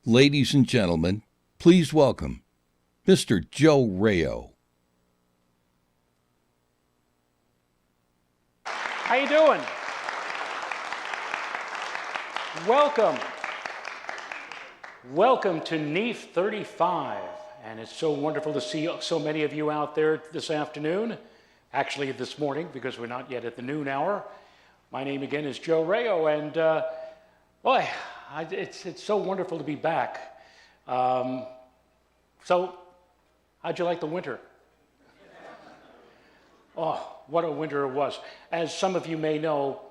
Ladies and gentlemen, please welcome Mr. Joe Rayo. How you doing? Welcome. Welcome to NEAF 35. And it's so wonderful to see so many of you out there this afternoon. Actually, this morning, because we're not yet at the noon hour. My name again is Joe Rayo, and boy, it's so wonderful to be back. So, how'd you like the winter? Oh, what a winter it was. As some of you may know,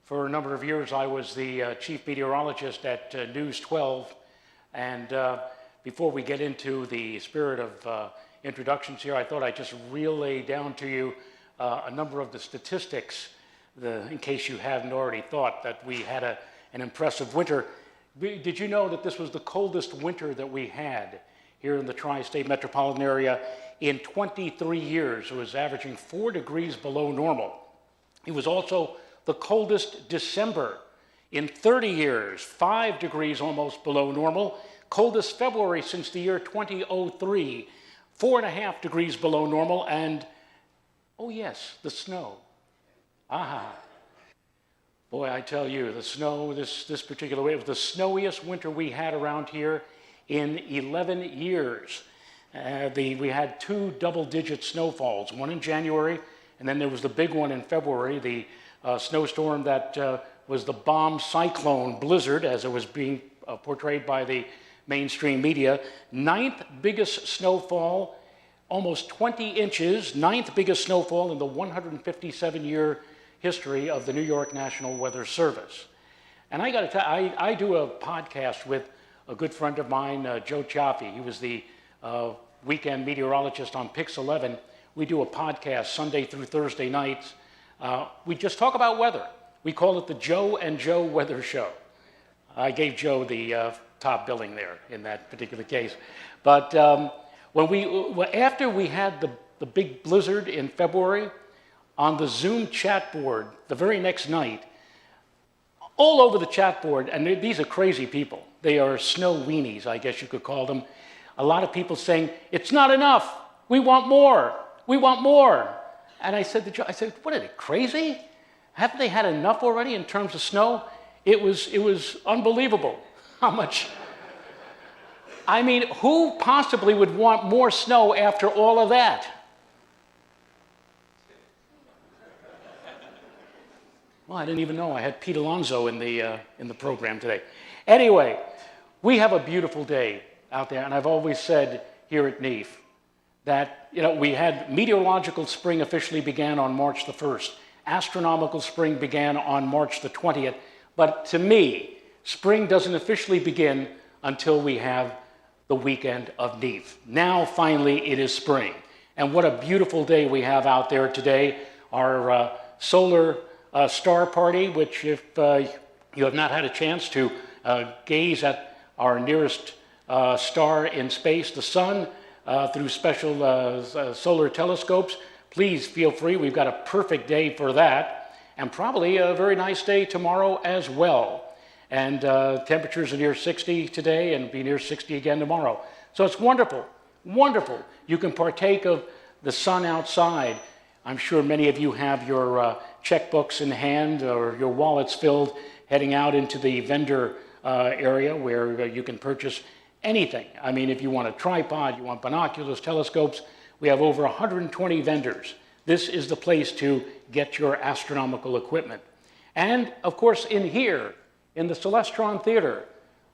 for a number of years I was the chief meteorologist at News 12, and before we get into the spirit of introductions here, I thought I'd just relay down to you a number of the statistics, in case you hadn't already thought that we had an impressive winter. Did you know that this was the coldest winter that we had here in the tri-state metropolitan area in 23 years? It was averaging 4 degrees below normal. It was also the coldest December in 30 years, 5 degrees almost below normal. Coldest February since the year 2003, 4.5 degrees below normal, and oh yes, the snow. Aha. Boy, I tell you, the snow, this particular way, it was the snowiest winter we had around here in 11 years. We had 2 double-digit snowfalls, one in January, and then there was the big one in February, the snowstorm that was the bomb cyclone blizzard, as it was being portrayed by the mainstream media. 9th biggest snowfall, almost 20 inches, 9th biggest snowfall in the 157-year history of the New York National Weather Service. And I got to tell you, I do a podcast with a good friend of mine, Joe Chaffee. He was the weekend meteorologist on Pix 11. We do a podcast Sunday through Thursday nights. We just talk about weather. We call it the Joe and Joe Weather Show. I gave Joe the top billing there in that particular case. But after we had the big blizzard in February, on the Zoom chat board the very next night, all over the chat board, and these are crazy people. They are snow weenies, I guess you could call them. A lot of people saying, it's not enough. We want more. We want more. And I said to Joe, what are they, crazy? Haven't they had enough already in terms of snow? It was unbelievable how much. I mean, who possibly would want more snow after all of that? Well, I didn't even know I had Pete Alonso in the program today. Anyway, we have a beautiful day out there, and I've always said here at NEAF that we had meteorological spring officially began on March the 1st. Astronomical spring began on March the 20th. But to me, spring doesn't officially begin until we have the weekend of NEAF. Now, finally, it is spring. And what a beautiful day we have out there today. Our solar star party, which if you have not had a chance to gaze at our nearest star in space, the sun, through special solar telescopes, please feel free. We've got a perfect day for that, and probably a very nice day tomorrow as well. And temperatures are near 60 today and be near 60 again tomorrow. So it's wonderful, wonderful. You can partake of the sun outside. I'm sure many of you have your checkbooks in hand or your wallets filled, heading out into the vendor area where you can purchase anything. I mean, if you want a tripod, you want binoculars, telescopes, we have over 120 vendors. This is the place to get your astronomical equipment. And of course, in here, in the Celestron Theater,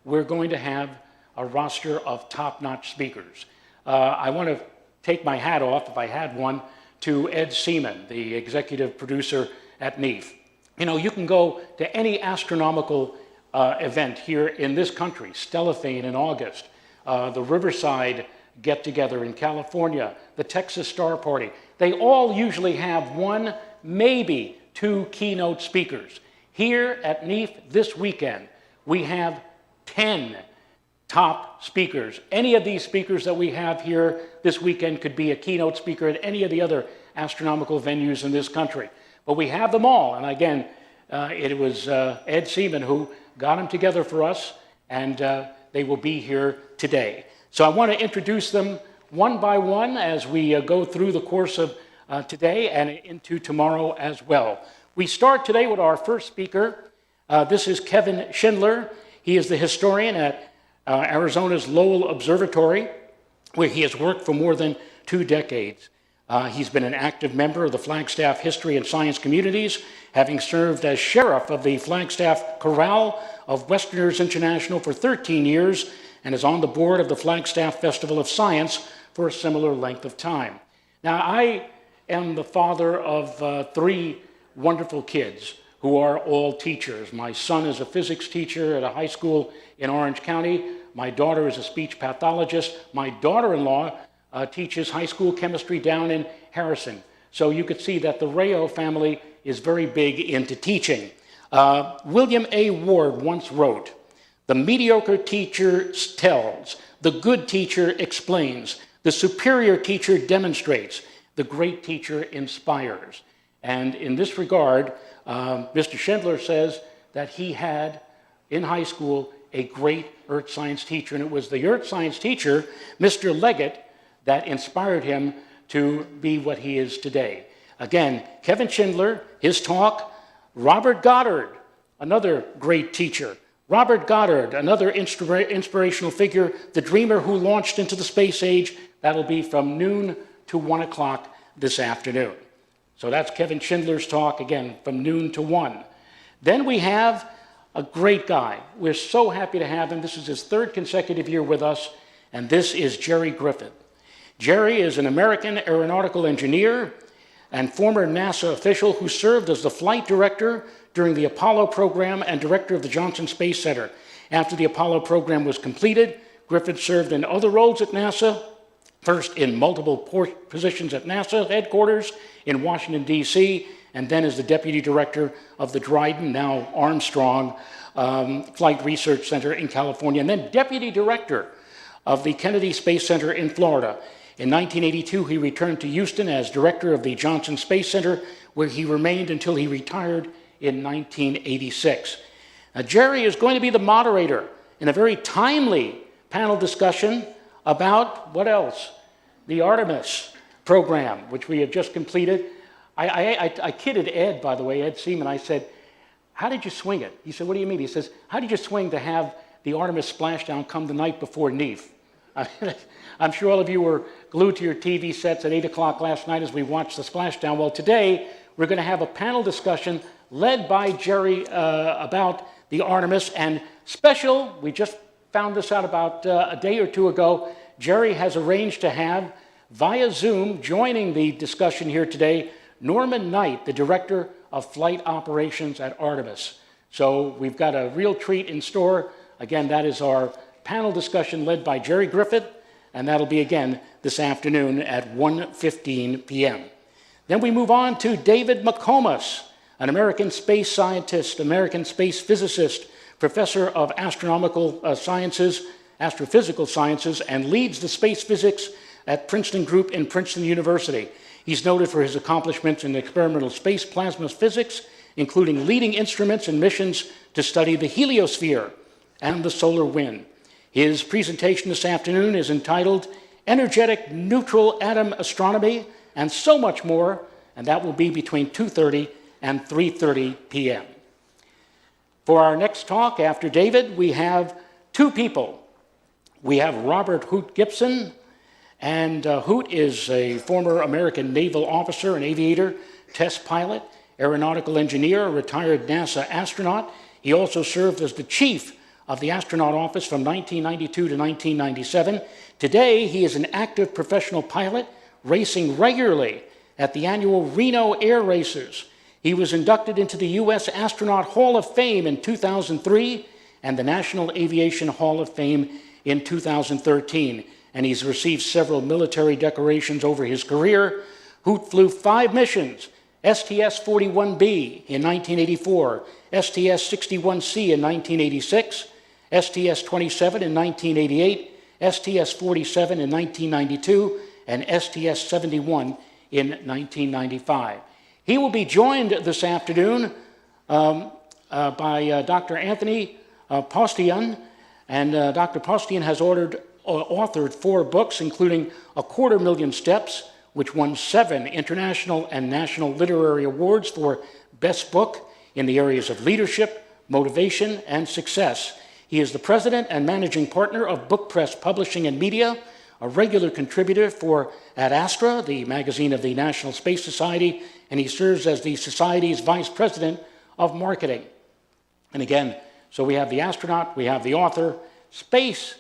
we're going to have a roster of top-notch speakers. I want to take my hat off, if I had one, to Ed Seaman, the executive producer at NEAF. You can go to any astronomical event here in this country, Stellafane in August, the Riverside get-together in California, the Texas Star Party. They all usually have 1, maybe 2 keynote speakers. Here at NEAF this weekend, we have 10 top speakers. Any of these speakers that we have here this weekend could be a keynote speaker at any of the other astronomical venues in this country. But we have them all, and again, it was Ed Seaman who got them together for us, and they will be here today. So I want to introduce them one by one as we go through the course of today and into tomorrow as well. We start today with our first speaker. This is Kevin Schindler. He is the historian at Arizona's Lowell Observatory, where he has worked for more than 2 decades. He's been an active member of the Flagstaff history and science communities, having served as sheriff of the Flagstaff Chorale of Westerners International for 13 years, and is on the board of the Flagstaff Festival of Science for a similar length of time. Now, I am the father of 3 wonderful kids who are all teachers. My son is a physics teacher at a high school in Orange County. My daughter is a speech pathologist. My daughter-in-law teaches high school chemistry down in Harrison. So you could see that the Rayo family is very big into teaching. William A. Ward once wrote, "The mediocre teacher tells, the good teacher explains, the superior teacher demonstrates, the great teacher inspires." And in this regard, Mr. Schindler says that he had, in high school, a great earth science teacher, and it was the earth science teacher, Mr. Leggett, that inspired him to be what he is today. Again, Kevin Schindler, his talk. Robert Goddard, another great teacher. Robert Goddard, another inspirational figure, the dreamer who launched into the space age. That'll be from noon to 1 o'clock this afternoon. So that's Kevin Schindler's talk, again, from noon to 1. Then we have a great guy. We're so happy to have him. This is his 3rd consecutive year with us, and this is Jerry Griffith. Jerry is an American aeronautical engineer and former NASA official who served as the flight director during the Apollo program and director of the Johnson Space Center. After the Apollo program was completed, Griffith served in other roles at NASA, first in multiple positions at NASA headquarters in Washington, D.C., and then as the deputy director of the Dryden, now Armstrong, Flight Research Center in California, and then deputy director of the Kennedy Space Center in Florida. In 1982, he returned to Houston as director of the Johnson Space Center, where he remained until he retired in 1986. Now, Jerry is going to be the moderator in a very timely panel discussion about, what else? The Artemis program, which we have just completed. I kidded Ed, by the way, Ed Seaman. I said, "How did you swing it?" He said, "What do you mean?" He says, "How did you swing to have the Artemis splashdown come the night before NEAF?" I'm sure all of you were glued to your TV sets at 8 o'clock last night as we watched the splashdown. Well, today we're going to have a panel discussion led by Jerry about the Artemis, and special, we just found this out about a day or 2 ago, Jerry has arranged to have, via Zoom, joining the discussion here today, Norman Knight, the director of flight operations at Artemis. So we've got a real treat in store. Again, that is our panel discussion led by Jerry Griffith, and that'll be again this afternoon at 1:15 p.m. Then we move on to David McComas, an American space scientist, American space physicist, professor of astrophysical sciences, and leads the space physics at Princeton Group in Princeton University. He's noted for his accomplishments in experimental space plasma physics, including leading instruments and missions to study the heliosphere and the solar wind. His presentation this afternoon is entitled Energetic Neutral Atom Astronomy, and so much more, and that will be between 2:30 and 3:30 p.m. For our next talk after David, we have 2 people. We have Robert Hoot Gibson, and Hoot is a former American naval officer and aviator, test pilot, aeronautical engineer, retired NASA astronaut. He also served as the chief of the astronaut office from 1992 to 1997. Today, he is an active professional pilot, racing regularly at the annual Reno Air Races. He was inducted into the U.S. Astronaut Hall of Fame in 2003 and the National Aviation Hall of Fame in 2013. And he's received several military decorations over his career. Hoot flew 5 missions, STS-41B in 1984, STS-61C in 1986, STS-27 in 1988, STS-47 in 1992, and STS-71 in 1995. He will be joined this afternoon by Dr. Anthony Postian, And Dr. Postian has authored 4 books, including 250,000 Steps, which won 7 international and national literary awards for Best Book in the areas of leadership, motivation, and success. He is the president and managing partner of Book Press Publishing and Media, a regular contributor for Ad Astra, the magazine of the National Space Society, and he serves as the Society's vice president of marketing. And again, so we have the astronaut, we have the author, Space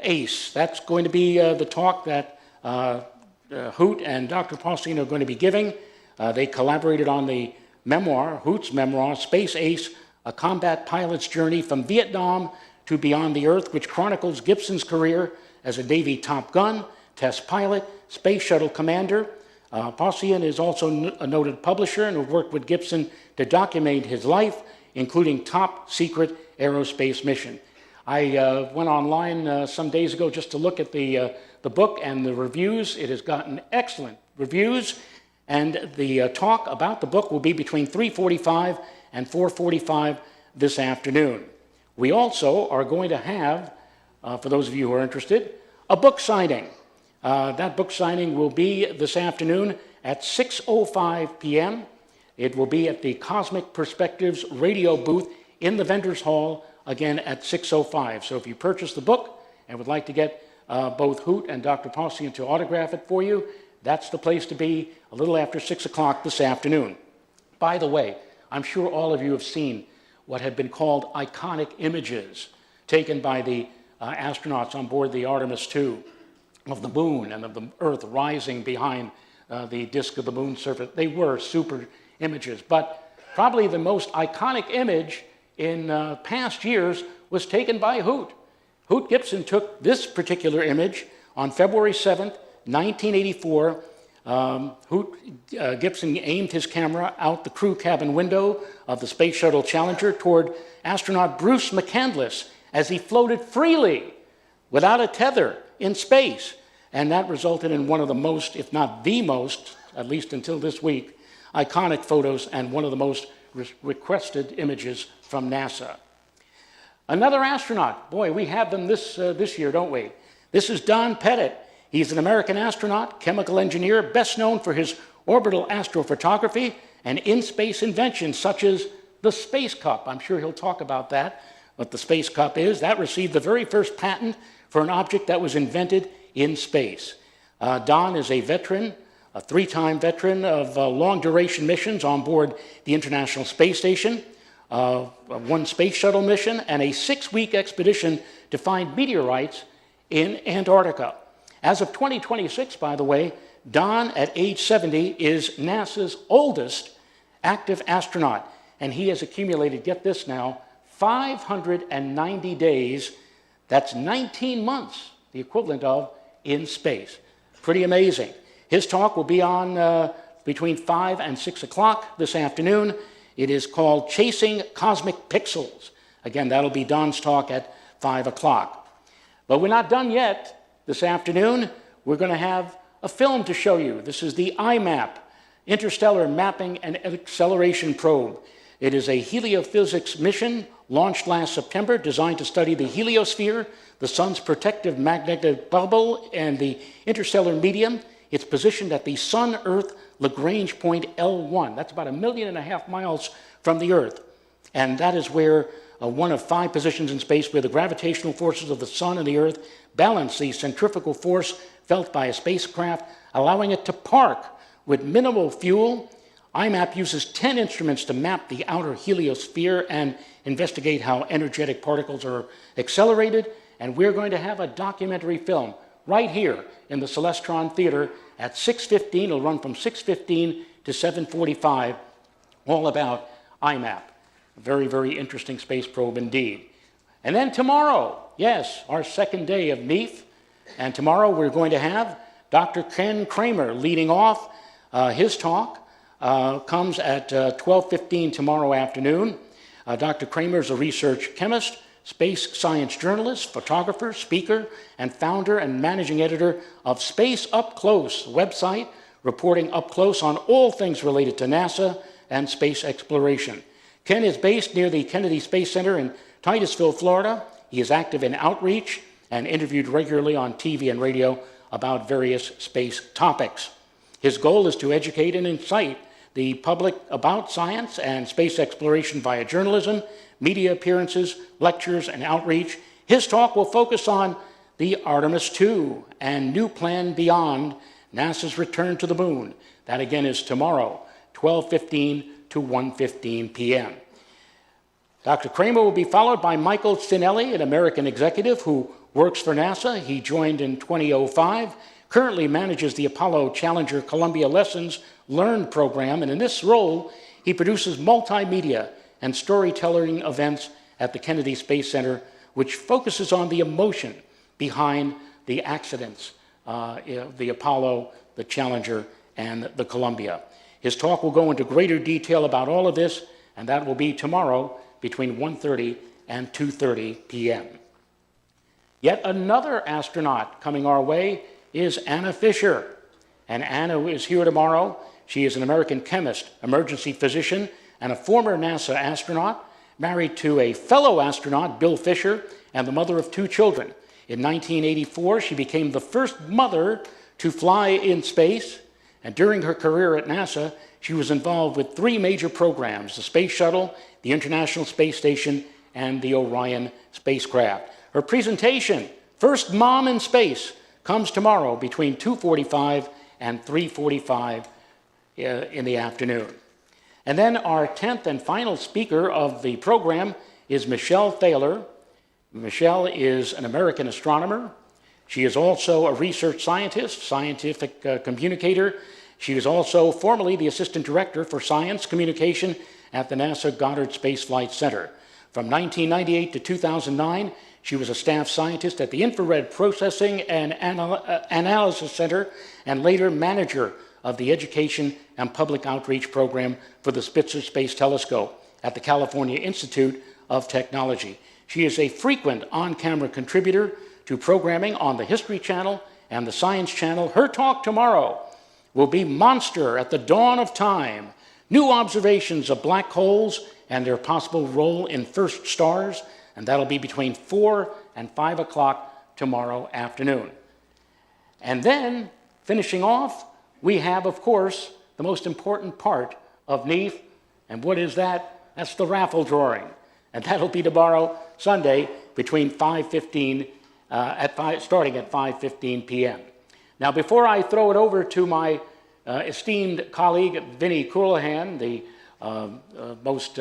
Ace. That's going to be the talk that Hoot and Dr. Postian are going to be giving. They collaborated on the memoir, Hoot's memoir, Space Ace, A Combat Pilot's Journey from Vietnam to Beyond the Earth, which chronicles Gibson's career as a Navy Top Gun, test pilot, space shuttle commander. Postian is also a noted publisher and has worked with Gibson to document his life, including top secret aerospace mission. I went online some days ago just to look at the book and the reviews. It has gotten excellent reviews, and the talk about the book will be between 3:45 and 4:45 this afternoon. We also are going to have, for those of you who are interested, a book signing. That book signing will be this afternoon at 6:05 p.m. It will be at the Cosmic Perspectives radio booth in the Vendors Hall, again at 6:05. So if you purchase the book and would like to get both Hoot and Dr. Postian to autograph it for you, that's the place to be a little after 6 o'clock this afternoon. By the way, I'm sure all of you have seen what have been called iconic images taken by the astronauts on board the Artemis II of the moon and of the Earth rising behind the disk of the moon surface. They were super images, but probably the most iconic image in past years was taken by Hoot. Hoot Gibson took this particular image on February 7th, 1984. Gibson aimed his camera out the crew cabin window of the Space Shuttle Challenger toward astronaut Bruce McCandless as he floated freely without a tether in space. And that resulted in one of the most, if not the most, at least until this week, iconic photos and one of the most requested images from NASA. Another astronaut. Boy, we have them this year, don't we? This is Don Pettit. He's an American astronaut, chemical engineer, best known for his orbital astrophotography and in-space inventions such as the Space Cup. I'm sure he'll talk about that, what the Space Cup is. That received the very first patent for an object that was invented in space. Don is a veteran, a 3-time veteran of long-duration missions on board the International Space Station, one space shuttle mission, and a 6-week expedition to find meteorites in Antarctica. As of 2026, by the way, Don, at age 70, is NASA's oldest active astronaut, and he has accumulated, get this now, 590 days. That's 19 months, the equivalent of in space. Pretty amazing. His talk will be on between 5 and 6 o'clock this afternoon. It is called Chasing Cosmic Pixels. Again, that'll be Don's talk at 5 o'clock. But we're not done yet. This afternoon, we're going to have a film to show you. This is the IMAP, Interstellar Mapping and Acceleration Probe. It is a heliophysics mission launched last September, designed to study the heliosphere, the sun's protective magnetic bubble, and the interstellar medium. It's positioned at the Sun-Earth Lagrange point L1. That's about 1.5 million miles from the Earth. And that is where one of 5 positions in space where the gravitational forces of the sun and the Earth balance the centrifugal force felt by a spacecraft, allowing it to park with minimal fuel. IMAP uses 10 instruments to map the outer heliosphere and investigate how energetic particles are accelerated. And we're going to have a documentary film right here in the Celestron Theater at 6:15. It'll run from 6:15 to 7:45, all about IMAP. A very, very interesting space probe indeed. And then tomorrow, yes, our second day of NEAF. And tomorrow we're going to have Dr. Ken Kramer leading off. His talk comes at 12:15 tomorrow afternoon. Dr. Kramer is a research chemist, space science journalist, photographer, speaker, and founder and managing editor of Space Up Close website, reporting up close on all things related to NASA and space exploration. Ken is based near the Kennedy Space Center in Titusville, Florida. He is active in outreach and interviewed regularly on TV and radio about various space topics. His goal is to educate and incite the public about science and space exploration via journalism, media appearances, lectures, and outreach. His talk will focus on the Artemis II and New Plan Beyond, NASA's return to the moon. That again is tomorrow, 12:15 to 1:15 p.m. Dr. Kramer will be followed by Michael Cinelli, an American executive who works for NASA. He joined in 2005, currently manages the Apollo Challenger Columbia Lessons Learned program, and in this role, he produces multimedia and storytelling events at the Kennedy Space Center, which focuses on the emotion behind the accidents, the Apollo, the Challenger, and the Columbia. His talk will go into greater detail about all of this, and that will be tomorrow between 1:30 and 2:30 p.m. Yet another astronaut coming our way is Anna Fisher. And Anna is here tomorrow. She is an American chemist, emergency physician, and a former NASA astronaut, married to a fellow astronaut, Bill Fisher, and the mother of 2 children. In 1984, she became the first mother to fly in space, and during her career at NASA, she was involved with 3 major programs: the Space Shuttle, the International Space Station, and the Orion spacecraft. Her presentation, First Mom in Space, comes tomorrow between 2:45 and 3:45 in the afternoon. And then our 10th and final speaker of the program is Michelle Thaler. Michelle is an American astronomer. She is also a research scientist, scientific communicator. She is also formerly the Assistant Director for Science Communication at the NASA Goddard Space Flight Center. From 1998 to 2009, she was a staff scientist at the Infrared Processing and Analysis Center, and later manager of the Education and Public Outreach Program for the Spitzer Space Telescope at the California Institute of Technology. She is a frequent on-camera contributor to programming on the History Channel and the Science Channel. Her talk tomorrow will be Monster at the Dawn of Time, New Observations of Black Holes and Their Possible Role in First Stars, and that'll be between 4 and 5 o'clock tomorrow afternoon. And then, finishing off, we have, of course, the most important part of NEAF, and what is that? That's the raffle drawing, and that'll be tomorrow, Sunday, between 5:15, starting at 5:15 p.m. Now, before I throw it over to my esteemed colleague, Vinnie Coulahan, the most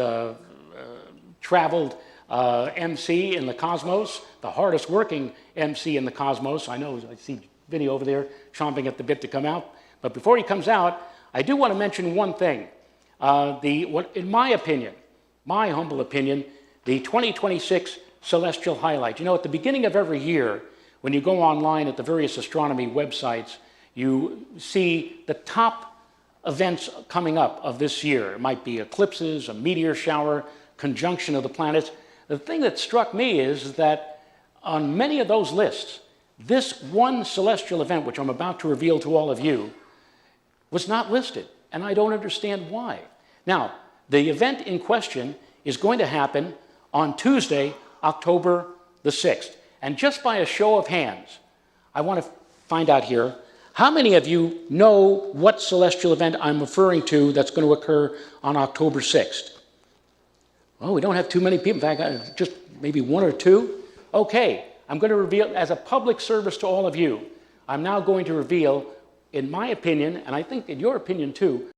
traveled MC in the cosmos, the hardest working MC in the cosmos. I see Vinnie over there chomping at the bit to come out. But before he comes out, I do want to mention one thing. In my opinion, my humble opinion, the 2026 Celestial Highlight. You know, at the beginning of every year, when you go online at the various astronomy websites, you see the top events coming up of this year. It might be eclipses, a meteor shower, conjunction of the planets. The thing that struck me is that on many of those lists, this one celestial event, which I'm about to reveal to all of you, was not listed, and I don't understand why. Now, the event in question is going to happen on Tuesday, October the 6th. And just by a show of hands, I want to find out here, how many of you know what celestial event I'm referring to that's going to occur on October 6th? Oh, we don't have too many people. In fact, just maybe 1 or 2. Okay, I'm going to reveal, as a public service to all of you, I'm now going to reveal, in my opinion, and I think in your opinion too,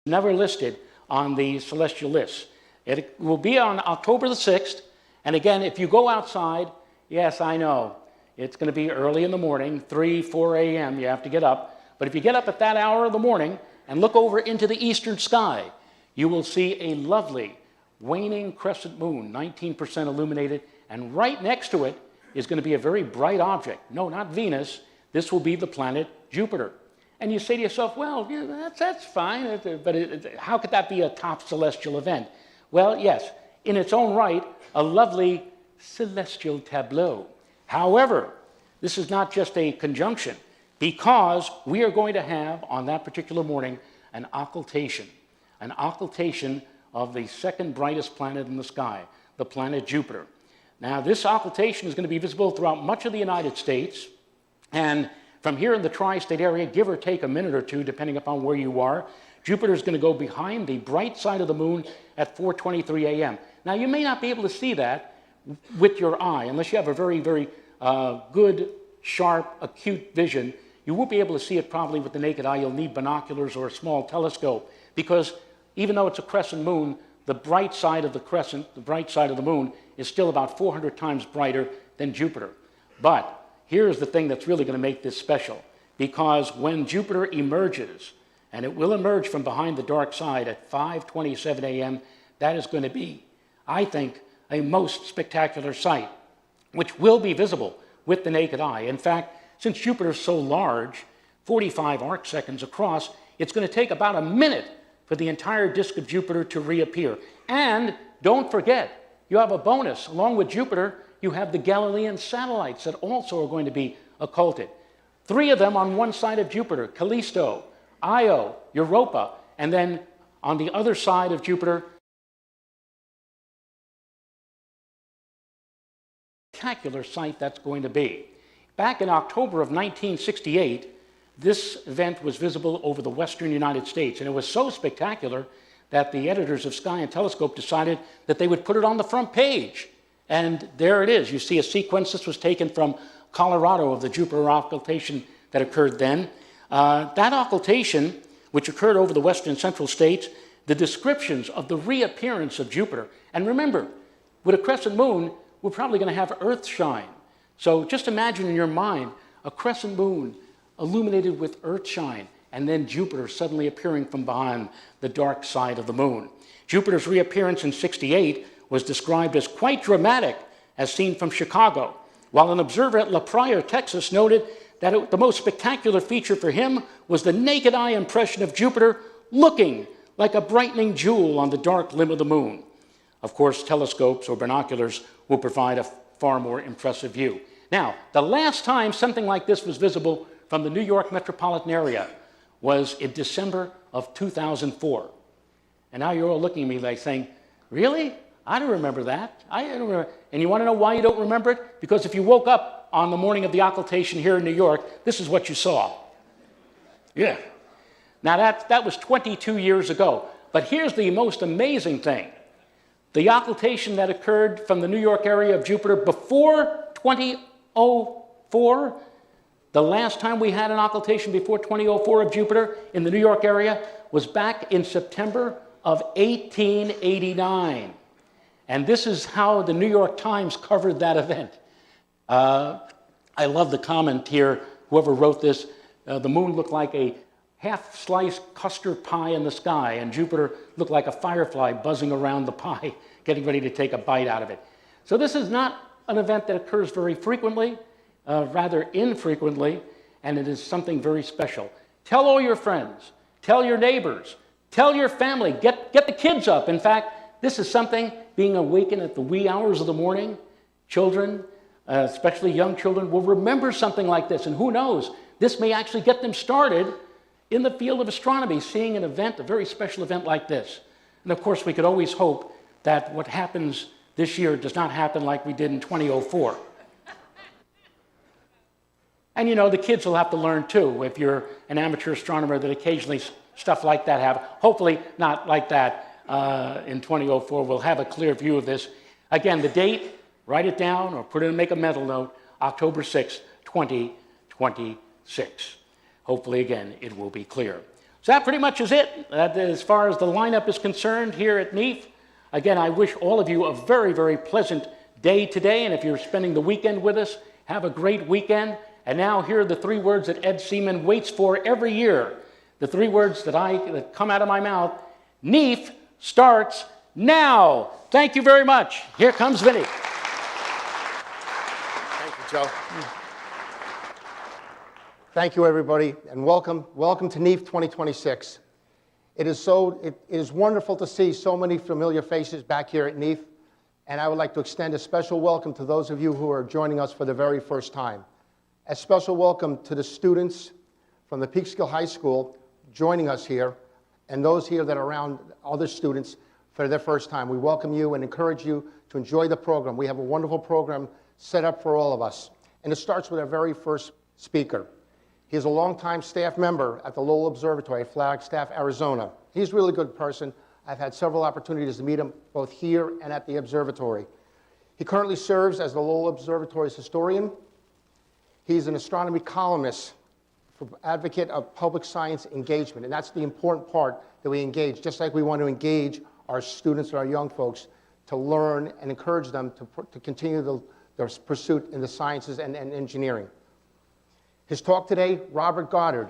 never listed on the celestial list. It will be on October the 6th, and again, if you go outside, yes, I know, it's going to be early in the morning, 3, 4 a.m., you have to get up, but if you get up at that hour of the morning and look over into the eastern sky, you will see a lovely waning crescent moon, 19% illuminated, and right next to it is going to be a very bright object. No, not Venus. This will be the planet Jupiter. And you say to yourself, well, yeah, that's fine, but how could that be a top celestial event? Well, yes, in its own right, a lovely celestial tableau. However, this is not just a conjunction, because we are going to have, on that particular morning, an occultation of the second brightest planet in the sky, the planet Jupiter. Now, this occultation is going to be visible throughout much of the United States, and from here in the tri-state area, give or take a minute or two, depending upon where you are, Jupiter is going to go behind the bright side of the moon at 4:23 a.m. Now, you may not be able to see that with your eye, unless you have a very, very good, sharp, acute vision. You won't be able to see it probably with the naked eye. You'll need binoculars or a small telescope, because even though it's a crescent moon, the bright side of the crescent, the bright side of the moon, is still about 400 times brighter than Jupiter. But here's the thing that's really going to make this special, because when Jupiter emerges, and it will emerge from behind the dark side at 5:27 a.m., that is going to be, I think, a most spectacular sight, which will be visible with the naked eye. In fact, since Jupiter is so large, 45 arc seconds across, it's going to take about a minute for the entire disk of Jupiter to reappear. And don't forget, you have a bonus. Along with Jupiter, you have the Galilean satellites that also are going to be occulted. 3 of them on one side of Jupiter: Callisto, Io, Europa, and then on the other side of Jupiter, spectacular sight that's going to be. Back in October of 1968, this event was visible over the western United States, and it was so spectacular that the editors of Sky and Telescope decided that they would put it on the front page. And there it is. You see a sequence. This was taken from Colorado of the Jupiter occultation that occurred then. That occultation, which occurred over the western and central states, the descriptions of the reappearance of Jupiter. And remember, with a crescent moon, we're probably going to have Earth shine. So just imagine in your mind a crescent moon illuminated with Earth shine, and then Jupiter suddenly appearing from behind the dark side of the moon. Jupiter's reappearance in '68 was described as quite dramatic, as seen from Chicago, while an observer at La Pryor, Texas, noted that the most spectacular feature for him was the naked eye impression of Jupiter looking like a brightening jewel on the dark limb of the moon. Of course, telescopes or binoculars will provide a far more impressive view. Now, the last time something like this was visible from the New York metropolitan area was in December of 2004. And now you're all looking at me like saying, really? I don't remember that. I don't remember. And you want to know why you don't remember it? Because if you woke up on the morning of the occultation here in New York, this is what you saw. Yeah. Now that was 22 years ago. But here's the most amazing thing. The occultation that occurred from the New York area of Jupiter before 2004, the last time we had an occultation before 2004 of Jupiter in the New York area was back in September of 1889. And this is how the New York Times covered that event. I love the comment here, whoever wrote this, the moon looked like a half-sliced custard pie in the sky, and Jupiter looked like a firefly buzzing around the pie, getting ready to take a bite out of it. So this is not an event that occurs very frequently, rather infrequently, and it is something very special. Tell all your friends, tell your neighbors, tell your family, get the kids up. In fact, this is something, being awakened at the wee hours of the morning, children, especially young children, will remember something like this, and who knows, this may actually get them started in the field of astronomy, seeing an event, a very special event like this. And of course, we could always hope that what happens this year does not happen like we did in 2004. And you know, the kids will have to learn too, if you're an amateur astronomer, that occasionally stuff like that happens. Hopefully not like that in 2004. We'll have a clear view of this. Again, the date, write it down or put it in, make a mental note, October 6, 2026. Hopefully, again, it will be clear. So that pretty much is it. As far as the lineup is concerned here at NEAF, again, I wish all of you a very, very pleasant day today. And if you're spending the weekend with us, have a great weekend. And now here are the 3 words that Ed Seaman waits for every year. The 3 words that come out of my mouth. NEAF starts now. Thank you very much. Here comes Vinny. Thank you, Joe. Thank you, everybody, and welcome to NEAF 2026. It is wonderful to see so many familiar faces back here at NEAF, and I would like to extend a special welcome to those of you who are joining us for the very first time. A special welcome to the students from the Peekskill High School joining us here, and those here that are around other students for their first time. We welcome you and encourage you to enjoy the program. We have a wonderful program set up for all of us. And it starts with our very first speaker. He is a longtime staff member at the Lowell Observatory, Flagstaff, Arizona. He's a really good person. I've had several opportunities to meet him both here and at the observatory. He currently serves as the Lowell Observatory's historian. He's an astronomy columnist, advocate of public science engagement, and that's the important part that we engage, just like we want to engage our students and our young folks to learn and encourage them to continue their pursuit in the sciences and engineering. His talk today, Robert Goddard,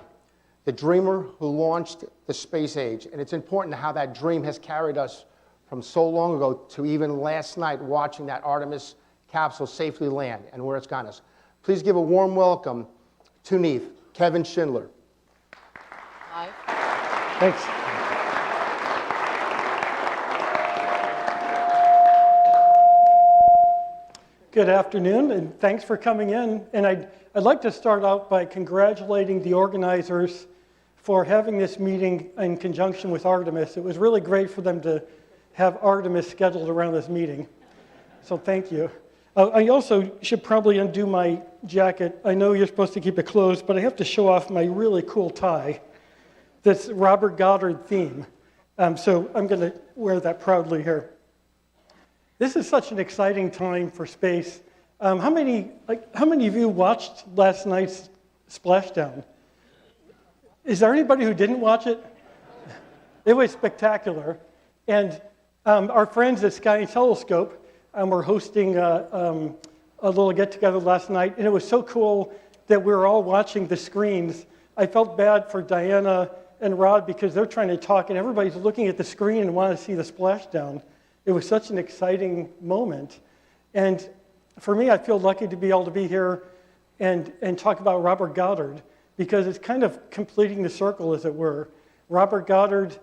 the dreamer who launched the space age, and it's important how that dream has carried us from so long ago to even last night watching that Artemis capsule safely land and where it's gotten us. Please give a warm welcome to NEAF, Kevin Schindler. Hi. Thanks. Good afternoon, and thanks for coming in. And I'd like to start out by congratulating the organizers for having this meeting in conjunction with Artemis. It was really great for them to have Artemis scheduled around this meeting. So thank you. I also should probably undo my jacket. I know you're supposed to keep it closed, but I have to show off my really cool tie. This Robert Goddard theme. So I'm going to wear that proudly here. This is such an exciting time for space. How many of you watched last night's splashdown? Is there anybody who didn't watch it? It was spectacular. And our friends at Sky and Telescope were hosting a little get-together last night, and it was so cool that we were all watching the screens. I felt bad for Diana and Rod because they're trying to talk, and everybody's looking at the screen and want to see the splashdown. It was such an exciting moment. And for me, I feel lucky to be able to be here and talk about Robert Goddard because it's kind of completing the circle, as it were. Robert Goddard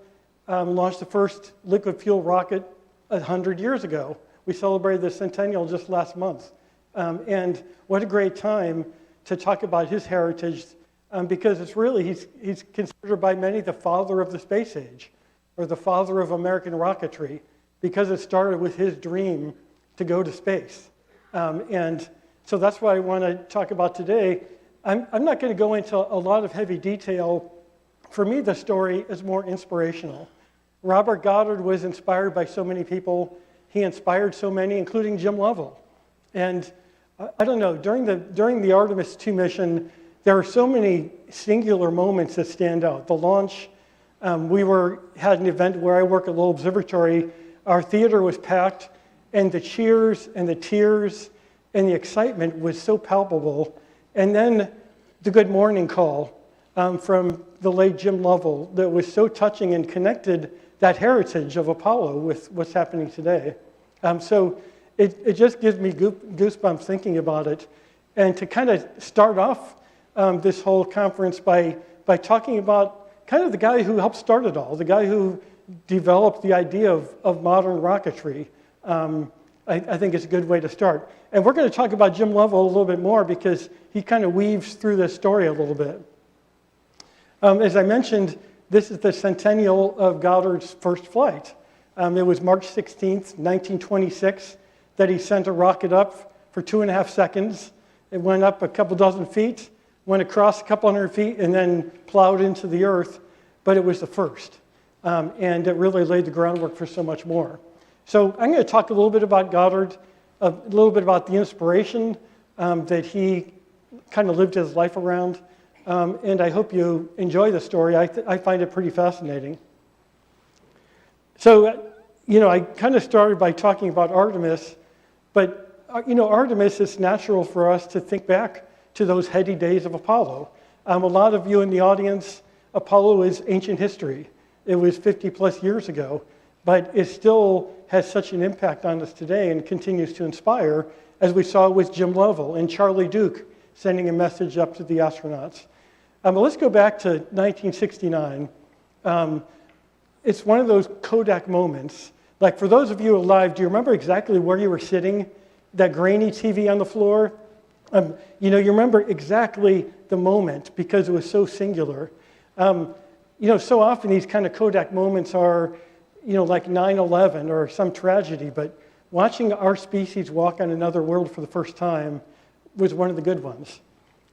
launched the first liquid fuel rocket 100 years ago. We celebrated the centennial just last month. And what a great time to talk about his heritage because it's really, he's considered by many the father of the space age or the father of American rocketry because it started with his dream to go to space. And so that's what I want to talk about today. I'm not going to go into a lot of heavy detail. For me, the story is more inspirational. Robert Goddard was inspired by so many people. He inspired so many, including Jim Lovell. And I don't know, during the Artemis II mission, there are so many singular moments that stand out. The launch, we had an event where I work at Lowell Observatory. Our theater was packed, and the cheers and the tears and the excitement was so palpable. And then the good morning call from the late Jim Lovell that was so touching and connected that heritage of Apollo with what's happening today. So it just gives me goosebumps thinking about it. And to kind of start off this whole conference by talking about kind of the guy who helped start it all, the guy who developed the idea of modern rocketry. I think it's a good way to start. And we're going to talk about Jim Lovell a little bit more because he kind of weaves through this story a little bit. As I mentioned, this is the centennial of Goddard's first flight. It was March 16th, 1926, that he sent a rocket up for 2.5 seconds. It went up a couple dozen feet, went across a couple hundred feet, and then plowed into the Earth. But it was the first. And it really laid the groundwork for so much more. So I'm going to talk a little bit about Goddard, a little bit about the inspiration that he kind of lived his life around. And I hope you enjoy the story. I find it pretty fascinating. So, I kind of started by talking about Artemis, but, Artemis, it's natural for us to think back to those heady days of Apollo. A lot of you in the audience, Apollo is ancient history. It was 50 plus years ago, but it still has such an impact on us today and continues to inspire, as we saw with Jim Lovell and Charlie Duke sending a message up to the astronauts. But let's go back to 1969. It's one of those Kodak moments. Like for those of you alive, do you remember exactly where you were sitting? That grainy TV on the floor? You remember exactly the moment because it was so singular. So often these kind of Kodak moments are, like 9/11 or some tragedy, but watching our species walk on another world for the first time was one of the good ones.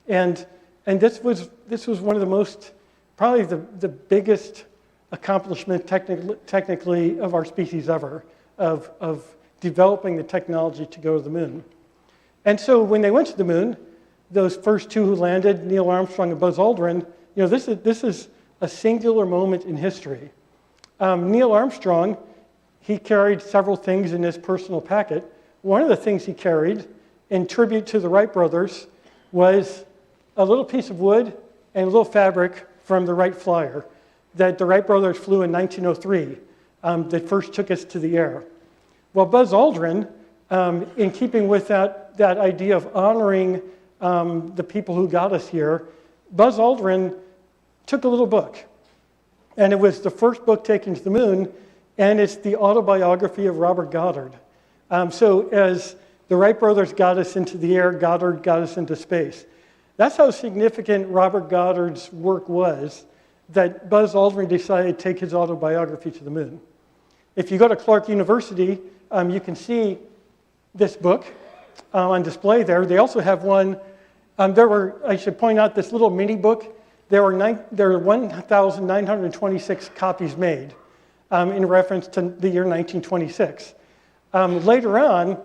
And this was one of the most, probably the biggest accomplishment technically of our species ever, of developing the technology to go to the moon. And so when they went to the moon, those first two who landed, Neil Armstrong and Buzz Aldrin, this is a singular moment in history. Neil Armstrong, he carried several things in his personal packet. One of the things he carried, in tribute to the Wright brothers, was a little piece of wood and a little fabric from the Wright Flyer that the Wright brothers flew in 1903 that first took us to the air. Well, Buzz Aldrin, in keeping with that idea of honoring the people who got us here, Buzz Aldrin took a little book. And it was the first book taken to the moon, and it's the autobiography of Robert Goddard. So as the Wright brothers got us into the air, Goddard got us into space. That's how significant Robert Goddard's work was, that Buzz Aldrin decided to take his autobiography to the moon. If you go to Clark University, you can see this book on display there. They also have one, I should point out this little mini book. There were 1,926 copies made in reference to the year 1926. Later on,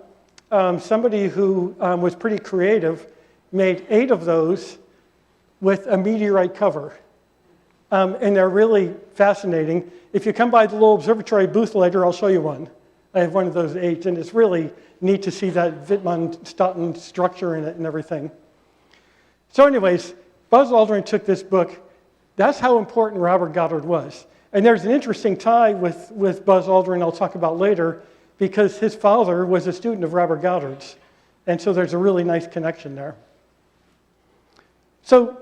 somebody who was pretty creative made 8 of those with a meteorite cover. And they're really fascinating. If you come by the little observatory booth later, I'll show you one. I have one of those 8, and it's really neat to see that Wittmann-Stoughton structure in it and everything. So anyways, Buzz Aldrin took this book. That's how important Robert Goddard was. And there's an interesting tie with Buzz Aldrin I'll talk about later, because his father was a student of Robert Goddard's. And so there's a really nice connection there. So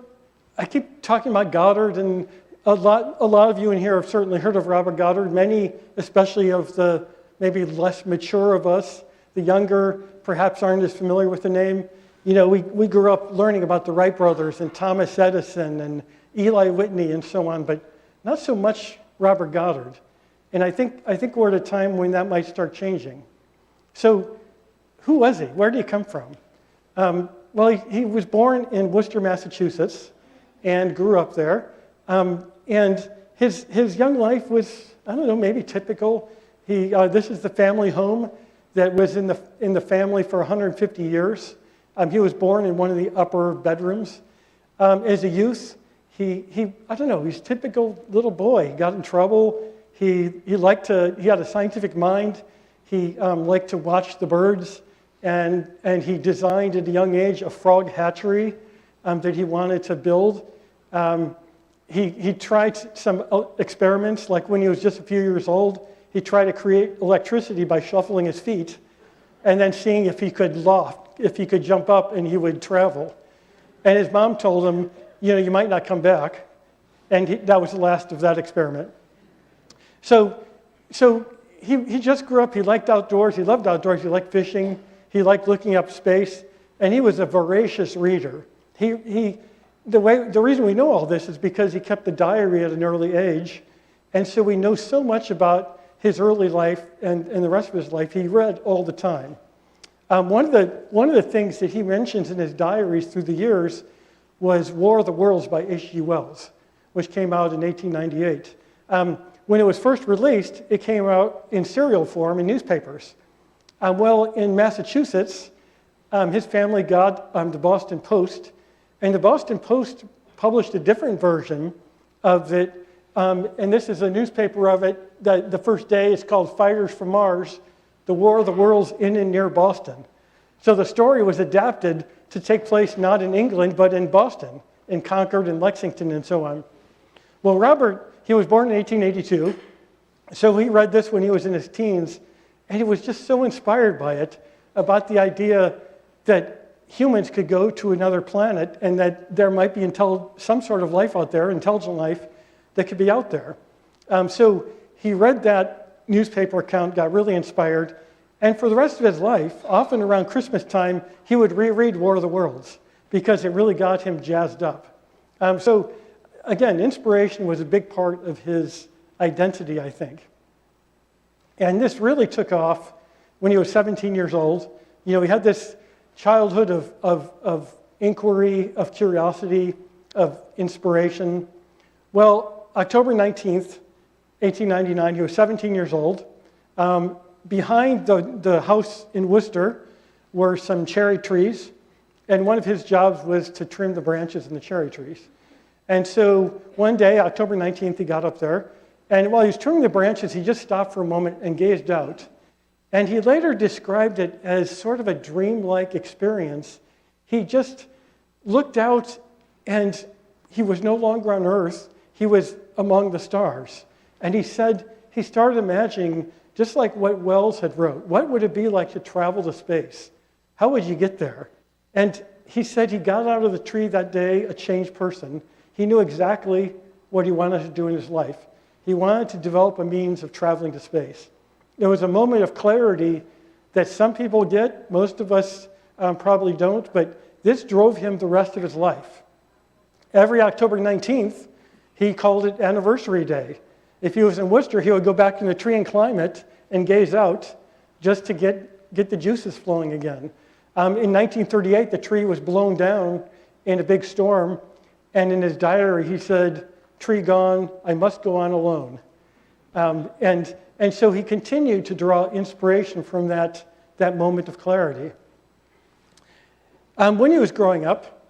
I keep talking about Goddard, and a lot of you in here have certainly heard of Robert Goddard. Many, especially of the maybe less mature of us, the younger perhaps aren't as familiar with the name. We grew up learning about the Wright brothers and Thomas Edison and Eli Whitney and so on, but not so much Robert Goddard. And I think we're at a time when that might start changing. So who was he? Where did he come from? Well, he was born in Worcester, Massachusetts, and grew up there. And his young life was, I don't know, maybe typical. This is the family home that was in the family for 150 years. He was born in one of the upper bedrooms. As a youth, I don't know, he's a typical little boy. He got in trouble. He had a scientific mind. He liked to watch the birds, and he designed at a young age a frog hatchery that he wanted to build. He tried some experiments, like when he was just a few years old, he tried to create electricity by shuffling his feet, and then seeing if he could jump up and he would travel. And his mom told him, you might not come back. And that was the last of that experiment. So he just grew up, he liked outdoors, he loved outdoors, he liked fishing, he liked looking up space, and he was a voracious reader. The reason we know all this is because he kept the diary at an early age, and so we know so much about his early life and the rest of his life. He read all the time. One of the things that he mentions in his diaries through the years was War of the Worlds by H.G. Wells, which came out in 1898. When it was first released, it came out in serial form in newspapers. In Massachusetts, his family got the Boston Post, and the Boston Post published a different version of it, and this is a newspaper of it. The first day is called Fighters from Mars, the War of the Worlds in and near Boston. So the story was adapted to take place not in England, but in Boston, in Concord and Lexington and so on. Well, Robert, he was born in 1882, so he read this when he was in his teens, and he was just so inspired by it, about the idea that humans could go to another planet and that there might be some sort of life out there, intelligent life, that could be out there. So he read that newspaper account, got really inspired, and for the rest of his life, often around Christmas time, he would reread War of the Worlds because it really got him jazzed up. So again, inspiration was a big part of his identity, I think. And this really took off when he was 17 years old. He had this childhood of inquiry, of curiosity, of inspiration. Well, October 19th, 1899, he was 17 years old. Behind the house in Worcester were some cherry trees, and one of his jobs was to trim the branches in the cherry trees. And so one day, October 19th, he got up there, and while he was trimming the branches, he just stopped for a moment and gazed out. And he later described it as sort of a dreamlike experience. He just looked out, and he was no longer on Earth. He was among the stars. And he said he started imagining, just like what Wells had wrote, what would it be like to travel to space? How would you get there? And he said he got out of the tree that day a changed person. He knew exactly what he wanted to do in his life. He wanted to develop a means of traveling to space. It was a moment of clarity that some people get, most of us probably don't, but this drove him the rest of his life. Every October 19th, he called it Anniversary Day. If he was in Worcester, he would go back in the tree and climb it and gaze out just to get the juices flowing again. In 1938, the tree was blown down in a big storm, and in his diary, he said, "Tree gone, I must go on alone." And so he continued to draw inspiration from that moment of clarity. When he was growing up,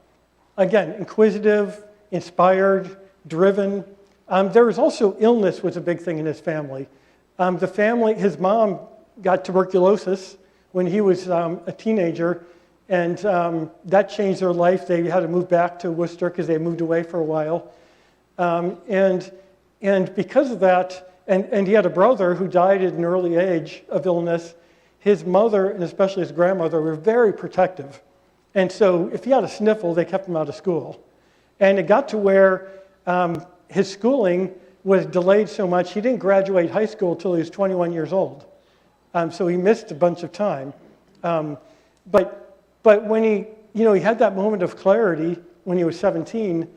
again, inquisitive, inspired, driven. There was also illness was a big thing in his family. His mom got tuberculosis when he was a teenager, and that changed their life. They had to move back to Worcester because they moved away for a while. And because of that, and he had a brother who died at an early age of illness. His mother, and especially his grandmother, were very protective. And so if he had a sniffle, they kept him out of school. And it got to where his schooling was delayed so much, he didn't graduate high school until he was 21 years old. So he missed a bunch of time. But when he had that moment of clarity when he was 17,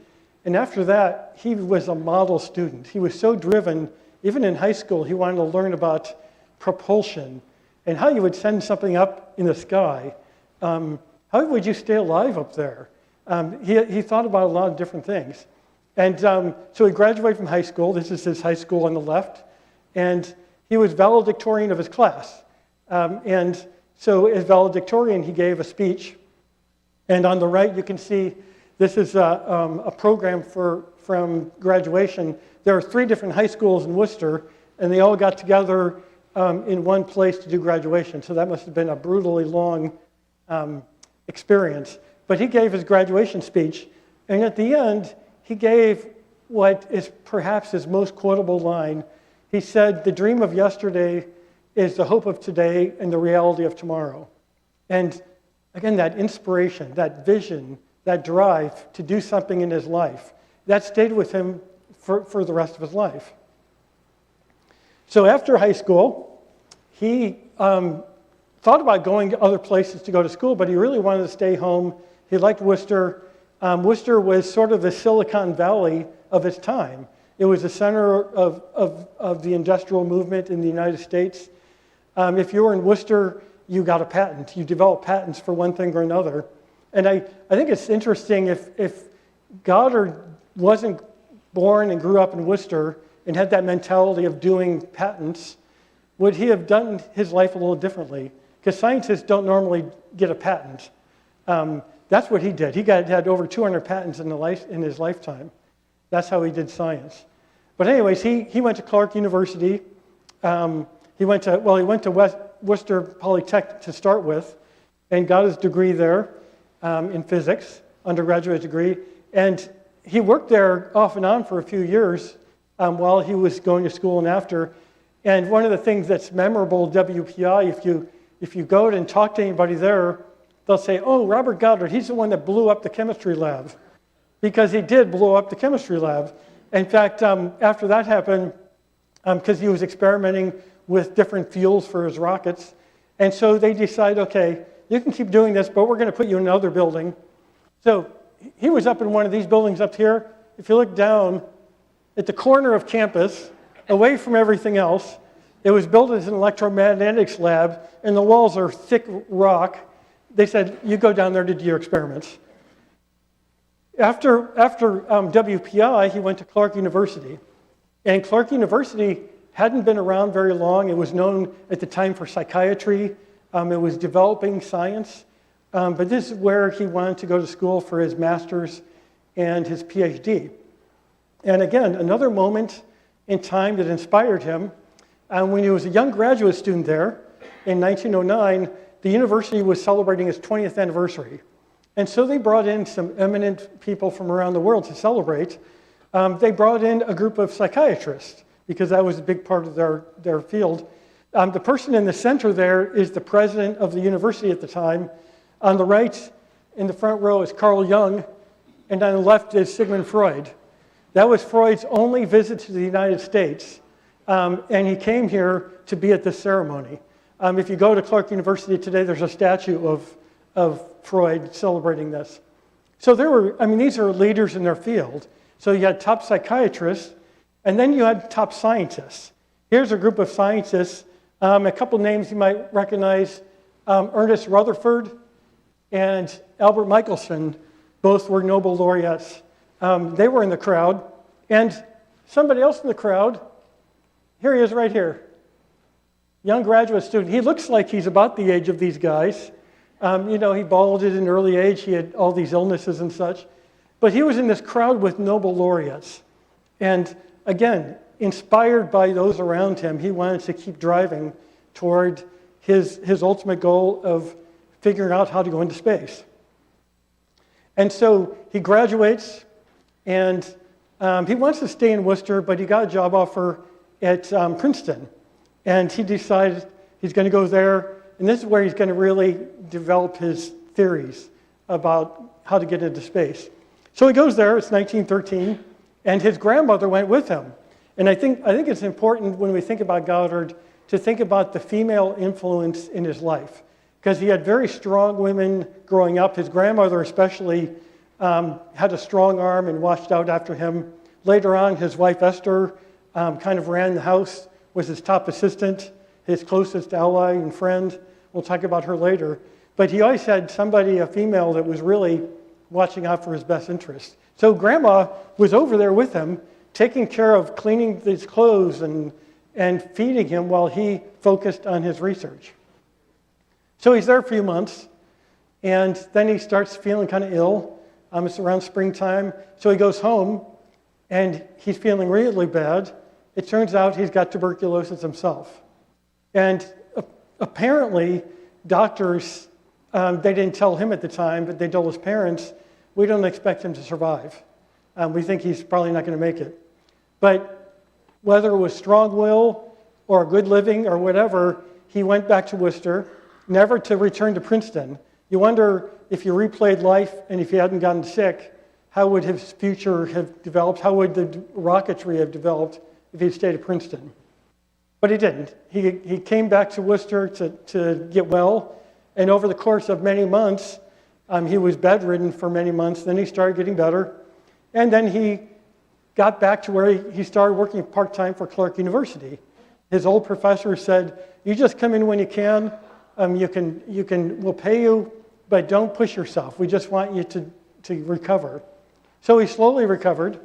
and after that, he was a model student. He was so driven. Even in high school, he wanted to learn about propulsion and how you would send something up in the sky. How would you stay alive up there? He thought about a lot of different things. And so he graduated from high school. This is his high school on the left. And he was valedictorian of his class. And so as valedictorian, he gave a speech. And on the right, you can see this is a program from graduation. There are 3 different high schools in Worcester, and they all got together in one place to do graduation. So that must have been a brutally long experience. But he gave his graduation speech, and at the end, he gave what is perhaps his most quotable line. He said, "The dream of yesterday is the hope of today and the reality of tomorrow." And again, that inspiration, that vision, that drive to do something in his life, that stayed with him for the rest of his life. So after high school, he thought about going to other places to go to school, but he really wanted to stay home. He liked Worcester. Worcester was sort of the Silicon Valley of its time. It was the center of the industrial movement in the United States. If you were in Worcester, you got a patent. You developed patents for one thing or another. And I think it's interesting if Goddard wasn't born and grew up in Worcester and had that mentality of doing patents, would he have done his life a little differently? Because scientists don't normally get a patent. That's what he did. He had over 200 patents in his lifetime. That's how he did science. But anyways, he went to Clark University. He went to Worcester Polytechnic to start with, and got his degree there in physics, undergraduate degree. And he worked there off and on for a few years while he was going to school and after. And one of the things that's memorable, WPI, if you go and talk to anybody there, they'll say, "Oh, Robert Goddard, he's the one that blew up the chemistry lab." Because he did blow up the chemistry lab. In fact, after that happened, because he was experimenting with different fuels for his rockets, and so they decided, okay, you can keep doing this, but we're going to put you in another building. So he was up in one of these buildings up here. If you look down at the corner of campus, away from everything else, It was built as an electromagnetics lab, and the walls are thick rock. They said, you go down there to do your experiments. After WPI, he went to Clark University. And Clark University hadn't been around very long. It was known at the time for psychiatry. It was developing science. But this is where he wanted to go to school for his master's and his PhD. And again, another moment in time that inspired him. When he was a young graduate student there in 1909, the university was celebrating its 20th anniversary. And so they brought in some eminent people from around the world to celebrate. They brought in a group of psychiatrists because that was a big part of their field. The person in the center there is the president of the university at the time. On the right, in the front row, is Carl Jung, and on the left is Sigmund Freud. That was Freud's only visit to the United States, and he came here to be at this ceremony. If you go to Clark University today, there's a statue of Freud celebrating this. So these are leaders in their field. So you had top psychiatrists, and then you had top scientists. Here's a group of scientists. A couple names you might recognize. Ernest Rutherford and Albert Michelson, both were Nobel laureates. They were in the crowd. And somebody else in the crowd, here he is right here. Young graduate student. He looks like he's about the age of these guys. He balded at an early age. He had all these illnesses and such. But he was in this crowd with Nobel laureates. And again, inspired by those around him, he wanted to keep driving toward his ultimate goal of figuring out how to go into space. And so he graduates, and he wants to stay in Worcester, but he got a job offer at Princeton. And he decided he's going to go there, and this is where he's going to really develop his theories about how to get into space. So he goes there, it's 1913, and his grandmother went with him. And I think it's important when we think about Goddard to think about the female influence in his life, because he had very strong women growing up. His grandmother especially had a strong arm and watched out after him. Later on, his wife Esther kind of ran the house, was his top assistant, his closest ally and friend. We'll talk about her later. But he always had somebody, a female, that was really watching out for his best interest. So Grandma was over there with him, taking care of cleaning his clothes and feeding him while he focused on his research. So he's there a few months, and then he starts feeling kind of ill. It's around springtime, so he goes home, and he's feeling really bad. It turns out he's got tuberculosis himself. And apparently, doctors, they didn't tell him at the time, but they told his parents, we don't expect him to survive. We think he's probably not going to make it. But whether it was strong will or good living or whatever, he went back to Worcester, never to return to Princeton. You wonder if you replayed life and if he hadn't gotten sick, how would his future have developed? How would the rocketry have developed if he'd stayed at Princeton? But he didn't. He came back to Worcester to get well, and over the course of many months, he was bedridden for many months. Then he started getting better, and then he got back to where he started working part-time for Clark University. His old professor said, you just come in when you can. We'll pay you, but don't push yourself. We just want you to recover. So he slowly recovered,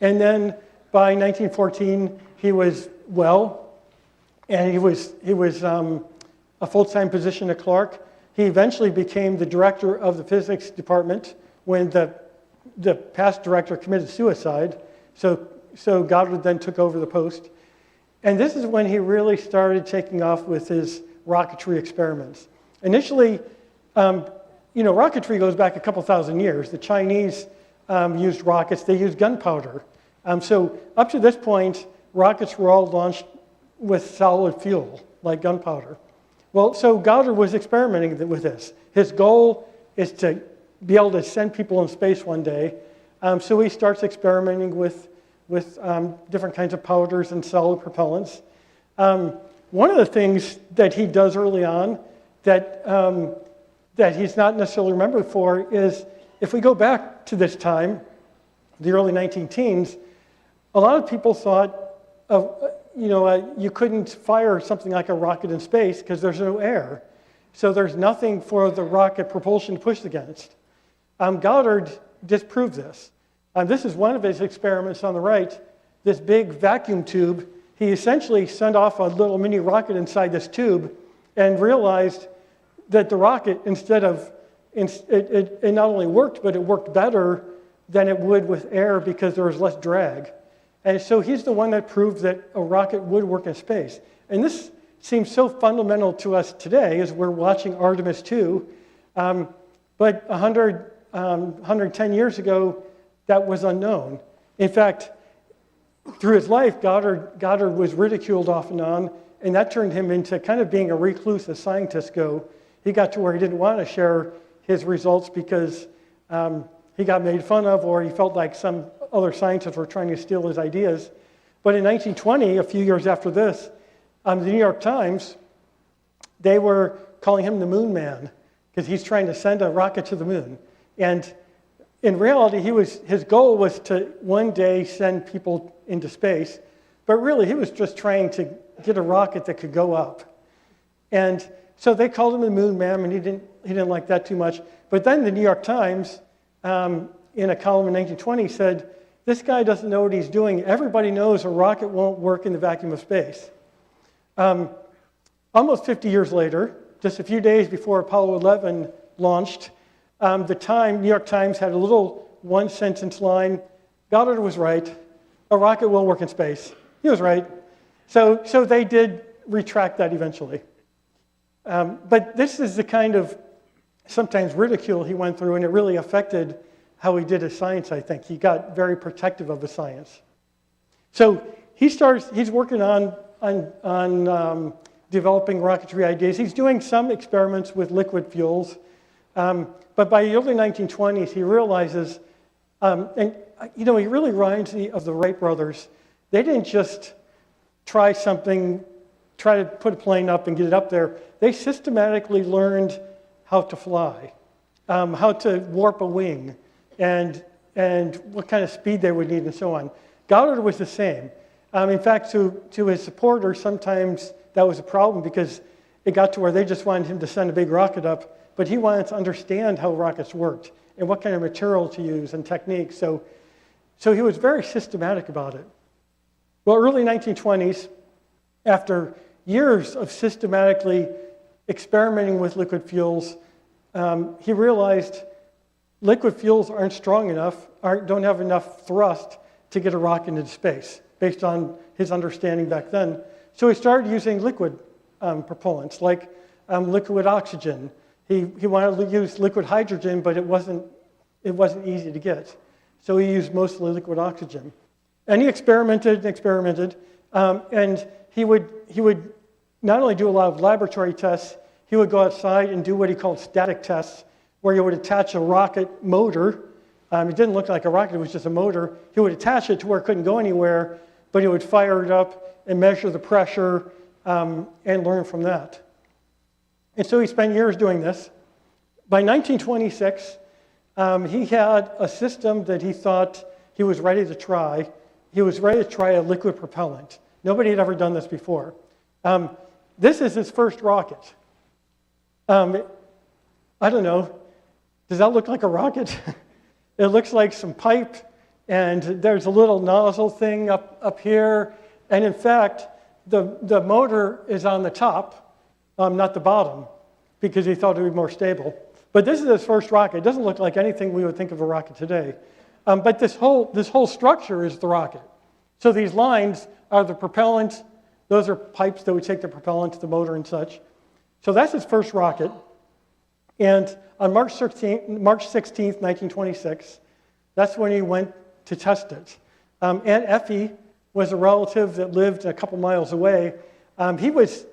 and then by 1914, he was well, and he was a full-time position at Clark. He eventually became the director of the physics department when the past director committed suicide. So Goddard then took over the post. And this is when he really started taking off with his rocketry experiments. Initially, rocketry goes back a couple thousand years. The Chinese used rockets. They used gunpowder. So up to this point, rockets were all launched with solid fuel, like gunpowder. Well, so Goddard was experimenting with this. His goal is to be able to send people in space one day. So he starts experimenting with different kinds of powders and solid propellants. One of the things that he does early on that he's not necessarily remembered for is, if we go back to this time, the early 19 teens, a lot of people thought you couldn't fire something like a rocket in space because there's no air. So there's nothing for the rocket propulsion to push against. Goddard disproved this. This is one of his experiments on the right, this big vacuum tube. He essentially sent off a little mini rocket inside this tube and realized that the rocket, it not only worked, but it worked better than it would with air because there was less drag. And so he's the one that proved that a rocket would work in space. And this seems so fundamental to us today as we're watching Artemis 2. But 110 years ago, that was unknown. In fact, through his life, Goddard was ridiculed off and on, and that turned him into kind of being a recluse as scientists go. He got to where he didn't want to share his results because he got made fun of, or he felt like some other scientists were trying to steal his ideas. But in 1920, a few years after this, the New York Times, they were calling him the Moon Man because he's trying to send a rocket to the moon. And in reality, his goal was to one day send people into space, but really he was just trying to get a rocket that could go up. And so they called him the Moon Man, and he didn't like that too much. But then the New York Times, in a column in 1920, said, "This guy doesn't know what he's doing. Everybody knows a rocket won't work in the vacuum of space." Almost 50 years later, just a few days before Apollo 11 launched, New York Times had a little one-sentence line: "Goddard was right. A rocket won't work in space." He was right. So they did retract that eventually. But this is the kind of sometimes ridicule he went through, and it really affected how he did his science, I think. He got very protective of his science. So he's working on developing rocketry ideas. He's doing some experiments with liquid fuels. But by the early 1920s, he realizes, he really reminds me of the Wright brothers. They didn't just try to put a plane up and get it up there. They systematically learned how to fly, how to warp a wing, and what kind of speed they would need and so on. Goddard was the same. In fact, to his supporters, sometimes that was a problem because it got to where they just wanted him to send a big rocket up, but he wanted to understand how rockets worked and what kind of material to use and techniques. So he was very systematic about it. Well, early 1920s, after years of systematically experimenting with liquid fuels, he realized liquid fuels aren't strong enough, don't have enough thrust to get a rocket into space, based on his understanding back then. So he started using liquid propellants, like liquid oxygen. He wanted to use liquid hydrogen, but it wasn't easy to get. So he used mostly liquid oxygen. And he experimented, and he would not only do a lot of laboratory tests, he would go outside and do what he called static tests, where he would attach a rocket motor. It didn't look like a rocket, it was just a motor. He would attach it to where it couldn't go anywhere, but he would fire it up and measure the pressure and learn from that. And so he spent years doing this. By 1926, he had a system that he thought he was ready to try. He was ready to try a liquid propellant. Nobody had ever done this before. This is his first rocket. I don't know, does that look like a rocket? It looks like some pipe, and there's a little nozzle thing up here. And in fact, the motor is on the top, not the bottom, because he thought it would be more stable. But this is his first rocket. It doesn't look like anything we would think of a rocket today. But this whole structure is the rocket. So these lines are the propellant. Those are pipes that would take the propellant to the motor and such. So that's his first rocket. And on March 16th, 1926, that's when he went to test it. Aunt Effie was a relative that lived a couple miles away. He was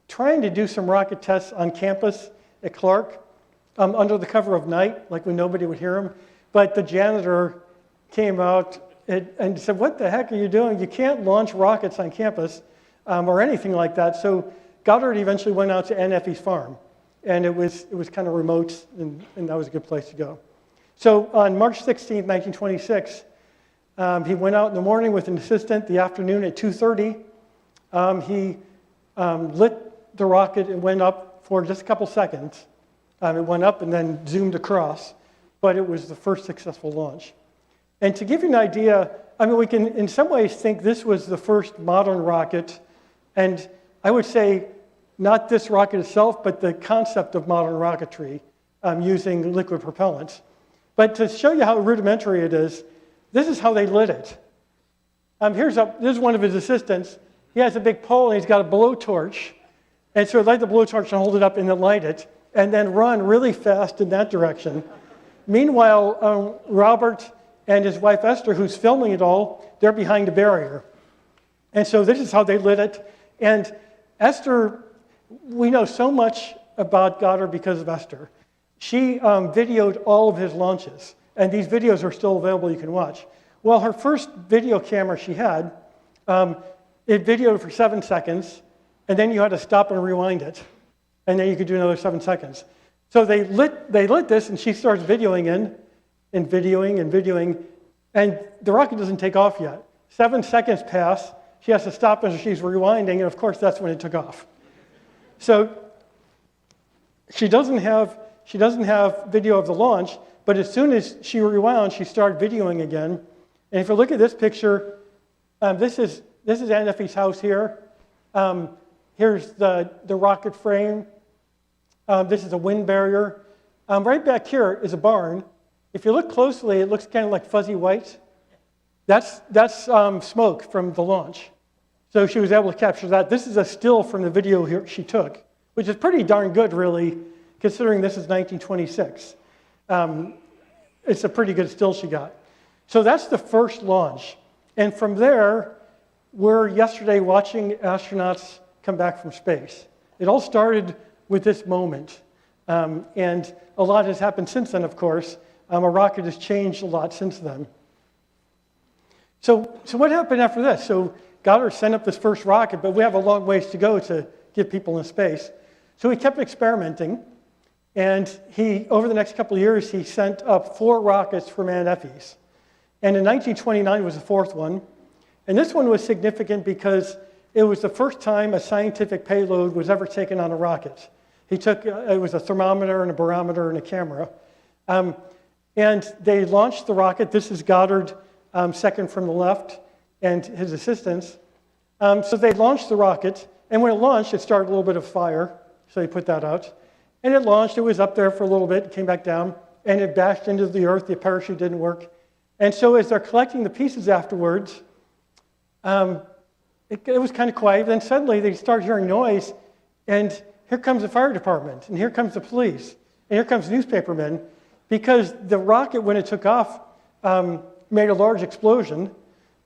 trying to do some rocket tests on campus at Clark under the cover of night, like when nobody would hear him. But the janitor came out and said, "What the heck are you doing? You can't launch rockets on campus or anything like that." So Goddard eventually went out to Aunt Effie's farm. And it was kind of remote, and that was a good place to go. So on March 16, 1926, He went out in the morning with an assistant. The afternoon at 2:30, he lit the rocket. It went up for just a couple seconds. It went up and then zoomed across, but it was the first successful launch. And to give you an idea, I mean, we can in some ways think this was the first modern rocket, and I would say not this rocket itself, but the concept of modern rocketry using liquid propellants. But to show you how rudimentary it is, this is how they lit it. Here's one of his assistants. He has a big pole, and he's got a blowtorch. And so light the blowtorch and hold it up and then light it, and then run really fast in that direction. Meanwhile, Robert and his wife Esther, who's filming it all, they're behind a barrier. And so this is how they lit it. And Esther, we know so much about Goddard because of Esther. She videoed all of his launches, and these videos are still available, you can watch. Well, her first video camera she had, it videoed for 7 seconds, and then you had to stop and rewind it, and then you could do another 7 seconds. So they lit this, and she starts videoing, and the rocket doesn't take off yet. 7 seconds pass, she has to stop as she's rewinding, and of course that's when it took off. So she doesn't have video of the launch, but as soon as she rewound, she started videoing again. And if you look at this picture, this is Aunt Effie's house here. Here's the rocket frame. This is a wind barrier. Right back here is a barn. If you look closely, it looks kind of like fuzzy white. That's smoke from the launch. So she was able to capture that. This is a still from the video here she took, which is pretty darn good, really, considering this is 1926. It's a pretty good still she got. So that's the first launch. And from there, we're yesterday watching astronauts come back from space. It all started with this moment. And a lot has happened since then, of course. A rocket has changed a lot since then. So what happened after this? So Goddard sent up this first rocket, but we have a long ways to go to get people in space. So he kept experimenting, and over the next couple of years, he sent up 4 rockets from Aunt Effie's. And in 1929 was the 4th one. And this one was significant because it was the first time a scientific payload was ever taken on a rocket. It was a thermometer and a barometer and a camera. And they launched the rocket. This is Goddard, second from the left, and his assistants. So they launched the rocket, and when it launched, it started a little bit of fire, so they put that out. And it launched, it was up there for a little bit, came back down, and it bashed into the earth, the parachute didn't work. And so as they're collecting the pieces afterwards, it was kind of quiet, then suddenly they start hearing noise, and here comes the fire department, and here comes the police, and here comes newspapermen, because the rocket, when it took off, made a large explosion,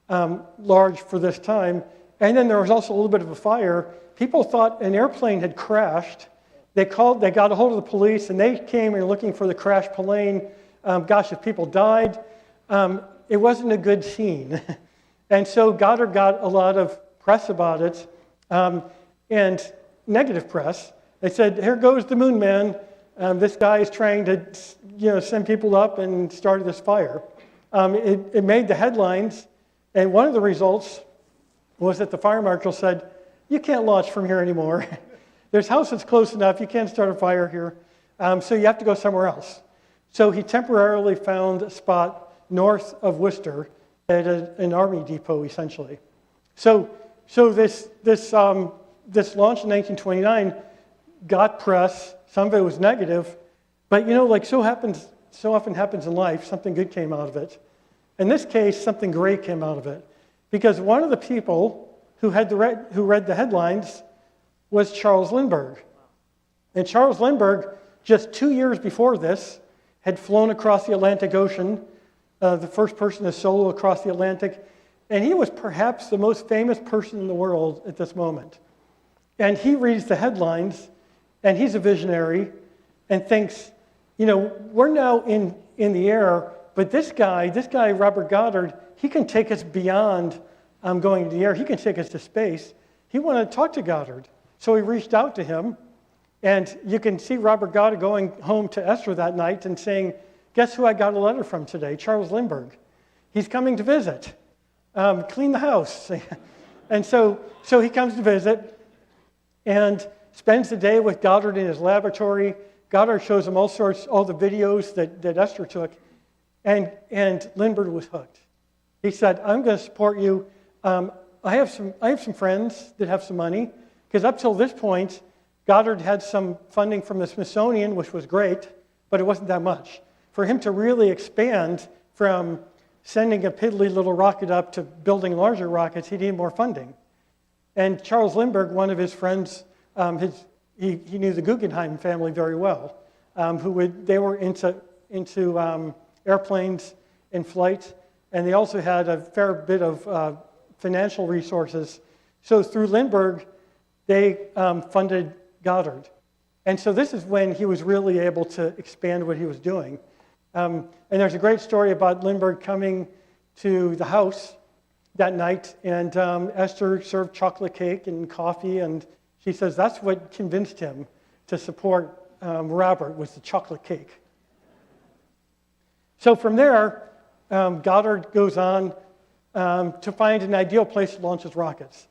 large for this time, and then there was also a little bit of a fire. People thought an airplane had crashed. They got a hold of the police, and they came and were looking for the crashed plane. Gosh, if people died, it wasn't a good scene. And so Goddard got a lot of press about it, and negative press. They said, here goes the moon man. This guy is trying to send people up and started this fire. It made the headlines, and one of the results was that the fire marshal said, you can't launch from here anymore. There's houses close enough, you can't start a fire here, so you have to go somewhere else. So he temporarily found a spot north of Worcester at an army depot, essentially. So this launch in 1929 got press. Some of it was negative, but like so often happens in life, something good came out of it. In this case, something great came out of it, because one of the people who read the headlines was Charles Lindbergh. And Charles Lindbergh, just 2 years before this, had flown across the Atlantic Ocean, the first person to solo across the Atlantic, and he was perhaps the most famous person in the world at this moment. And he reads the headlines, and he's a visionary, and thinks, we're now in the air, but this guy, Robert Goddard, he can take us beyond going into the air. He can take us to space. He wanted to talk to Goddard. So he reached out to him, and you can see Robert Goddard going home to Esther that night and saying, guess who I got a letter from today? Charles Lindbergh. he's coming to visit. Clean the house. And so he comes to visit and spends the day with Goddard in his laboratory. Goddard shows him all the videos that Esther took, and Lindbergh was hooked. He said, I'm going to support you. I have some friends that have some money, because up till this point, Goddard had some funding from the Smithsonian, which was great, but it wasn't that much. For him to really expand from sending a piddly little rocket up to building larger rockets, he needed more funding. And Charles Lindbergh, one of his friends, he knew the Guggenheim family very well, they were into airplanes in flight, and they also had a fair bit of financial resources. So through Lindbergh, they funded Goddard. And so this is when he was really able to expand what he was doing. And there's a great story about Lindbergh coming to the house that night, and Esther served chocolate cake and coffee, and she says that's what convinced him to support Robert, was the chocolate cake. So from there, Goddard goes on to find an ideal place to launch his rockets.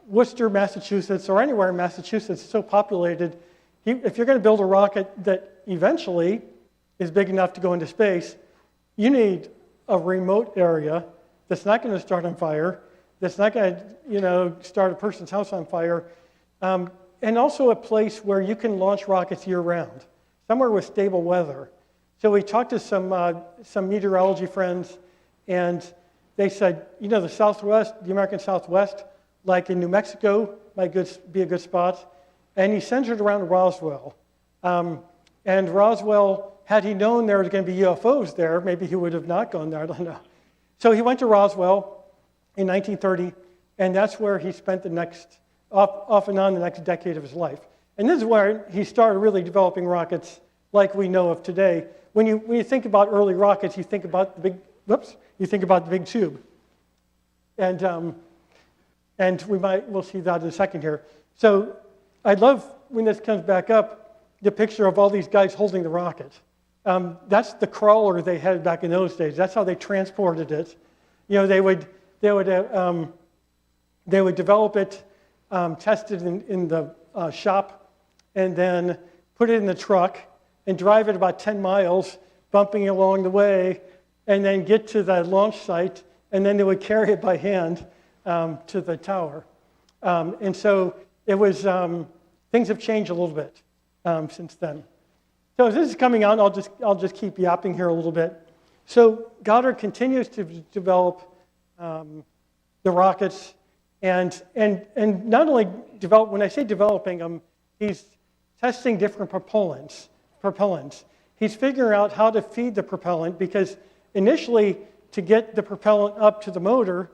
Worcester, Massachusetts, or anywhere in Massachusetts is so populated, if you're going to build a rocket that eventually is big enough to go into space, you need a remote area that's not going to start on fire, that's not going to start a person's house on fire, and also a place where you can launch rockets year-round, somewhere with stable weather. So we talked to some meteorology friends, and they said, the Southwest, the American Southwest, like in New Mexico, might be a good spot. And he centered around Roswell. And Roswell, had he known there was going to be UFOs there, maybe he would have not gone there, I don't know. So he went to Roswell in 1930, and that's where he spent the next, off and on the next decade of his life. And this is where he started really developing rockets like we know of today. When you think about early rockets, you think about the big tube. And we'll see that in a second here. So I'd love, when this comes back up, the picture of all these guys holding the rocket. That's the crawler they had back in those days. That's how they transported it. They would develop it, test it in the shop, and then put it in the truck and drive it about 10 miles, bumping along the way, and then get to the launch site, and then they would carry it by hand to the tower. And so it was, things have changed a little bit since then. So as this is coming out, I'll just keep yapping here a little bit. So Goddard continues to develop the rockets, and not only develop, when I say developing them, he's testing different propellants. He's figuring out how to feed the propellant, because initially, to get the propellant up to the motor,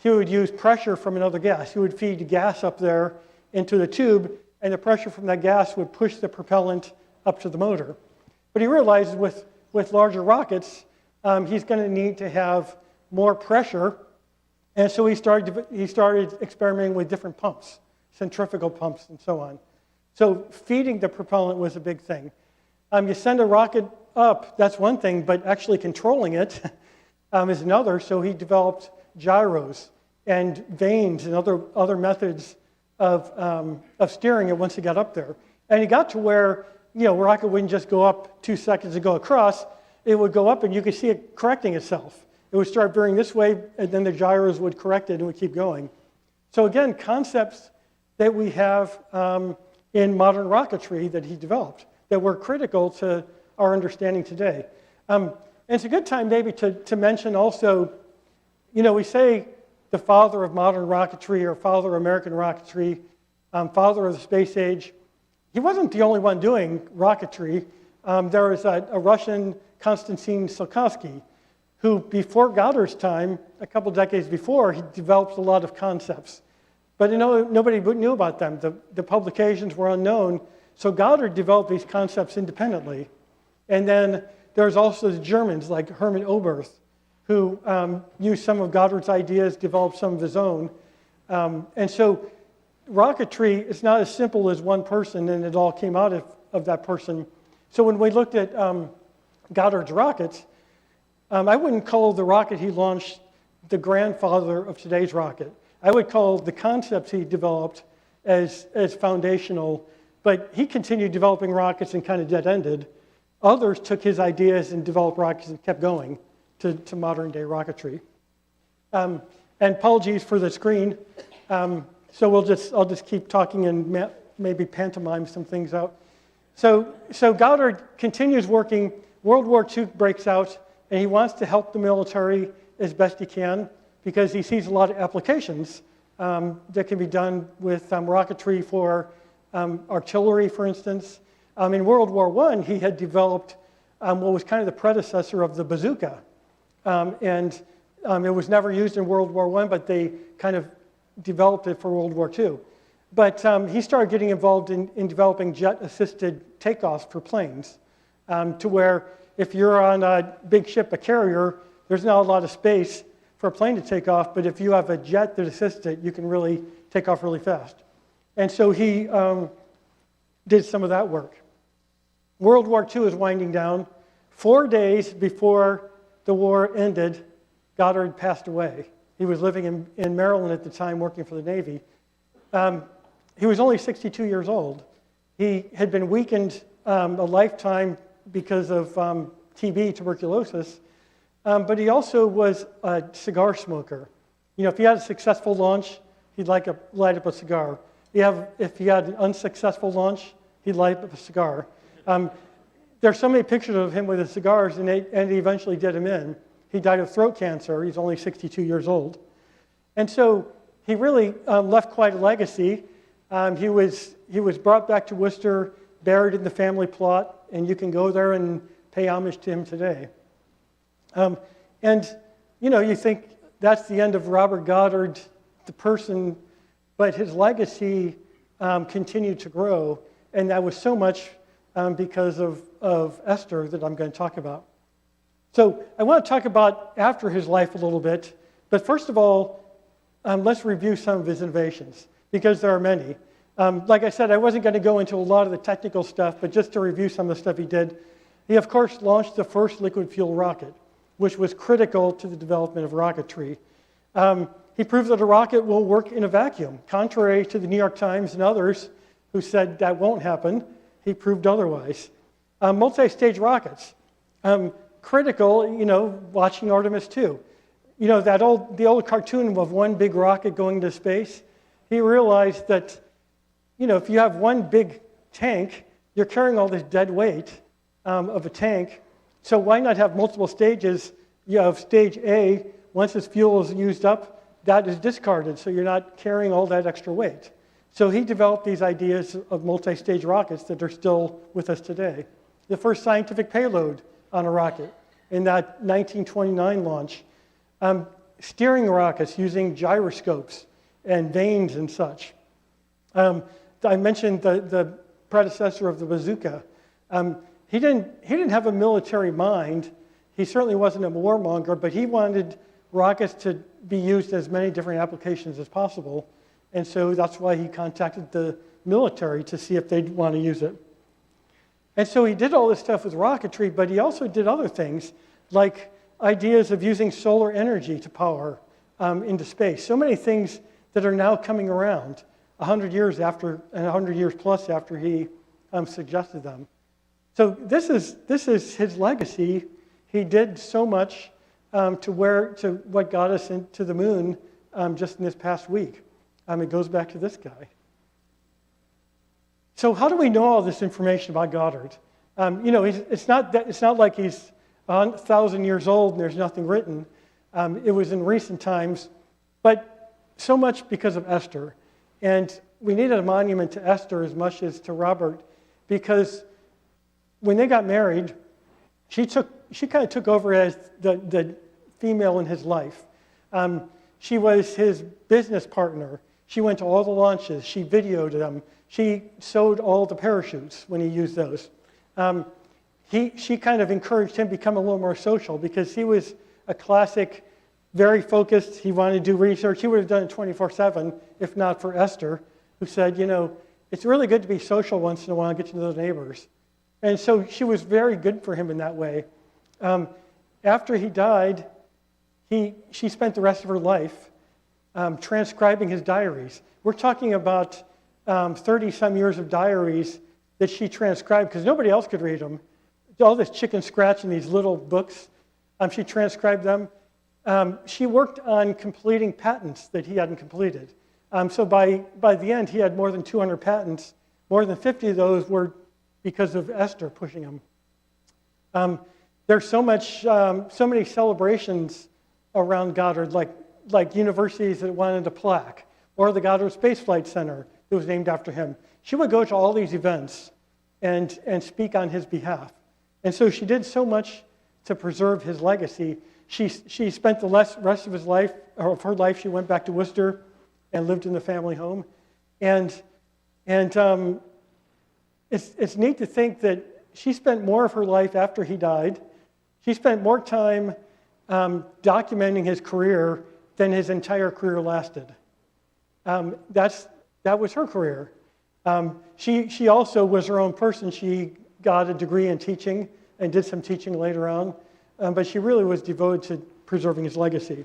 he would use pressure from another gas. He would feed gas up there into the tube, and the pressure from that gas would push the propellant up to the motor. But he realized with larger rockets, he's going to need to have more pressure, and so he started experimenting with different pumps, centrifugal pumps and so on. So feeding the propellant was a big thing. You send a rocket up, that's one thing, but actually controlling it is another. So he developed gyros and vanes and other methods of steering it once he got up there. And he got to where a rocket wouldn't just go up 2 seconds and go across. It would go up and you could see it correcting itself. It would start veering this way, and then the gyros would correct it and would keep going. So again, concepts that we have in modern rocketry that he developed that were critical to our understanding today. And it's a good time maybe to mention also, we say the father of modern rocketry or father of American rocketry, father of the space age. He wasn't the only one doing rocketry. There was a Russian, Konstantin Tsiolkovsky, who before Goddard's time, a couple decades before, he developed a lot of concepts. But nobody knew about them. The publications were unknown. So Goddard developed these concepts independently. And then there's also the Germans like Hermann Oberth, who used some of Goddard's ideas, developed some of his own. And so rocketry is not as simple as one person, and it all came out of that person. So when we looked at Goddard's rockets, I wouldn't call the rocket he launched the grandfather of today's rocket. I would call the concepts he developed as foundational, but he continued developing rockets and kind of dead-ended. Others took his ideas and developed rockets and kept going to modern-day rocketry. And apologies for the screen. So I'll just keep talking and maybe pantomime some things out. So Goddard continues working. World War II breaks out, and he wants to help the military as best he can because he sees a lot of applications that can be done with rocketry for artillery, for instance. In World War I, he had developed what was kind of the predecessor of the bazooka. It was never used in World War I, but they kind of developed it for World War II. But he started getting involved in developing jet-assisted takeoffs for planes, to where if you're on a big ship, a carrier, there's not a lot of space for a plane to take off, but if you have a jet that assists it, you can really take off really fast. And so he did some of that work. World War II is winding down. 4 days before the war ended, Goddard passed away. He was living in Maryland at the time, working for the Navy. He was only 62 years old. He had been weakened a lifetime because of TB, tuberculosis, but he also was a cigar smoker. You know, if he had a successful launch, he'd light up a cigar. If he had an unsuccessful launch, he'd light up a cigar. There's so many pictures of him with his cigars, and they eventually did him in. He died of throat cancer. He's only 62 years old. And so he really left quite a legacy. He was brought back to Worcester, buried in the family plot, and you can go there and pay homage to him today. And, you know, you think that's the end of Robert Goddard, the person, but his legacy continued to grow, and that was so much because of Esther that I'm going to talk about. So I want to talk about after his life a little bit, but first of all, let's review some of his innovations, because there are many. Like I said, I wasn't going to go into a lot of the technical stuff, but just to review some of the stuff he did. He, of course, launched the first liquid fuel rocket, which was critical to the development of rocketry. He proved that a rocket will work in a vacuum, contrary to the New York Times and others who said that won't happen. He proved otherwise. Multi-stage rockets, critical, you know, watching Artemis 2. You know, the old cartoon of one big rocket going into space, he realized that, you know, if you have one big tank, you're carrying all this dead weight of a tank. So why not have multiple stages? You have stage A, once its fuel is used up, that is discarded, so you're not carrying all that extra weight. So he developed these ideas of multi-stage rockets that are still with us today. The first scientific payload on a rocket in that 1929 launch. Steering rockets using gyroscopes and vanes and such. I mentioned the predecessor of the bazooka. He didn't have a military mind. He certainly wasn't a warmonger, but he wanted rockets to be used as many different applications as possible. And so that's why he contacted the military to see if they'd want to use it. And so he did all this stuff with rocketry, but he also did other things, like ideas of using solar energy to power into space. So many things that are now coming around 100 years after, and 100 years plus after he suggested them. So this is his legacy. He did so much to what got us into the moon just in this past week. It goes back to this guy. So how do we know all this information about Goddard? You know, it's not like he's 1,000 years old and there's nothing written. It was in recent times, but so much because of Esther. And we needed a monument to Esther as much as to Robert, because when they got married, she kind of took over as the female in his life. She was his business partner. She went to all the launches. She videoed them. She sewed all the parachutes when he used those. She kind of encouraged him to become a little more social, because he was a classic, very focused. He wanted to do research. He would have done it 24/7 if not for Esther, who said, you know, it's really good to be social once in a while and get to know the neighbors. And so she was very good for him in that way. after he died, she spent the rest of her life transcribing his diaries. We're talking about 30-some years of diaries that she transcribed because nobody else could read them. All this chicken scratch in these little books, she transcribed them. She worked on completing patents that he hadn't completed. So by the end, he had more than 200 patents. More than 50 of those were because of Esther pushing him. There's so many celebrations around Goddard, like universities that wanted a plaque, or the Goddard Space Flight Center that was named after him. She would go to all these events and speak on his behalf. And so she did so much to preserve his legacy. She spent the rest of his life, or of her life, she went back to Worcester and lived in the family home. And it's neat to think that she spent more of her life after he died. She spent more time documenting his career than his entire career lasted. That was her career. She also was her own person. She got a degree in teaching and did some teaching later on, but she really was devoted to preserving his legacy.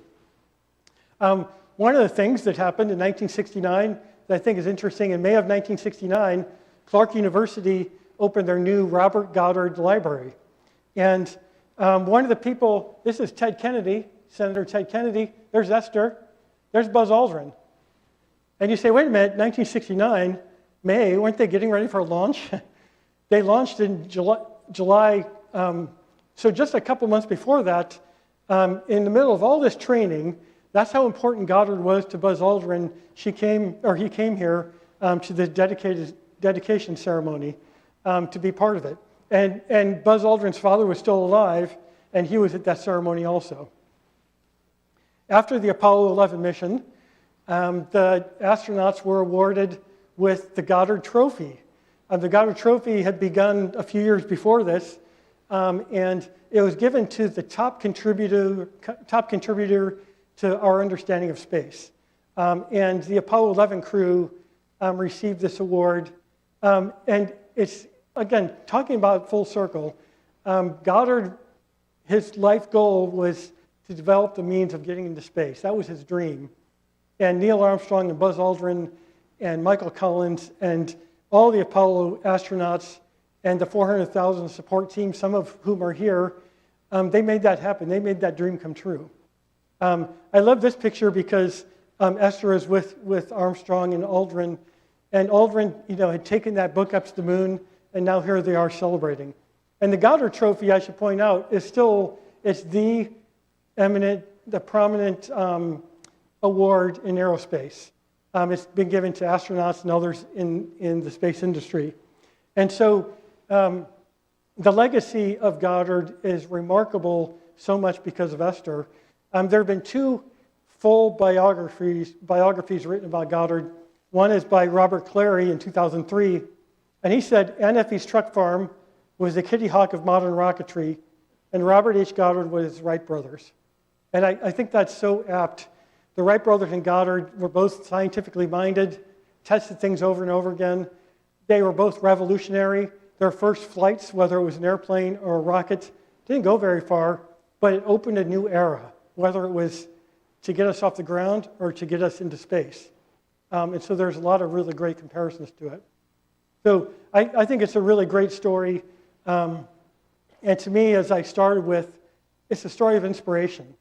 One of the things that happened in 1969 that I think is interesting, in May of 1969, Clark University opened their new Robert Goddard Library. And one of the people, this is Ted Kennedy, Senator Ted Kennedy, there's Esther, there's Buzz Aldrin. And you say, wait a minute, 1969, May, weren't they getting ready for a launch? They launched in July, so just a couple months before that, in the middle of all this training, that's how important Goddard was to Buzz Aldrin. He came here to the dedication ceremony to be part of it. And Buzz Aldrin's father was still alive, and he was at that ceremony also. After the Apollo 11 mission, the astronauts were awarded with the Goddard Trophy. The Goddard Trophy had begun a few years before this, and it was given to the top contributor to our understanding of space. And the Apollo 11 crew received this award. And it's, again, talking about full circle, Goddard, his life goal was to develop the means of getting into space. That was his dream. And Neil Armstrong and Buzz Aldrin and Michael Collins and all the Apollo astronauts and the 400,000 support team, some of whom are here, they made that happen. They made that dream come true. I love this picture because Esther is with Armstrong and Aldrin. And Aldrin, had taken that book up to the moon, and now here they are celebrating. And the Goddard Trophy, I should point out, is still, it's the prominent award in aerospace. It's been given to astronauts and others in the space industry. And so the legacy of Goddard is remarkable so much because of Esther. There have been two full biographies written about Goddard. One is by Robert Clary in 2003, and he said NFE's truck farm was the Kitty Hawk of modern rocketry, and Robert H. Goddard was Wright brothers. And I think that's so apt. The Wright brothers and Goddard were both scientifically minded, tested things over and over again. They were both revolutionary. Their first flights, whether it was an airplane or a rocket, didn't go very far, but it opened a new era, whether it was to get us off the ground or to get us into space. And so there's a lot of really great comparisons to it. So I think it's a really great story. And to me, as I started with, it's a story of inspiration.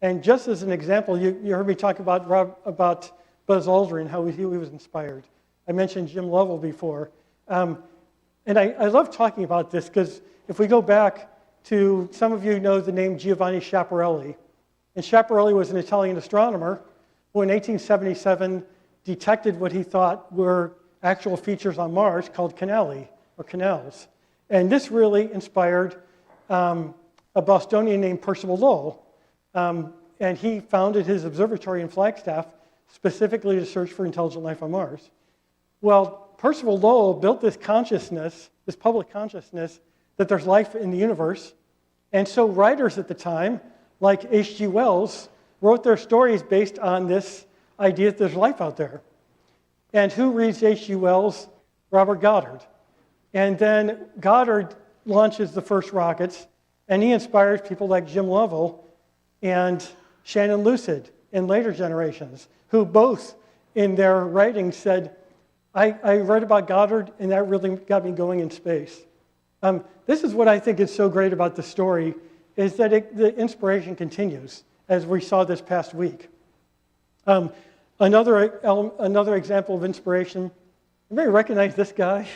And just as an example, you heard me talk about Buzz Aldrin, how he was inspired. I mentioned Jim Lovell before. And I love talking about this because if we go back to, some of you know the name Giovanni Schiaparelli. And Schiaparelli was an Italian astronomer who in 1877 detected what he thought were actual features on Mars called canali, or canals. And this really inspired a Bostonian named Percival Lowell. And he founded his observatory in Flagstaff specifically to search for intelligent life on Mars. Well, Percival Lowell built this consciousness, this public consciousness, that there's life in the universe. And so writers at the time, like H.G. Wells, wrote their stories based on this idea that there's life out there. And who reads H.G. Wells? Robert Goddard. And then Goddard launches the first rockets, And he inspires people like Jim Lovell and Shannon Lucid in later generations, who both in their writings said, I read about Goddard and that really got me going in space. This is what I think is so great about the story, is that the inspiration continues, as we saw this past week. Another example of inspiration, you may recognize this guy.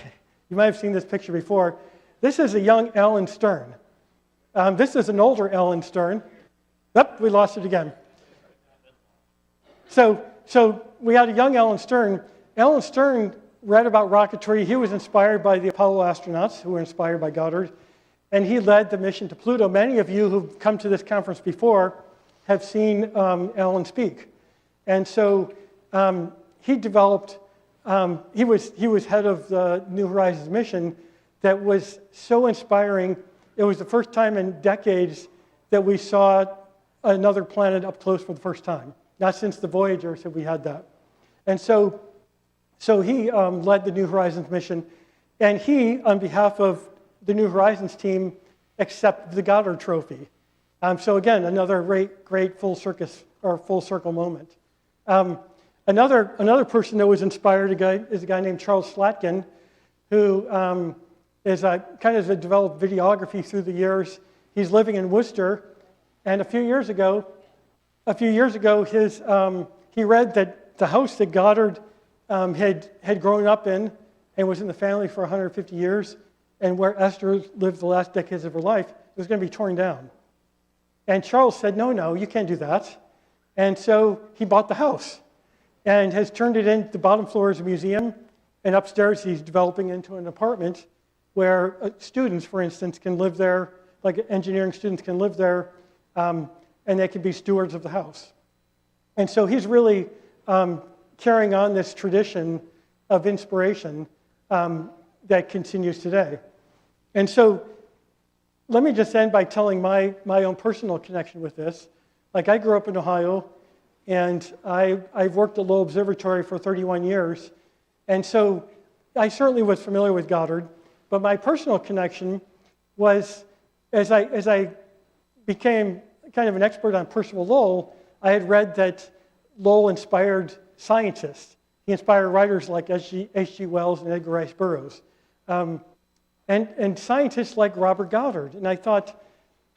You might have seen this picture before. This is a young Alan Stern. This is an older Alan Stern. Yep, we lost it again. So we had a young Alan Stern. Alan Stern read about rocketry. He was inspired by the Apollo astronauts, who were inspired by Goddard, and he led the mission to Pluto. Many of you who've come to this conference before have seen Alan speak. And so he developed, he was head of the New Horizons mission that was so inspiring. It was the first time in decades that we saw another planet up close for the first time. Not since the Voyagers have we had that. And so he led the New Horizons mission, and he, on behalf of the New Horizons team, accepted the Goddard Trophy. So again, another great full circle moment. Another person that was inspired is a guy named Charles Slatkin, who is kind of developed videography through the years. He's living in Worcester, and a few years ago, he read that the house that Goddard had grown up in and was in the family for 150 years, and where Esther lived the last decades of her life, was going to be torn down. And Charles said, no, you can't do that. And so he bought the house and has turned it into the bottom floor as a museum, and upstairs he's developing into an apartment where students, for instance, can live there, like engineering students can live there, and they can be stewards of the house. And so he's really carrying on this tradition of inspiration that continues today. And so let me just end by telling my own personal connection with this. Like, I grew up in Ohio, and I've worked at Lowell Observatory for 31 years, and so I certainly was familiar with Goddard, but my personal connection was, as I became kind of an expert on Percival Lowell, I had read that Lowell inspired scientists. He inspired writers like H.G. Wells and Edgar Rice Burroughs, and scientists like Robert Goddard. And I thought,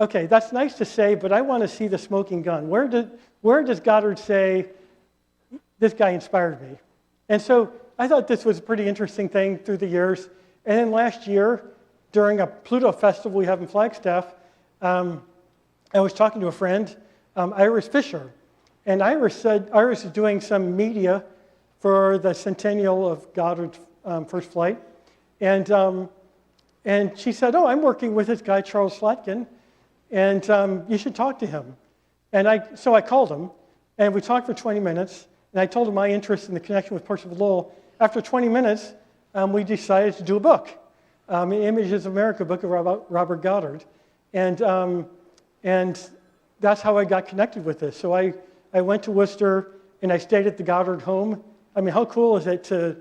okay, that's nice to say, but I want to see the smoking gun. Where does Goddard say, this guy inspired me? And so I thought this was a pretty interesting thing through the years. And then last year, during a Pluto festival we have in Flagstaff, I was talking to a friend, Iris Fisher. And Iris said, Iris is doing some media for the centennial of Goddard's first flight. And she said, I'm working with this guy, Charles Slatkin, and you should talk to him. And so I called him, and we talked for 20 minutes, and I told him my interest in the connection with Percival Lowell. After 20 minutes, we decided to do a book, an Images of America book of Robert Goddard. And that's how I got connected with this. So I went to Worcester, and I stayed at the Goddard home. I mean, how cool is it to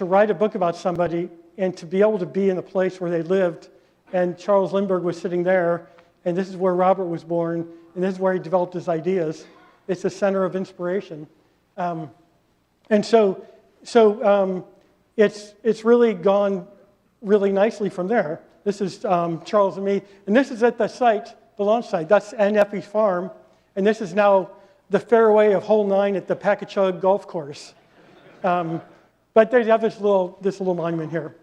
write a book about somebody and to be able to be in the place where they lived, and Charles Lindbergh was sitting there, and this is where Robert was born, and this is where he developed his ideas. It's the center of inspiration. And so it's really gone really nicely from there. This is Charles and me, and this is at the site, the launch site. That's NEAF farm, and this is now the fairway of hole 9 at the Packachug golf course. But they have this little monument here.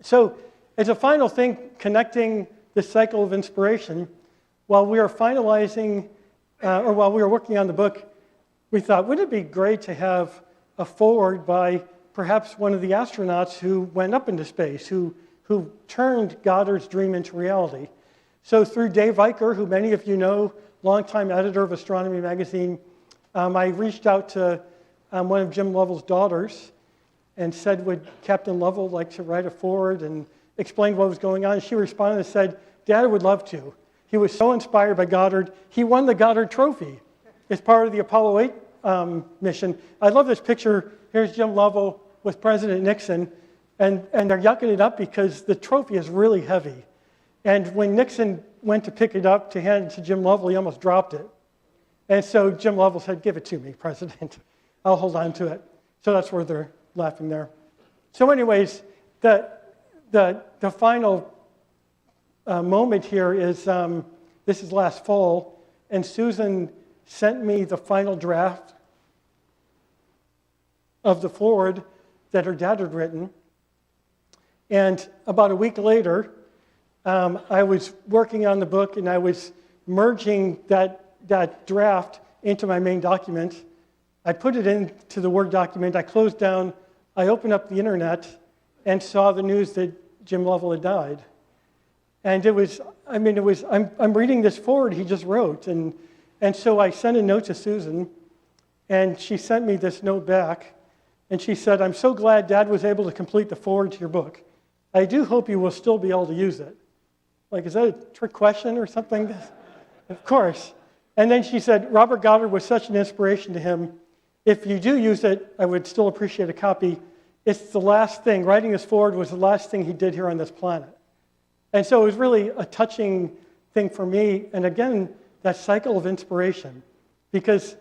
So as a final thing, connecting the cycle of inspiration, while we are finalizing, or while we were working on the book, we thought, wouldn't it be great to have a foreword by perhaps one of the astronauts who went up into space, who turned Goddard's dream into reality. So through Dave Eicher, who many of you know, longtime editor of Astronomy magazine, I reached out to one of Jim Lovell's daughters and said, would Captain Lovell like to write a foreword, and explain what was going on? And she responded and said, Dad, I would love to. He was so inspired by Goddard. He won the Goddard Trophy as part of the Apollo 8 mission. I love this picture. Here's Jim Lovell with President Nixon, and they're yucking it up because the trophy is really heavy. And when Nixon went to pick it up to hand it to Jim Lovell, he almost dropped it. And so Jim Lovell said, "Give it to me, President. I'll hold on to it." So that's where they're laughing there. So anyways, the final moment here is, this is last fall, and Susan sent me the final draft of the foreword that her dad had written. And about a week later, I was working on the book, and I was merging that draft into my main document. I put it into the Word document. I closed down. I opened up the internet and saw the news that Jim Lovell had died. And I'm reading this forward he just wrote. And so I sent a note to Susan, and she sent me this note back. And she said, "I'm so glad Dad was able to complete the forward to your book. I do hope you will still be able to use it." Like, is that a trick question or something? Of course. And then she said, "Robert Goddard was such an inspiration to him. If you do use it, I would still appreciate a copy. It's the last thing. Writing this forward was the last thing he did here on this planet." And so it was really a touching thing for me. And again, that cycle of inspiration, because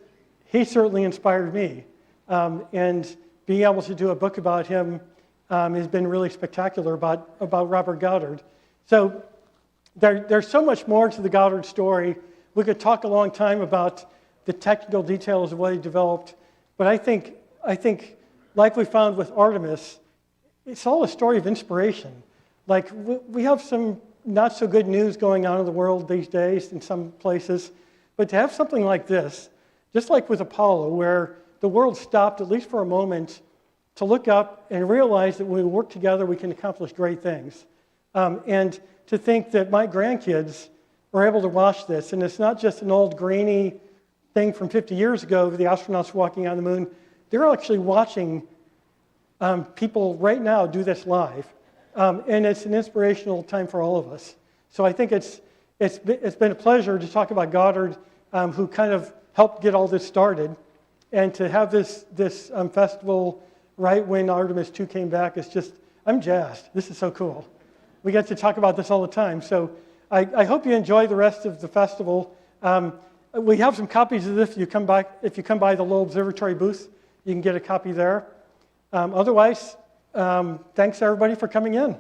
he certainly inspired me. And being able to do a book about him has been really spectacular about Robert Goddard. So there's so much more to the Goddard story. We could talk a long time about the technical details of what he developed, but I think like we found with Artemis, it's all a story of inspiration. Like, we have some not so good news going on in the world these days in some places, but to have something like this, just like with Apollo, where the world stopped, at least for a moment, to look up and realize that when we work together, we can accomplish great things. And to think that my grandkids were able to watch this, and it's not just an old grainy thing from 50 years ago, the astronauts walking on the moon. They're actually watching people right now do this live. And it's an inspirational time for all of us. So I think it's been a pleasure to talk about Goddard, who kind of helped get all this started. And to have this festival right when Artemis 2 came back is just, I'm jazzed. This is so cool. We get to talk about this all the time. So I hope you enjoy the rest of the festival. We have some copies of this. If you come by the Lowell Observatory booth, you can get a copy there. Otherwise, thanks everybody for coming in.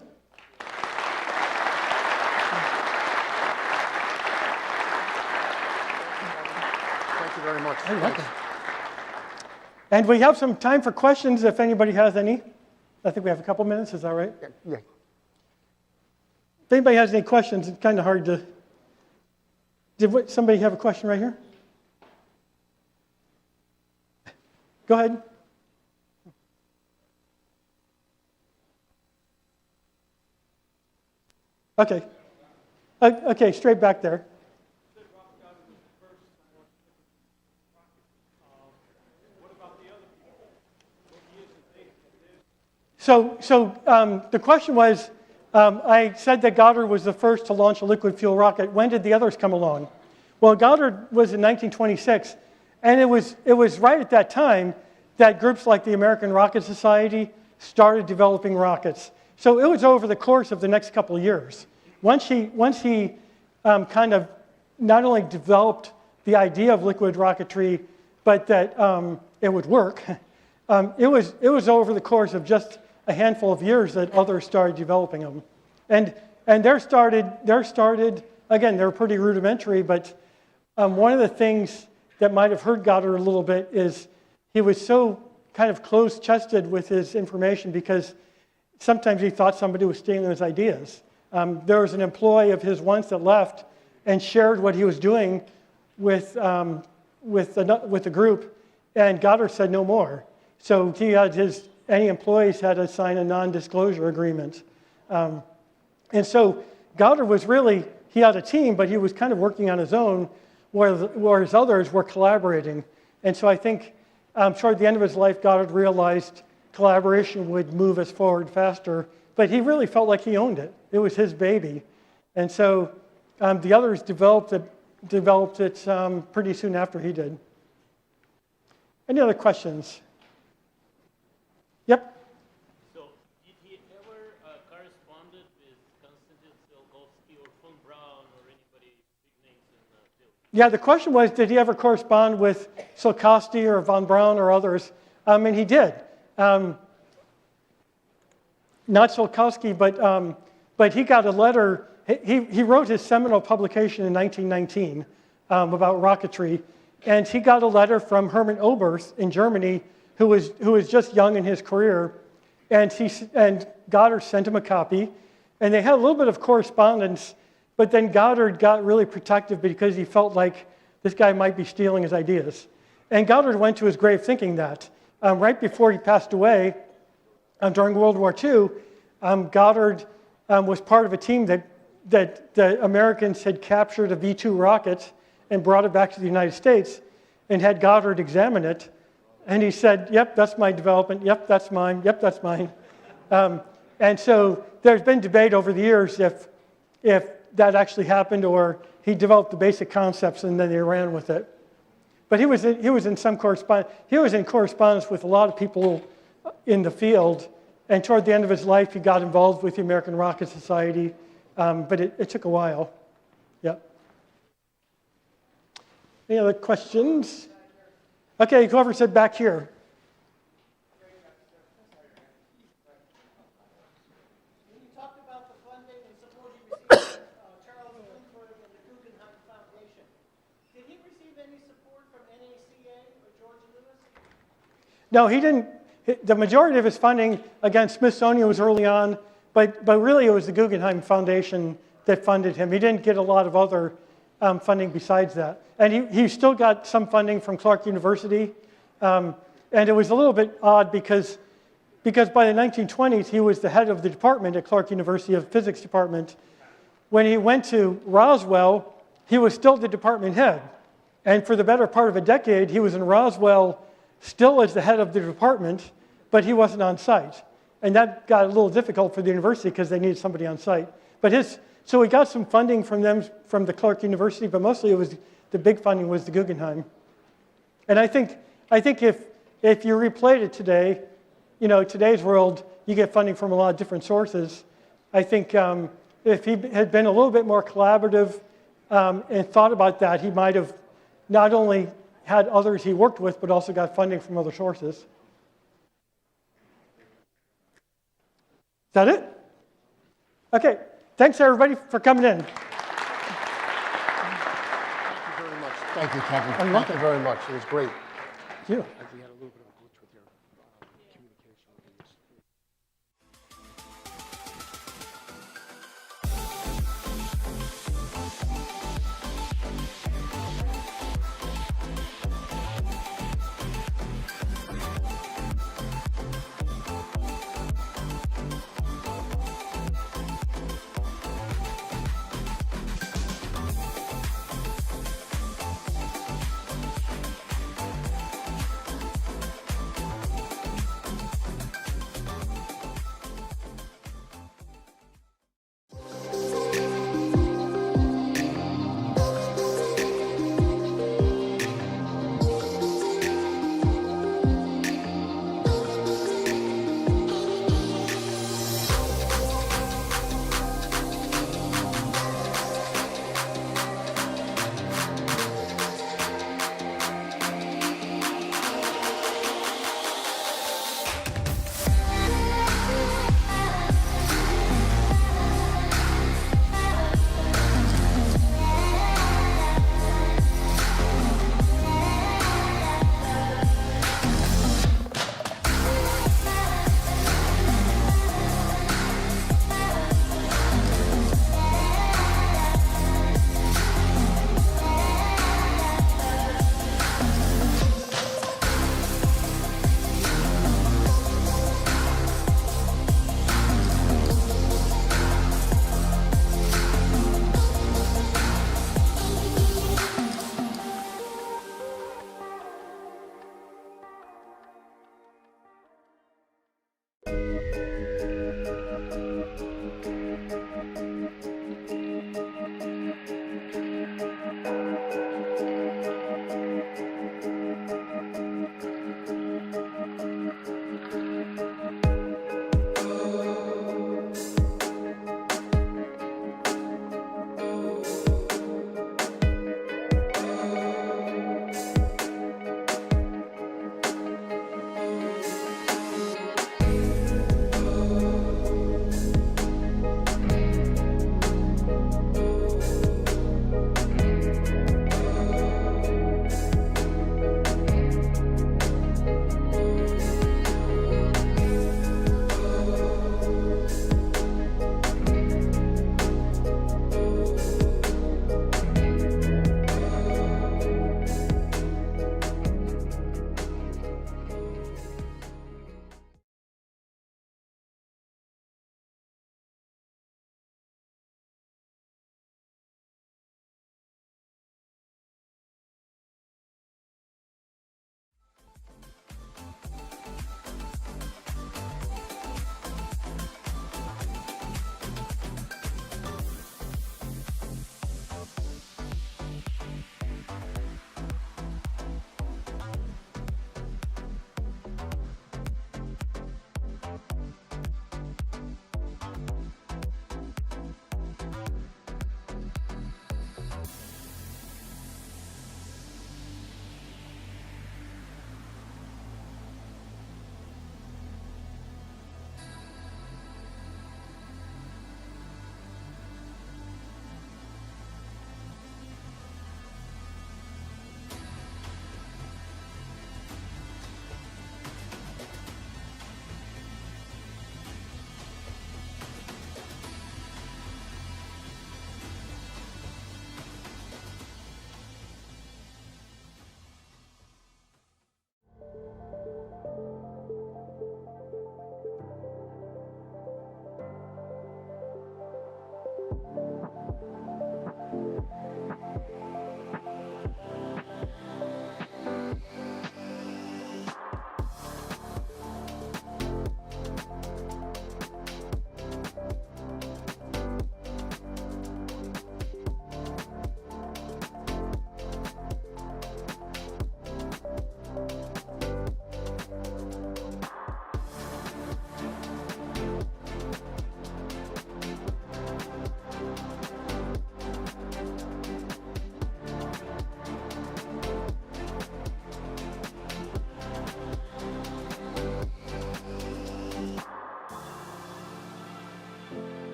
Thank you very much. You're welcome. And we have some time for questions if anybody has any. I think we have a couple minutes, is that right? Yeah. If anybody has any questions, it's kind of hard to... Did somebody have a question right here? Go ahead. Okay. Okay, straight back there. So the question was, I said that Goddard was the first to launch a liquid fuel rocket. When did the others come along? Well, Goddard was in 1926, and it was right at that time that groups like the American Rocket Society started developing rockets. So it was over the course of the next couple of years. Once he kind of not only developed the idea of liquid rocketry, but that it would work, it was over the course of just a handful of years that others started developing them. And they're started, again, they're pretty rudimentary, but one of the things that might have hurt Goddard a little bit is he was so kind of close-chested with his information because sometimes he thought somebody was stealing his ideas. There was an employee of his once that left and shared what he was doing with the group, and Goddard said no more. So he had any employees had to sign a non-disclosure agreement. And so Goddard was really, he had a team, but he was kind of working on his own, whereas others were collaborating. And so I think toward the end of his life, Goddard realized collaboration would move us forward faster, but he really felt like he owned it. It was his baby. And so the others developed it pretty soon after he did. Any other questions? Yep. So did he ever corresponded with Konstantin Tsiolkovsky or Yeah, the question was, did he ever correspond with Tsiolkovsky or von Braun or others? And he did. Not Tsiolkovsky, but he got a letter. He wrote his seminal publication in 1919 about rocketry, and he got a letter from Hermann Oberth in Germany, who was just young in his career, and Goddard sent him a copy, and they had a little bit of correspondence. But then Goddard got really protective because he felt like this guy might be stealing his ideas. And Goddard went to his grave thinking that. Right before he passed away, during World War II, Goddard was part of a team that the Americans had captured a V-2 rocket and brought it back to the United States and had Goddard examine it. And he said, yep, that's my development. Yep, that's mine. Yep, that's mine. And so there's been debate over the years if that actually happened, or he developed the basic concepts and then they ran with it. But he was in some correspondence. He was in correspondence with a lot of people in the field, and toward the end of his life, he got involved with the American Rocket Society, but it took a while. Yeah. Any other questions? Okay, whoever said back here. No, he didn't. The majority of his funding, again, Smithsonian was early on, but really it was the Guggenheim Foundation that funded him. He didn't get a lot of other funding besides that. And he still got some funding from Clark University. And it was a little bit odd because by the 1920s, he was the head of the department at Clark University, of physics department. When he went to Roswell, he was still the department head. And for the better part of a decade, he was in Roswell still as the head of the department, but he wasn't on site. And that got a little difficult for the university because they needed somebody on site. So we got some funding from them, from the Clark University, but mostly it was, the big funding was the Guggenheim. And I think if you replayed it today, today's world, you get funding from a lot of different sources. I think if he had been a little bit more collaborative and thought about that, he might have not only had others he worked with, but also got funding from other sources. Is that it? Okay. Thanks, everybody, for coming in. Thank you very much. Thank you, Kevin. Thank you very much. It was great. Thank you. We had a little bit of a glitch with your communication with these.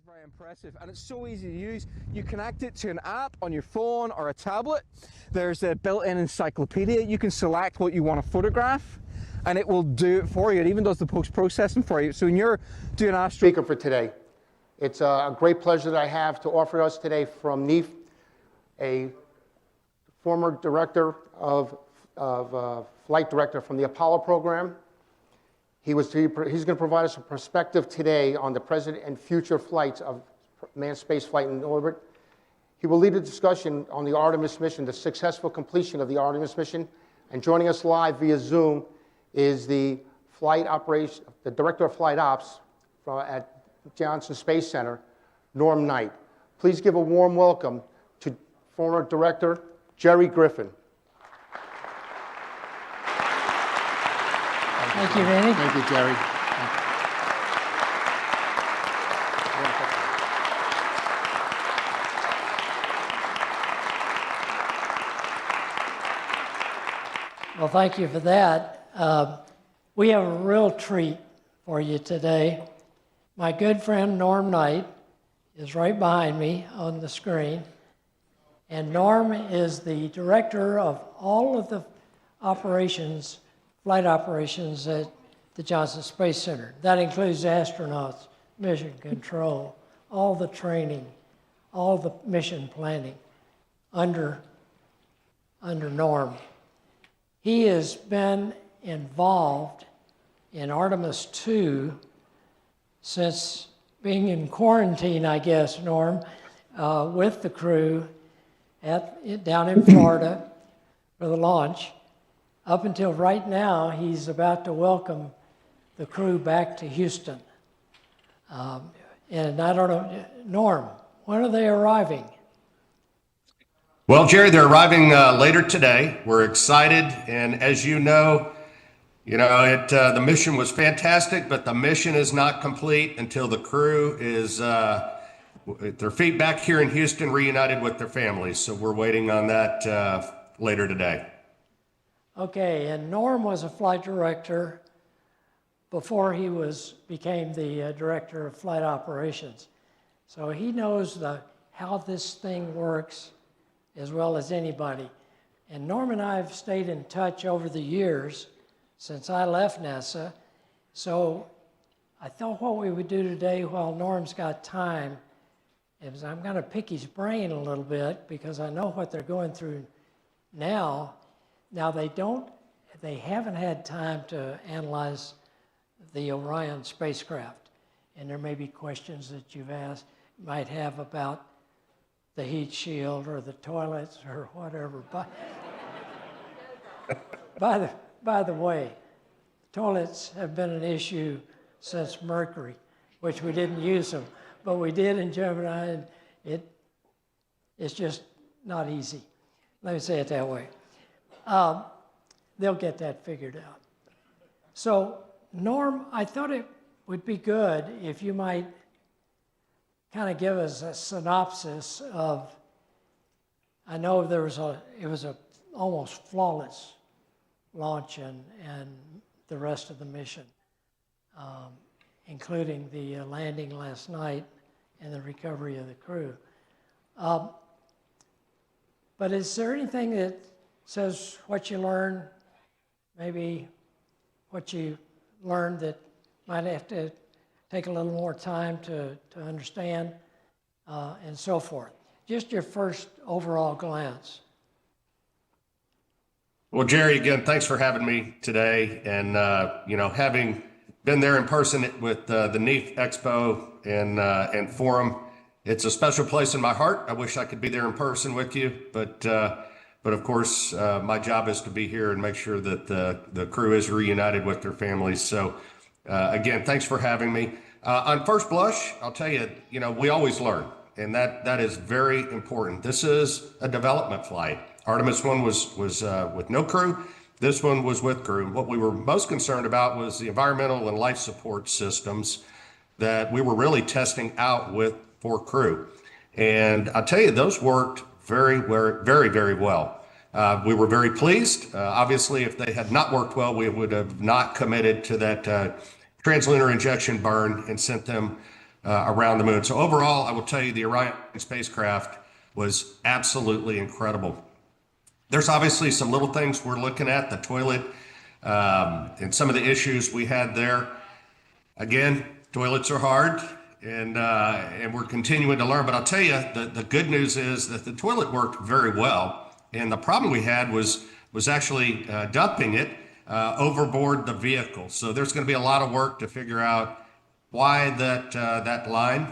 very impressive, and it's so easy to use. You connect it to an app on your phone or a tablet. There's a built-in encyclopedia. You can select what you want to photograph, and it will do it for you. It even does the post-processing for you. So when you're doing Speaker for today. It's a great pleasure that I have to offer us today from NEAF, a former director of flight director from the Apollo program. He's going to provide us a perspective today on the present and future flights of manned space flight in orbit. He will lead a discussion on the Artemis mission, the successful completion of the Artemis mission. And joining us live via Zoom is the director of flight ops at Johnson Space Center, Norm Knight. Please give a warm welcome to former director Jerry Griffin. Thank you, Vinny. Thank you, Jerry. Well, thank you for that. We have a real treat for you today. My good friend Norm Knight is right behind me on the screen. And Norm is the director of all of the operations, flight operations at the Johnson Space Center. That includes astronauts, mission control, all the training, all the mission planning under Norm. He has been involved in Artemis II since being in quarantine, I guess, Norm, with the crew down in Florida for the launch. Up until right now, he's about to welcome the crew back to Houston. And I don't know, Norm, when are they arriving? Well, Jerry, they're arriving later today. We're excited, and as you know, the mission was fantastic, but the mission is not complete until the crew is their feet back here in Houston, reunited with their families. So we're waiting on that later today. Okay, and Norm was a flight director before he became the director of flight operations. So he knows how this thing works as well as anybody. And Norm and I have stayed in touch over the years since I left NASA. So I thought what we would do today while Norm's got time is I'm going to pick his brain a little bit because I know what they're going through now. Now they haven't had time to analyze the Orion spacecraft. And there may be questions that might have about the heat shield or the toilets or whatever. By the way, toilets have been an issue since Mercury, which we didn't use them, but we did in Gemini, and it's just not easy. Let me say it that way. They'll get that figured out. So, Norm, I thought it would be good if you might kind of give us a synopsis of, I know it was a almost flawless launch and the rest of the mission, including the landing last night and the recovery of the crew. But is there anything that says what you learned, maybe what you learned that might have to take a little more time to understand, and so forth? Just your first overall glance. Well, Jerry, again, thanks for having me today. And, having been there in person with the NEAF Expo and Forum, it's a special place in my heart. I wish I could be there in person with you, but of course, my job is to be here and make sure that the crew is reunited with their families. So, again, thanks for having me. On first blush, I'll tell you, we always learn, and that is very important. This is a development flight. Artemis 1 was with no crew. This one was with crew. What we were most concerned about was the environmental and life support systems that we were really testing out for crew. And I'll tell you, those worked very, very, very, very well. We were very pleased. Obviously, if they had not worked well, we would have not committed to that translunar injection burn and sent them around the moon. So overall, I will tell you the Orion spacecraft was absolutely incredible. There's obviously some little things we're looking at, the toilet, and some of the issues we had there. Again, toilets are hard, and we're continuing to learn. But I'll tell you, the good news is that the toilet worked very well, and the problem we had was actually dumping it overboard the vehicle. So there's going to be a lot of work to figure out why that line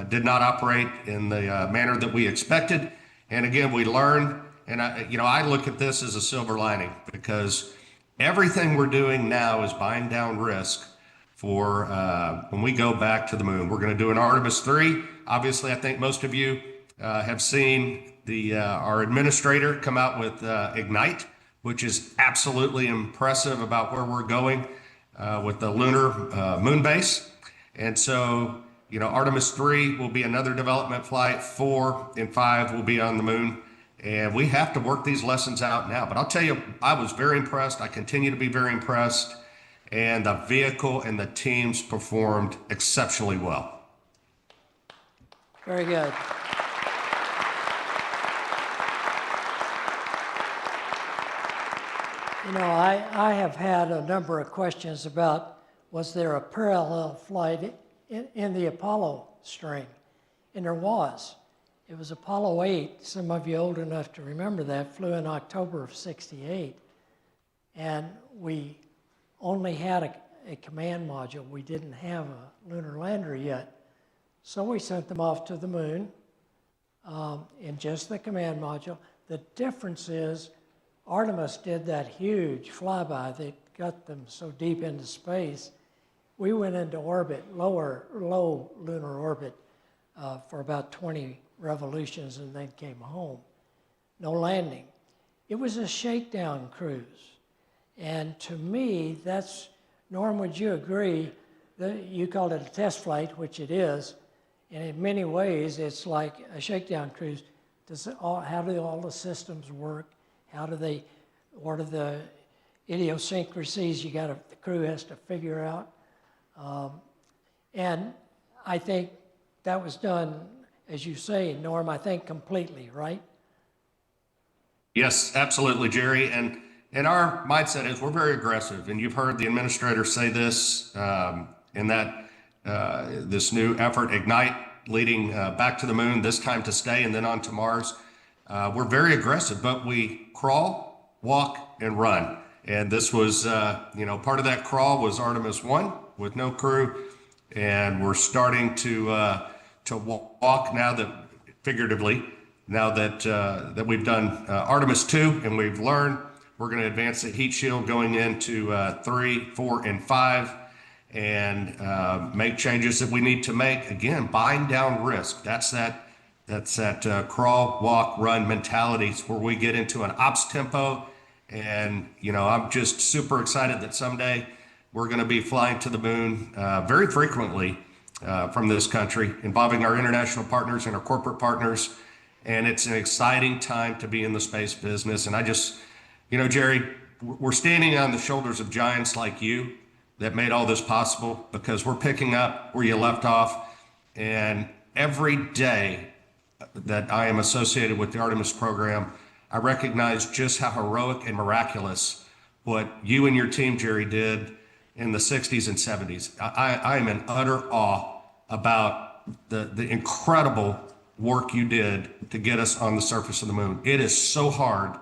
did not operate in the manner that we expected. And again, we learn. And I look at this as a silver lining, because everything we're doing now is buying down risk for when we go back to the moon. We're going to do an Artemis 3. Obviously, I think most of you have seen our administrator come out with Ignite, which is absolutely impressive about where we're going with the lunar moon base. And so, Artemis 3 will be another development flight. 4 and 5 will be on the moon. And we have to work these lessons out now. But I'll tell you, I was very impressed. I continue to be very impressed. And the vehicle and the teams performed exceptionally well. Very good. I have had a number of questions about, was there a parallel flight in the Apollo string? And there was. It was Apollo 8, some of you old enough to remember that, flew in October of '68. And we only had a command module. We didn't have a lunar lander yet. So we sent them off to the moon in just the command module. The difference is Artemis did that huge flyby that got them so deep into space. We went into orbit, low lunar orbit for about 20 revolutions and then came home. No landing. It was a shakedown cruise. And to me, that's, Norm, would you agree that you called it a test flight, which it is, and in many ways it's like a shakedown cruise. How do all the systems work? What are the idiosyncrasies the crew has to figure out? And I think that was done, as you say, Norm, I think completely, right? Yes, absolutely, Jerry. And our mindset is we're very aggressive. And you've heard the administrator say this in that this new effort, Ignite, leading back to the moon, this time to stay and then on to Mars. We're very aggressive, but we crawl, walk, and run. And this was, part of that crawl was Artemis 1 with no crew. And we're starting to walk now that, figuratively, now that we've done Artemis 2 and we've learned. We're going to advance the heat shield going into 3, 4, and 5 and make changes that we need to make. Again, buying down risk. That's that crawl, walk, run mentality where we get into an ops tempo. And, I'm just super excited that someday we're going to be flying to the moon very frequently from this country, involving our international partners and our corporate partners. And it's an exciting time to be in the space business. And I just, Jerry, we're standing on the shoulders of giants like you that made all this possible, because we're picking up where you left off. And every day that I am associated with the Artemis program, I recognize just how heroic and miraculous what you and your team, Jerry, did in the 60s and 70s. I am in utter awe about the incredible work you did to get us on the surface of the moon. It is so hard,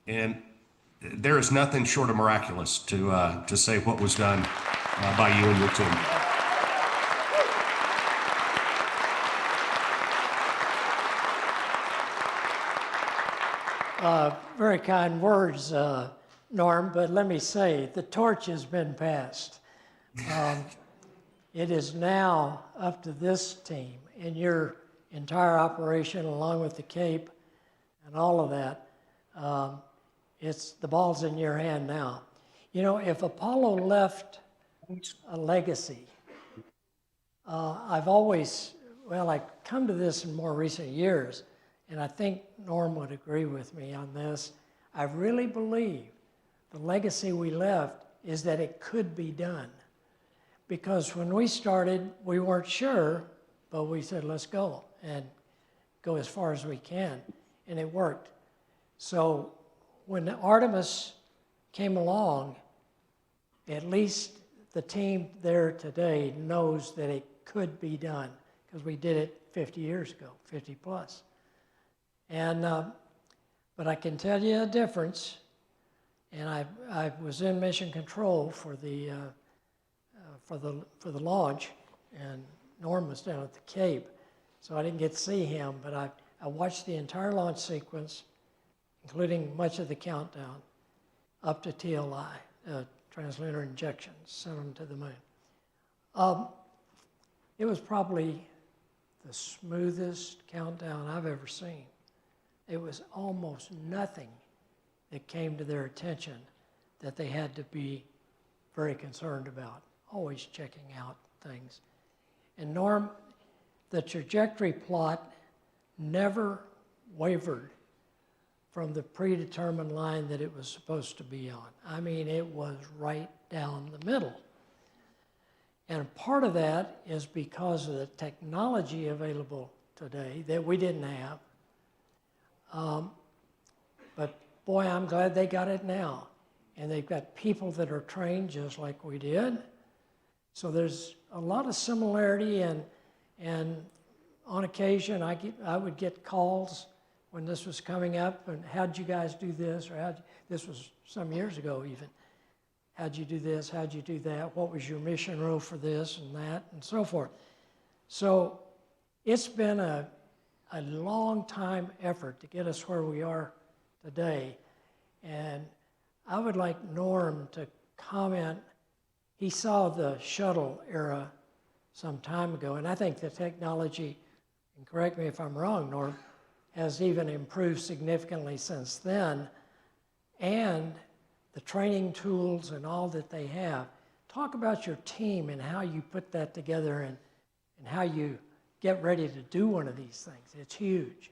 and there is nothing short of miraculous to say what was done by you and your team. Very kind words, Norm, but let me say, the torch has been passed. It is now up to this team and your entire operation, along with the Cape and all of that. The ball's in your hand now. If Apollo left a legacy, I've come to this in more recent years, and I think Norm would agree with me on this. I really believe the legacy we left is that it could be done. Because when we started, we weren't sure but we said, let's go and go as far as we can, and it worked. So when Artemis came along, at least the team there today knows that it could be done, because we did it 50 years ago, 50 plus. And, but I can tell you a difference, and I was in mission control for the launch, and Norm was down at the Cape, so I didn't get to see him, but I watched the entire launch sequence, including much of the countdown, up to TLI, translunar injection, sent them to the moon. It was probably the smoothest countdown I've ever seen. It was almost nothing that came to their attention that they had to be very concerned about, always checking out things. And Norm, the trajectory plot never wavered from the predetermined line that it was supposed to be on. I mean, it was right down the middle. And part of that is because of the technology available today that we didn't have. But boy, I'm glad they got it now. And they've got people that are trained just like we did. So there's a lot of similarity, and on occasion I would get calls when this was coming up, and how'd you guys do this? Or this was some years ago even. How'd you do this? How'd you do that? What was your mission rule for this and that, and so forth? So it's been a long time effort to get us where we are today. And I would like Norm to comment. He saw the shuttle era some time ago, and I think the technology, and correct me if I'm wrong, Norm, has even improved significantly since then, and the training tools and all that they have. Talk about your team and how you put that together, and how you get ready to do one of these things. It's huge.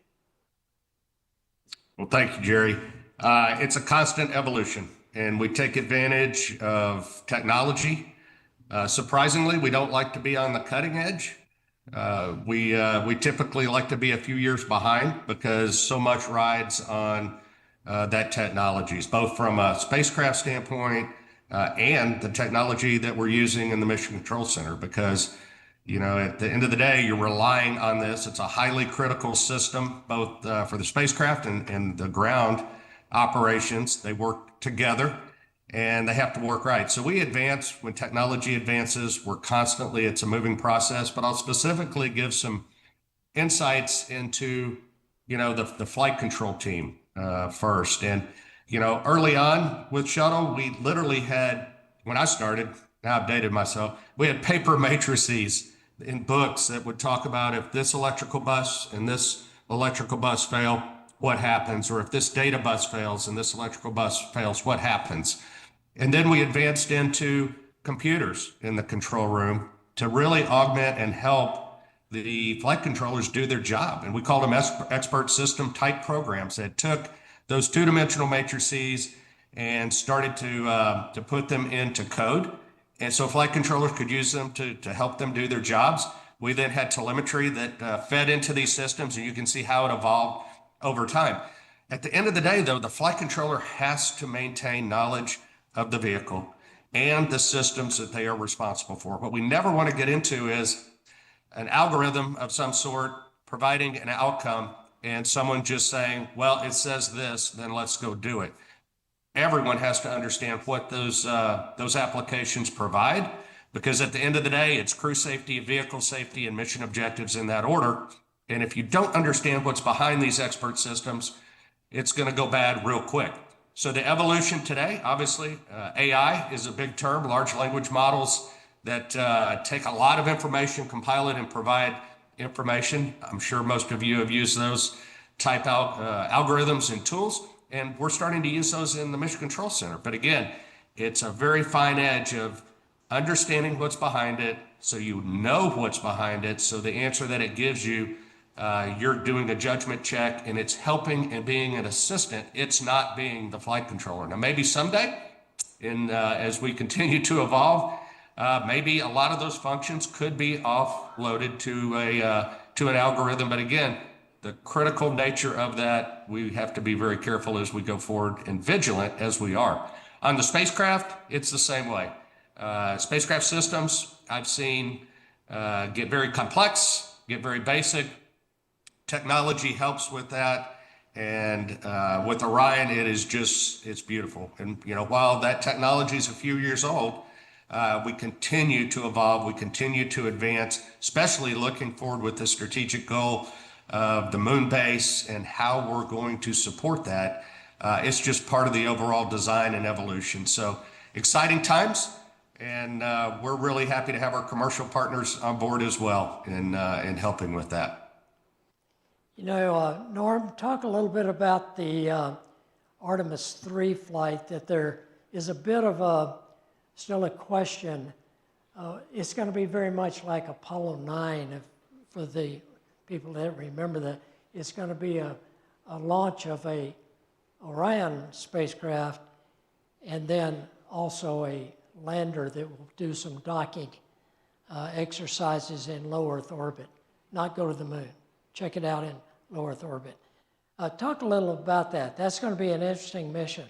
Well, thank you, Jerry. It's a constant evolution, and we take advantage of technology. Surprisingly, we don't like to be on the cutting edge. We typically like to be a few years behind because so much rides on that technologies, both from a spacecraft standpoint and the technology that we're using in the Mission Control Center, because at the end of the day, you're relying on this. It's a highly critical system, both for the spacecraft and the ground operations. They work together and they have to work right. So we advance when technology advances. It's a moving process, but I'll specifically give some insights into, the flight control team first. And, early on with shuttle, we literally had, when I started, now I've dated myself, we had paper matrices in books that would talk about if this electrical bus and this electrical bus fail, what happens? Or if this data bus fails and this electrical bus fails, what happens? And then we advanced into computers in the control room to really augment and help the flight controllers do their job. And we called them expert system type programs that took those two-dimensional matrices and started to put them into code. And so flight controllers could use them to help them do their jobs. We then had telemetry that fed into these systems, and you can see how it evolved over time. At the end of the day, though, the flight controller has to maintain knowledge of the vehicle and the systems that they are responsible for. What we never want to get into is an algorithm of some sort providing an outcome and someone just saying, well, it says this, then let's go do it. Everyone has to understand what those applications provide, because at the end of the day, it's crew safety, vehicle safety, and mission objectives in that order. And if you don't understand what's behind these expert systems, it's going to go bad real quick. So the evolution today, obviously, AI is a big term, large language models that take a lot of information, compile it, and provide information. I'm sure most of you have used those type algorithms and tools. And we're starting to use those in the Mission Control Center. But again, it's a very fine edge of understanding what's behind it, so you know what's behind it, so the answer that it gives you, you're doing a judgment check, and it's helping and being an assistant. It's not being the flight controller. Now, maybe someday, as we continue to evolve, maybe a lot of those functions could be offloaded to an algorithm. But again, the critical nature of that, we have to be very careful as we go forward and vigilant as we are. On the spacecraft, it's the same way. Spacecraft systems I've seen get very complex, get very basic. Technology helps with that. And with Orion, it's beautiful. And, while that technology is a few years old, we continue to evolve, we continue to advance, especially looking forward with the strategic goal of the moon base and how we're going to support that. It's just part of the overall design and evolution. So exciting times, and we're really happy to have our commercial partners on board as well in helping with that. Norm, talk a little bit about the Artemis 3 flight, that there is a bit of still a question. It's going to be very much like Apollo 9, for the people that remember that. It's going to be a launch of a Orion spacecraft, and then also a lander that will do some docking exercises in low Earth orbit, not go to the moon. Check it out in low Earth orbit. Talk a little about that. That's going to be an interesting mission.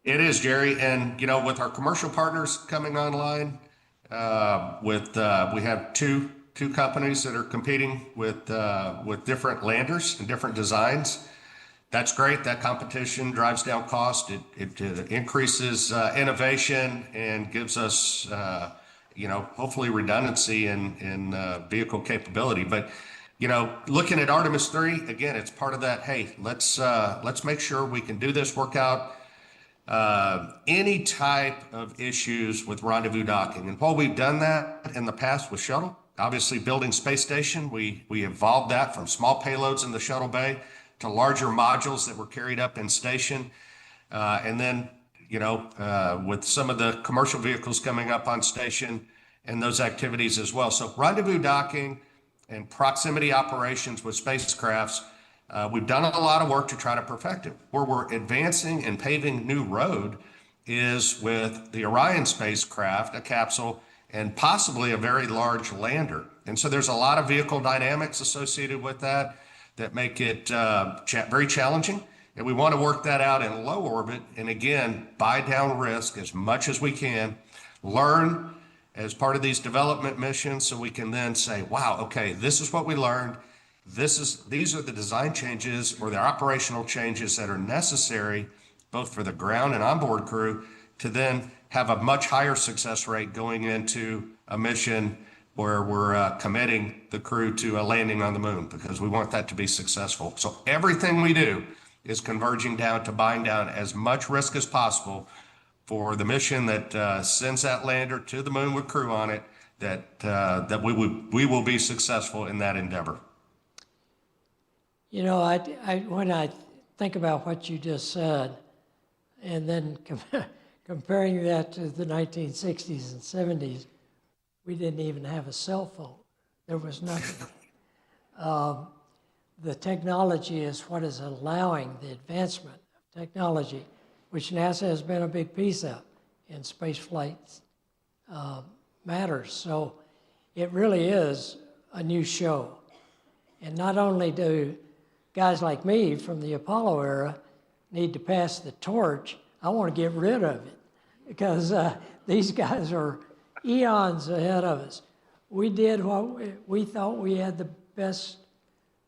It is, Jerry. And, with our commercial partners coming online, we have two companies that are competing with different landers and different designs. That's great. That competition drives down cost. It increases innovation and gives us, hopefully redundancy in vehicle capability. But, looking at Artemis 3, again, it's part of that. Hey, let's make sure we can do this, work out any type of issues with rendezvous docking. And while we've done that in the past with shuttle, obviously building space station, we evolved that from small payloads in the shuttle bay to larger modules that were carried up in station. And then, with some of the commercial vehicles coming up on station and those activities as well. So rendezvous docking and proximity operations with spacecrafts, we've done a lot of work to try to perfect it. Where we're advancing and paving new road is with the Orion spacecraft, a capsule, and possibly a very large lander. And so there's a lot of vehicle dynamics associated with that make it very challenging. And we want to work that out in low orbit. And again, buy down risk as much as we can, learn as part of these development missions, so we can then say, wow, okay, this is what we learned. These are the design changes or the operational changes that are necessary, both for the ground and onboard crew, to then have a much higher success rate going into a mission where we're committing the crew to a landing on the moon, because we want that to be successful. So everything we do is converging down to buying down as much risk as possible for the mission that sends that lander to the moon with crew on it, that we will be successful in that endeavor. When I think about what you just said, and then comparing that to the 1960s and 70s, we didn't even have a cell phone. There was nothing. The technology is what is allowing the advancement of technology, which NASA has been a big piece of in space flight matters. So it really is a new show. And not only do guys like me from the Apollo era need to pass the torch, I want to get rid of it, because these guys are eons ahead of us. We did what we thought we had the best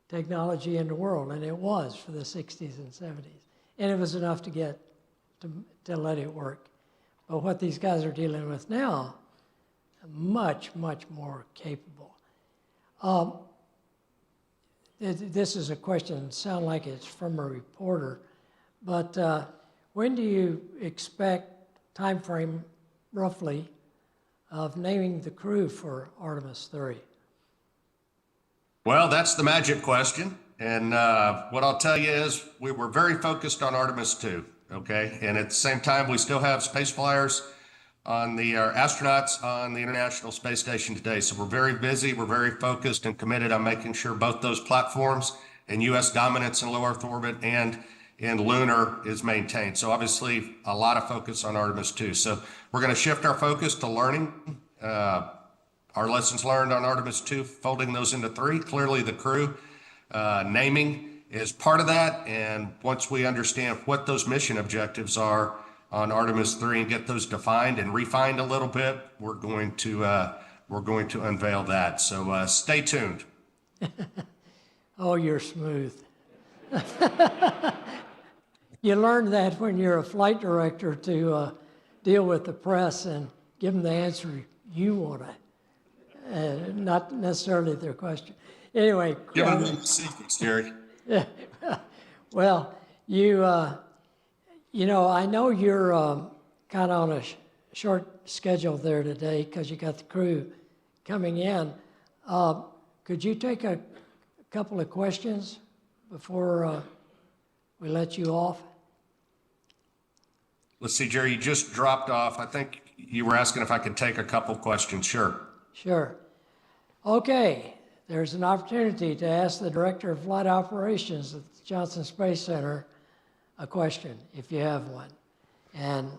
technology in the world, and it was for the 60s and 70s. And it was enough to get to let it work. But what these guys are dealing with now, much, much more capable. This is a question that sounds like it's from a reporter, but when do you expect, time frame roughly, of naming the crew for Artemis 3? Well, that's the magic question. And what I'll tell you is we were very focused on Artemis 2, okay? And at the same time, we still have space flyers on our astronauts on the International Space Station today. So we're very busy, we're very focused and committed on making sure both those platforms and U.S. dominance in low Earth orbit and in lunar is maintained. So obviously a lot of focus on Artemis 2. So we're going to shift our focus to learning our lessons learned on Artemis 2, folding those into 3. Clearly the crew naming is part of that. And once we understand what those mission objectives are on Artemis 3 and get those defined and refined a little bit, we're going to unveil that. So stay tuned. Oh, you're smooth. You learn that when you're a flight director to deal with the press and give them the answer you want to, not necessarily their question. Anyway. Give them the secrets, Jerry. Well, you know, I know you're kind of on a short schedule there today because you got the crew coming in. Could you take a couple of questions before we let you off? Let's see, Jerry, you just dropped off. I think you were asking if I could take a couple questions. Sure. Sure. Okay, there's an opportunity to ask the Director of Flight Operations at the Johnson Space Center a question, if you have one. And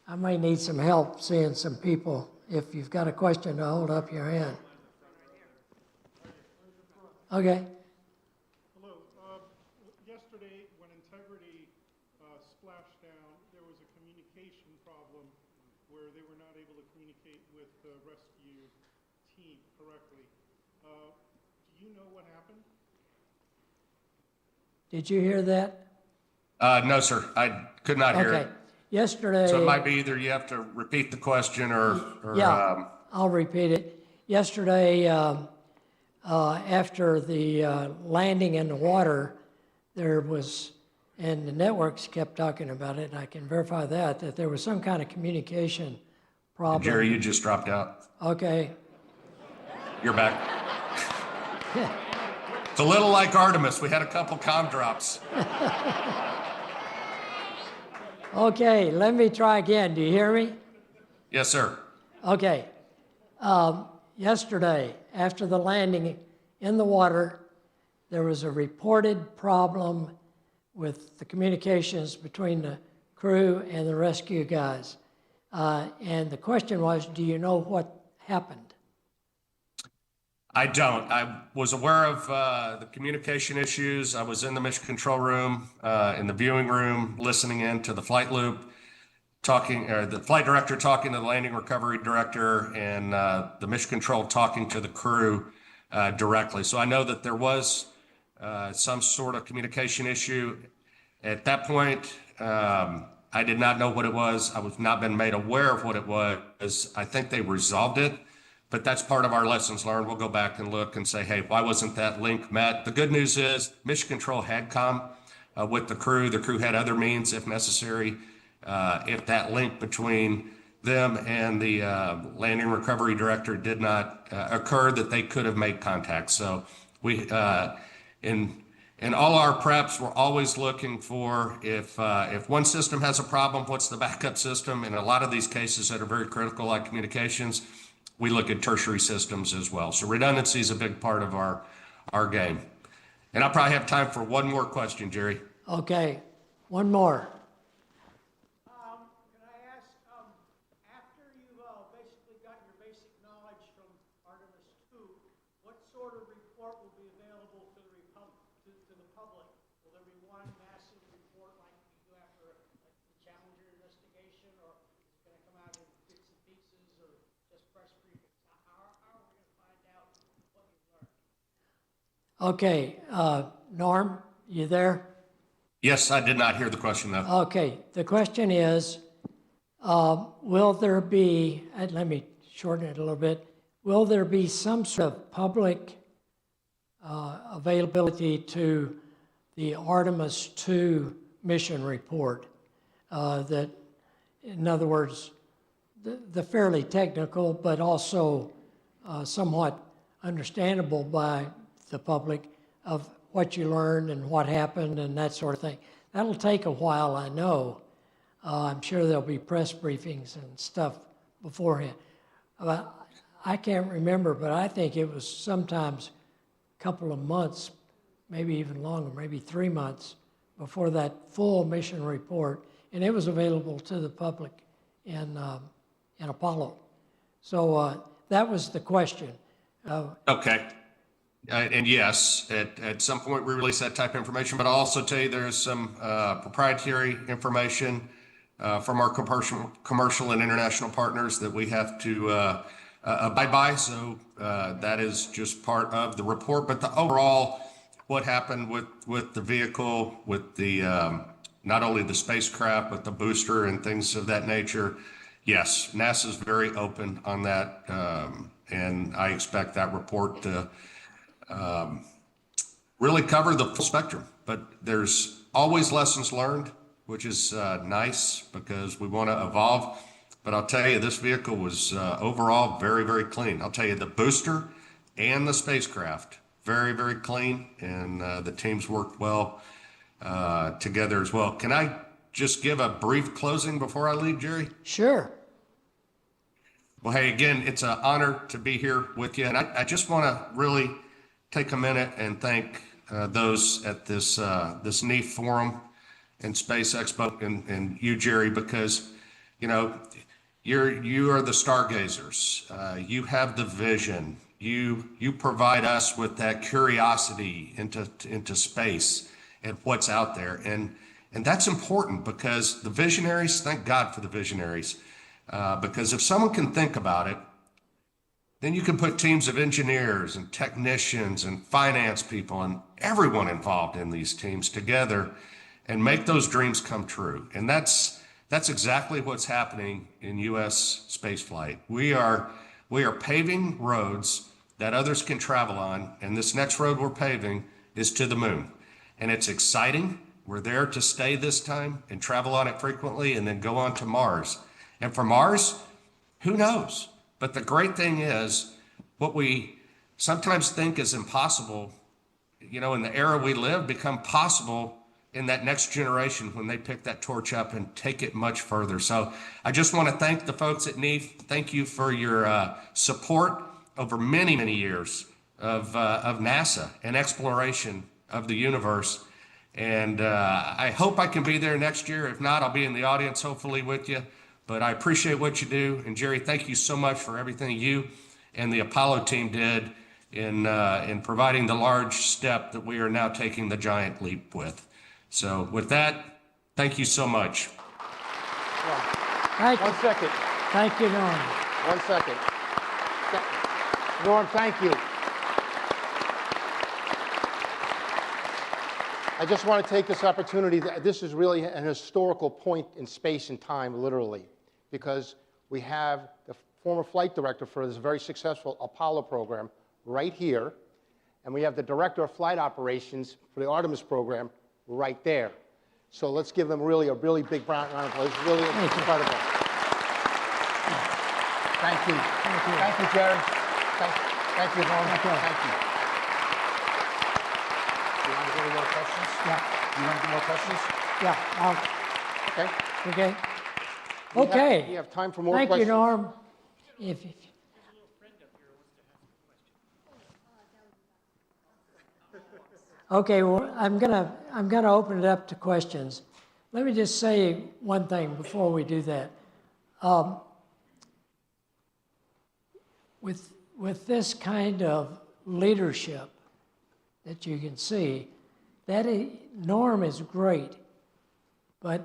I may need some help seeing some people. If you've got a question, to hold up your hand. Okay. Hello. Yesterday, when Integrity splashed down, there was a communication problem where they were not able to communicate with the rescue team correctly. Do you know what happened? Did you hear that? No, sir. I could not hear it. Yesterday. So it might be either you have to repeat the question or yeah, I'll repeat it. Yesterday, after the landing in the water, there was, and the networks kept talking about it, and I can verify that there was some kind of communication problem. Jerry, you just dropped out. Okay. You're back. It's a little like Artemis. We had a couple comm drops. Okay, let me try again. Do you hear me? Yes, sir. Okay. Yesterday, after the landing in the water, there was a reported problem with the communications between the crew and the rescue guys. And the question was, do you know what happened? I don't. I was aware of the communication issues. I was in the mission control room, in the viewing room, listening in to the flight loop, the flight director talking to the landing recovery director, and the mission control talking to the crew directly. So I know that there was some sort of communication issue. At that point, I did not know what it was. I was not been made aware of what it was. I think they resolved it. But that's part of our lessons learned. We'll go back and look and say, hey, why wasn't that link met? The good news is mission control had comm with the crew. The crew had other means if necessary. If that link between them and the landing recovery director did not occur, that they could have made contact. So we, in all our preps, we're always looking for if one system has a problem, what's the backup system? In a lot of these cases that are very critical, like communications, we look at tertiary systems as well. So redundancy is a big part of our game. And I'll probably have time for one more question, Jerry. Okay, one more. Can I ask, after you've basically got your basic knowledge from Artemis 2, what sort of report will be available to the public? Will there be one massive report like you do after the Challenger investigation, or is it going to come out in bits and pieces, or just press briefings? How are we going to find out what you've learned? Okay, Norm, you there? Yes, I did not hear the question though. Okay, the question is, will there be, let me shorten it a little bit, will there be some sort of public availability to the Artemis 2 mission report that, in other words, the fairly technical but also somewhat understandable by the public of what you learned and what happened and that sort of thing. That'll take a while, I know. I'm sure there'll be press briefings and stuff beforehand. I can't remember, but I think it was sometimes a couple of months, maybe even longer, maybe 3 months before that full mission report, and it was available to the public in Apollo. So that was the question. Okay. And yes, at some point we release that type of information, but I'll also tell you there's some proprietary information from our commercial and international partners that we have to abide by. So that is just part of the report. But the overall, what happened with the vehicle, with the not only the spacecraft, but the booster and things of that nature, yes, NASA's very open on that. And I expect that report to really cover the full spectrum. But there's always lessons learned, which is nice because we want to evolve. But I'll tell you, this vehicle was overall very, very clean. I'll tell you, the booster and the spacecraft, very, very clean, and the teams worked well together as well. Can I just give a brief closing before I leave, Jerry? Sure. Well, hey, again, it's an honor to be here with you. And I just want to really take a minute and thank those at this NEAF forum and Space Expo and you, Jerry, because, you know, you are the stargazers. You have the vision. You provide us with that curiosity into space and what's out there. And that's important because the visionaries, thank God for the visionaries, because if someone can think about it, then you can put teams of engineers and technicians and finance people and everyone involved in these teams together and make those dreams come true. And that's exactly what's happening in U.S. spaceflight. We are paving roads that others can travel on, and this next road we're paving is to the moon. And it's exciting. We're there to stay this time and travel on it frequently and then go on to Mars. And for Mars, who knows? But the great thing is, what we sometimes think is impossible, you know, in the era we live, become possible in that next generation when they pick that torch up and take it much further. So I just want to thank the folks at NEAF. Thank you for your support over many, many years of NASA and exploration of the universe. And I hope I can be there next year. If not, I'll be in the audience hopefully with you. But I appreciate what you do. And Jerry, thank you so much for everything you and the Apollo team did in providing the large step that we are now taking the giant leap with. So with that, thank you so much. Thank you. 1 second. Thank you, Norm. 1 second. Norm, thank you. I just want to take this opportunity. This is really an historical point in space and time, literally, because we have the former flight director for this very successful Apollo program right here, and we have the director of flight operations for the Artemis program right there. So let's give them really a really big round of applause. It's really incredible. Thank you. Thank you. Thank you, Jerry. Thank you, Norm. Thank you. You want to go to more questions? Yeah. You want to do more questions? Yeah. Okay. Okay. Okay. We have time for more Thank questions. you, Norm. Okay, well, I'm gonna open it up to questions. Let me just say one thing before we do that. With this kind of leadership that you can see, Norm is great, but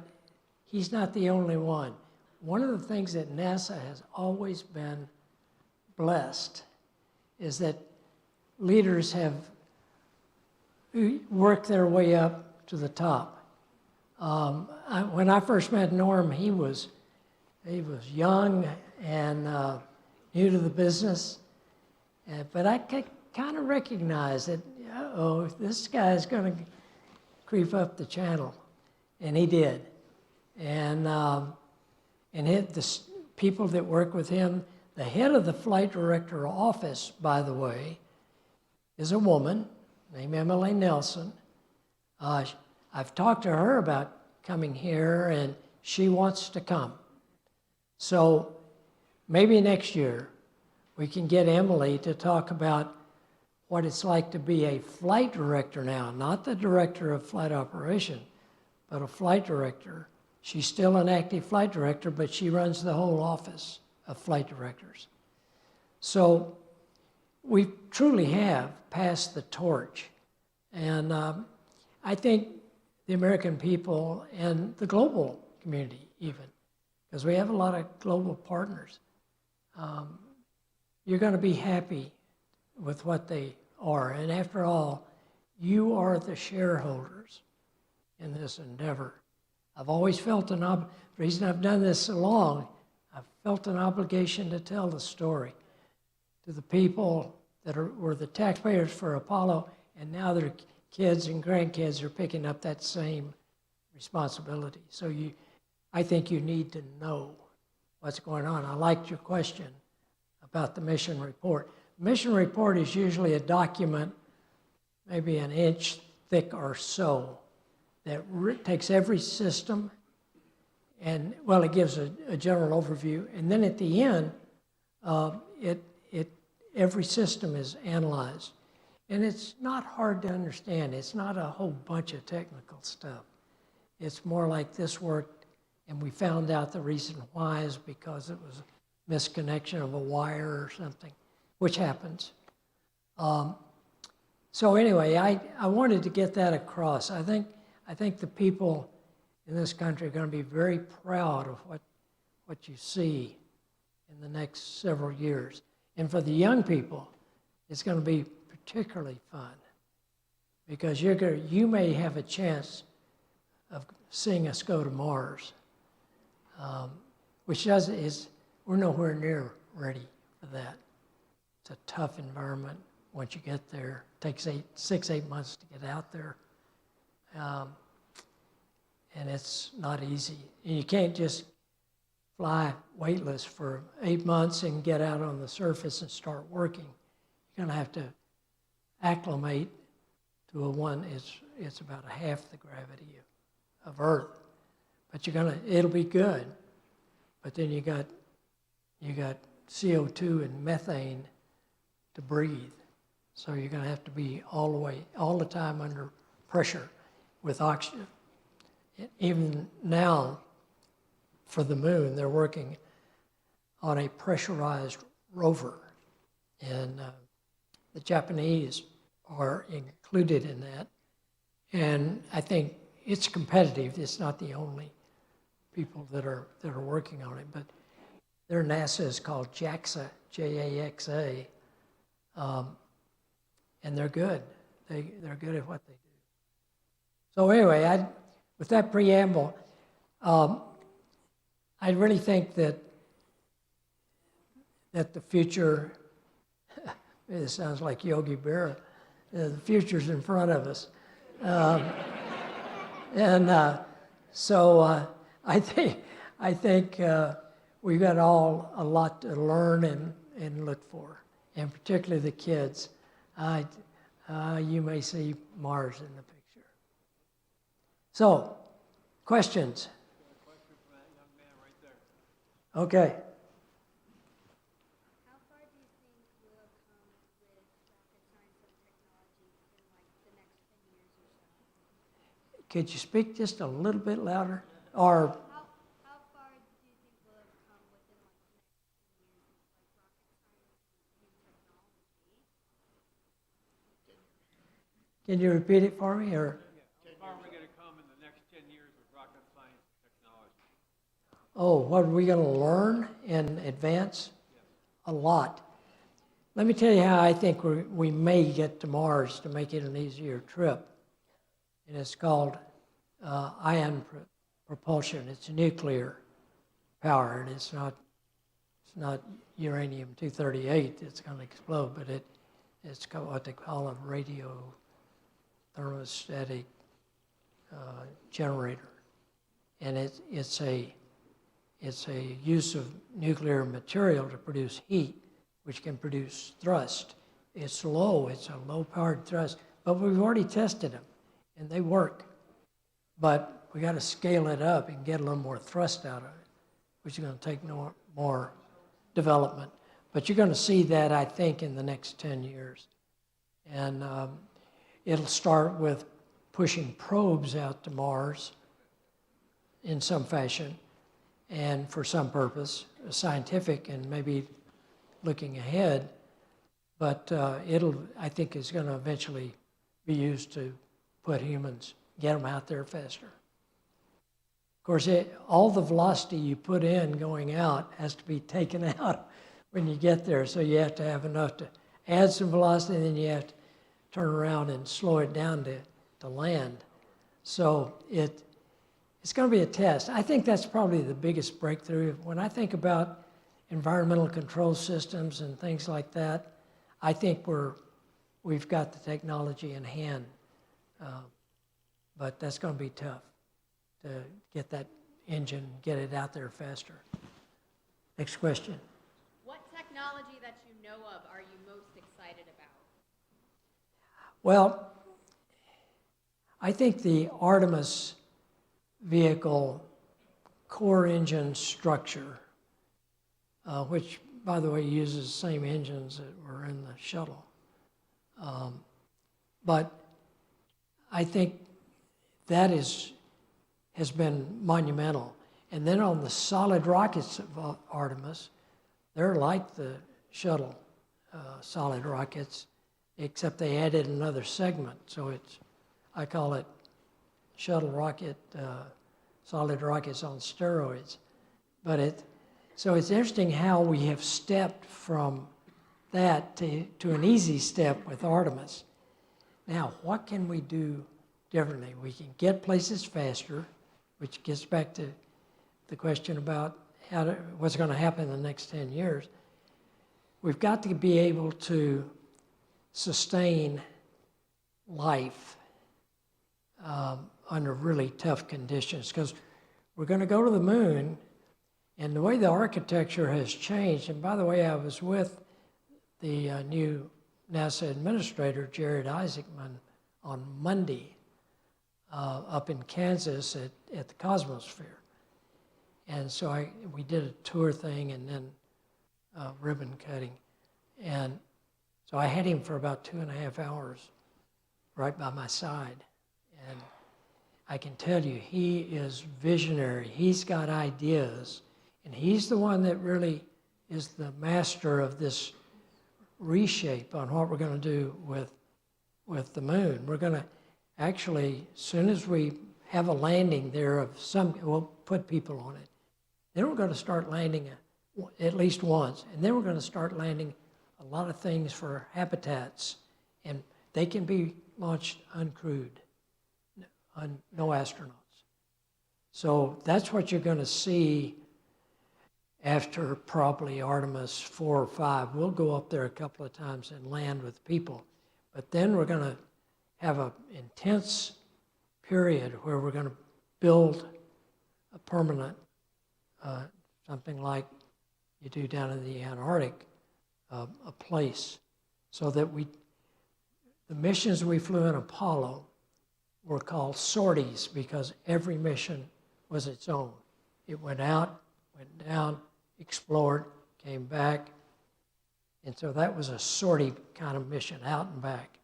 he's not the only one. One of the things that NASA has always been blessed is that leaders have worked their way up to the top. When I first met Norm, he was young and new to the business, but I kind of recognized that, uh-oh, this guy's going to creep up the channel, and he did. And the people that work with him, the head of the flight director office, by the way, is a woman named Emily Nelson. I've talked to her about coming here, and she wants to come. So maybe next year we can get Emily to talk about what it's like to be a flight director now, not the director of flight operation, but a flight director. She's still an active flight director, but she runs the whole office of flight directors. So we truly have passed the torch. And I think the American people and the global community even, because we have a lot of global partners, you're going to be happy with what they are. And after all, you are the shareholders in this endeavor. I've always felt the reason I've done this so long, I've felt an obligation to tell the story to the people that were the taxpayers for Apollo, and now their kids and grandkids are picking up that same responsibility. So I think you need to know what's going on. I liked your question about the mission report. Mission report is usually a document, maybe an inch thick or so, that takes every system and, well, it gives a general overview. And then at the end, every system is analyzed. And it's not hard to understand. It's not a whole bunch of technical stuff. It's more like this worked, and we found out the reason why is because it was a misconnection of a wire or something, which happens. So anyway, I wanted to get that across. I think the people in this country are going to be very proud of what you see in the next several years. And for the young people, it's going to be particularly fun because you may have a chance of seeing us go to Mars, which we're nowhere near ready for that. It's a tough environment once you get there. It takes 6-8 months to get out there. And it's not easy. And you can't just fly weightless for 8 months and get out on the surface and start working. You're going to have to acclimate to it's about a half the gravity of Earth. But it'll be good. But then you got CO2 and methane to breathe. So you're going to have to be all the time under pressure with oxygen. Even now, for the moon, they're working on a pressurized rover. And the Japanese are included in that. And I think it's competitive. It's not the only people that are working on it, but their NASA is called JAXA, J-A-X-A, and they're good. They're good at what they do. So anyway, with that preamble, I really think that the future, it sounds like Yogi Berra, the future's in front of us. So I think we've got a lot to learn and look for, and particularly the kids. You may see Mars in the picture. So, questions? Question from that young man right there. Okay. How far do you think we'll have come with rocket science and technology in like the next 10 years or so? Could you speak just a little bit louder? Or How far do you think we'll have come within like the next 10 years with like rocket science and technology? can you repeat it for me? Or How far are we going to come in the next 10 years with rocket science and technology? what are we going to learn and advance? A lot. Let me tell you how I think we may get to Mars to make it an easier trip. And it's called ion propulsion. It's nuclear power, and it's not uranium-238 that's going to explode, but it's what they call a radio thermostatic generator, and it's a use of nuclear material to produce heat, which can produce thrust. It's a low-powered thrust, but we've already tested them, and they work. But we got to scale it up and get a little more thrust out of it, which is going to take more development. But you're going to see that, I think, in the next 10 years. And it'll start with pushing probes out to Mars in some fashion and for some purpose, scientific and maybe looking ahead, but I think is going to eventually be used to put humans, get them out there faster. Of course, all the velocity you put in going out has to be taken out when you get there, so you have to have enough to add some velocity, and then you have to turn around and slow it down to land. So it's going to be a test. I think that's probably the biggest breakthrough. When I think about environmental control systems and things like that, I think we've got the technology in hand, but that's going to be tough to get that engine, get it out there faster. Next question. What technology that you know of are you most excited about? Well, I think the Artemis vehicle core engine structure, which, by the way, uses the same engines that were in the shuttle. But I think that has been monumental. And then on the solid rockets of Artemis, they're like the shuttle solid rockets, except they added another segment. So I call it shuttle rocket, solid rockets on steroids. So it's interesting how we have stepped from that to an easy step with Artemis. Now, what can we do differently? We can get places faster, which gets back to the question about what's going to happen in the next 10 years. We've got to be able to sustain life under really tough conditions, because we're going to go to the moon, and the way the architecture has changed, and by the way, I was with the new NASA administrator, Jared Isaacman, on Monday up in Kansas at the Cosmosphere. And so we did a tour thing and then ribbon cutting. And so I had him for about 2.5 hours right by my side. And I can tell you, he is visionary. He's got ideas. And he's the one that really is the master of this reshape on what we're going to do with the moon. We're going to actually, as soon as we have a landing there we'll put people on it. Then we're going to start landing at least once. And then we're going to start landing a lot of things for habitats. And they can be launched uncrewed, no astronauts. So that's what you're going to see after probably Artemis 4 or 5. We'll go up there a couple of times and land with people. But then we're going to have an intense period where we're going to build a permanent, something like you do down in the Antarctic, a place, so that the missions we flew in Apollo were called sorties because every mission was its own. It went out, went down, explored, came back, and so that was a sortie kind of mission, out and back.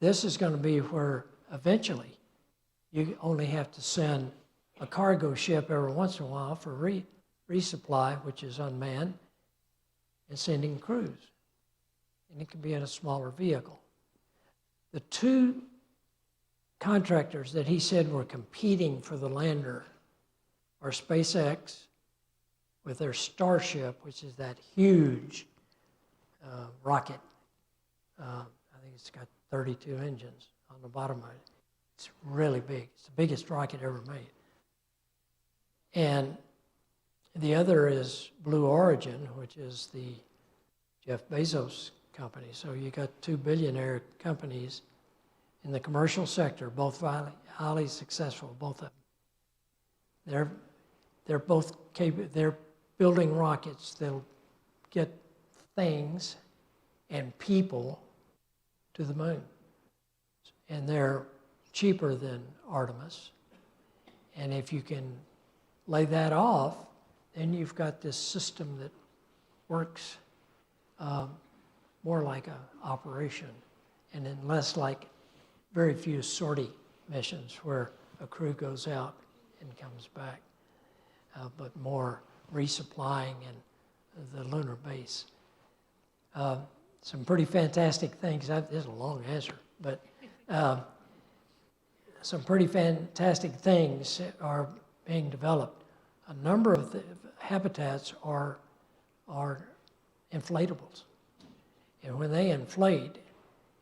This is going to be where eventually you only have to send a cargo ship every once in a while for resupply, which is unmanned, and sending crews. And it can be in a smaller vehicle. The two contractors that he said were competing for the lander are SpaceX with their Starship, which is that huge rocket. I think it's got 32 engines on the bottom of it. It's really big. It's the biggest rocket ever made. And the other is Blue Origin, which is the Jeff Bezos company. So you got two billionaire companies in the commercial sector, both highly successful, both of them. They're both capable. They're building rockets that'll get things and people to the moon. And they're cheaper than Artemis. And if you can lay that off, then you've got this system that works more like an operation and then less like very few sortie missions where a crew goes out and comes back, but more resupplying in the lunar base. Some pretty fantastic things. This is a long answer, but some pretty fantastic things are being developed. A number of the habitats are inflatables. And when they inflate,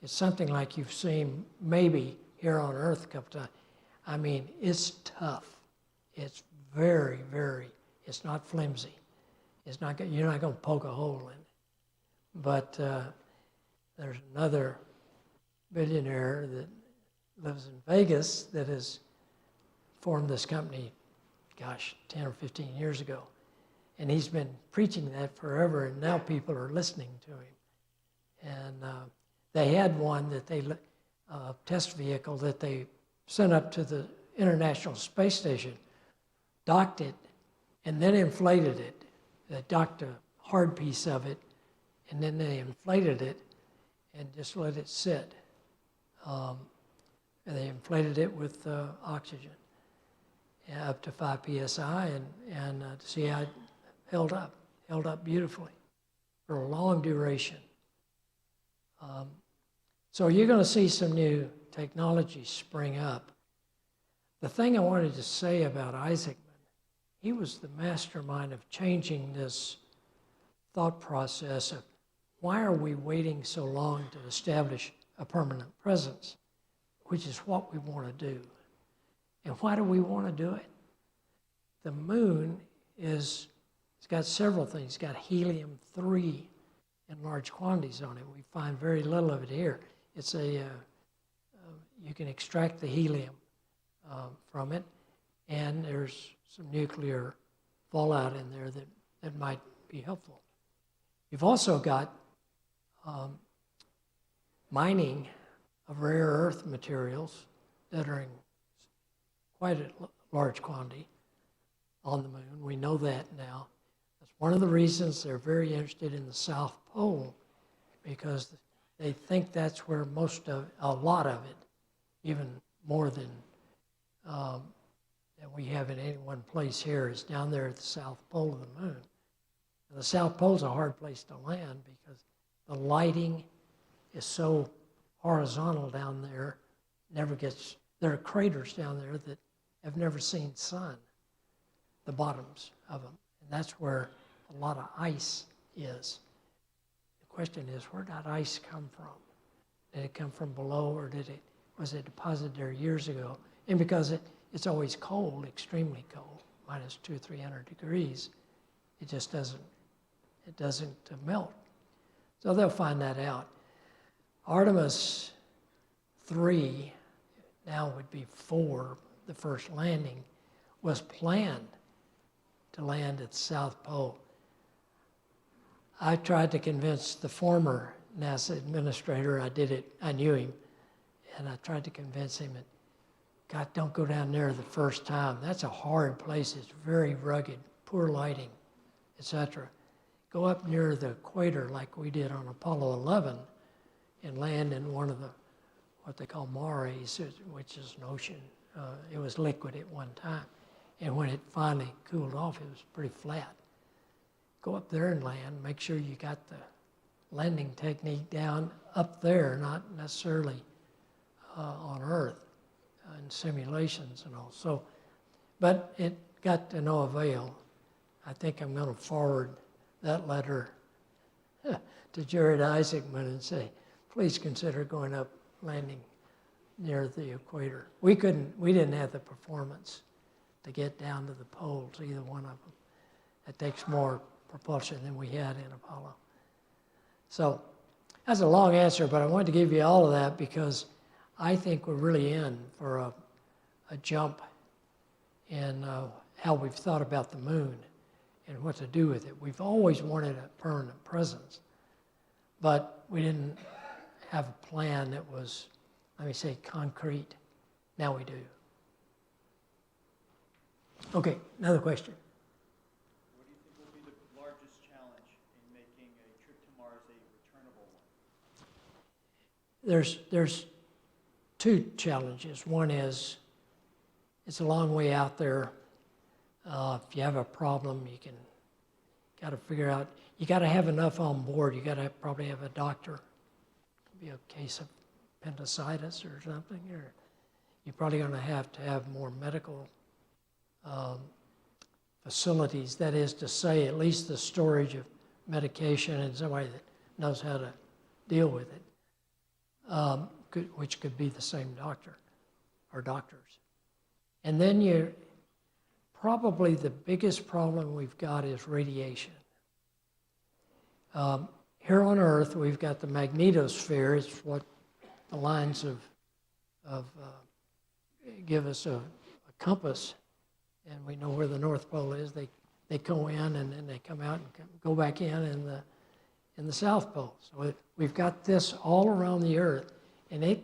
it's something like you've seen maybe here on Earth a couple times. I mean, it's tough. It's very, very, it's not flimsy. It's not, you're not going to poke a hole in it. But there's another billionaire that lives in Vegas that has formed this company, gosh, 10 or 15 years ago. And he's been preaching that forever, and now people are listening to him. And they had one that they, test vehicle that they sent up to the International Space Station, docked it, and then inflated it. They docked a hard piece of it, and then they inflated it and just let it sit. And they inflated it with oxygen up to 5 psi, and to see how it held up beautifully for a long duration. So you're going to see some new technology spring up. The thing I wanted to say about Isaacman, he was the mastermind of changing this thought process of why are we waiting so long to establish a permanent presence, which is what we want to do. And why do we want to do it? The moon it's got several things. It's got helium-3 in large quantities on it. We find very little of it here. It's you can extract the helium from it, and there's some nuclear fallout in there that might be helpful. You've also got mining of rare earth materials that are in quite a large quantity on the moon. We know that now. That's one of the reasons they're very interested in the South Pole, because they think that's where a lot of it, even more than that we have in any one place here, is down there at the South Pole of the moon. And the South Pole is a hard place to land because the lighting is so horizontal down there, there are craters down there that have never seen sun, the bottoms of them. And that's where a lot of ice is. The question is, where did that ice come from? Did it come from below, or was it deposited there years ago? And because it's always cold, extremely cold, minus 200 or 300 degrees, it just doesn't melt. So they'll find that out. Artemis 3, now would be 4, the first landing, was planned to land at the South Pole. I tried to convince the former NASA administrator, I knew him, and I tried to convince him that, God, don't go down there the first time. That's a hard place. It's very rugged, poor lighting, etc. Go up near the equator like we did on Apollo 11 and land in one of what they call mares, which is an ocean. It was liquid at one time. And when it finally cooled off, it was pretty flat. Go up there and land, make sure you got the landing technique down up there, not necessarily on Earth in simulations and all. So, but it got to no avail. I think I'm going to forward that letter to Jared Isaacman and say, please consider going up, landing near the equator. We didn't have the performance to get down to the poles, either one of them. It takes more propulsion than we had in Apollo. So that's a long answer, but I wanted to give you all of that because I think we're really in for a jump in how we've thought about the moon and what to do with it. We've always wanted a permanent presence, but we didn't have a plan that was, let me say, concrete. Now we do. Okay, another question. What do you think will be the largest challenge in making a trip to Mars a returnable one? There's two challenges. One is it's a long way out there. If you have a problem, got to figure out, you got to have enough on board. You got to probably have a doctor. Could be a case of appendicitis or something, or you're probably going to have more medical facilities. That is to say, at least the storage of medication and somebody that knows how to deal with it, which could be the same doctor or doctors. And then probably the biggest problem we've got is radiation. Here on Earth, we've got the magnetosphere. It's what the lines give us a compass, and we know where the North Pole is. They go in and then they come out and go back in the South Pole. So we've got this all around the Earth, and it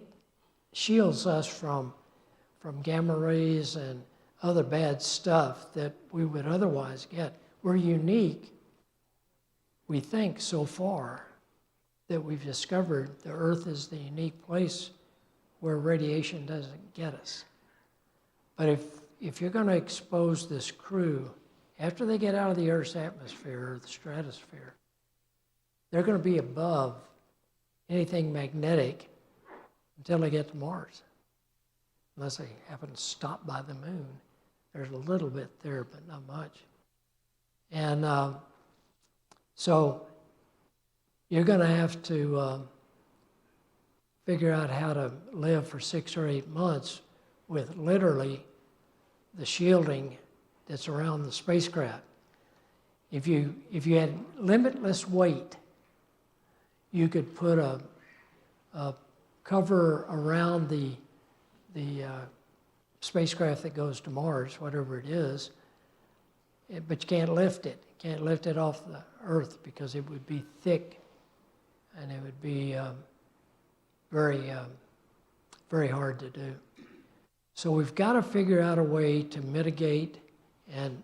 shields us from gamma rays and other bad stuff that we would otherwise get. We're unique, we think, so far, that we've discovered the Earth is the unique place where radiation doesn't get us. But if you're going to expose this crew, after they get out of the Earth's atmosphere or the stratosphere, they're going to be above anything magnetic until they get to Mars. Unless they happen to stop by the moon. There's a little bit there, but not much. And so you're going to have to figure out how to live for 6 or 8 months with literally the shielding that's around the spacecraft. If you had limitless weight, you could put a cover around the spacecraft that goes to Mars, whatever it is, but you can't lift it. You can't lift it off the Earth because it would be thick and it would be very hard to do. So we've got to figure out a way to mitigate, and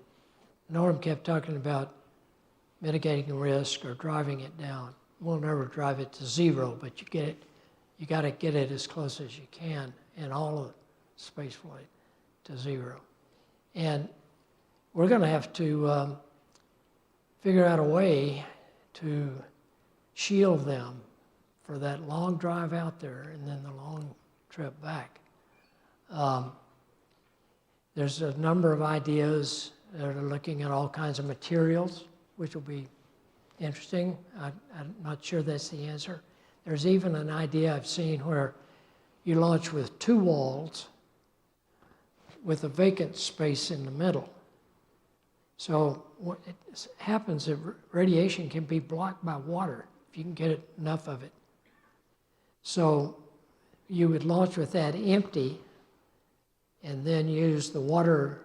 Norm kept talking about mitigating risk or driving it down. We'll never drive it to zero, but you got to get it as close as you can in all of spaceflight to zero. And we're going to have to figure out a way to shield them for that long drive out there and then the long trip back. There's a number of ideas that are looking at all kinds of materials, which will be interesting. I'm not sure that's the answer. There's even an idea I've seen where you launch with 2 walls with a vacant space in the middle. So what happens is radiation can be blocked by water if you can get enough of it. So you would launch with that empty and then use the water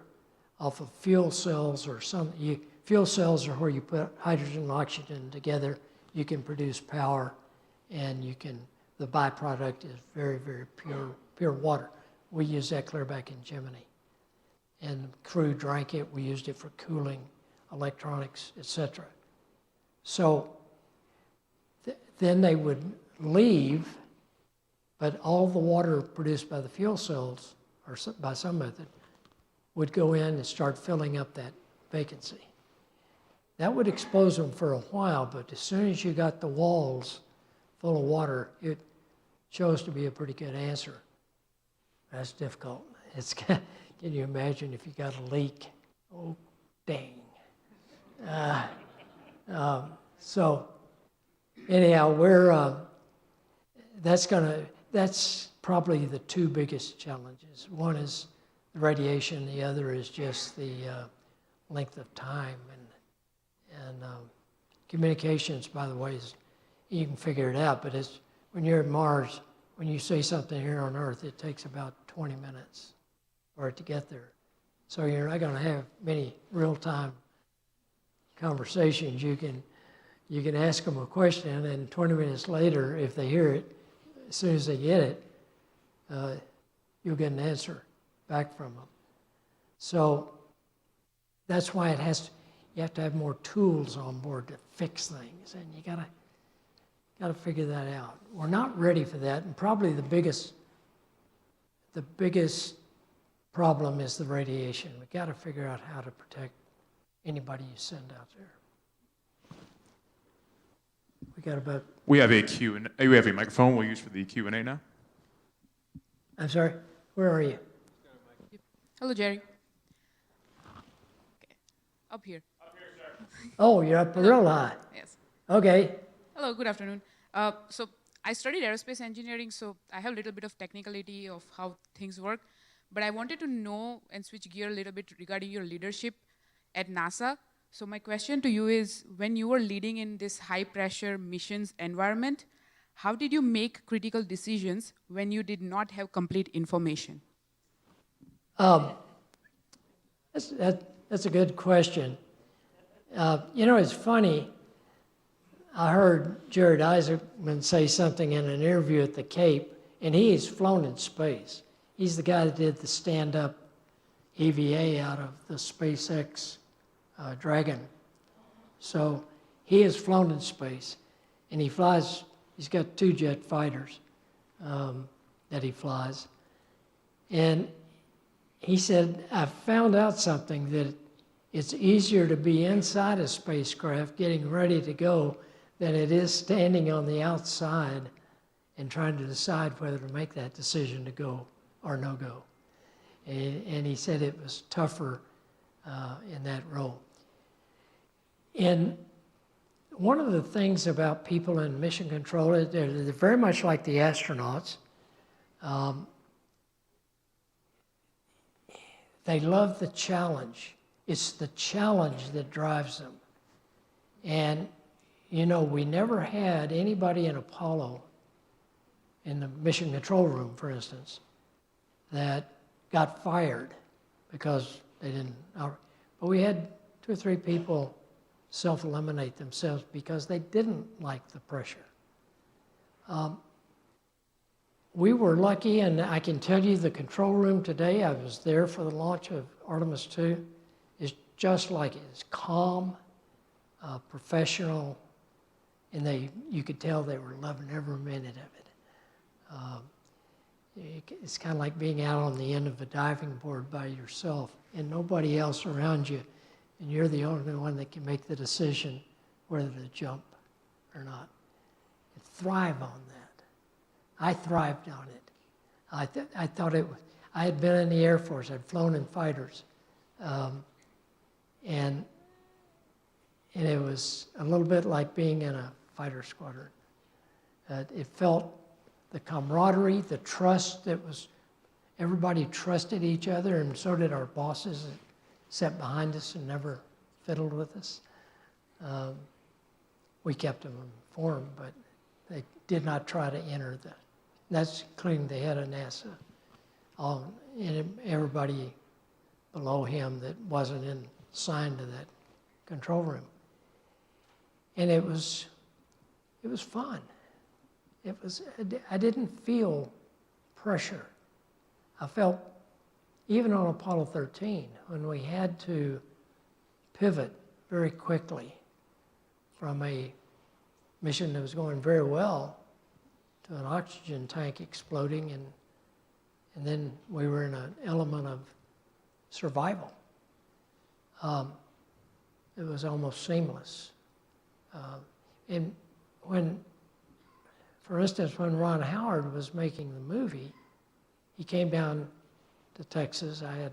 off of fuel cells or something. Fuel cells are where you put hydrogen and oxygen together. You can produce power, and the byproduct is very, very pure water. We used that clear back in Gemini. And the crew drank it. We used it for cooling, electronics, etc. So then they would leave, but all the water produced by the fuel cells, or by some method, would go in and start filling up that vacancy. That would expose them for a while, but as soon as you got the walls full of water, it chose to be a pretty good answer. That's difficult. Can you imagine if you got a leak? Oh, dang. So anyhow, that's probably the 2 biggest challenges. One is the radiation, the other is just the length of time. And communications, by the way, you can figure it out, but when you're at Mars, when you say something here on Earth, it takes about 20 minutes for it to get there. So you're not going to have many real-time conversations. You can ask them a question, and 20 minutes later, if they hear it, as soon as they get it, you'll get an answer back from them. So that's why you have to have more tools on board to fix things, and you gotta figure that out. We're not ready for that, and probably the biggest problem is the radiation. We've got to figure out how to protect anybody you send out there. We have a we have a microphone we'll use for the Q&A now. I'm sorry, where are you? Hello, Jerry. Okay. Up here. Oh, you're up real high. Yes. Okay. Hello, good afternoon. So I studied aerospace engineering, so I have a little bit of technicality of how things work. But I wanted to know and switch gear a little bit regarding your leadership at NASA. So my question to you is, when you were leading in this high-pressure missions environment, how did you make critical decisions when you did not have complete information? That's a good question. You know, it's funny. I heard Jared Isaacman say something in an interview at the Cape, and he has flown in space. He's the guy that did the stand-up EVA out of the SpaceX Dragon. So he has flown in space, and he flies, he's got 2 jet fighters that he flies. And he said, I found out something, that it's easier to be inside a spacecraft getting ready to go than it is standing on the outside and trying to decide whether to make that decision to go or no go. And he said it was tougher in that role. And one of the things about people in mission control is they're very much like the astronauts. They love the challenge. It's the challenge that drives them. And, you know, we never had anybody in Apollo, in the mission control room, for instance, that got fired because they didn't. But we had 2 or 3 people self-eliminate themselves because they didn't like the pressure. We were lucky, and I can tell you the control room today, I was there for the launch of Artemis 2, is just like it. It's calm, professional, and you could tell they were loving every minute of it. It's kind of like being out on the end of a diving board by yourself and nobody else around you, and you're the only one that can make the decision whether to jump or not. And thrive on that. I thrived on it. I thought it was, I had been in the Air Force, I'd flown in fighters, and it was a little bit like being in a fighter squadron. It felt the camaraderie, the trust that was, everybody trusted each other, and so did our bosses that sat behind us and never fiddled with us. We kept them informed, but they did not try to enter the, that's including the head of NASA, and everybody below him that wasn't signed to that control room. And it was fun. I didn't feel pressure. I felt, even on Apollo 13, when we had to pivot very quickly from a mission that was going very well to an oxygen tank exploding, and then we were in an element of survival. It was almost seamless. And when, for instance, when Ron Howard was making the movie, he came down to Texas. I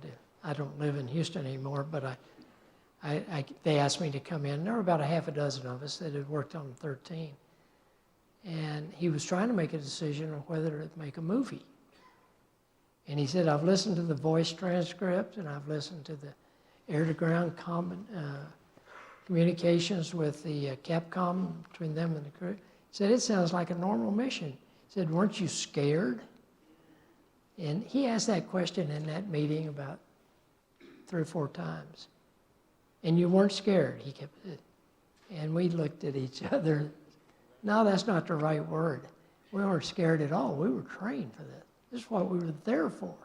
don't live in Houston anymore, but they asked me to come in. There were about a half a dozen of us that had worked on 13. And he was trying to make a decision on whether to make a movie. And he said, I've listened to the voice transcript, and I've listened to the air-to-ground communications with the Capcom, between them and the crew. He said, it sounds like a normal mission. He said, weren't you scared? And he asked that question in that meeting about 3 or 4 times. And you weren't scared, he kept it. And we looked at each other. No, that's not the right word. We weren't scared at all. We were trained for this. This is what we were there for,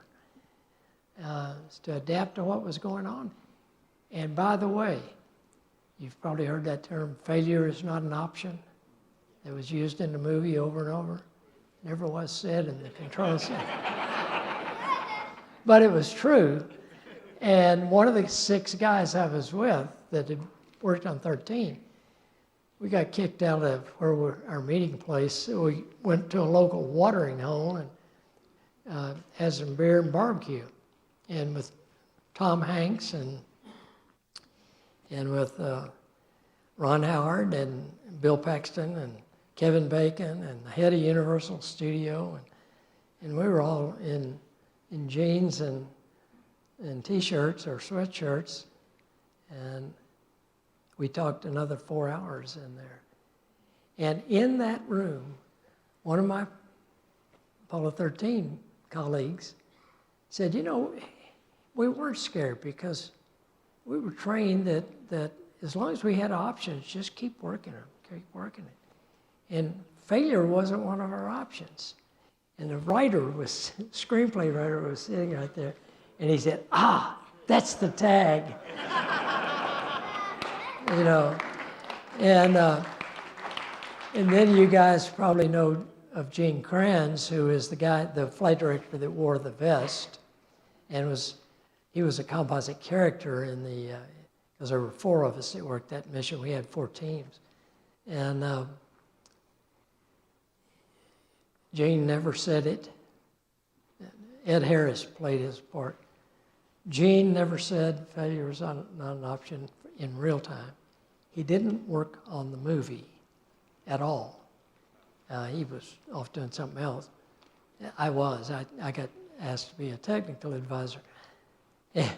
to adapt to what was going on. And by the way, you've probably heard that term, failure is not an option. It was used in the movie over and over. Never was said in the control center. but it was true. And one of the 6 guys I was with that had worked on 13, we got kicked out of our meeting place. So we went to a local watering hole and had some beer and barbecue. And with Tom Hanks and with Ron Howard and Bill Paxton and Kevin Bacon and the head of Universal Studio. And we were all in jeans and T-shirts or sweatshirts. And we talked another 4 hours in there. And in that room, one of my Apollo 13 colleagues said, you know, we weren't scared because we were trained that as long as we had options, just keep working them, keep working it. And failure wasn't one of our options. And the screenplay writer was sitting right there, and he said, that's the tag. You know, and then you guys probably know of Gene Kranz, who is the flight director that wore the vest, and he was a composite character in because there were 4 of us that worked that mission. We had 4 teams, and Gene never said it. Ed Harris played his part. Gene never said failure was not an option in real time. He didn't work on the movie at all. He was off doing something else. I got asked to be a technical advisor. And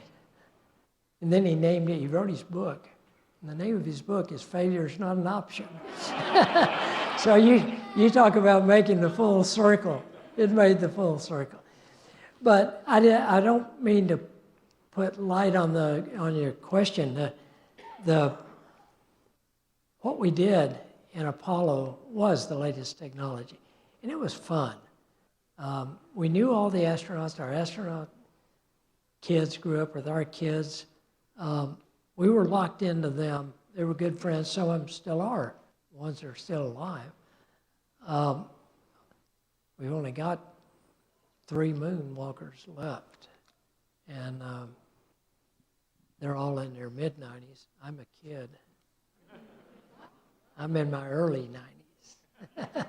then he wrote his book. And the name of his book is Failure is Not an Option. So you talk about making the full circle. It made the full circle. But I don't mean to put light on your question. What we did in Apollo was the latest technology, and it was fun. We knew all the astronauts. Our astronaut kids grew up with our kids. We were locked into them. They were good friends. Some of them still are, the ones that are still alive. We've only got 3 moonwalkers left, and they're all in their mid-90s. I'm a kid. I'm in my early 90s.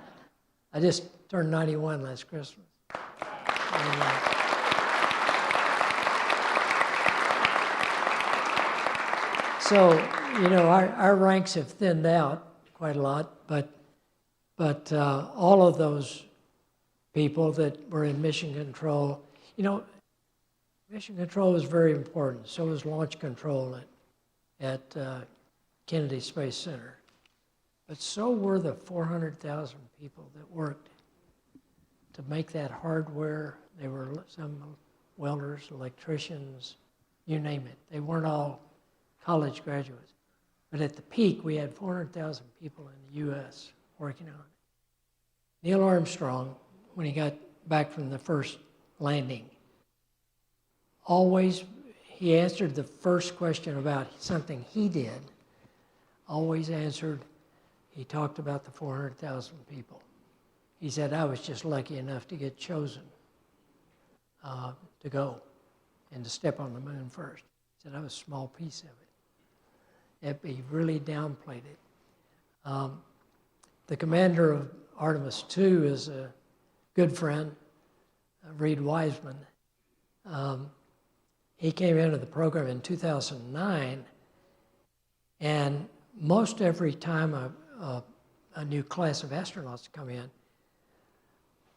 I just turned 91 last Christmas. And, so, you know, our ranks have thinned out quite a lot, but all of those people that were in mission control, you know, mission control is very important. So is launch control at Kennedy Space Center. But so were the 400,000 people that worked to make that hardware. They were some welders, electricians, you name it. They weren't all college graduates. But at the peak, we had 400,000 people in the U.S. working on it. Neil Armstrong, when he got back from the first landing, he answered the first question about something he did, always answered, he talked about the 400,000 people. He said, I was just lucky enough to get chosen to go and to step on the moon first. He said, I was a small piece of it. He really downplayed it. The commander of Artemis II is a good friend, Reed Wiseman. He came into the program in 2009, and most every time a new class of astronauts come in,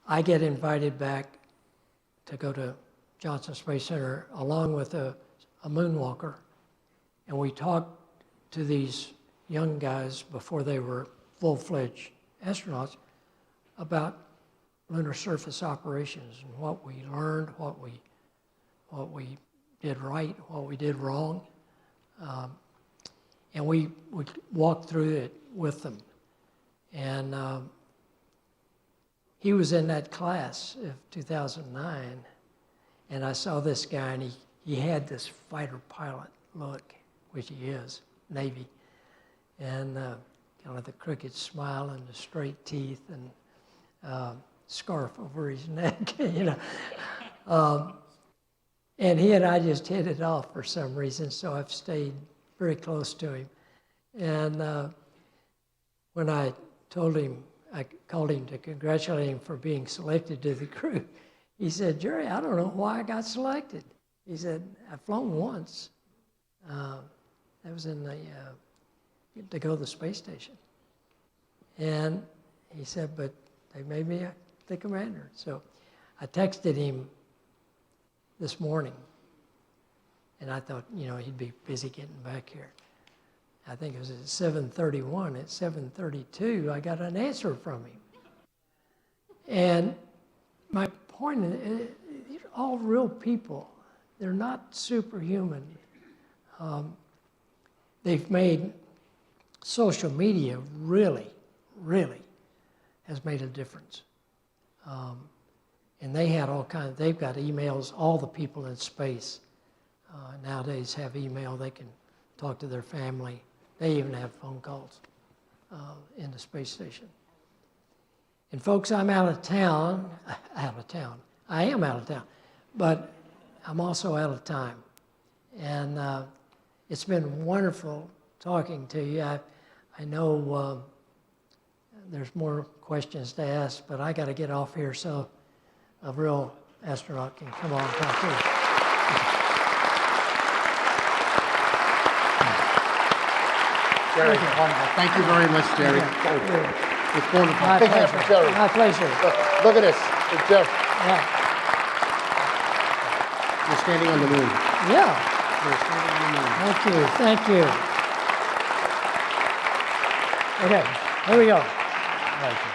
I get invited back to go to Johnson Space Center along with a moonwalker, and we talk to these young guys before they were full-fledged astronauts about lunar surface operations and what we learned, what we did right, what we did wrong. And we walked through it with them. And he was in that class of 2009, and I saw this guy, and he had this fighter pilot look, which he is, Navy, and kind of the crooked smile and the straight teeth and scarf over his neck, you know. And he and I just hit it off for some reason, so I've stayed very close to him. And when I told him, I called him to congratulate him for being selected to the crew, he said, Jerry, I don't know why I got selected. He said, I've flown once. That was in the, to go to the space station. And he said, but they made me the commander. So I texted him this morning, and I thought, you know, he'd be busy getting back here. I think it was at 7:31. At 7:32, I got an answer from him. And my point is, these are all real people. They're not superhuman. They've made social media really has made a difference. And they had all kinds, they've got emails, all the people in space nowadays have email, they can talk to their family. They even have phone calls in the space station. And folks, I'm out of town. I am out of town, but I'm also out of time. And it's been wonderful talking to you. I know there's more questions to ask, but I got to get off here so a real astronaut can come on and talk to you. Jerry, wonderful. Thank you very much, Jerry. It's wonderful. My Big hand for Jerry. My pleasure. Look at this. It's Jeff. Yeah. You're standing on the moon. Yeah. You're standing on the moon. Thank you. Thank you. Okay, here we go. Thank you.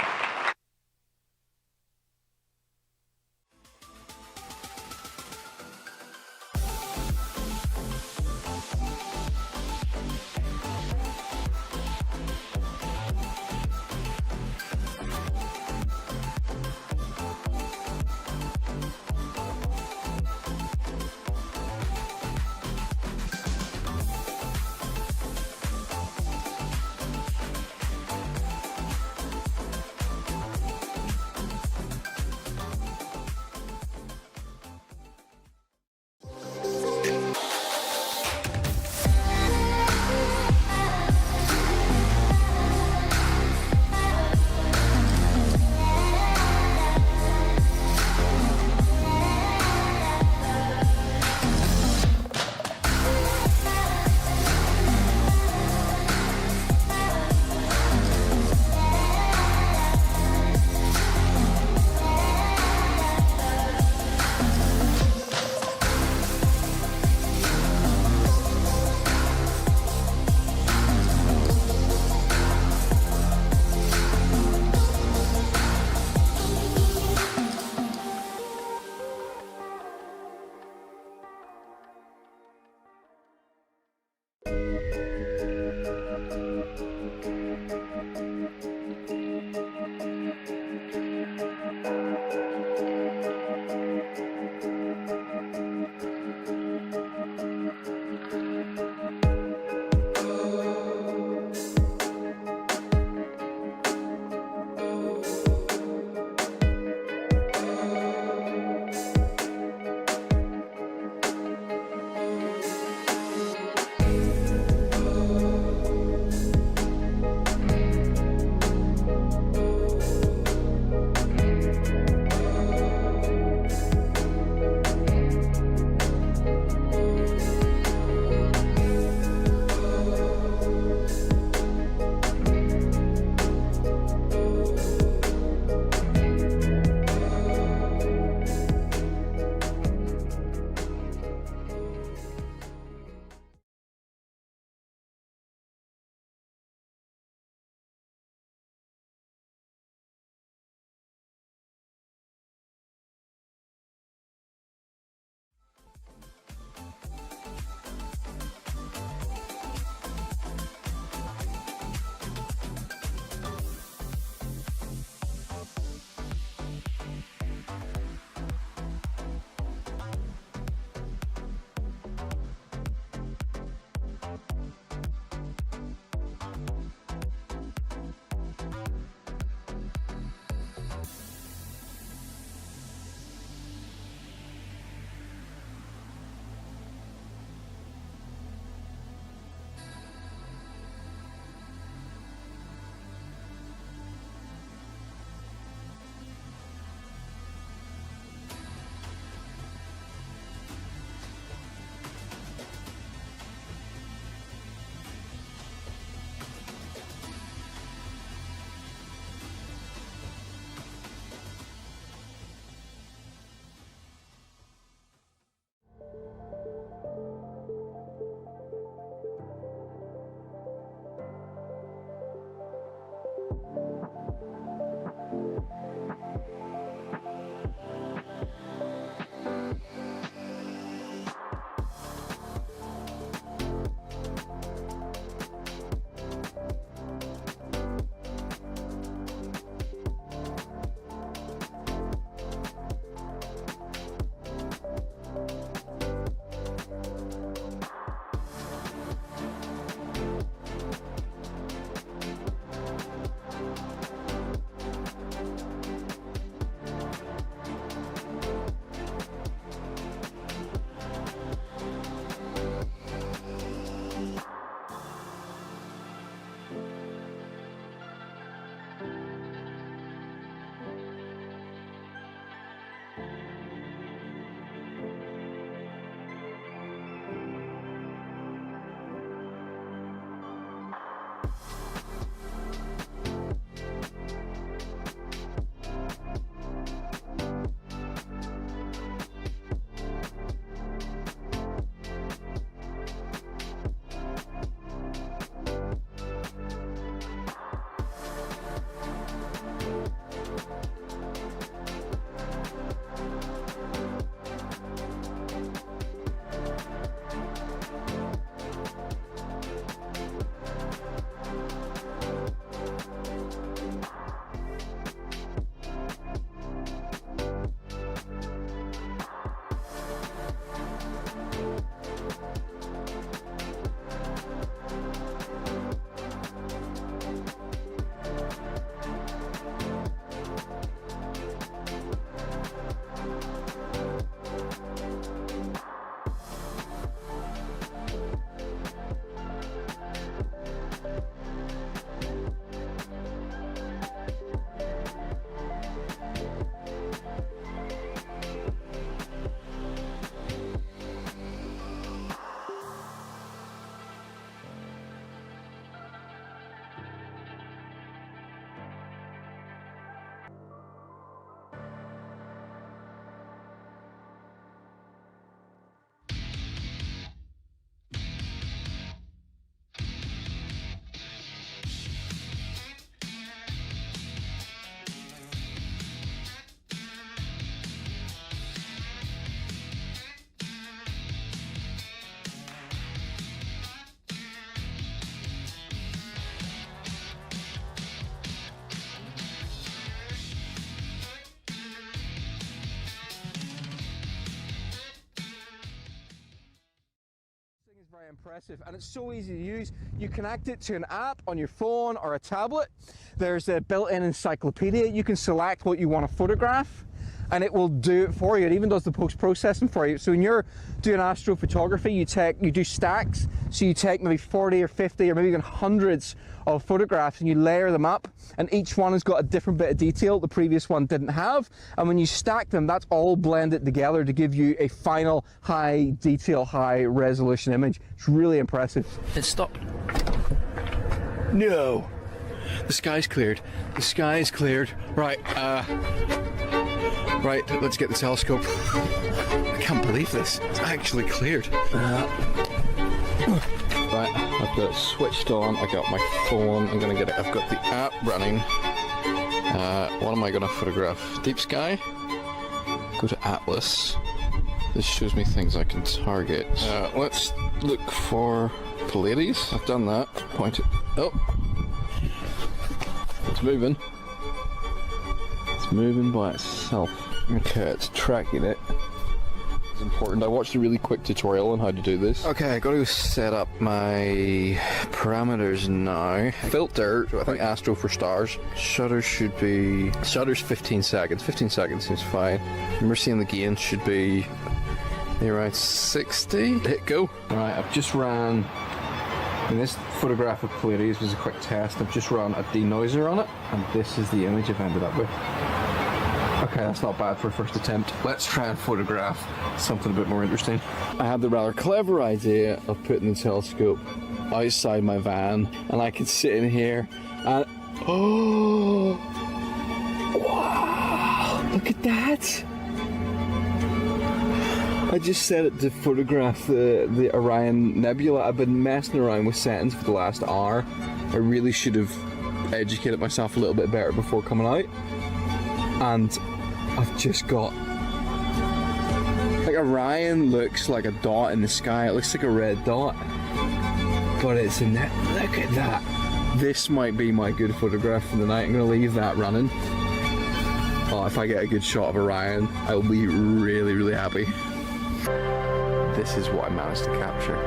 impressive, and it's so easy to use. You connect it to an app on your phone or a tablet. There's a built-in encyclopedia. You can select what you want to photograph, and it will do it for you. It even does the post-processing for you. So when you're doing astrophotography, you do stacks. So you take maybe 40 or 50 or maybe even hundreds of photographs and you layer them up, and each one has got a different bit of detail the previous one didn't have. And when you stack them, that's all blended together to give you a final high detail, high resolution image. It's really impressive. It stopped. No. The sky's cleared. The sky's cleared. Right, right, let's get the telescope. I can't believe this. It's actually cleared. Right, I've got it switched on. I got my phone. I'm gonna get it. I've got the app running. What am I gonna photograph? Deep sky? Go to Atlas. This shows me things I can target. Let's look for Pleiades. I've done that. Point it. Oh. It's moving. It's moving by itself. Okay, it's tracking it. It's important. I watched a really quick tutorial on how to do this. Okay, I got to set up my parameters now. Filter, so I think Astro for stars. Shutter should be... Shutter's 15 seconds. 15 seconds seems fine. Remember seeing the gain should be around 60. Hit go. Alright, I've just ran... And this photograph of Pleiades was a quick test. I've just run a denoiser on it, and this is the image I've ended up with. Okay, that's not bad for a first attempt. Let's try and photograph something a bit more interesting. I had the rather clever idea of putting the telescope outside my van, and I could sit in here and... Oh! Wow! Look at that! I just set it to photograph the Orion Nebula. I've been messing around with settings for the last hour. I really should have educated myself a little bit better before coming out. And I've just got... Like, Orion looks like a dot in the sky. It looks like a red dot. But it's a net. Look at that. This might be my good photograph for the night. I'm going to leave that running. Oh, if I get a good shot of Orion, I will be really, really happy. This is what I managed to capture.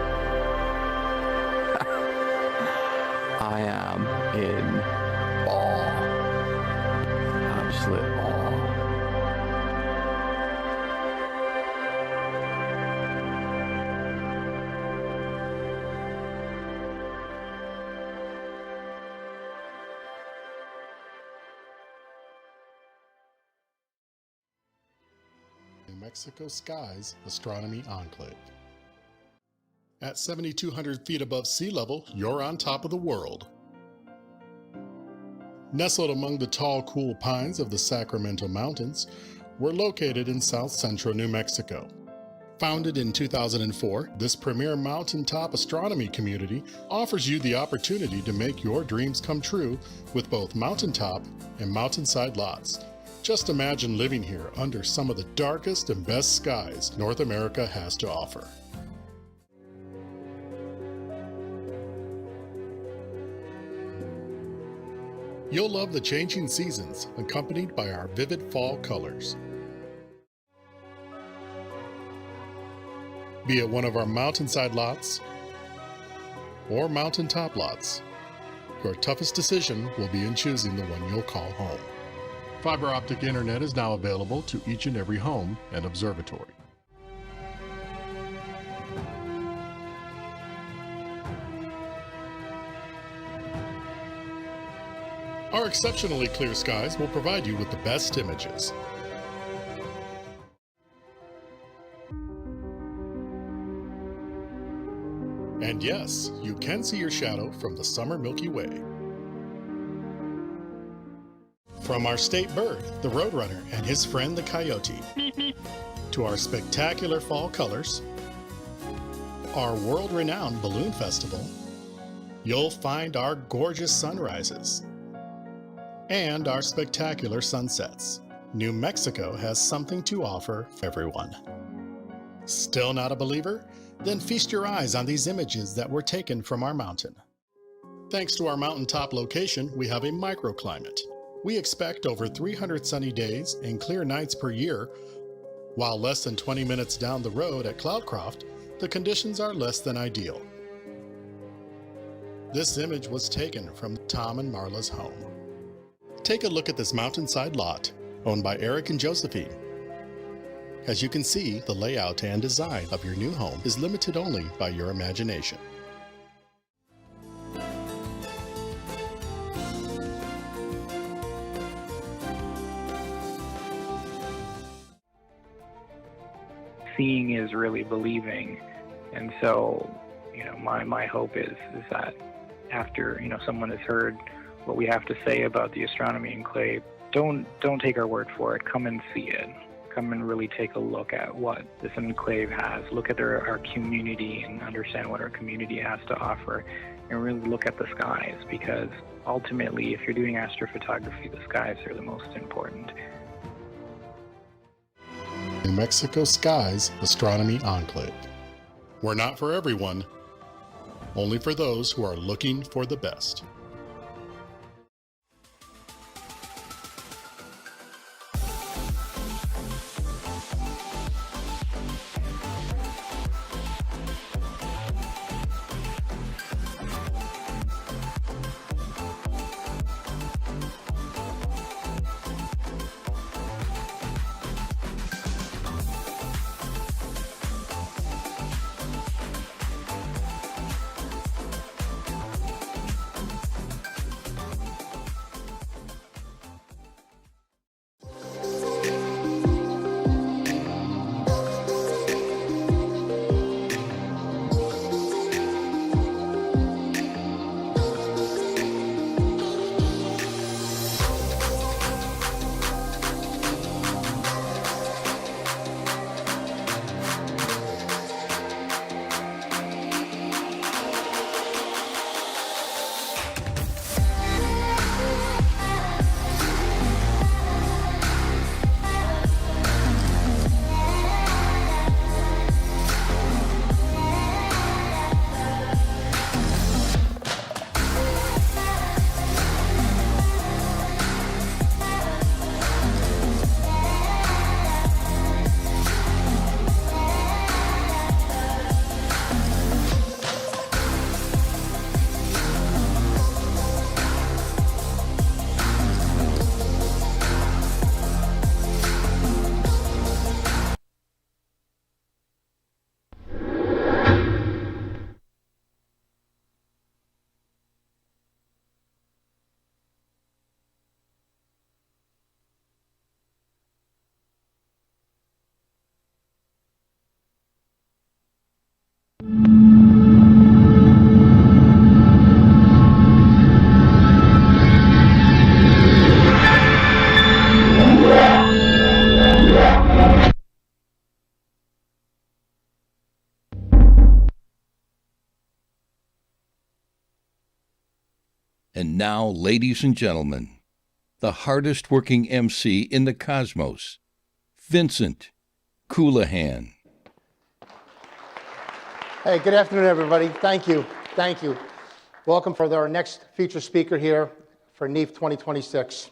I am in awe. Absolute awe. New Mexico Sky's Astronomy Enclave. At 7,200 feet above sea level, you're on top of the world. Nestled among the tall, cool pines of the Sacramento Mountains, we're located in south central New Mexico. Founded in 2004, this premier mountaintop astronomy community offers you the opportunity to make your dreams come true with both mountaintop and mountainside lots. Just imagine living here under some of the darkest and best skies North America has to offer. You'll love the changing seasons, accompanied by our vivid fall colors. Be it one of our mountainside lots or mountaintop lots, your toughest decision will be in choosing the one you'll call home. Fiber optic internet is now available to each and every home and observatory. Our exceptionally clear skies will provide you with the best images. And yes, you can see your shadow from the summer Milky Way. From our state bird, the roadrunner, and his friend the coyote, to our spectacular fall colors, our world-renowned balloon festival, you'll find our gorgeous sunrises, and our spectacular sunsets. New Mexico has something to offer for everyone. Still not a believer? Then feast your eyes on these images that were taken from our mountain. Thanks to our mountaintop location, we have a microclimate. We expect over 300 sunny days and clear nights per year, while less than 20 minutes down the road at Cloudcroft, the conditions are less than ideal. This image was taken from Tom and Marla's home. Take a look at this mountainside lot owned by Eric and Josephine. As you can see, the layout and design of your new home is limited only by your imagination. Seeing is really believing, and so my hope is that after someone has heard what we have to say about the astronomy enclave, don't take our word for it. Come and see it. Come and really take a look at what this enclave has. Look at our community and understand what our community has to offer, and really look at the skies, because ultimately, if you're doing astrophotography, the skies are the most important. New Mexico Skies Astronomy Enclave. We're not for everyone, only for those who are looking for the best. And now, ladies and gentlemen, the hardest working MC in the cosmos, Vincent Coulihan. Hey, good afternoon, everybody. Thank you. Thank you. Welcome for our next featured speaker here for NEAF 2026.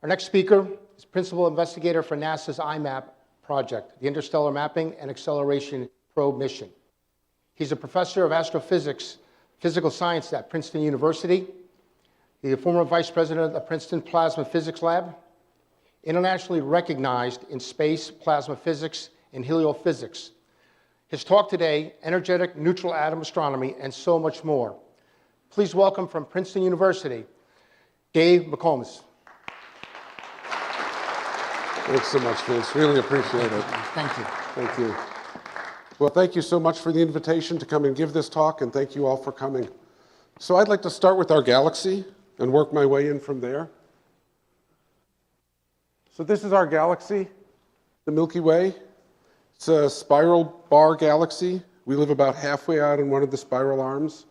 Our next speaker is Principal Investigator for NASA's IMAP project, the Interstellar Mapping and Acceleration Probe mission. He's a professor of astrophysics, physical science at Princeton University. He's a former vice president of the Princeton Plasma Physics Lab, internationally recognized in space, plasma physics, and heliophysics. His talk today, energetic neutral atom astronomy, and so much more. Please welcome from Princeton University, Dave McComas. Thanks so much, Vince. Really appreciate it. Thank you. Thank you. Well, thank you so much for the invitation to come and give this talk, and thank you all for coming. So I'd like to start with our galaxy and work my way in from there. So this is our galaxy, the Milky Way. It's a spiral bar galaxy. We live about halfway out in one of the spiral arms.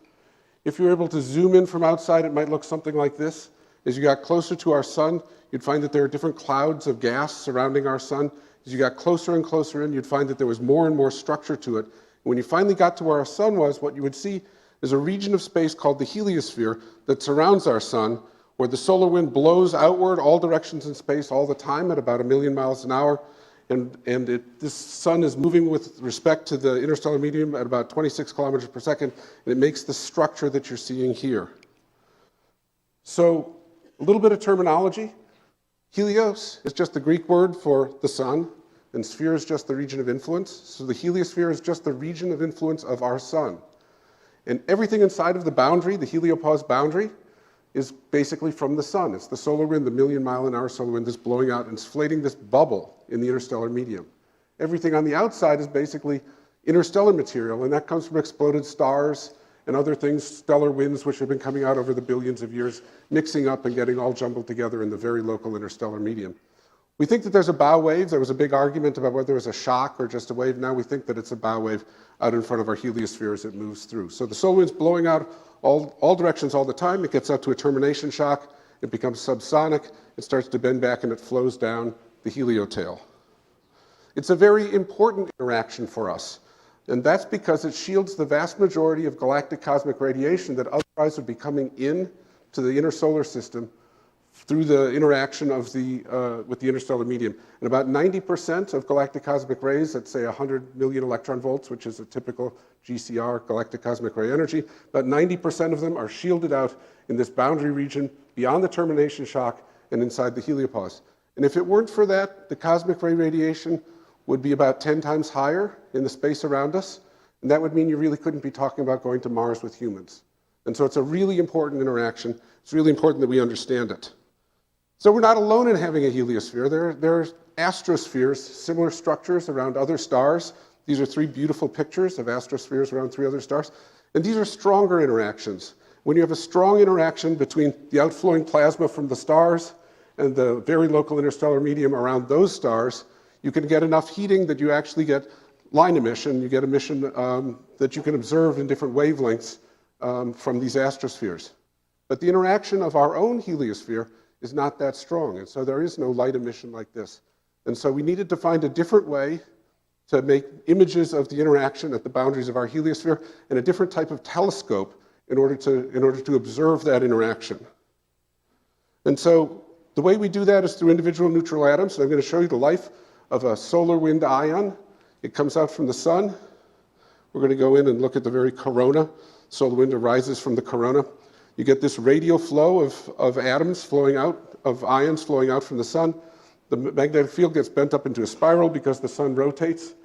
If you're able to zoom in from outside, it might look something like this. As you got closer to our sun, you'd find that there are different clouds of gas surrounding our sun. As you got closer and closer in, you'd find that there was more and more structure to it. And when you finally got to where our sun was, what you would see is a region of space called the heliosphere that surrounds our sun, where the solar wind blows outward all directions in space all the time at about 1 million miles an hour. This sun is moving with respect to the interstellar medium at about 26 kilometers per second, and it makes the structure that you're seeing here. So a little bit of terminology. Helios is just the Greek word for the sun, and sphere is just the region of influence. So the heliosphere is just the region of influence of our sun. And everything inside of the boundary, the heliopause boundary, is basically from the sun. It's the solar wind, the million-mile-an-hour solar wind that's blowing out and inflating this bubble in the interstellar medium. Everything on the outside is basically interstellar material, and that comes from exploded stars and other things, stellar winds, which have been coming out over the billions of years, mixing up and getting all jumbled together in the very local interstellar medium. We think that there's a bow wave. There was a big argument about whether it was a shock or just a wave. Now we think that it's a bow wave out in front of our heliosphere as it moves through. So the solar wind's blowing out all directions all the time. It gets up to a termination shock. It becomes subsonic. It starts to bend back and it flows down the heliotail. It's a very important interaction for us. And that's because it shields the vast majority of galactic cosmic radiation that otherwise would be coming in to the inner solar system through the interaction of with the interstellar medium. And about 90% of galactic cosmic rays at, say, 100 million electron volts, which is a typical GCR, galactic cosmic ray energy, about 90% of them are shielded out in this boundary region beyond the termination shock and inside the heliopause. And if it weren't for that, the cosmic ray radiation would be about 10 times higher in the space around us, and that would mean you really couldn't be talking about going to Mars with humans. And so it's a really important interaction. It's really important that we understand it. So we're not alone in having a heliosphere. There are astrospheres, similar structures around other stars. These are 3 beautiful pictures of astrospheres around 3 other stars. And these are stronger interactions. When you have a strong interaction between the outflowing plasma from the stars and the very local interstellar medium around those stars, you can get enough heating that you actually get line emission. You get emission that you can observe in different wavelengths from these astrospheres. But the interaction of our own heliosphere is not that strong, and so there is no light emission like this. And so we needed to find a different way to make images of the interaction at the boundaries of our heliosphere and a different type of telescope in order to observe that interaction. And so the way we do that is through individual neutral atoms. So I'm going to show you the life of a solar wind ion. It comes out from the sun. We're going to go in and look at the very corona. Solar wind arises from the corona. You get this radial flow of atoms flowing out, of ions flowing out from the sun. The magnetic field gets bent up into a spiral because the sun rotates.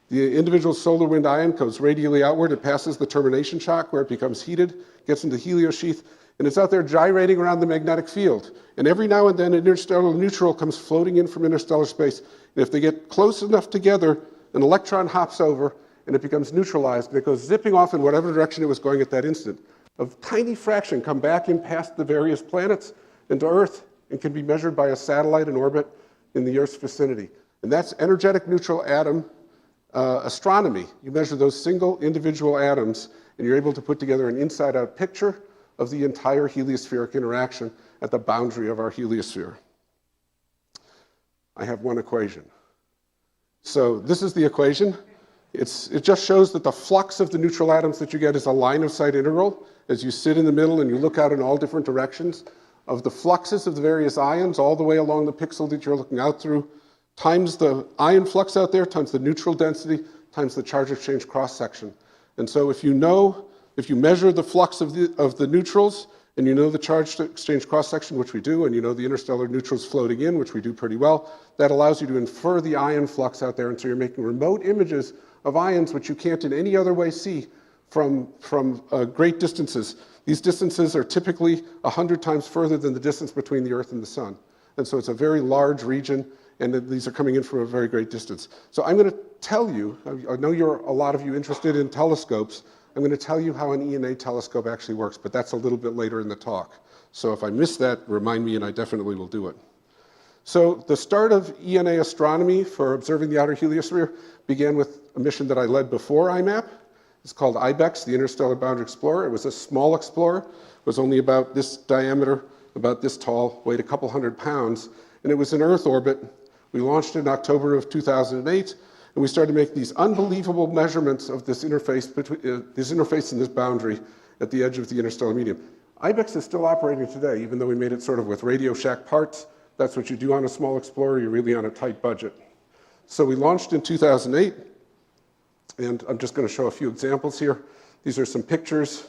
The individual solar wind ion goes radially outward. It passes the termination shock where it becomes heated, gets into the heliosheath, and it's out there gyrating around the magnetic field. And every now and then an interstellar neutral comes floating in from interstellar space. And if they get close enough together, an electron hops over and it becomes neutralized and it goes zipping off in whatever direction it was going at that instant. A tiny fraction come back in past the various planets into Earth and can be measured by a satellite in orbit in the Earth's vicinity. And that's energetic neutral atom astronomy. You measure those single individual atoms and you're able to put together an inside-out picture of the entire heliospheric interaction at the boundary of our heliosphere. I have one equation. So this is the equation. It just shows that the flux of the neutral atoms that you get is a line of sight integral. As you sit in the middle and you look out in all different directions of the fluxes of the various ions all the way along the pixel that you're looking out through, times the ion flux out there, times the neutral density, times the charge exchange cross-section. And so if you measure the flux of the neutrals, and you know the charge exchange cross-section, which we do, and you know the interstellar neutrals floating in, which we do pretty well, that allows you to infer the ion flux out there, and so you're making remote images of ions which you can't in any other way see from great distances. These distances are typically 100 times further than the distance between the Earth and the Sun. And so it's a very large region, and these are coming in from a very great distance. So I'm going to tell you, I know a lot of you interested in telescopes, I'm going to tell you how an ENA telescope actually works, but that's a little bit later in the talk. So if I miss that, remind me and I definitely will do it. So the start of ENA astronomy for observing the outer heliosphere began with a mission that I led before IMAP. It's called IBEX, the Interstellar Boundary Explorer. It was a small explorer. It was only about this diameter, about this tall, weighed a couple 100 pounds, and it was in Earth orbit. We launched it in October of 2008, and we started making these unbelievable measurements of this interface and this boundary at the edge of the interstellar medium. IBEX is still operating today, even though we made it sort of with Radio Shack parts. That's what you do on a small explorer. You're really on a tight budget. So we launched in 2008, and I'm just going to show a few examples here. These are some pictures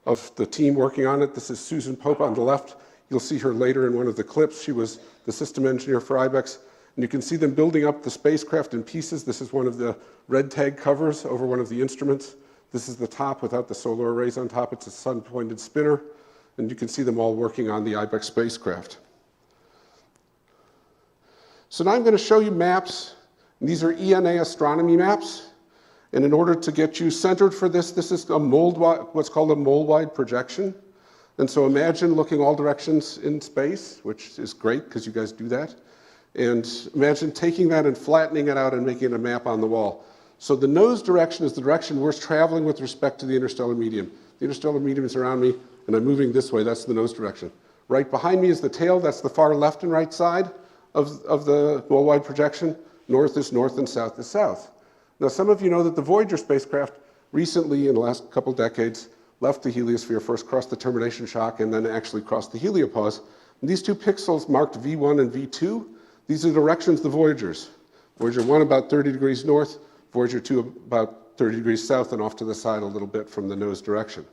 of the team working on it. This is Susan Pope on the left. You'll see her later in one of the clips. She was the system engineer for IBEX. And you can see them building up the spacecraft in pieces. This is one of the red tag covers over one of the instruments. This is the top without the solar arrays on top. It's a sun-pointed spinner. And you can see them all working on the IBEX spacecraft. So now I'm going to show you maps. And these are ENA astronomy maps. And in order to get you centered for this, this is a what's called a mole-wide projection. And so imagine looking all directions in space, which is great because you guys do that. And imagine taking that and flattening it out and making it a map on the wall. So the nose direction is the direction we're traveling with respect to the interstellar medium. The interstellar medium is around me, and I'm moving this way. That's the nose direction. Right behind me is the tail. That's the far left and right side of the mole-wide projection. North is north and south is south. Now, some of you know that the Voyager spacecraft recently, in the last couple decades, left the heliosphere, first crossed the termination shock, and then actually crossed the heliopause. And these two pixels marked V1 and V2. These are the directions of the Voyagers. Voyager 1 about 30 degrees north, Voyager 2 about 30 degrees south and off to the side a little bit from the nose direction.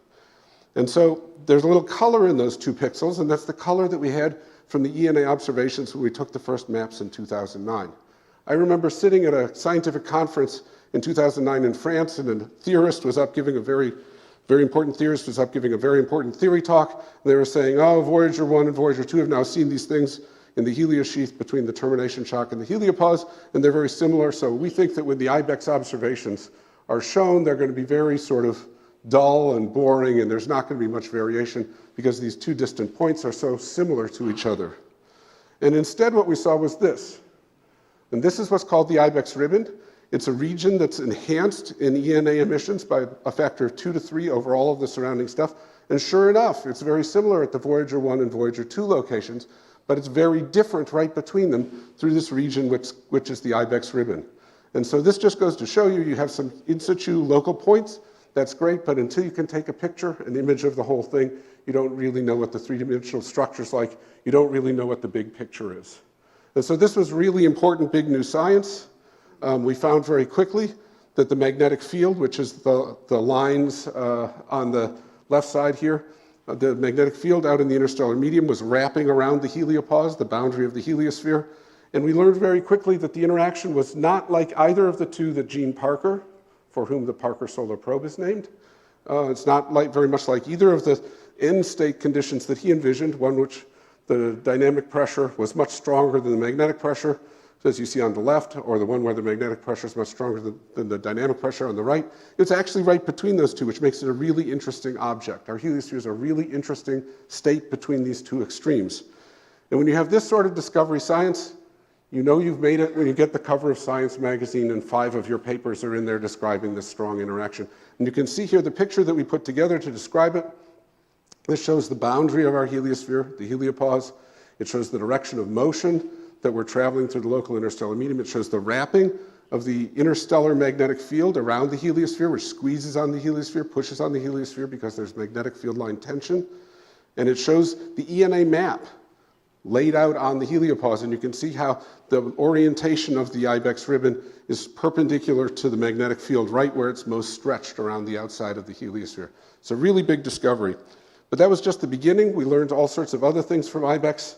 And so there's a little color in those 2 pixels, and that's the color that we had from the ENA observations when we took the first maps in 2009. I remember sitting at a scientific conference in 2009 in France, and a theorist was up giving a very important theorist was up giving a very important theory talk. They were saying, oh, Voyager 1 and Voyager 2 have now seen these things in the heliosheath between the termination shock and the heliopause, and they're very similar. So we think that when the IBEX observations are shown, they're going to be very sort of dull and boring, and there's not going to be much variation because these 2 distant points are so similar to each other. And instead what we saw was this. And this is what's called the IBEX ribbon. It's a region that's enhanced in ENA emissions by a factor of 2 to 3 over all of the surrounding stuff. And sure enough, it's very similar at the Voyager 1 and Voyager 2 locations, but it's very different right between them through this region which is the IBEX ribbon. And so this just goes to show you, you have some in situ local points. That's great, but until you can take a picture, an image of the whole thing, you don't really know what the 3-dimensional structure's like. You don't really know what the big picture is. And so this was really important big new science. We found very quickly that the magnetic field, which is the lines on the left side here, the magnetic field out in the interstellar medium was wrapping around the heliopause, the boundary of the heliosphere. And we learned very quickly that the interaction was not like either of the 2 that Gene Parker, for whom the Parker Solar Probe is named. It's not very much like either of the end state conditions that he envisioned, one which the dynamic pressure was much stronger than the magnetic pressure, as you see on the left, or the one where the magnetic pressure is much stronger than the dynamic pressure on the right. It's actually right between those 2, which makes it a really interesting object. Our heliosphere is a really interesting state between these 2 extremes. And when you have this sort of discovery science, you know you've made it when you get the cover of Science magazine and 5 of your papers are in there describing this strong interaction. And you can see here the picture that we put together to describe it. This shows the boundary of our heliosphere, the heliopause. It shows the direction of motion that we're traveling through the local interstellar medium. It shows the wrapping of the interstellar magnetic field around the heliosphere, which squeezes on the heliosphere, pushes on the heliosphere because there's magnetic field line tension. And it shows the ENA map laid out on the heliopause, and you can see how the orientation of the IBEX ribbon is perpendicular to the magnetic field right where it's most stretched around the outside of the heliosphere. It's a really big discovery. But that was just the beginning. We learned all sorts of other things from IBEX.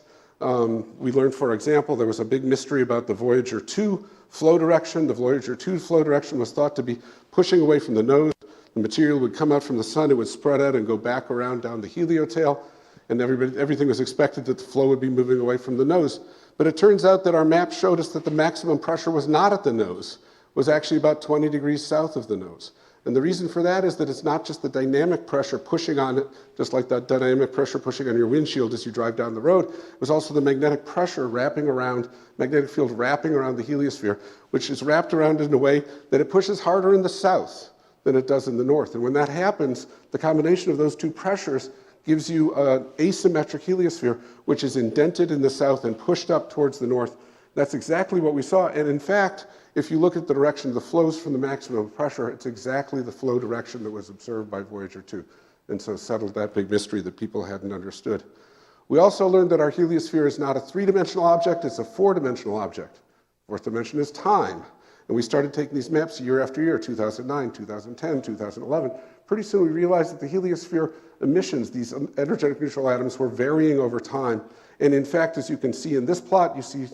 We learned, for example, there was a big mystery about the Voyager 2 flow direction. The Voyager 2 flow direction was thought to be pushing away from the nose. The material would come out from the sun, it would spread out and go back around down the heliotail, and everything was expected that the flow would be moving away from the nose. But it turns out that our map showed us that the maximum pressure was not at the nose, it was actually about 20 degrees south of the nose. And the reason for that is that it's not just the dynamic pressure pushing on it, just like that dynamic pressure pushing on your windshield as you drive down the road. It was also the magnetic pressure wrapping around, magnetic field wrapping around the heliosphere, which is wrapped around in a way that it pushes harder in the south than it does in the north. And when that happens, the combination of those 2 pressures gives you an asymmetric heliosphere, which is indented in the south and pushed up towards the north. That's exactly what we saw. And in fact, if you look at the direction of the flows from the maximum pressure, it's exactly the flow direction that was observed by Voyager 2. And so settled that big mystery that people hadn't understood. We also learned that our heliosphere is not a 3-dimensional object, it's a 4-dimensional object. Fourth dimension is time. And we started taking these maps year after year, 2009, 2010, 2011. Pretty soon we realized that the heliosphere emissions, these energetic neutral atoms, were varying over time. And in fact, as you can see in this plot, you see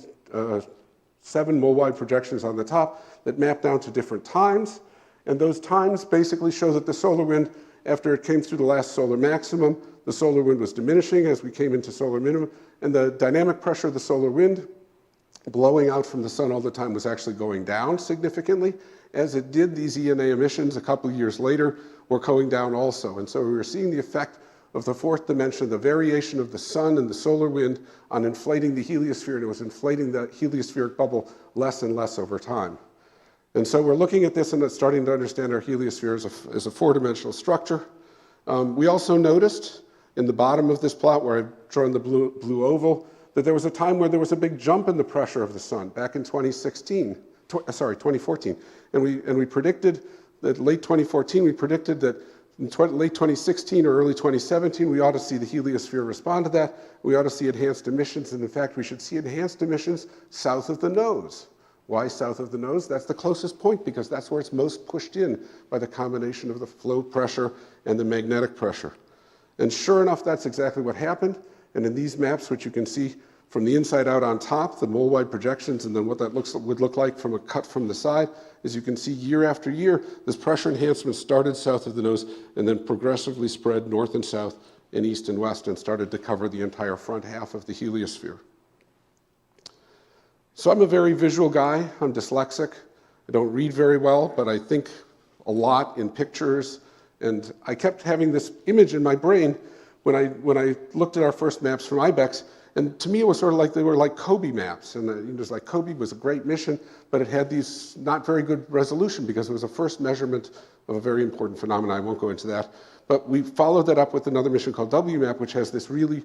7 mole-wide projections on the top that map down to different times. And those times basically show that the solar wind, after it came through the last solar maximum, the solar wind was diminishing as we came into solar minimum. And the dynamic pressure of the solar wind blowing out from the sun all the time was actually going down significantly. As it did, these ENA emissions a couple of years later were going down also. And so we were seeing the effect of the fourth dimension, the variation of the sun and the solar wind on inflating the heliosphere, and it was inflating the heliospheric bubble less and less over time. And so we're looking at this and starting to understand our heliosphere as a four-dimensional structure. We also noticed in the bottom of this plot where I've drawn the blue oval, that there was a time where there was a big jump in the pressure of the sun back in 2014. And we predicted that late 2014, we predicted that in late 2016 or early 2017, we ought to see the heliosphere respond to that. We ought to see enhanced emissions. And in fact, we should see enhanced emissions south of the nose. Why south of the nose? That's the closest point because that's where it's most pushed in by the combination of the flow pressure and the magnetic pressure. And sure enough, that's exactly what happened. And in these maps, which you can see from the inside out on top, the mole-wide projections, and then what that would look like from a cut from the side, as you can see year after year, this pressure enhancement started south of the nose and then progressively spread north and south and east and west and started to cover the entire front half of the heliosphere. So I'm a very visual guy. I'm dyslexic. I don't read very well, but I think a lot in pictures. And I kept having this image in my brain when I looked at our first maps from IBEX. And to me, it was sort of like they were like Kobe maps. And it was like Kobe was a great mission, but it had these not very good resolution because it was a first measurement of a very important phenomenon. I won't go into that. But we followed that up with another mission called WMAP, which has this really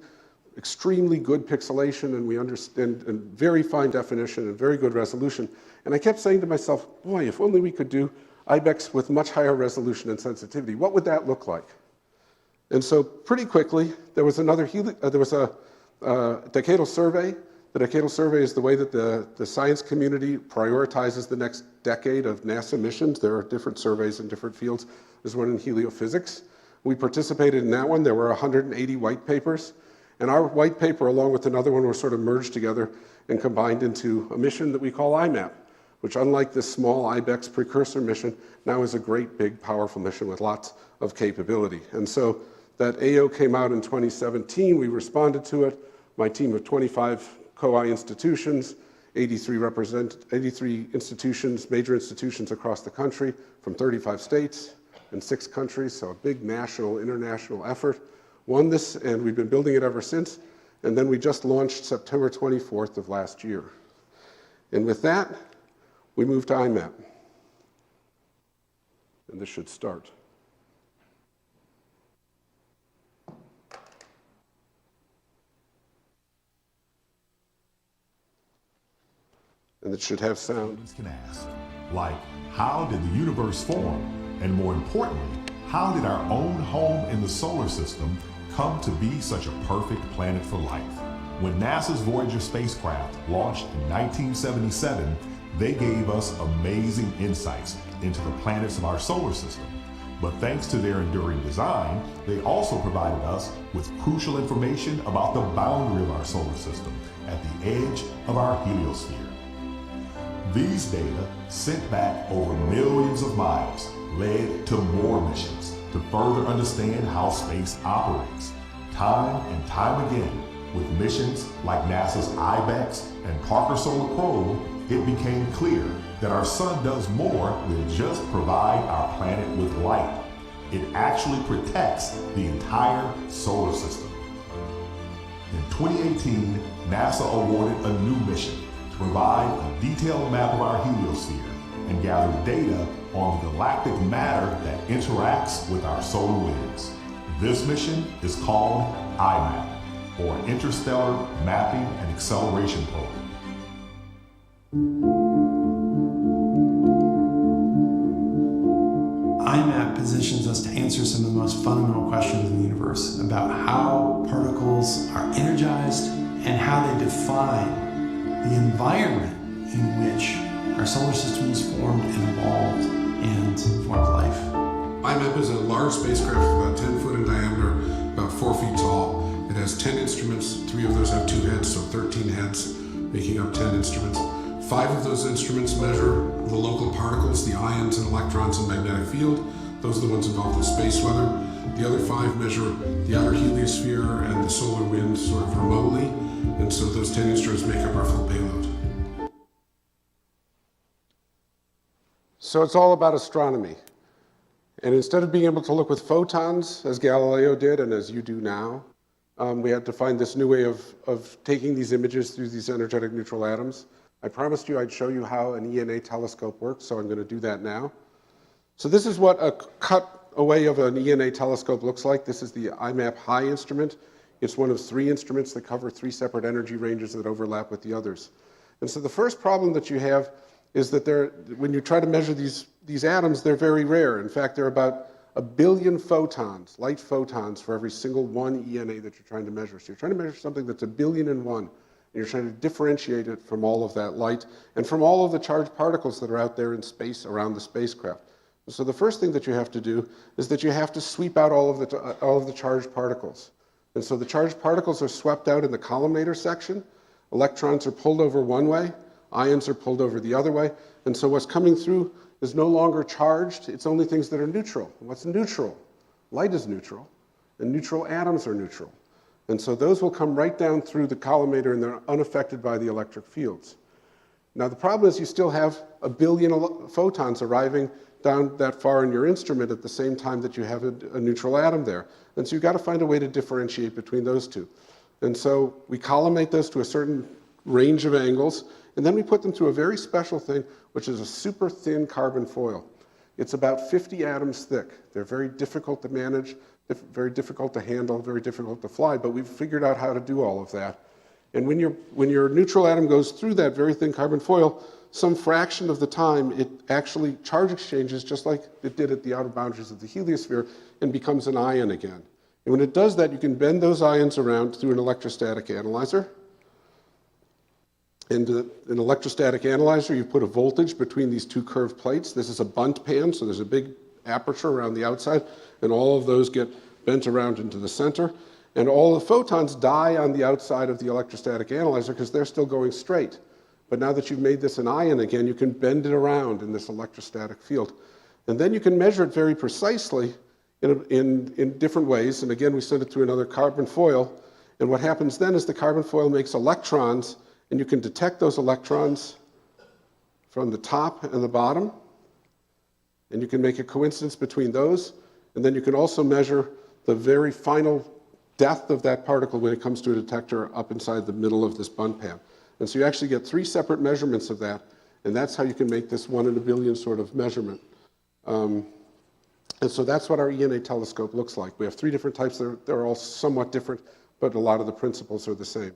extremely good pixelation, and we understand and very fine definition and very good resolution. And I kept saying to myself, boy, if only we could do IBEX with much higher resolution and sensitivity, what would that look like? And so pretty quickly, there was a decadal survey. The decadal survey is the way that the science community prioritizes the next decade of NASA missions. There are different surveys in different fields. There's one in heliophysics. We participated in that one. There were 180 white papers. And our white paper, along with another one, were sort of merged together and combined into a mission that we call IMAP, which, unlike this small IBEX precursor mission, now is a great, big, powerful mission with lots of capability. And so that AO came out in 2017. We responded to it. My team of 25 COI institutions, 83 institutions, major institutions across the country from 35 states and 6 countries, so a big national, international effort. Won this, and we've been building it ever since. And then we just launched September 24th of last year. And with that, we moved to IMAP. And this should start. And it should have sound. Can ask, like, how did the universe form? And more importantly, how did our own home in the solar system come to be such a perfect planet for life? When NASA's Voyager spacecraft launched in 1977, they gave us amazing insights into the planets of our solar system. But thanks to their enduring design, they also provided us with crucial information about the boundary of our solar system at the edge of our heliosphere. These data, sent back over millions of miles, led to more missions to further understand how space operates. Time and time again, with missions like NASA's IBEX and Parker Solar Probe, it became clear that our sun does more than just provide our planet with light. It actually protects the entire solar system. In 2018, NASA awarded a new mission to provide a detailed map of our heliosphere and gather data on the galactic matter that interacts with our solar winds. This mission is called IMAP, or Interstellar Mapping and Acceleration Program. IMAP positions us to answer some of the most fundamental questions in the universe about how particles are energized and how they define the environment in which our solar system was formed and evolved and formed life. IMAP is a large spacecraft about 10 foot in diameter, about 4 feet tall. It has 10 instruments, 3 of those have 2 heads, so 13 heads, making up 10 instruments. 5 of those instruments measure the local particles, the ions and electrons in magnetic field. Those are the ones involved in space weather. The other 5 measure the outer heliosphere and the solar wind sort of remotely. And so those 10 instruments make up our full payload. So it's all about astronomy. And instead of being able to look with photons, as Galileo did and as you do now, we had to find this new way of taking these images through these energetic neutral atoms. I promised you I'd show you how an ENA telescope works, so I'm going to do that now. So this is what a cutaway of an ENA telescope looks like. This is the IMAP high instrument. It's one of 3 instruments that cover 3 separate energy ranges that overlap with the others. And so the first problem that you have is that when you try to measure these atoms, they're very rare. In fact, there are about 1 billion photons, light photons, for every single one ENA that you're trying to measure. So you're trying to measure something that's 1 billion and 1. And you're trying to differentiate it from all of that light and from all of the charged particles that are out there in space around the spacecraft. So the first thing that you have to do is that you have to sweep out all of the charged particles. And so the charged particles are swept out in the columnator section. Electrons are pulled over one way, ions are pulled over the other way. And so what's coming through is no longer charged, it's only things that are neutral. And what's neutral? Light is neutral, and neutral atoms are neutral. And so those will come right down through the collimator and they're unaffected by the electric fields. Now the problem is you still have 1 billion photons arriving down that far in your instrument at the same time that you have a neutral atom there. And so you've got to find a way to differentiate between those two. And so we collimate those to a certain range of angles, and then we put them through a very special thing, which is a super thin carbon foil. It's about 50 atoms thick. They're very difficult to manage, very difficult to handle, very difficult to fly, but we've figured out how to do all of that. And when your neutral atom goes through that very thin carbon foil, some fraction of the time it actually charge exchanges just like it did at the outer boundaries of the heliosphere and becomes an ion again. And when it does that, you can bend those ions around through an electrostatic analyzer. And an electrostatic analyzer, you put a voltage between these 2 curved plates. This is a bunt pan, so there's a big aperture around the outside, and all of those get bent around into the center. And all the photons die on the outside of the electrostatic analyzer because they're still going straight. But now that you've made this an ion again, you can bend it around in this electrostatic field. And then you can measure it very precisely in different ways. And again, we send it through another carbon foil. And what happens then is the carbon foil makes electrons, and you can detect those electrons from the top and the bottom. And you can make a coincidence between those. And then you can also measure the very final depth of that particle when it comes to a detector up inside the middle of this bunt pan. And so you actually get 3 separate measurements of that, and that's how you can make this 1 in a billion sort of measurement. And so that's what our ENA telescope looks like. We have 3 different types. They're all somewhat different, but a lot of the principles are the same.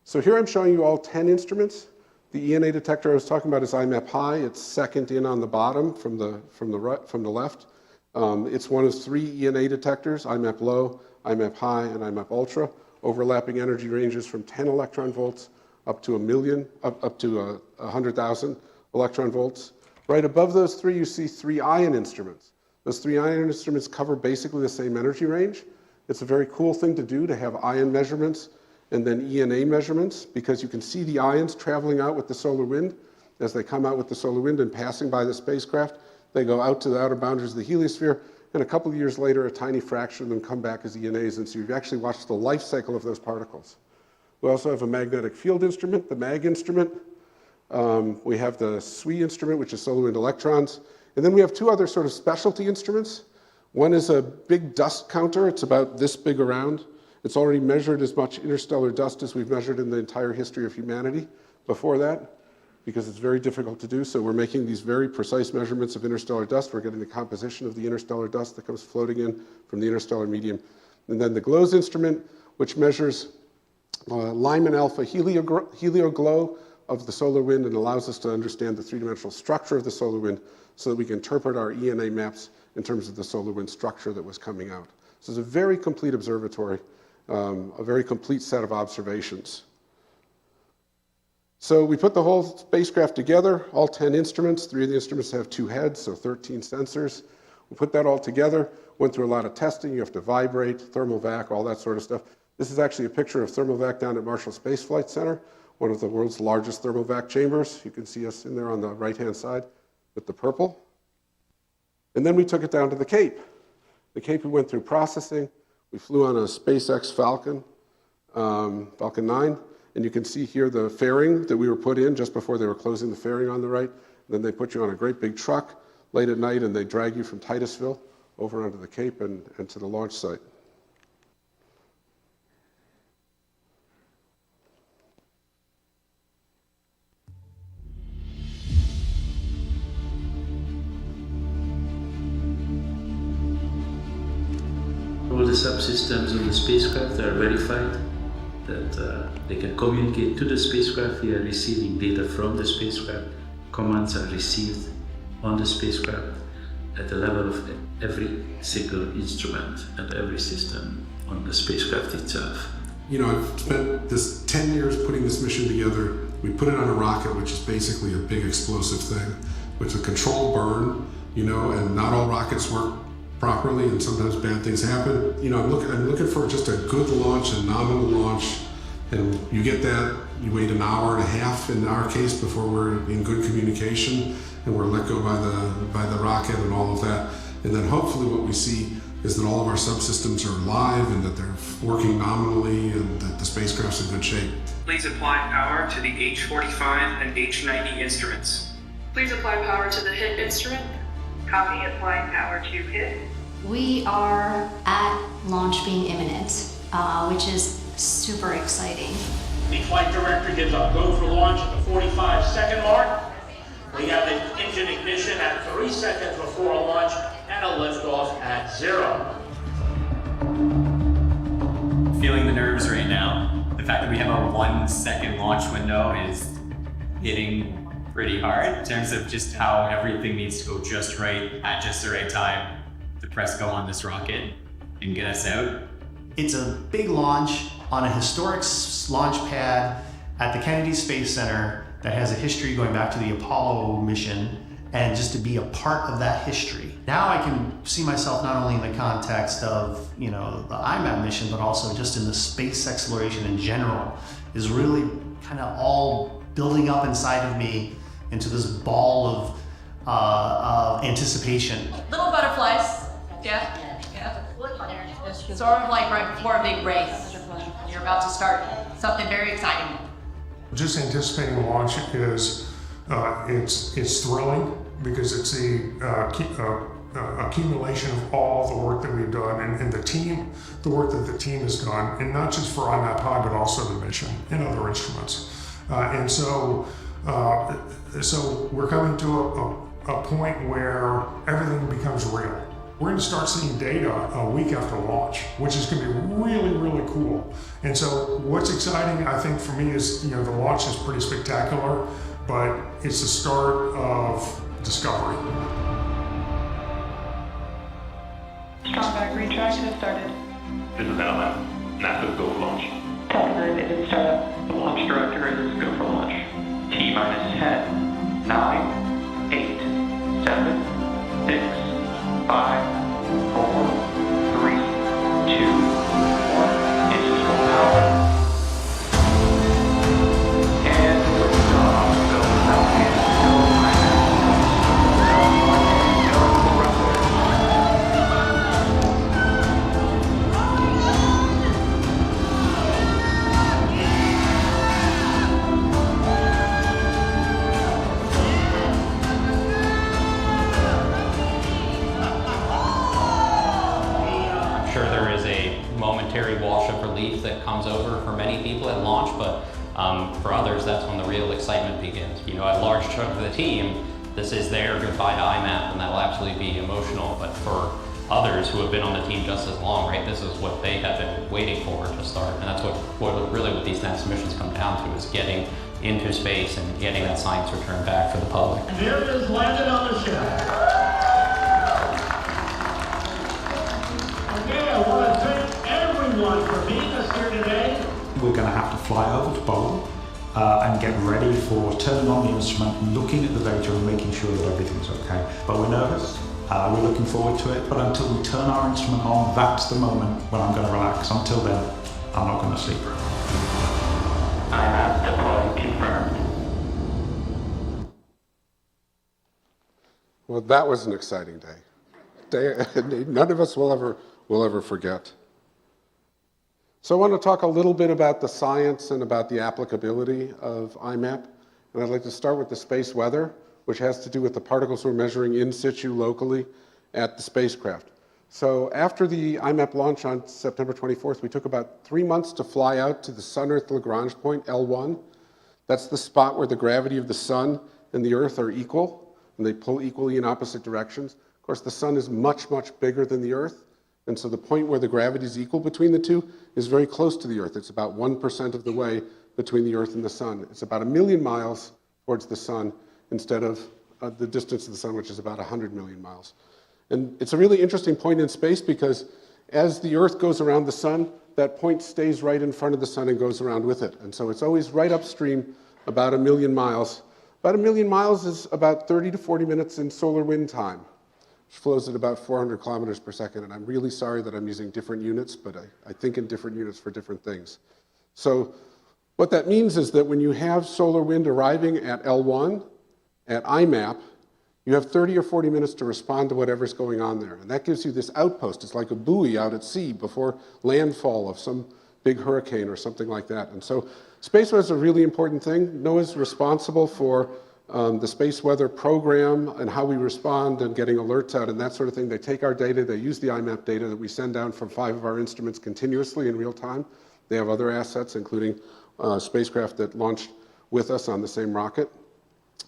So here I'm showing you all 10 instruments. The ENA detector I was talking about is IMAP high. It's second in on the bottom from the left. It's one of 3 ENA detectors: IMAP low, IMAP high, and IMAP ultra. Overlapping energy ranges from 10 electron volts up to 100,000 electron volts. Right above those 3, you see 3 ion instruments. Those 3 ion instruments cover basically the same energy range. It's a very cool thing to do, to have ion measurements and then ENA measurements, because you can see the ions traveling out with the solar wind. As they come out with the solar wind and passing by the spacecraft, they go out to the outer boundaries of the heliosphere, and a couple of years later, a tiny fraction of them come back as ENAs, and so you've actually watched the life cycle of those particles. We also have a magnetic field instrument, the MAG instrument. We have the SWE instrument, which is solar wind electrons. And then we have 2 other sort of specialty instruments. One is a big dust counter. It's about this big around. It's already measured as much interstellar dust as we've measured in the entire history of humanity before that, because it's very difficult to do. So we're making these very precise measurements of interstellar dust. We're getting the composition of the interstellar dust that comes floating in from the interstellar medium. And then the GLOWS instrument, which measures Lyman alpha helioglow of the solar wind and allows us to understand the 3-dimensional structure of the solar wind so that we can interpret our ENA maps in terms of the solar wind structure that was coming out. So it's a very complete observatory, a very complete set of observations. So we put the whole spacecraft together, all 10 instruments. 3 of the instruments have 2 heads, so 13 sensors. We put that all together, went through a lot of testing. You have to vibrate, thermal vac, all that sort of stuff. This is actually a picture of thermal vac down at Marshall Space Flight Center, one of the world's largest thermal vac chambers. You can see us in there on the right-hand side with the purple. And then we took it down to the Cape. The Cape we went through processing. We flew on a SpaceX Falcon, Falcon 9. And you can see here the fairing that we were put in just before they were closing the fairing on the right. And then they put you on a great big truck late at night, and they drag you from Titusville over onto the Cape and to the launch site. All the subsystems of the spacecraft are verified, that they can communicate to the spacecraft via receiving data from the spacecraft. Commands are received on the spacecraft at the level of every single instrument and every system on the spacecraft itself. You know, I've spent this 10 years putting this mission together. We put it on a rocket, which is basically a big explosive thing, which is a controlled burn, you know, and not all rockets work properly, and sometimes bad things happen. You know, I'm looking for just a good launch, a nominal launch, and you get that, you wait an hour and a half in our case before we're in good communication, and we're let go by the rocket and all of that. And then hopefully what we see is that all of our subsystems are live and that they're working nominally and that the spacecraft's in good shape. Please apply power to the H45 and H90 instruments. Please apply power to the HIT instrument. Copy, applying power to HIT. We are at launch being imminent, which is super exciting. The flight director gives a go for launch at the 45-second mark. We have the engine ignition at 3 seconds before launch and a liftoff at 0. Feeling the nerves right now. The fact that we have a 1 second launch window is hitting pretty hard in terms of just how everything needs to go just right at just the right time to press go on this rocket and get us out. It's a big launch on a historic launch pad at the Kennedy Space Center that has a history going back to the Apollo mission, and just to be a part of that history. Now I can see myself not only in the context of, you know, the IMAP mission, but also just in the space exploration in general, is really kind of all building up inside of me into this ball of anticipation. Little butterflies, yeah. Sort of like right before a big race. You're about to start something very exciting. Just anticipating the launch is it's thrilling because it's the accumulation of all the work that we've done and the work that the team has done, and not just for IMAP High, but also the mission and other instruments. And so we're coming to a point where everything becomes real. We're going to start seeing data a week after launch, which is going to be really, really cool. And so what's exciting, I think, for me is, you know, the launch is pretty spectacular, but it's the start of discovery. Strong battery track has started. This is Alan. NASA go for launch. Delta 9 is in startup. The launch director is go for launch. T-minus 10, 9, 8, 7, 6, 5, 4, 3, 2, 1. Engines full power. And liftoff. Go Falcon. Go IMAP. Go raffle. Momentary wash of relief that comes over for many people at launch, but for others, that's when the real excitement begins. You know, a large chunk of the team, this is their goodbye to IMAP, and that'll absolutely be emotional, but for others who have been on the team just as long, right, this is what they have been waiting for to start, and that's what these NASA missions come down to, is getting into space and getting that science returned back for the public. And here it is, landed on the ship. Okay, I want to thank everyone for being us here today. We're going to have to fly over to Poland and get ready for turning on the instrument, looking at the data and making sure that everything's okay. But we're nervous, we're looking forward to it, but until we turn our instrument on, that's the moment when I'm going to relax. Until then, I'm not going to sleep. IMAP deploy confirmed. Well, that was an exciting day. None of us will ever forget. So I want to talk a little bit about the science and about the applicability of IMAP. And I'd like to start with the space weather, which has to do with the particles we're measuring in situ locally at the spacecraft. So after the IMAP launch on September 24th, we took about 3 months to fly out to the Sun-Earth Lagrange point, L1. That's the spot where the gravity of the sun and the Earth are equal, and they pull equally in opposite directions. Of course, the sun is much, much bigger than the Earth, and so the point where the gravity is equal between the two is very close to the Earth. It's about 1% of the way between the Earth and the sun. It's about 1 million miles towards the sun instead of the distance of the sun, which is about 100 million miles. And it's a really interesting point in space because as the Earth goes around the sun, that point stays right in front of the sun and goes around with it. And so it's always right upstream about 1 million miles. About 1 million miles is about 30 to 40 minutes in solar wind time, which flows at about 400 kilometers per second. And I'm really sorry that I'm using different units, but I think in different units for different things. So what that means is that when you have solar wind arriving at L1, at IMAP, you have 30 or 40 minutes to respond to whatever's going on there. And that gives you this outpost. It's like a buoy out at sea before landfall of some big hurricane or something like that. And so space weather is a really important thing. NOAA's responsible for the space weather program and how we respond and getting alerts out and that sort of thing. They take our data, they use the IMAP data that we send down from 5 of our instruments continuously in real time. They have other assets, including spacecraft that launched with us on the same rocket.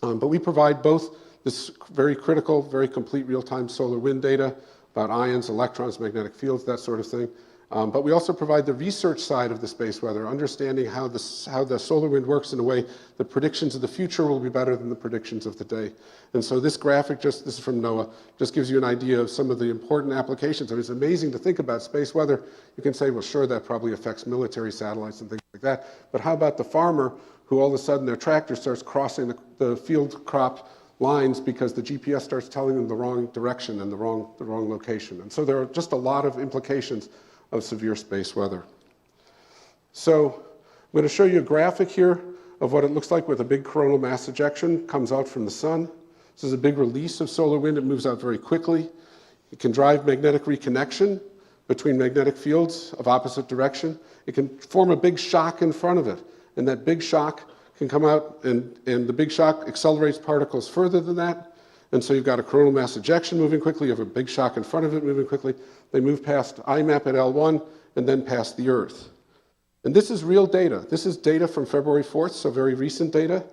But we provide both this very critical, very complete real-time solar wind data about ions, electrons, magnetic fields, that sort of thing. But we also provide the research side of the space weather, understanding how the solar wind works in a way that predictions of the future will be better than the predictions of the day. And so this graphic, this is from NOAA, just gives you an idea of some of the important applications. I mean, it's amazing to think about space weather. You can say, well, sure, that probably affects military satellites and things like that. But how about the farmer who all of a sudden their tractor starts crossing the field crop lines because the GPS starts telling them the wrong direction and the wrong location. And so there are just a lot of implications of severe space weather. So I'm going to show you a graphic here of what it looks like with a big coronal mass ejection comes out from the sun. This is a big release of solar wind. It moves out very quickly. It can drive magnetic reconnection between magnetic fields of opposite direction. It can form a big shock in front of it, and that big shock can come out, and the big shock accelerates particles further than that. And so you've got a coronal mass ejection moving quickly, you have a big shock in front of it moving quickly. They move past IMAP at L1 and then past the Earth. And this is real data. This is data from February 4th, so very recent data.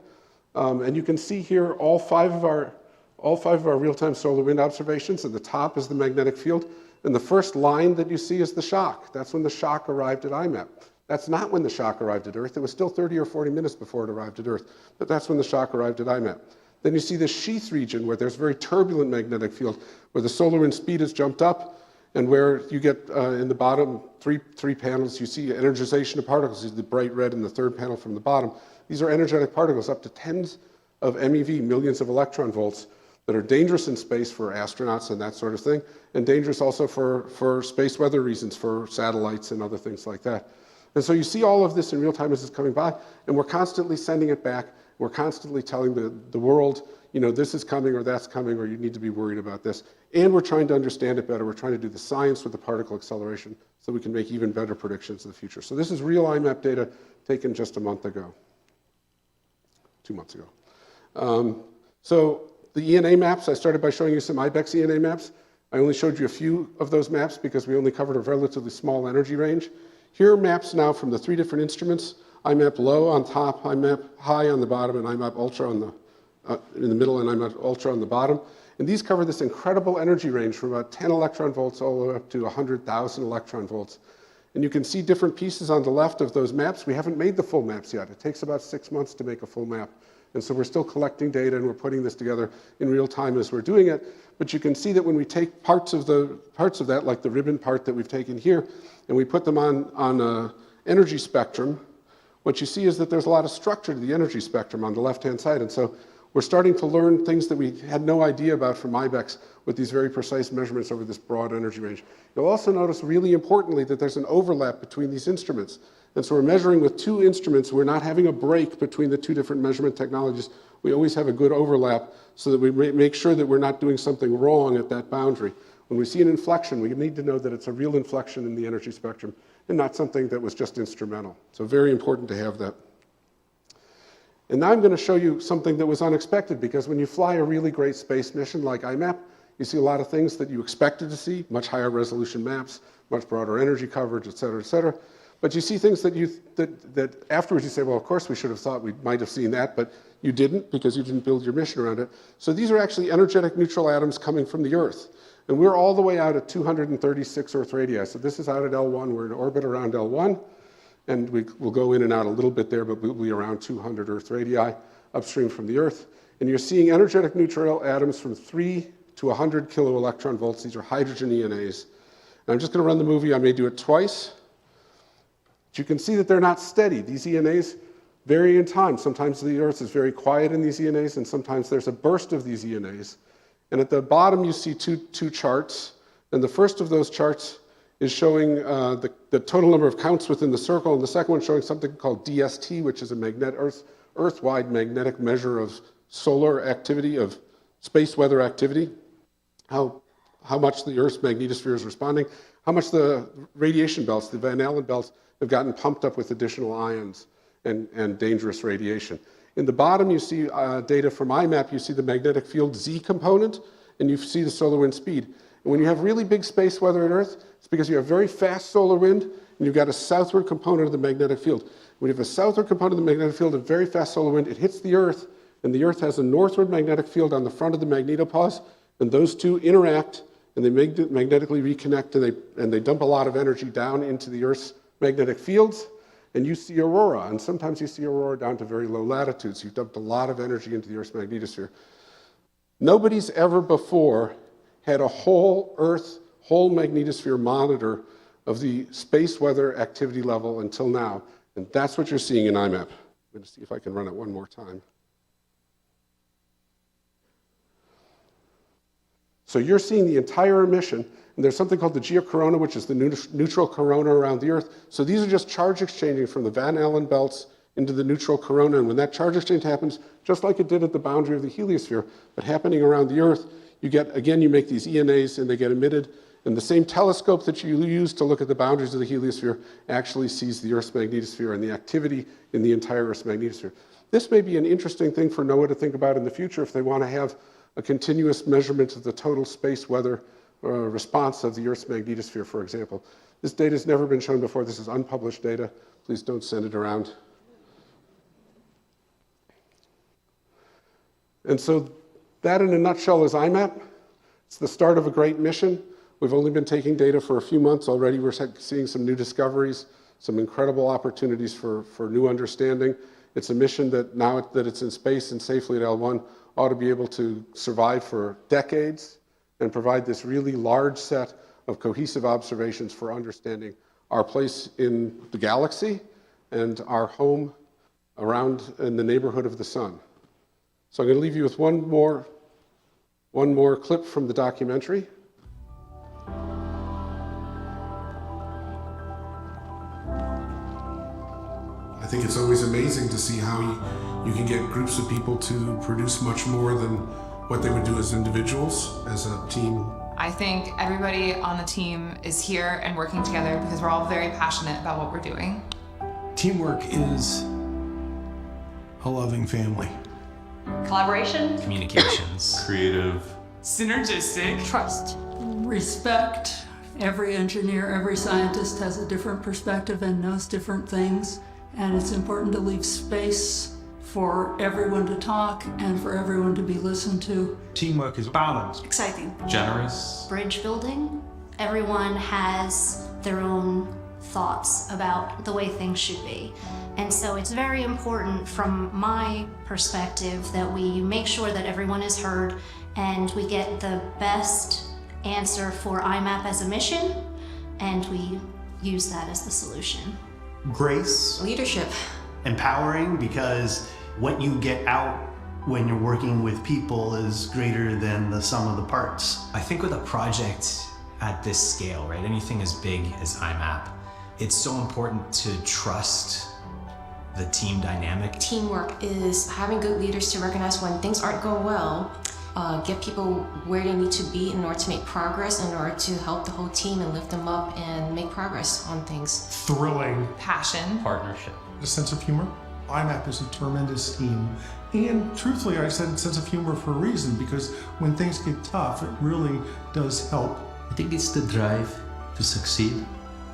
And you can see here all five of our real-time solar wind observations. At the top is the magnetic field. And the first line that you see is the shock. That's when the shock arrived at IMAP. That's not when the shock arrived at Earth. It was still 30 or 40 minutes before it arrived at Earth. But that's when the shock arrived at IMAP. Then you see this sheath region where there's very turbulent magnetic field, where the solar wind speed has jumped up, and where you get in the bottom three panels, you see energization of particles. You see the bright red in the third panel from the bottom. These are energetic particles up to tens of MeV, millions of electron volts, that are dangerous in space for astronauts and that sort of thing, and dangerous also for space weather reasons, for satellites and other things like that. And so you see all of this in real time as it's coming by, and we're constantly sending it back. We're constantly telling the world, you know, this is coming or that's coming, or you need to be worried about this. And we're trying to understand it better. We're trying to do the science with the particle acceleration so we can make even better predictions in the future. So this is real IMAP data taken just a month ago, 2 months ago. So the ENA maps, I started by showing you some IBEX ENA maps. I only showed you a few of those maps because we only covered a relatively small energy range. Here are maps now from the 3 different instruments: IMAP low on top, IMAP high on the bottom, and IMAP ultra on in the middle, and IMAP ultra on the bottom. And these cover this incredible energy range from about 10 electron volts all the way up to 100,000 electron volts. And you can see different pieces on the left of those maps. We haven't made the full maps yet. It takes about 6 months to make a full map. And so we're still collecting data, and we're putting this together in real time as we're doing it. But you can see that when we take parts of that, like the ribbon part that we've taken here, and we put them on an energy spectrum, what you see is that there's a lot of structure to the energy spectrum on the left-hand side. And so we're starting to learn things that we had no idea about from IBEX with these very precise measurements over this broad energy range. You'll also notice, really importantly, that there's an overlap between these instruments. And so we're measuring with two instruments. We're not having a break between the two different measurement technologies. We always have a good overlap so that we make sure that we're not doing something wrong at that boundary. When we see an inflection, we need to know that it's a real inflection in the energy spectrum and not something that was just instrumental. So very important to have that. And now I'm going to show you something that was unexpected, because when you fly a really great space mission like IMAP, you see a lot of things that you expected to see, much higher resolution maps, much broader energy coverage, et cetera, et cetera. But you see things that afterwards you say, well, of course we should have thought we might have seen that, but you didn't, because you didn't build your mission around it. So these are actually energetic neutral atoms coming from the Earth. And we're all the way out at 236 Earth radii. So this is out at L1. We're in orbit around L1. And we'll go in and out a little bit there, but we'll be around 200 Earth radii upstream from the Earth. And you're seeing energetic neutral atoms from 3 to 100 kiloelectron volts. These are hydrogen ENAs. And I'm just going to run the movie. I may do it twice. But you can see that they're not steady. These ENAs vary in time. Sometimes the Earth is very quiet in these ENAs, and sometimes there's a burst of these ENAs. And at the bottom, you see two charts. And the first of those charts is showing the total number of counts within the circle, and the second one showing something called DST, which is a Earth-wide magnetic measure of solar activity, of space weather activity, how much the Earth's magnetosphere is responding, how much the radiation belts, the Van Allen belts, have gotten pumped up with additional ions and dangerous radiation. In the bottom, you see data from IMAP. You see the magnetic field Z component, and you see the solar wind speed. And when you have really big space weather at Earth, it's because you have very fast solar wind, and you've got a southward component of the magnetic field. When you have a southward component of the magnetic field and very fast solar wind, it hits the Earth, and the Earth has a northward magnetic field on the front of the magnetopause, and those two interact, and they magnetically reconnect, and they dump a lot of energy down into the Earth's magnetic fields, and you see aurora. And sometimes you see aurora down to very low latitudes. You've dumped a lot of energy into the Earth's magnetosphere. Nobody's ever before had a whole Earth, whole magnetosphere monitor of the space weather activity level until now. And that's what you're seeing in IMAP. I'm going to see if I can run it one more time. So you're seeing the entire emission, and there's something called the geocorona, which is the neutral corona around the Earth. So these are just charge exchanging from the Van Allen belts into the neutral corona. And when that charge exchange happens, just like it did at the boundary of the heliosphere, but happening around the Earth, you get, again, you make these ENAs and they get emitted. And the same telescope that you use to look at the boundaries of the heliosphere actually sees the Earth's magnetosphere and the activity in the entire Earth's magnetosphere. This may be an interesting thing for NOAA to think about in the future if they want to have a continuous measurement of the total space weather response of the Earth's magnetosphere, for example. This data has never been shown before. This is unpublished data. Please don't send it around. And so that in a nutshell is IMAP. It's the start of a great mission. We've only been taking data for a few months already. We're seeing some new discoveries, some incredible opportunities for new understanding. It's a mission that now that it's in space and safely at L1 ought to be able to survive for decades and provide this really large set of cohesive observations for understanding our place in the galaxy and our home around in the neighborhood of the sun. So I'm going to leave you with one more clip from the documentary. I think it's always amazing to see how you can get groups of people to produce much more than what they would do as individuals, as a team. I think everybody on the team is here and working together because we're all very passionate about what we're doing. Teamwork is a loving family. Collaboration. Communications. Creative. Synergistic. Trust. Respect. Every engineer, every scientist has a different perspective and knows different things. And it's important to leave space for everyone to talk and for everyone to be listened to. Teamwork is balanced. Exciting. Generous. Bridge building. Everyone has their own thoughts about the way things should be. And so it's very important from my perspective that we make sure that everyone is heard and we get the best answer for IMAP as a mission, and we use that as the solution. Grace. Leadership. empowering because what you get out when you're working with people is greater than the sum of the parts. I think with a project at this scale, right, anything as big as IMAP, it's so important to trust the team dynamic. Teamwork is having good leaders to recognize when things aren't going well, get people where they need to be in order to make progress, in order to help the whole team and lift them up and make progress on things. Thrilling. Passion. Partnership. A sense of humor. IMAP is a tremendous team. And truthfully, I said sense of humor for a reason, because when things get tough, it really does help. I think it's the drive to succeed,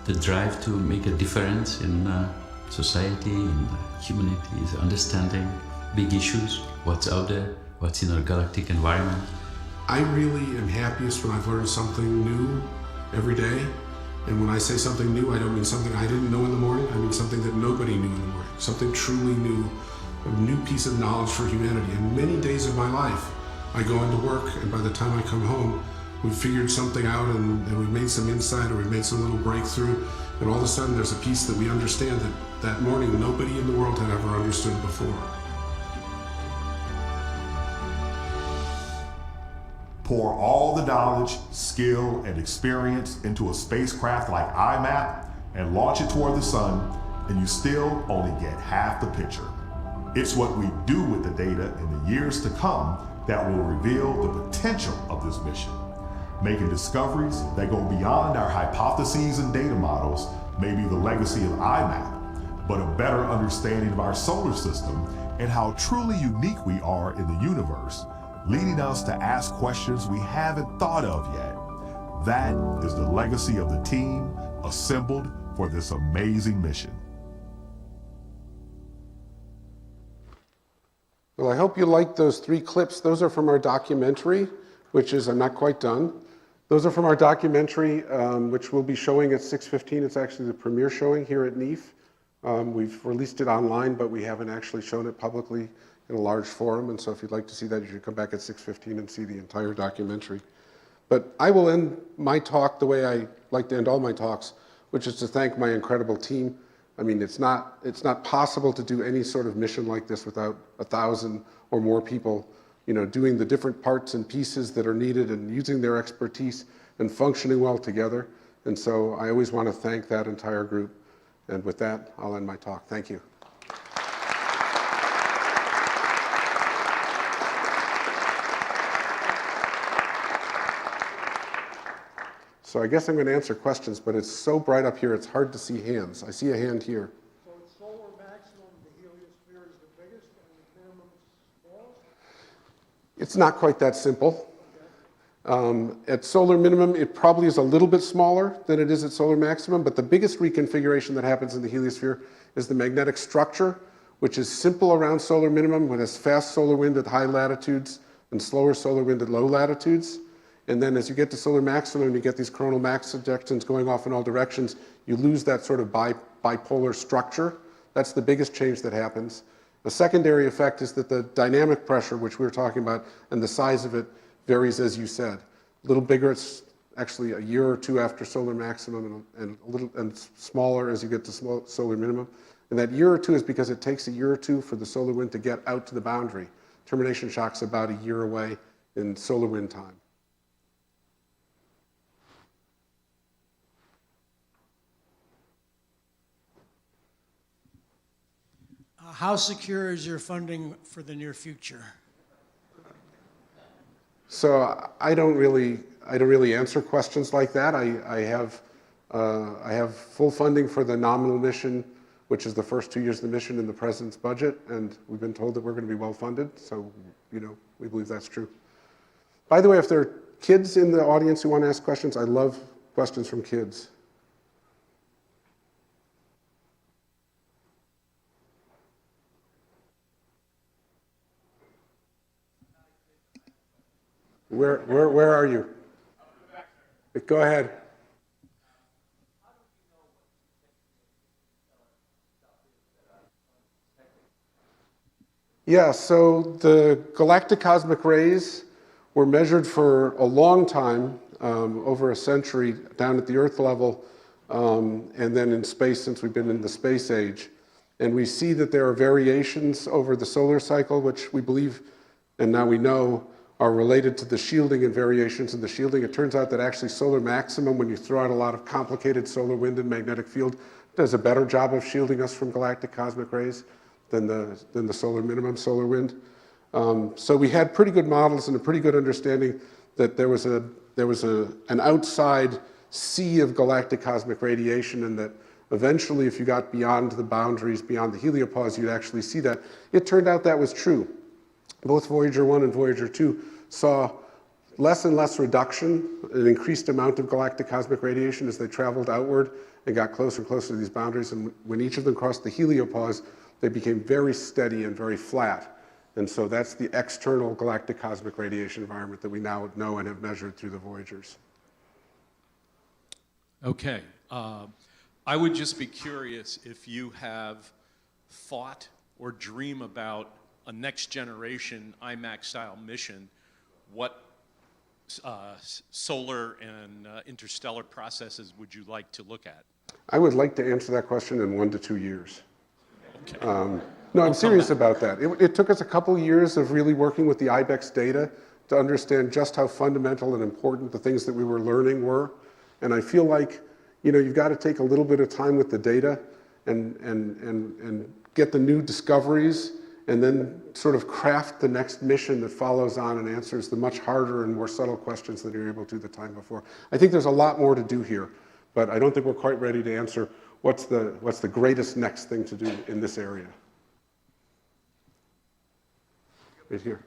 the drive to make a difference in society, in humanity, is understanding big issues, what's out there, what's in our galactic environment. I really am happiest when I've learned something new every day. And when I say something new, I don't mean something I didn't know in the morning. I mean something that nobody knew in the morning, something truly new, a new piece of knowledge for humanity. And many days of my life, I go into work, and by the time I come home, we've figured something out, and we've made some insight, or we've made some little breakthrough, and all of a sudden there's a piece that we understand that morning nobody in the world had ever understood before. Pour all the knowledge, skill, and experience into a spacecraft like IMAP and launch it toward the sun, and you still only get half the picture. It's what we do with the data in the years to come that will reveal the potential of this mission. Making discoveries that go beyond our hypotheses and data models may be the legacy of IMAP, but a better understanding of our solar system and how truly unique we are in the universe, leading us to ask questions we haven't thought of yet. That is the legacy of the team assembled for this amazing mission. Well, I hope you liked those 3 clips. Those are from our documentary, which is, I'm not quite done. Those are from our documentary, which we'll be showing at 6:15. It's actually the premiere showing here at NEAF. We've released it online, but we haven't actually shown it publicly in a large forum. And so if you'd like to see that, you should come back at 6:15 and see the entire documentary. But I will end my talk the way I like to end all my talks, which is to thank my incredible team. I mean, it's not possible to do any sort of mission like this without 1,000 or more people, doing the different parts and pieces that are needed and using their expertise and functioning well together. And so I always want to thank that entire group. And with that, I'll end my talk. Thank you. So I guess I'm going to answer questions, but it's so bright up here, it's hard to see hands. I see a hand here. So at solar maximum, the heliosphere is the biggest and the minimum is smallest? It's not quite that simple. At solar minimum, it probably is a little bit smaller than it is at solar maximum, but the biggest reconfiguration that happens in the heliosphere is the magnetic structure, which is simple around solar minimum, when it's fast solar wind at high latitudes and slower solar wind at low latitudes. And then as you get to solar maximum, you get these coronal mass ejections going off in all directions, you lose that sort of bipolar structure. That's the biggest change that happens. The secondary effect is that the dynamic pressure, which we were talking about, and the size of it varies, as you said. A little bigger, it's actually a year or 2 after solar maximum, and smaller as you get to solar minimum. And that year or 2 is because it takes a year or 2 for the solar wind to get out to the boundary. Termination shock's about a year away in solar wind time. How secure is your funding for the near future? So I don't really answer questions like that. I have full funding for the nominal mission, which is the first 2 years of the mission in the president's budget, and we've been told that we're going to be well funded. So we believe that's true. By the way, if there are kids in the audience who want to ask questions, I love questions from kids. Where are you? Go ahead. Yeah, so the galactic cosmic rays were measured for a long time, over a century, down at the Earth level, and then in space since we've been in the space age. And we see that there are variations over the solar cycle, which we believe, and now we know, are related to the shielding and variations in the shielding. It turns out that actually solar maximum, when you throw out a lot of complicated solar wind and magnetic field, does a better job of shielding us from galactic cosmic rays than the solar minimum, solar wind. So we had pretty good models and a pretty good understanding that there was an outside sea of galactic cosmic radiation, and that eventually, if you got beyond the boundaries, beyond the heliopause, you'd actually see that. It turned out that was true. Both Voyager 1 and Voyager 2 saw less and less reduction, an increased amount of galactic cosmic radiation as they traveled outward and got closer and closer to these boundaries. And when each of them crossed the heliopause, they became very steady and very flat. And so that's the external galactic cosmic radiation environment that we now know and have measured through the Voyagers. Okay. I would just be curious if you have thought or dream about a next generation IMAC style mission, what solar and interstellar processes would you like to look at? I would like to answer that question in 1 to 2 years. Okay. No, I'm serious about that. It took us a couple years of really working with the IBEX data to understand just how fundamental and important the things that we were learning were. And I feel like, you know, you've got to take a little bit of time with the data and get the new discoveries, and then sort of craft the next mission that follows on and answers the much harder and more subtle questions than you were able to the time before. I think there's a lot more to do here, but I don't think we're quite ready to answer what's the greatest next thing to do in this area. Right here.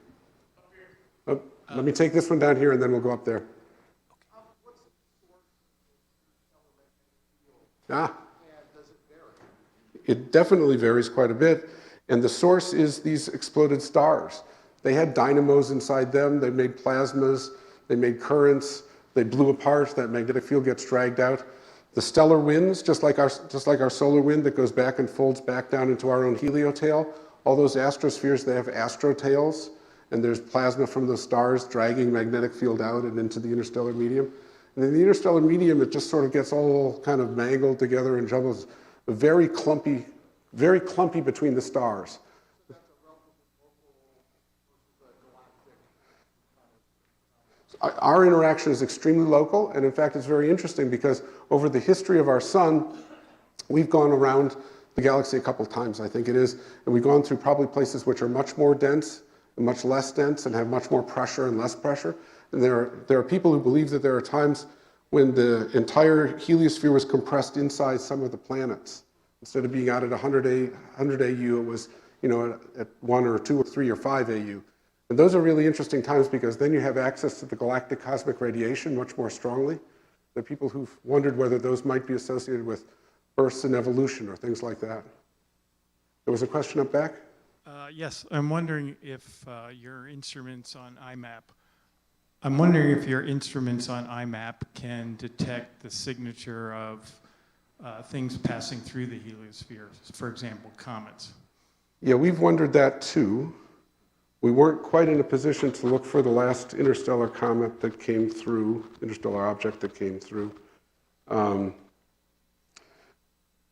Oh, let me take this one down here and then we'll go up there. It definitely varies quite a bit. And the source is these exploded stars. They had dynamos inside them. They made plasmas. They made currents. They blew apart. That magnetic field gets dragged out. The stellar winds, just like our solar wind that goes back and folds back down into our own heliotail, all those astrospheres, they have astrotails. And there's plasma from those stars dragging magnetic field out and into the interstellar medium. And in the interstellar medium, it just sort of gets all kind of mangled together and jumbles, very clumpy between the stars. Our interaction is extremely local, and in fact, it's very interesting because over the history of our sun, we've gone around the galaxy a couple of times, I think it is, and we've gone through probably places which are much more dense and much less dense and have much more pressure and less pressure. And there are people who believe that there are times when the entire heliosphere was compressed inside some of the planets. Instead of being out at 100 AU, it was, you know, at 1 or 2 or 3 or 5 AU. And those are really interesting times because then you have access to the galactic cosmic radiation much more strongly. There are people who've wondered whether those might be associated with bursts in evolution or things like that. There was a question up back? Yes, I'm wondering if your instruments on IMAP can detect the signature of things passing through the heliosphere, for example, comets. Yeah, we've wondered that too. We weren't quite in a position to look for the last interstellar comet that came through, interstellar object that came through.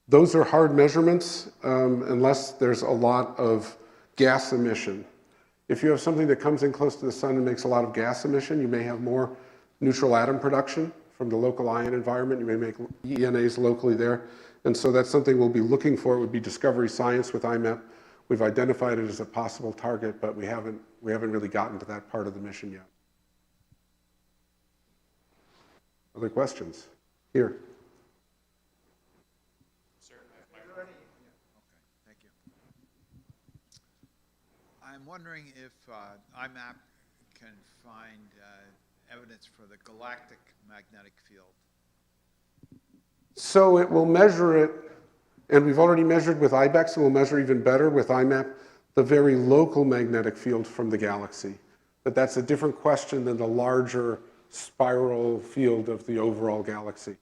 Those are hard measurements unless there's a lot of gas emission. If you have something that comes in close to the sun and makes a lot of gas emission, you may have more neutral atom production from the local ion environment. You may make ENAs locally there. And so that's something we'll be looking for. It would be discovery science with IMAP. We've identified it as a possible target, but we haven't really gotten to that part of the mission yet. Other questions? Here. I'm wondering if IMAP can find evidence for the galactic magnetic field. So it will measure it, and we've already measured with IBEX, and we'll measure even better with IMAP, the very local magnetic field from the galaxy. But that's a different question than the larger spiral field of the overall galaxy.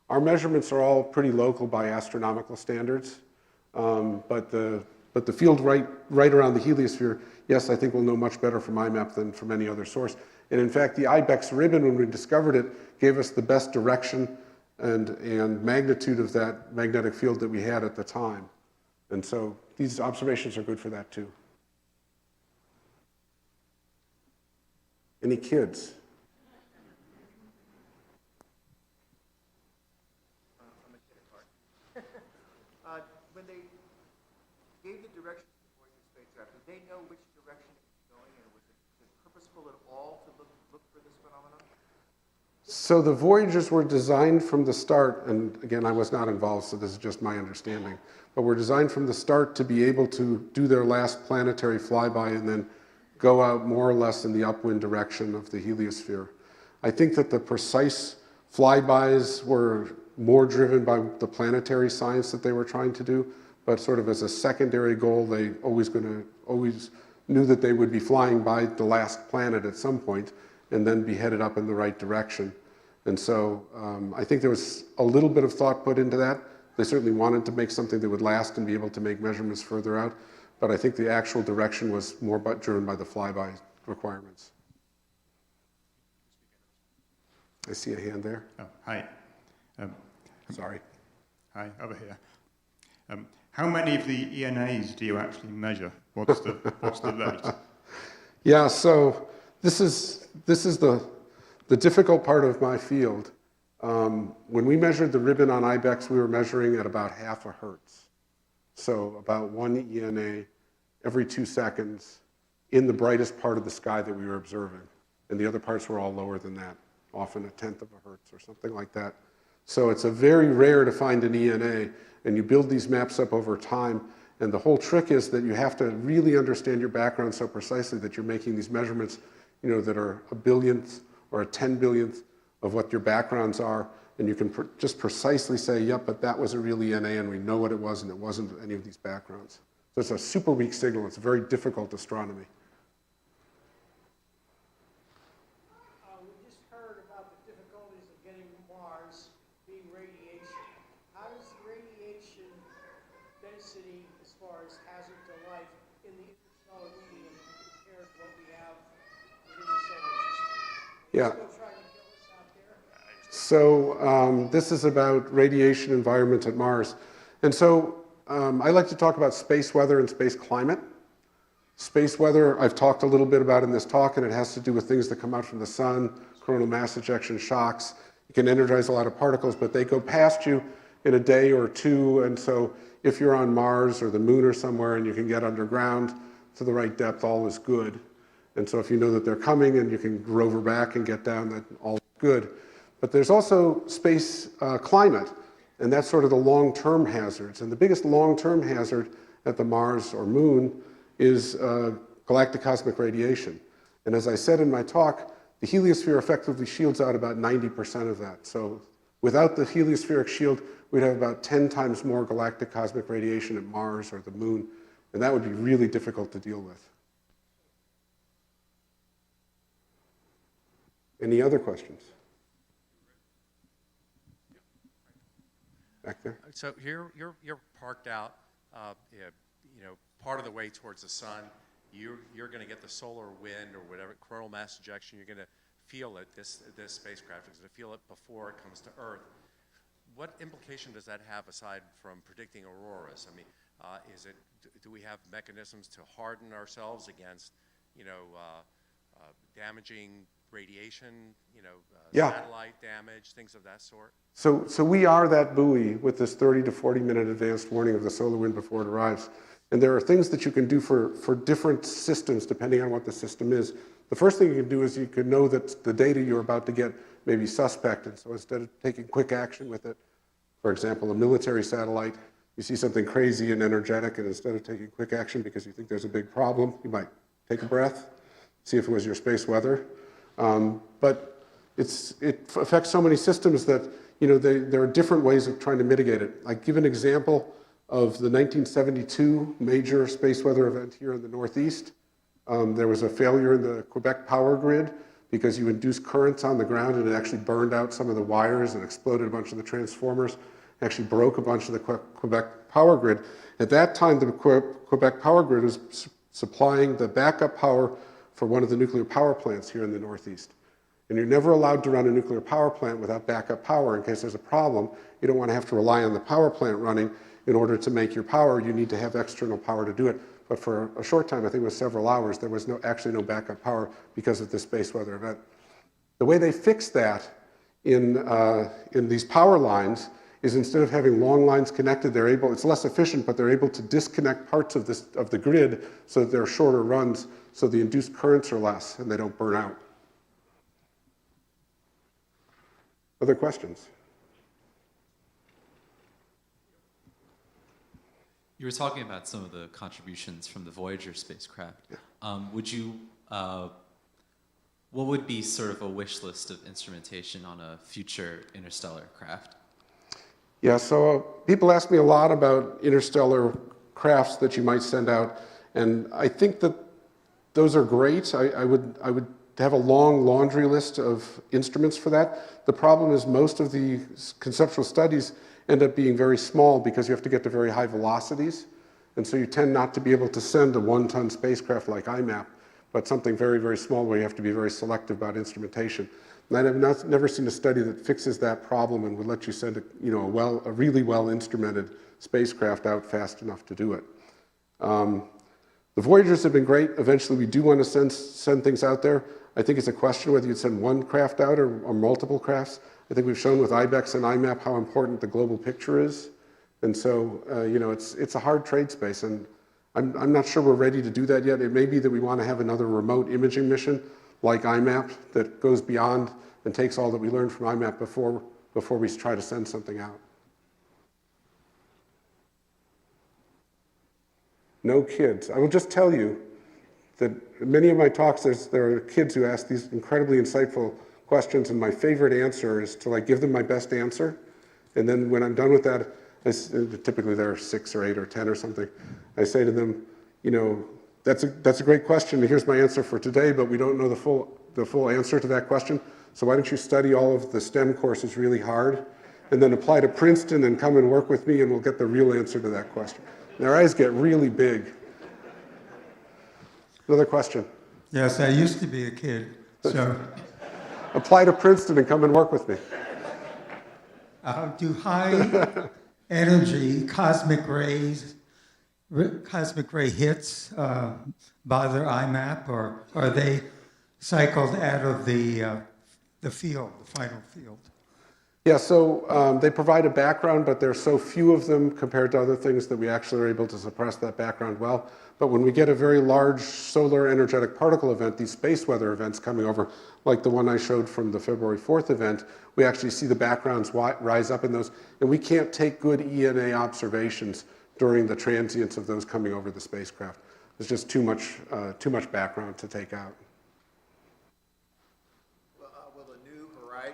Our measurements are all pretty local by astronomical standards, but the field right around the heliosphere, yes, I think we'll know much better from IMAP than from any other source. And in fact, the IBEX ribbon, when we discovered it, gave us the best direction and magnitude of that magnetic field that we had at the time. And so these observations are good for that too. Any kids? When they gave the direction to the Voyager spacecraft, did they know which direction it was going, and was it purposeful at all to look for this phenomenon? So the Voyagers were designed from the start, and again, I was not involved, so this is just my understanding, but were designed from the start to be able to do their last planetary flyby and then go out more or less in the upwind direction of the heliosphere. I think that the precise flybys were more driven by the planetary science that they were trying to do, but sort of as a secondary goal, they always knew that they would be flying by the last planet at some point and then be headed up in the right direction. And so I think there was a little bit of thought put into that. They certainly wanted to make something that would last and be able to make measurements further out, but I think the actual direction was more driven by the flyby requirements. I see a hand there. Oh, hi. Sorry. Hi, over here. How many of the ENAs do you actually measure? What's the rate? Yeah, so this is the difficult part of my field. When we measured the ribbon on IBEX, we were measuring at about 0.5 hertz. So about 1 ENA every 2 seconds in the brightest part of the sky that we were observing. And the other parts were all lower than that, often 1/10 of a hertz or something like that. So it's a very rare to find an ENA, and you build these maps up over time. And the whole trick is that you have to really understand your background so precisely that you're making these measurements, that are 1 billionth or a 10 billionth of what your backgrounds are. And you can just precisely say, yep, but that was a real ENA, and we know what it was, and it wasn't any of these backgrounds. So it's a super weak signal. It's very difficult astronomy. We just heard about the difficulties of getting Mars being radiation. How does the radiation density, as far as hazard to life, in the interstellar medium compare to what we have within the solar system? Yeah. Still trying to kill us out there? So this is about radiation environment at Mars. And so I like to talk about space weather and space climate. Space weather, I've talked a little bit about in this talk, and it has to do with things that come out from the sun, coronal mass ejection shocks. You can energize a lot of particles, but they go past you in a day or two. And so if you're on Mars or the moon or somewhere and you can get underground to the right depth, all is good. And so if you know that they're coming and you can rover back and get down, that all is good. But there's also space climate, and that's sort of the long-term hazards. And the biggest long-term hazard at the Mars or moon is galactic cosmic radiation. And as I said in my talk, the heliosphere effectively shields out about 90% of that. So without the heliospheric shield, we'd have about 10 times more galactic cosmic radiation at Mars or the moon, and that would be really difficult to deal with. Any other questions? Back there? So here you're parked out, part of the way towards the sun. You're going to get the solar wind or whatever, coronal mass ejection. You're going to feel it. This spacecraft is going to feel it before it comes to Earth. What implication does that have aside from predicting auroras? I mean, do we have mechanisms to harden ourselves against, damaging radiation, satellite damage, things of that sort? So we are that buoy with this 30 to 40 minute advanced warning of the solar wind before it arrives. And there are things that you can do for different systems depending on what the system is. The first thing you can do is you can know that the data you're about to get may be suspect. And so instead of taking quick action with it, for example, a military satellite, you see something crazy and energetic, and instead of taking quick action because you think there's a big problem, you might take a breath, see if it was your space weather. But it affects so many systems that there are different ways of trying to mitigate it. I give an example of the 1972 major space weather event here in the Northeast. There was a failure in the Quebec power grid because you induced currents on the ground, and it actually burned out some of the wires and exploded a bunch of the transformers, actually broke a bunch of the Quebec power grid. At that time, the Quebec power grid was supplying the backup power for one of the nuclear power plants here in the Northeast. And you're never allowed to run a nuclear power plant without backup power in case there's a problem. You don't want to have to rely on the power plant running in order to make your power, you need to have external power to do it. But for a short time, I think it was several hours, there was actually no backup power because of this space weather event. The way they fixed that in these power lines is instead of having long lines connected, it's less efficient, but they're able to disconnect parts of the grid so that there are shorter runs, so the induced currents are less and they don't burn out. Other questions? You were talking about some of the contributions from the Voyager spacecraft. Yeah. What would be sort of a wish list of instrumentation on a future interstellar craft? Yeah, so people ask me a lot about interstellar crafts that you might send out, and I think that those are great. I would have a long laundry list of instruments for that. The problem is most of the conceptual studies end up being very small because you have to get to very high velocities, and so you tend not to be able to send a 1-ton spacecraft like IMAP, but something very, very small where you have to be very selective about instrumentation. And I've never seen a study that fixes that problem and would let you send a really well-instrumented spacecraft out fast enough to do it. The Voyagers have been great. Eventually, we do want to send things out there. I think it's a question whether you'd send one craft out or multiple crafts. I think we've shown with IBEX and IMAP how important the global picture is. And so, it's a hard trade space, and I'm not sure we're ready to do that yet. It may be that we want to have another remote imaging mission like IMAP that goes beyond and takes all that we learned from IMAP before we try to send something out. No kids. I will just tell you that in many of my talks, there are kids who ask these incredibly insightful questions, and my favorite answer is to give them my best answer. And then when I'm done with that, typically they're 6 or 8 or 10 or something, I say to them, that's a great question, and here's my answer for today, but we don't know the full answer to that question. So why don't you study all of the STEM courses really hard, and then apply to Princeton and come and work with me, and we'll get the real answer to that question. And their eyes get really big. Another question? Yes, I used to be a kid, so. Apply to Princeton and come and work with me. Do high energy cosmic ray hits bother IMAP, or are they cycled out of the field, the final field? Yeah, so they provide a background, but there are so few of them compared to other things that we actually are able to suppress that background well. But when we get a very large solar energetic particle event, these space weather events coming over, like the one I showed from the February 4th event, we actually see the backgrounds rise up in those, and we can't take good ENA observations during the transients of those coming over the spacecraft. There's just too much background to take out. Will the New Horizons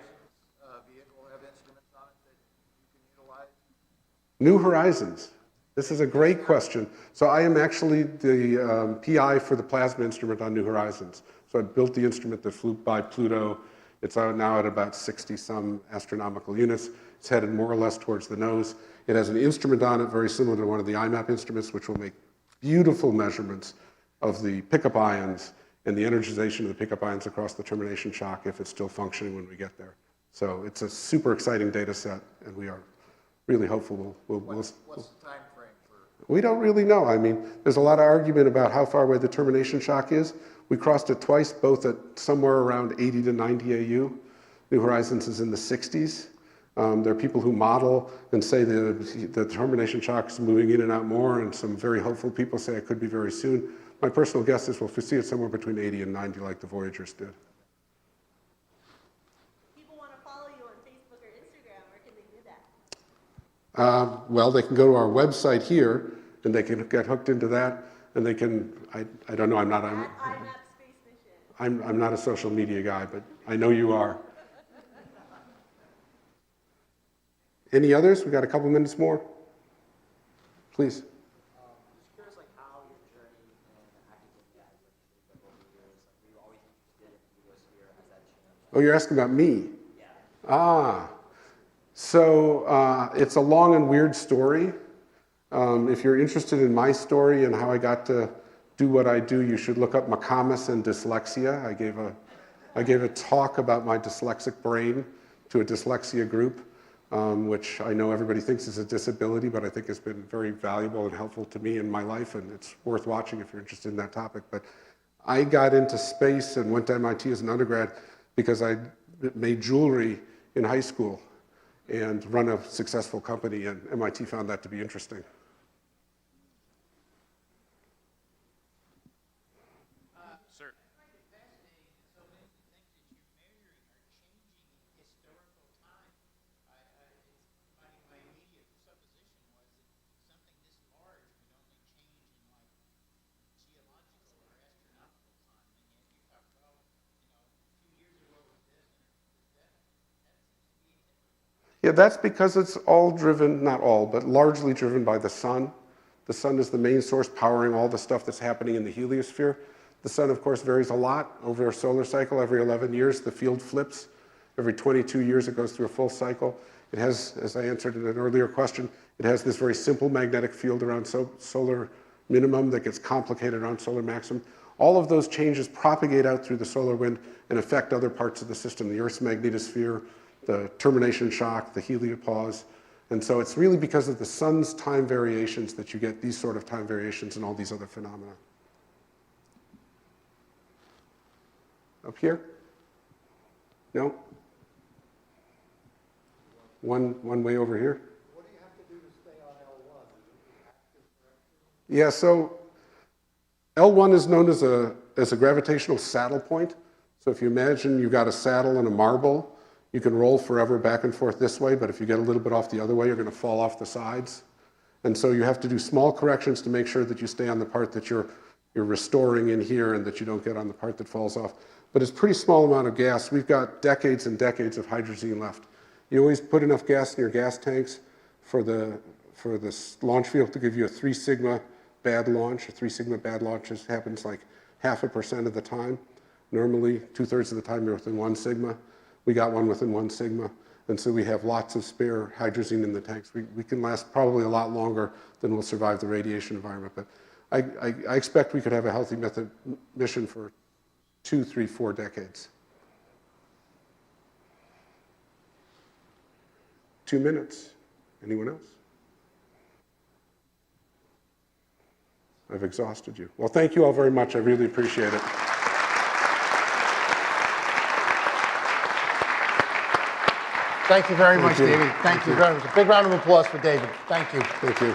vehicle have instruments on it that you can utilize? New Horizons. This is a great question. So I am actually the PI for the plasma instrument on New Horizons. So I built the instrument that flew by Pluto. It's now at about 60-some astronomical units. It's headed more or less towards the nose. It has an instrument on it very similar to one of the IMAP instruments, which will make beautiful measurements of the pickup ions and the energization of the pickup ions across the termination shock if it's still functioning when we get there. So it's a super exciting data set, and we are really hopeful What's the time frame for? We don't really know. I mean, there's a lot of argument about how far away the termination shock is. We crossed it twice, both at somewhere around 80 to 90 AU. New Horizons is in the 60s. There are people who model and say the termination shock is moving in and out more, and some very hopeful people say it could be very soon. My personal guess is we'll see it somewhere between 80 and 90 like the Voyagers did. People want to follow you on Facebook or Instagram. Where can they do that? Well, they can go to our website here, and they can get hooked into that, and they can, I don't know, I'm not a social media guy, but I know you are. Any others? We got a couple minutes more. Please. Just curious, how your journey in academia has been over the years. Were you always interested in the heliosphere? Has that changed? Oh, you're asking about me? Yeah. So it's a long and weird story. If you're interested in my story and how I got to do what I do, you should look up McComas and dyslexia. I gave a talk about my dyslexic brain to a dyslexia group. which I know everybody thinks is a disability, but I think has been very valuable and helpful to me in my life, and it's worth watching if you're interested in that topic. But I got into space and went to MIT as an undergrad because I made jewelry in high school and run a successful company, and MIT found that to be interesting. Sir. Yeah, that's because it's all driven, not all, but largely driven by the sun. The sun is the main source powering all the stuff that's happening in the heliosphere. The sun, of course, varies a lot over a solar cycle. Every 11 years, the field flips. Every 22 years, it goes through a full cycle. It has, as I answered in an earlier question, it has this very simple magnetic field around solar minimum that gets complicated around solar maximum. All of those changes propagate out through the solar wind and affect other parts of the system, the Earth's magnetosphere, the termination shock, the heliopause. And so it's really because of the sun's time variations that you get these sort of time variations and all these other phenomena. Up here? No? One way over here? What do you have to do to stay on L1? Yeah, so L1 is known as a gravitational saddle point. So if you imagine you've got a saddle and a marble, you can roll forever back and forth this way, but if you get a little bit off the other way, you're going to fall off the sides. And so you have to do small corrections to make sure that you stay on the part that you're restoring in here and that you don't get on the part that falls off. But it's a pretty small amount of gas. We've got decades and decades of hydrazine left. You always put enough gas in your gas tanks for the launch field to give you a 3 sigma bad launch. A 3 sigma bad launch just happens like 0.5% of the time. Normally, 2/3 of the time you're within 1 sigma. We got one within 1 sigma, and so we have lots of spare hydrazine in the tanks. We can last probably a lot longer than we'll survive the radiation environment, but I expect we could have a healthy mission for 2, 3, 4 decades. 2 minutes. Anyone else? I've exhausted you. Well, thank you all very much. I really appreciate it. Thank you very much, you. David. Thank you very much. A big round of applause for David. Thank you. Thank you.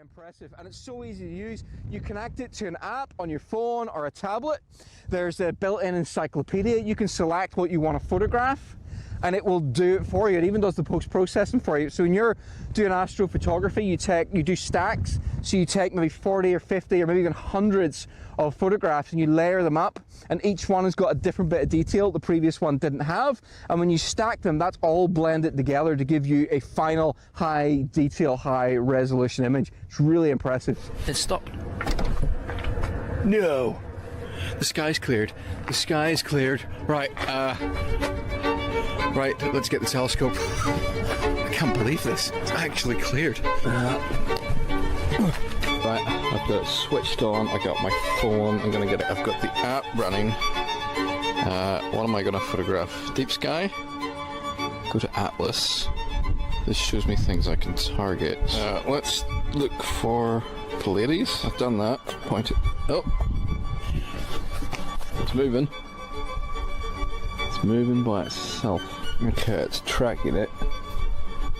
impressive, and it's so easy to use. You connect it to an app on your phone or a tablet. There's a built-in encyclopedia. You can select what you want to photograph, and it will do it for you. It even does the post-processing for you. So when you're doing astrophotography, you do stacks. So you take maybe 40 or 50 or maybe even hundreds of photographs, and you layer them up, and each one has got a different bit of detail the previous one didn't have. And when you stack them, that's all blended together to give you a final high detail, high resolution image. It's really impressive. It stopped. No. The sky's cleared. The sky's cleared. Right, right, let's get the telescope. I can't believe this. It's actually cleared. Right, I've got it switched on. I got my phone. I'm gonna get it. I've got the app running. What am I gonna photograph? Deep sky? Go to Atlas. This shows me things I can target. Let's look for Pleiades. I've done that. Point it. Oh. It's moving. It's moving by itself. Okay, it's tracking it.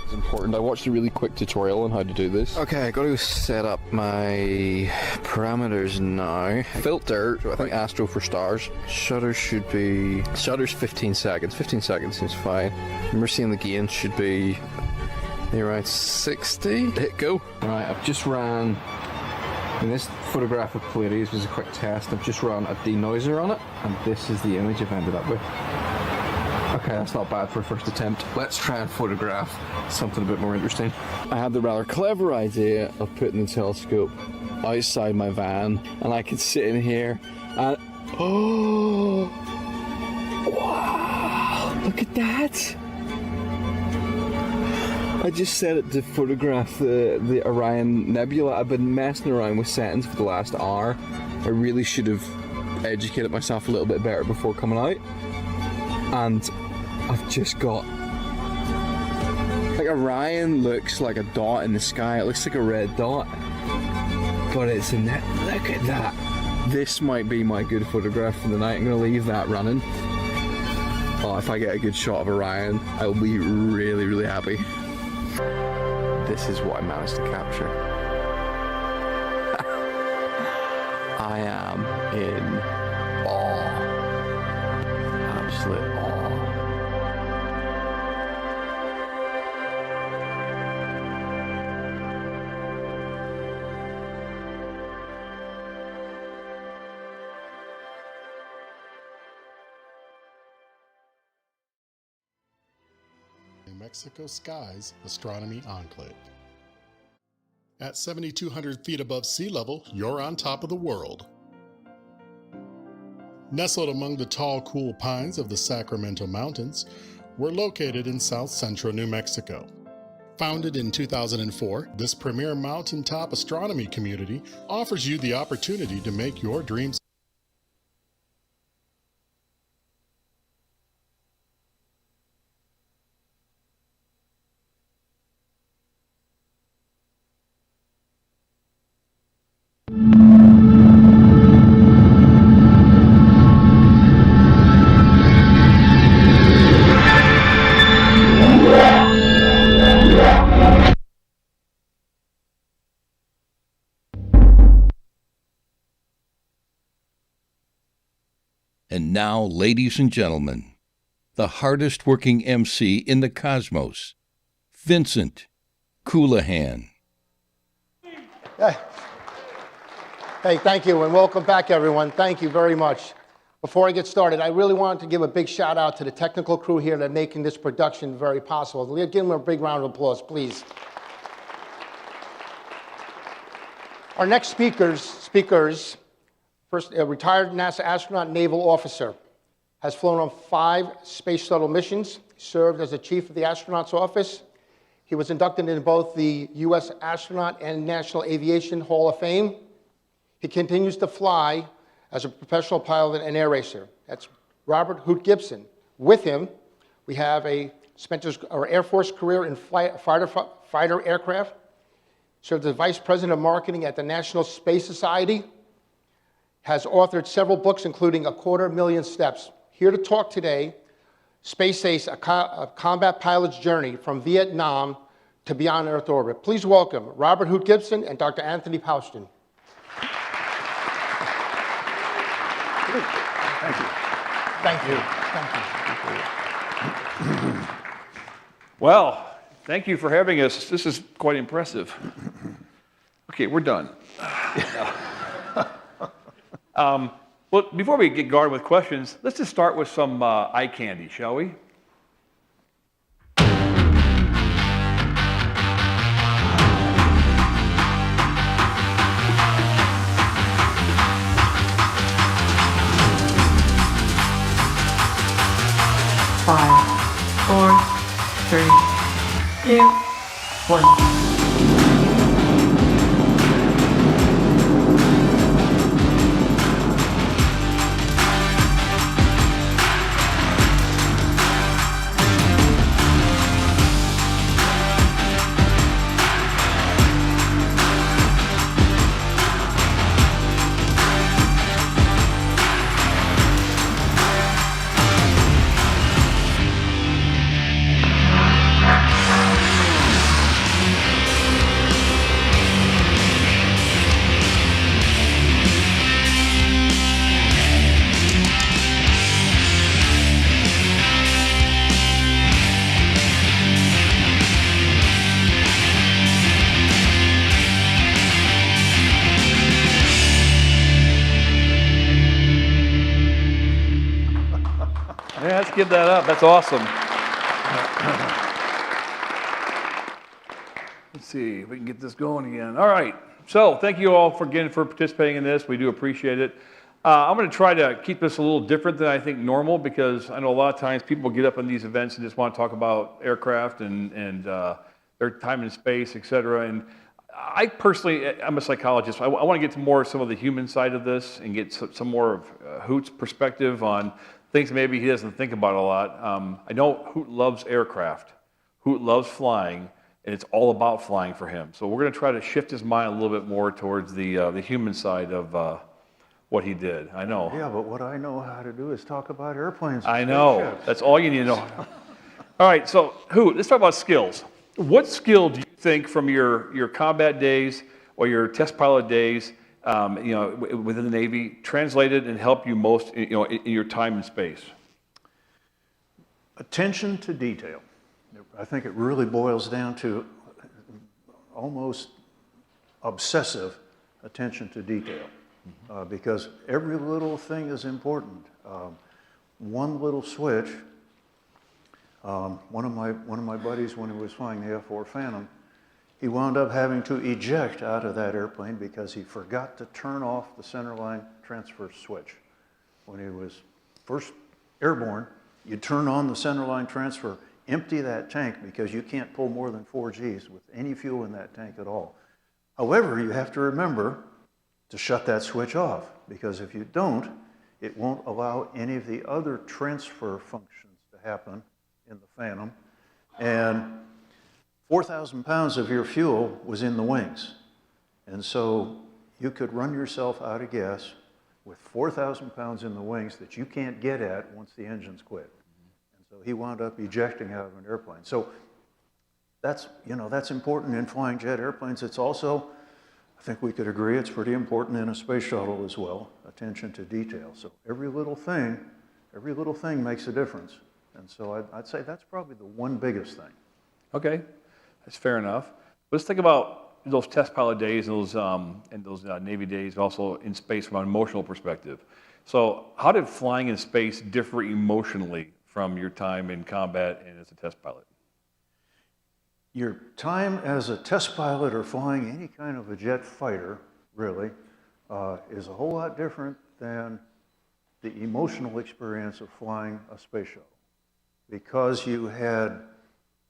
It's important. I watched a really quick tutorial on how to do this. Okay, I gotta set up my parameters now. Filter, so I think Astro for stars. Shutter should be... Shutter's 15 seconds. 15 seconds seems fine. Remember seeing the gain should be around 60. Hit go. Right, I've just ran... And this photograph of Pleiades was a quick test. I've just run a denoiser on it, and this is the image I've ended up with. Okay, that's not bad for a first attempt. Let's try and photograph something a bit more interesting. I had the rather clever idea of putting the telescope outside my van, and I could sit in here and... Oh! Wow! Look at that! I just set it to photograph the Orion Nebula. I've been messing around with settings for the last hour. I really should have educated myself a little bit better before coming out. And I've just got... Like, Orion looks like a dot in the sky. It looks like a red dot. But it's a net. Look at that. This might be my good photograph for the night. I'm going to leave that running. Oh, if I get a good shot of Orion, I'll be really, really happy. This is what I managed to capture. I am in awe. Absolute awe. New Mexico Sky's Astronomy Enclave. At 7,200 feet above sea level, you're on top of the world. Nestled among the tall, cool pines of the Sacramento Mountains, we're located in south central New Mexico. Founded in 2004, this premier mountaintop astronomy community offers you the opportunity to make your dreams. And now, ladies and gentlemen, the hardest working MC in the cosmos, Vincent Coulihan. Hey, thank you, and welcome back, everyone. Thank you very much. Before I get started, I really wanted to give a big shout out to the technical crew here that are making this production very possible. Give them a big round of applause, please. Our next speakers, first, a retired NASA astronaut naval officer, has flown on 5 space shuttle missions, served as the chief of the astronaut's office. He was inducted in both the U.S. Astronaut and National Aviation Hall of Fame. He continues to fly as a professional pilot and air racer. That's Robert Hoot Gibson. With him, we have spent his Air Force career in fighter aircraft, served as vice president of marketing at the National Space Society, has authored several books, including 250,000 Steps. Here to talk today, Space Ace, a combat pilot's journey from Vietnam to beyond Earth orbit. Please welcome Robert Hoot Gibson and Dr. Anthony Pouston. Thank you. Thank you. Thank you. Well, thank you for having us. This is quite impressive. Okay, we're done. Well, before we get going with questions, let's just start with some eye candy, shall we? Five, four, three, two, one. Yeah, let's give that up. That's awesome. Let's see if we can get this going again. All right. So thank you all for participating in this. We do appreciate it. I'm going to try to keep this a little different than I think normal, because I know a lot of times people get up on these events and just want to talk about aircraft and their time in space, et cetera. And I personally, I'm a psychologist. I want to get to more some of the human side of this and get some more of Hoot's perspective on things maybe he doesn't think about a lot. I know Hoot loves aircraft. Hoot loves flying, and it's all about flying for him. So we're going to try to shift his mind a little bit more towards the human side of what he did. I know. Yeah, but what I know how to do is talk about airplanes. I know. That's all you need to know. All right, so Hoot, let's talk about skills. What skill do you think from your combat days or your test pilot days, within the Navy, translated and helped you most, in your time in space? Attention to detail. I think it really boils down to almost obsessive attention to detail, because every little thing is important. One little switch. One of my buddies, when he was flying the F-4 Phantom, he wound up having to eject out of that airplane because he forgot to turn off the centerline transfer switch. When he was first airborne, you turn on the centerline transfer, empty that tank, because you can't pull more than 4 Gs with any fuel in that tank at all. However, you have to remember to shut that switch off, because if you don't, it won't allow any of the other transfer functions to happen in the Phantom. And 4,000 pounds of your fuel was in the wings. And so you could run yourself out of gas with 4,000 pounds in the wings that you can't get at once the engines quit. And so he wound up ejecting out of an airplane. So that's important in flying jet airplanes. It's also, I think we could agree, it's pretty important in a space shuttle as well, attention to detail. So every little thing makes a difference. And so I'd say that's probably the one biggest thing. Okay, that's fair enough. Let's think about those test pilot days and those Navy days, also in space from an emotional perspective. So how did flying in space differ emotionally from your time in combat and as a test pilot? Your time as a test pilot or flying any kind of a jet fighter, really, is a whole lot different than the emotional experience of flying a space shuttle. Because you had,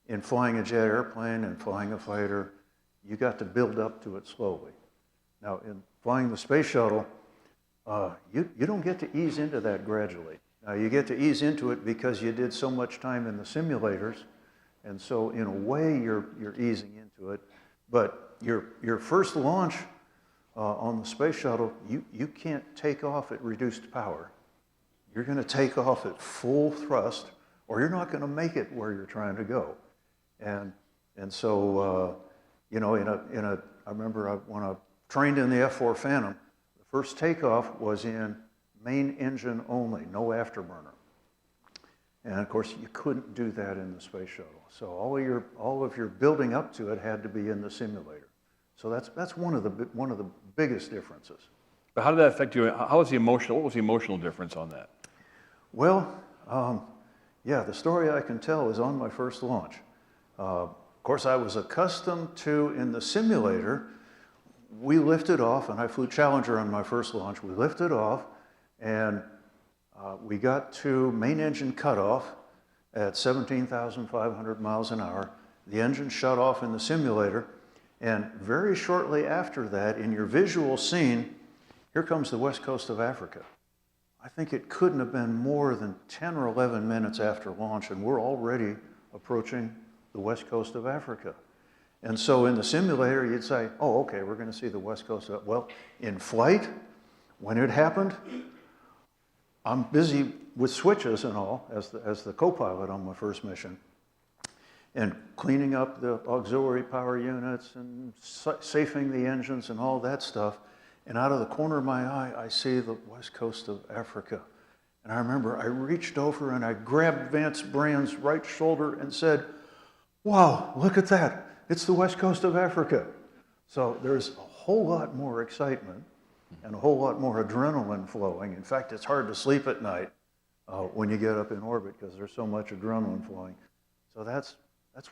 in flying a jet airplane and flying a fighter, you got to build up to it slowly. Now, in flying the space shuttle, you don't get to ease into that gradually. Now, you get to ease into it because you did so much time in the simulators, and so in a way you're easing into it. But your first launch on the space shuttle, you can't take off at reduced power. You're going to take off at full thrust, or you're not going to make it where you're trying to go. And And so, you know, I remember when I trained in the F-4 Phantom, the first takeoff was in main engine only, no afterburner. And of course, you couldn't do that in the space shuttle. So all of your building up to it had to be in the simulator. So that's one of the biggest differences. But how did that affect you? What was the emotional difference on that? Well, yeah, the story I can tell is on my first launch. Of course, I was accustomed to, in the simulator, we lifted off, and I flew Challenger on my first launch. We lifted off, and we got to main engine cutoff at 17,500 miles an hour. The engine shut off in the simulator, and very shortly after that, in your visual scene, here comes the west coast of Africa. I think it couldn't have been more than 10 or 11 minutes after launch, and we're already approaching the west coast of Africa. And so in the simulator, you'd say, oh, okay, we're going to see the west coast of, well, in flight, when it happened, I'm busy with switches and all, as the co-pilot on my first mission, and cleaning up the auxiliary power units and safing the engines and all that stuff. And out of the corner of my eye, I see the west coast of Africa. And I remember I reached over and I grabbed Vance Brand's right shoulder and said, wow, look at that. It's the west coast of Africa. So there's a whole lot more excitement and a whole lot more adrenaline flowing. In fact, it's hard to sleep at night when you get up in orbit because there's so much adrenaline flowing. So that's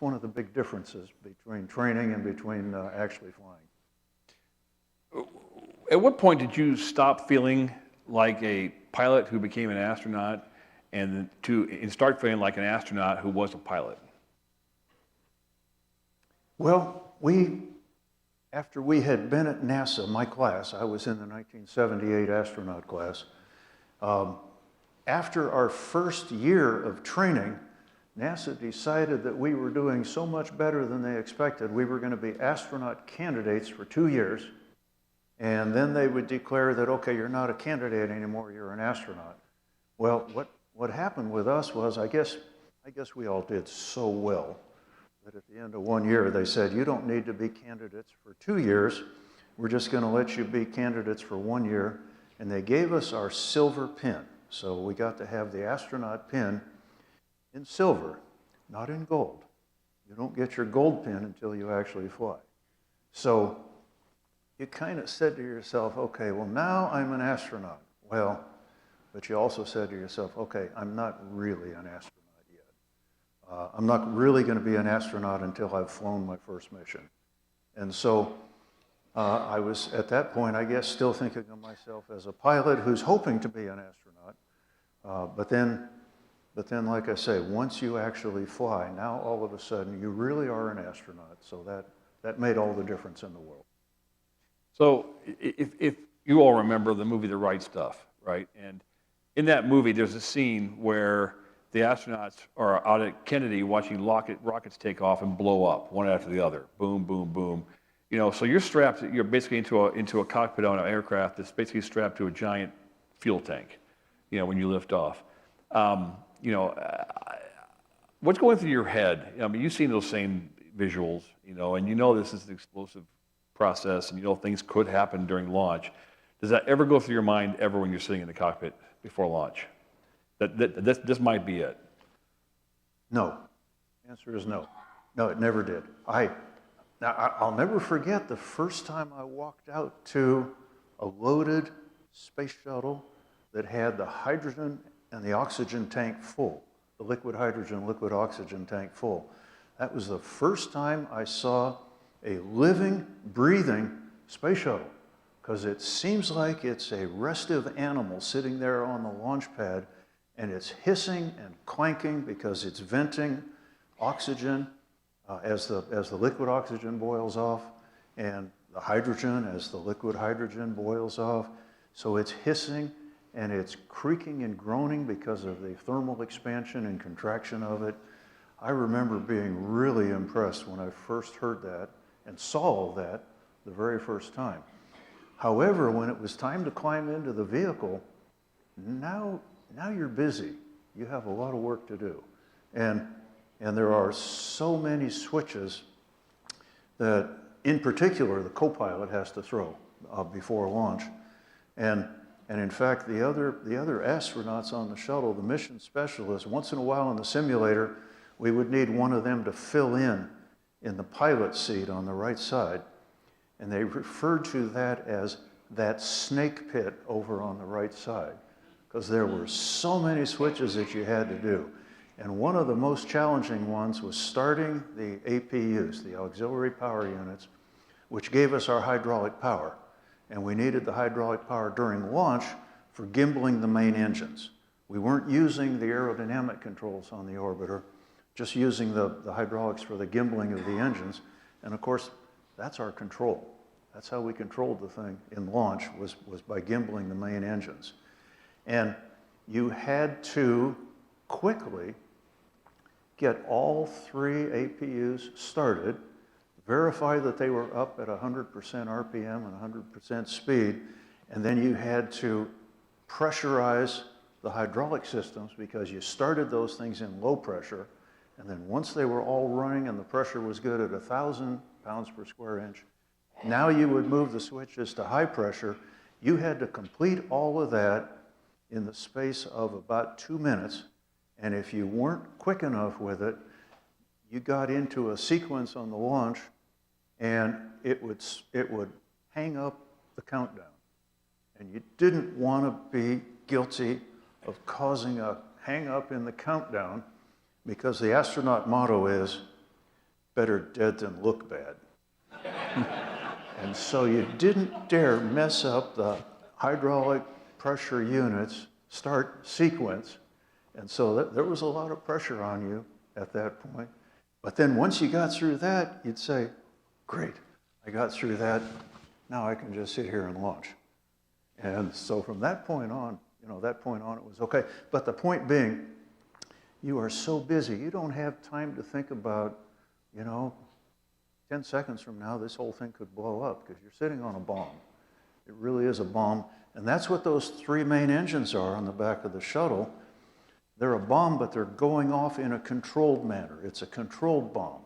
one of the big differences between training and between actually flying. At what point did you stop feeling like a pilot who became an astronaut and start feeling like an astronaut who was a pilot? Well, after we had been at NASA, my class, I was in the 1978 astronaut class, after our first year of training, NASA decided that we were doing so much better than they expected. We were going to be astronaut candidates for 2 years. And then they would declare that, okay, you're not a candidate anymore, you're an astronaut. Well, what happened with us was, I guess we all did so well that at the end of 1 year, they said, you don't need to be candidates for 2 years. We're just going to let you be candidates for 1 year. And they gave us our silver pin. So we got to have the astronaut pin in silver, not in gold. You don't get your gold pin until you actually fly. So you kind of said to yourself, okay, well, now I'm an astronaut. Well, but you also said to yourself, okay, I'm not really an astronaut yet. I'm not really going to be an astronaut until I've flown my first mission. And so I was, at that point, I guess, still thinking of myself as a pilot who's hoping to be an astronaut. But then, like I say, once you actually fly, now all of a sudden you really are an astronaut. So that made all the difference in the world. So if you all remember the movie The Right Stuff, right? And in that movie, there's a scene where the astronauts are out at Kennedy watching rockets take off and blow up one after the other. Boom, boom, boom. You know, so you're basically into a cockpit on an aircraft that's basically strapped to a giant fuel tank, you know, when you lift off. What's going through your head? I mean, you've seen those same visuals, you know, and you know this is an explosive process, and you know things could happen during launch. Does that ever go through your mind ever when you're sitting in the cockpit before launch? That this might be it? No. The answer is no. No, it never did. I'll never forget the first time I walked out to a loaded space shuttle that had the hydrogen and the oxygen tank full, the liquid hydrogen, liquid oxygen tank full. That was the first time I saw a living, breathing space shuttle, because it seems like it's a restive animal sitting there on the launch pad, and it's hissing and clanking because it's venting oxygen as the liquid oxygen boils off, and the hydrogen as the liquid hydrogen boils off. So it's hissing and it's creaking and groaning because of the thermal expansion and contraction of it. I remember being really impressed when I first heard that and saw all that the very first time. However, when it was time to climb into the vehicle, now you're busy. You have a lot of work to do. And there are so many switches that, in particular, the co-pilot has to throw before launch. And in fact, the other astronauts on the shuttle, the mission specialists, once in a while in the simulator, we would need one of them to fill in the pilot seat on the right side. And they referred to that as that snake pit over on the right side, because there were so many switches that you had to do. And one of the most challenging ones was starting the APUs, the auxiliary power units, which gave us our hydraulic power. And we needed the hydraulic power during launch for gimbling the main engines. We weren't using the aerodynamic controls on the orbiter, just using the hydraulics for the gimbling of the engines. And of course, that's our control. That's how we controlled the thing in launch, was by gimbling the main engines. And you had to quickly get all 3 APUs started, verify that they were up at 100% RPM and 100% speed, and then you had to pressurize the hydraulic systems, because you started those things in low pressure, and then once they were all running and the pressure was good at 1,000 pounds per square inch, now you would move the switches to high pressure. You had to complete all of that in the space of about 2 minutes, and if you weren't quick enough with it, you got into a sequence on the launch, and it would hang up the countdown. And you didn't want to be guilty of causing a hang up in the countdown, because the astronaut motto is, better dead than look bad. And so you didn't dare mess up the hydraulic pressure units start sequence. And so there was a lot of pressure on you at that point. But then once you got through that, you'd say, great, I got through that. Now I can just sit here and launch. And so from that point on, it was okay. But the point being, you are so busy, you don't have time to think about, 10 seconds from now, this whole thing could blow up, because you're sitting on a bomb. It really is a bomb. And that's what those 3 main engines are on the back of the shuttle. They're a bomb, but they're going off in a controlled manner. It's a controlled bomb.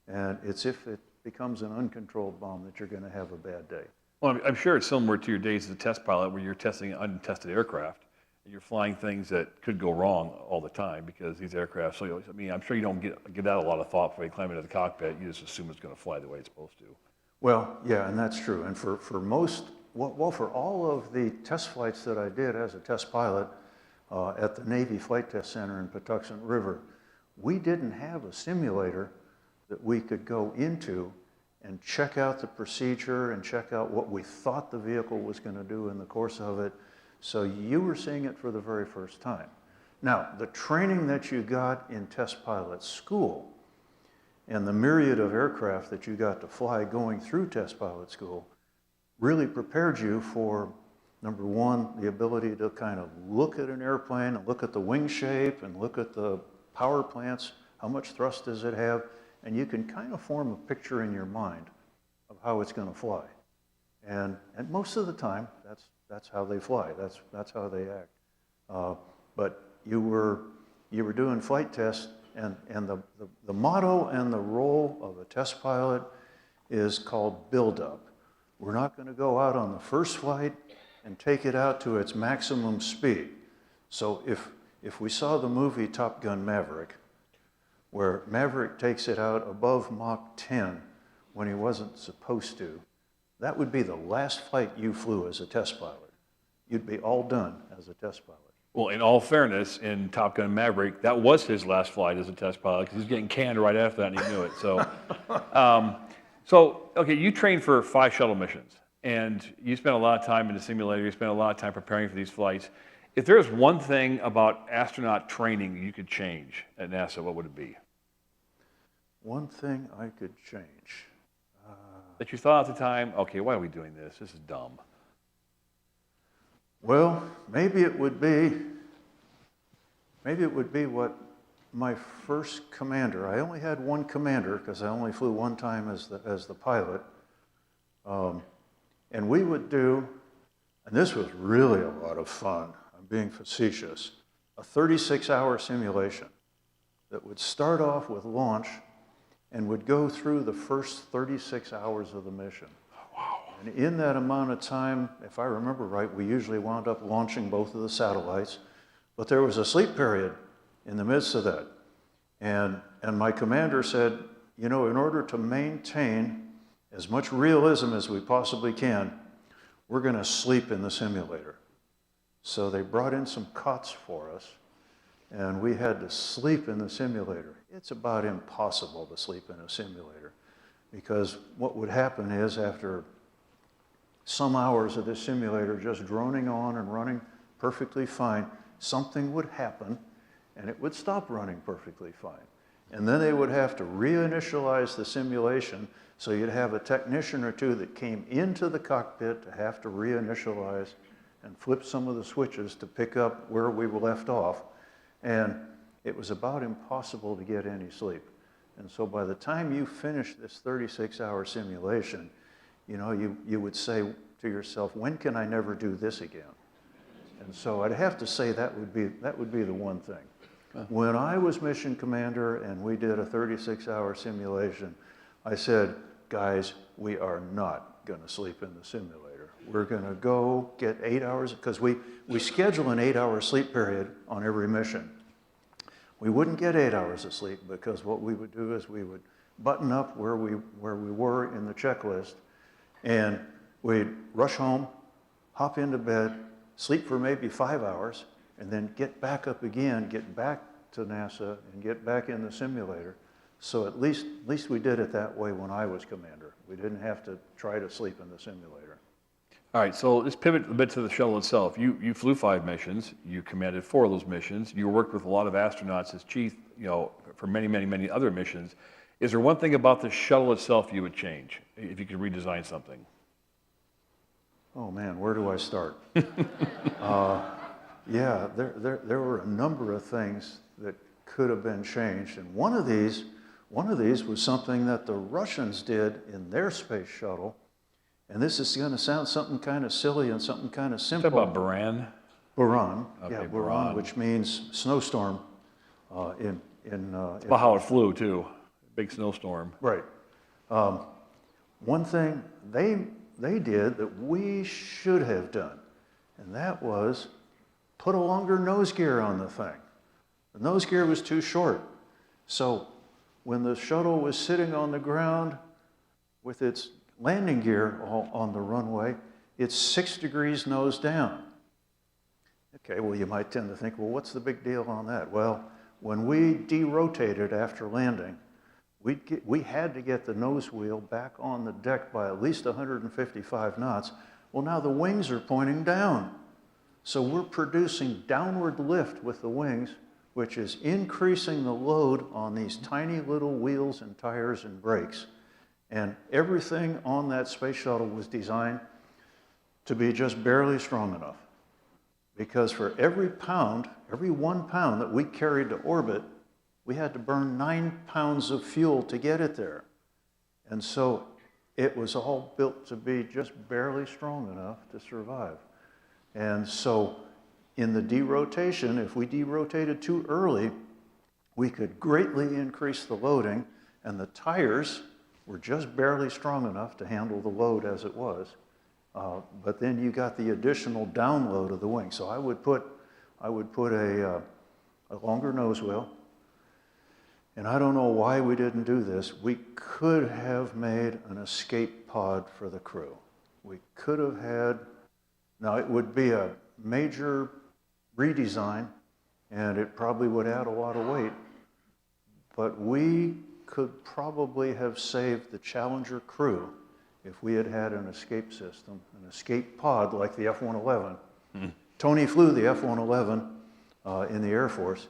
And it's if it becomes an uncontrolled bomb that you're going to have a bad day. Well, I'm sure it's similar to your days as a test pilot, where you're testing untested aircraft. You're flying things that could go wrong all the time, because these aircraft, so I'm sure you don't get out a lot of thought before you climb into the cockpit. You just assume it's going to fly the way it's supposed to. Well, yeah, and that's true. And for all of the test flights that I did as a test pilot at the Navy Flight Test Center in Patuxent River, we didn't have a simulator that we could go into and check out the procedure and check out what we thought the vehicle was going to do in the course of it. So you were seeing it for the very first time. Now, the training that you got in test pilot school and the myriad of aircraft that you got to fly going through test pilot school really prepared you for, number one, the ability to kind of look at an airplane and look at the wing shape and look at the power plants, how much thrust does it have, and you can kind of form a picture in your mind of how it's going to fly. And most of the time, that's how they fly. That's how they act. But you were doing flight tests, and the motto and the role of a test pilot is called build-up. We're not going to go out on the first flight and take it out to its maximum speed. So if we saw the movie Top Gun Maverick, where Maverick takes it out above Mach 10 when he wasn't supposed to, that would be the last flight you flew as a test pilot. You'd be all done as a test pilot. Well, in all fairness, in Top Gun Maverick, that was his last flight as a test pilot, because he was getting canned right after that, and he knew it. So, okay, you trained for 5 shuttle missions, and you spent a lot of time in the simulator. You spent a lot of time preparing for these flights. If there's one thing about astronaut training you could change at NASA, what would it be? One thing I could change. That you thought at the time, okay, why are we doing this? This is dumb. Well, maybe it would be what my first commander, I only had one commander because I only flew one time as the pilot. And we would do, and this was really a lot of fun, I'm being facetious, a 36-hour simulation that would start off with launch, and would go through the first 36 hours of the mission. Wow. And in that amount of time, if I remember right, we usually wound up launching both of the satellites, but there was a sleep period in the midst of that. And my commander said, you know, in order to maintain as much realism as we possibly can, we're going to sleep in the simulator. So they brought in some cots for us, and we had to sleep in the simulator. It's about impossible to sleep in a simulator, because what would happen is after some hours of this simulator just droning on and running perfectly fine, something would happen and it would stop running perfectly fine. And then they would have to reinitialize the simulation, so you'd have a technician or two that came into the cockpit to have to reinitialize and flip some of the switches to pick up where we were left off. And it was about impossible to get any sleep. And so by the time you finish this 36-hour simulation, you know, you would say to yourself, when can I never do this again? And so I'd have to say that would be the one thing. When I was mission commander and we did a 36-hour simulation, I said, guys, we are not going to sleep in the simulator. We're going to go get 8 hours, because we schedule an 8-hour sleep period on every mission. We wouldn't get 8 hours of sleep, because what we would do is we would button up where we were in the checklist, and we'd rush home, hop into bed, sleep for maybe 5 hours, and then get back up again, get back to NASA, and get back in the simulator. So at least we did it that way when I was commander. We didn't have to try to sleep in the simulator. All right, so let's pivot a bit to the shuttle itself. You flew 5 missions. You commanded 4 of those missions. You worked with a lot of astronauts as chief, you know, for many, many, many other missions. Is there one thing about the shuttle itself you would change if you could redesign something? Oh man, where do I start? Yeah, there were a number of things that could have been changed, and one of these was something that the Russians did in their space shuttle, and this is going to sound something kind of silly and something kind of simple. Talk about Buran? Buran, okay, yeah, Buran, which means snowstorm in That's about how it flew too, big snowstorm. Right. One thing they did that we should have done, and that was put a longer nose gear on the thing. The nose gear was too short. So when the shuttle was sitting on the ground with its landing gear on the runway, it's 6 degrees nose down. Okay, well, you might tend to think, well, what's the big deal on that? Well, when we derotated after landing, we had to get the nose wheel back on the deck by at least 155 knots. Well, now the wings are pointing down. So we're producing downward lift with the wings, which is increasing the load on these tiny little wheels and tires and brakes. And everything on that space shuttle was designed to be just barely strong enough. Because for every 1 pound that we carried to orbit, we had to burn 9 pounds of fuel to get it there. And so it was all built to be just barely strong enough to survive. And so in the derotation, if we derotated too early, we could greatly increase the loading, and the tires were just barely strong enough to handle the load as it was. But then you got the additional download of the wing. So I would put a longer nose wheel. And I don't know why we didn't do this. We could have made an escape pod for the crew. We could have had, now it would be a major redesign, and it probably would add a lot of weight, but we could probably have saved the Challenger crew if we had had an escape system, an escape pod like the F-111. Tony flew the F-111 in the Air Force,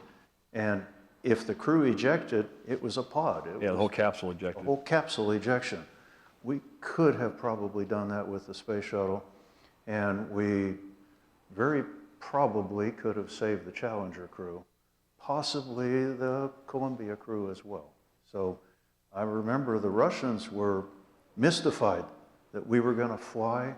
and if the crew ejected, it was a pod. The whole capsule ejected. The whole capsule ejection. We could have probably done that with the space shuttle, and we very probably could have saved the Challenger crew, possibly the Columbia crew as well. So I remember the Russians were mystified that we were going to fly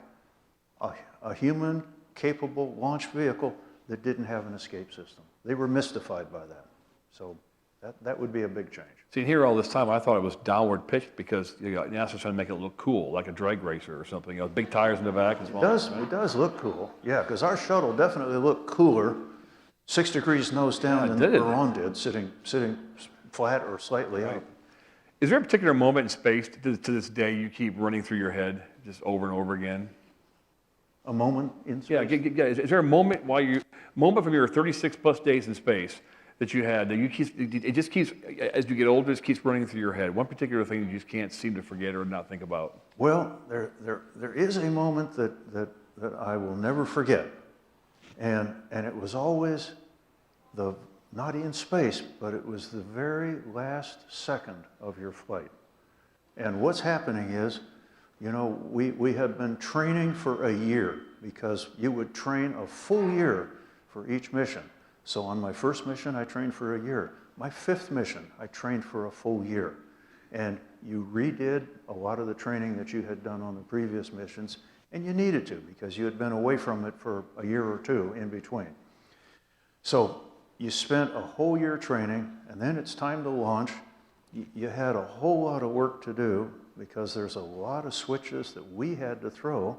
a human-capable launch vehicle that didn't have an escape system. They were mystified by that. So That would be a big change. See, here all this time, I thought it was downward pitched because NASA's trying to make it look cool, like a drag racer or something. Big tires in the back as well. It does look cool, yeah, because our shuttle definitely looked cooler, 6 degrees nose down than the Peron did, sitting flat or slightly up. Is there a particular moment in space to this day you keep running through your head just over and over again? A moment in space? Yeah. Is there a moment from your 36 plus days in space that you had that it just keeps, as you get older, it just keeps running through your head? One particular thing you just can't seem to forget or not think about? Well, there is a moment that I will never forget, and it was always not in space, but it was the very last second of your flight. And what's happening is, we had been training for a year, because you would train a full year for each mission. So on my first mission, I trained for a year. My 5th mission, I trained for a full year. And you redid a lot of the training that you had done on the previous missions, and you needed to, because you had been away from it for a year or two in between. So you spent a whole year training, and then it's time to launch. You had a whole lot of work to do, because there's a lot of switches that we had to throw.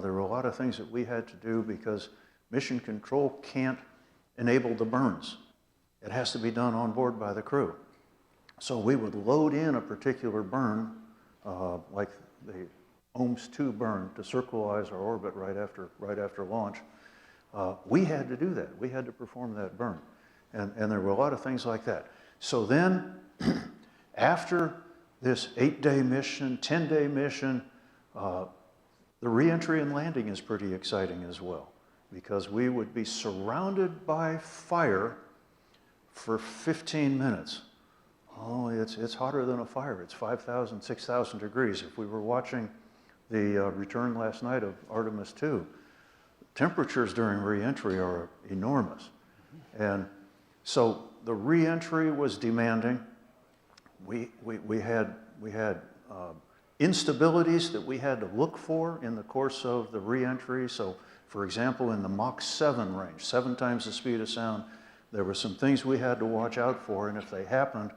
There were a lot of things that we had to do, because mission control can't enable the burns. It has to be done on board by the crew. So we would load in a particular burn, like the OMS 2 burn, to circularize our orbit right after launch. We had to do that. We had to perform that burn. And there were a lot of things like that. So then, after this 8-day mission, 10-day mission, the re-entry and landing is pretty exciting as well, because we would be surrounded by fire for 15 minutes. Oh, it's hotter than a fire. It's 5,000, 6,000 degrees. If we were watching the return last night of Artemis 2, temperatures during re-entry are enormous. And so the re-entry was demanding. We had instabilities that we had to look for in the course of the re-entry. So, for example, in the Mach 7 range, 7 times the speed of sound, there were some things we had to watch out for, and if they happened,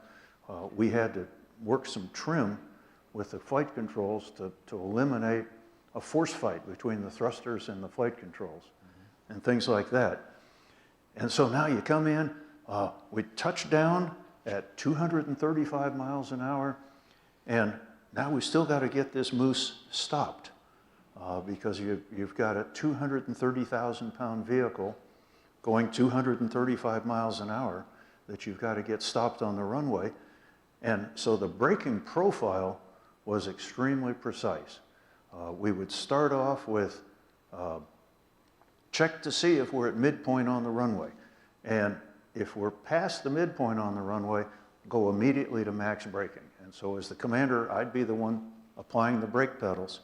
we had to work some trim with the flight controls to eliminate a force fight between the thrusters and the flight controls, and things like that. And so now you come in, we touch down at 235 miles an hour, and now we still got to get this moose stopped, because you've got a 230,000-pound vehicle going 235 miles an hour that you've got to get stopped on the runway. And so the braking profile was extremely precise. We would start off with check to see if we're at midpoint on the runway. And if we're past the midpoint on the runway, go immediately to max braking. And so as the commander, I'd be the one applying the brake pedals.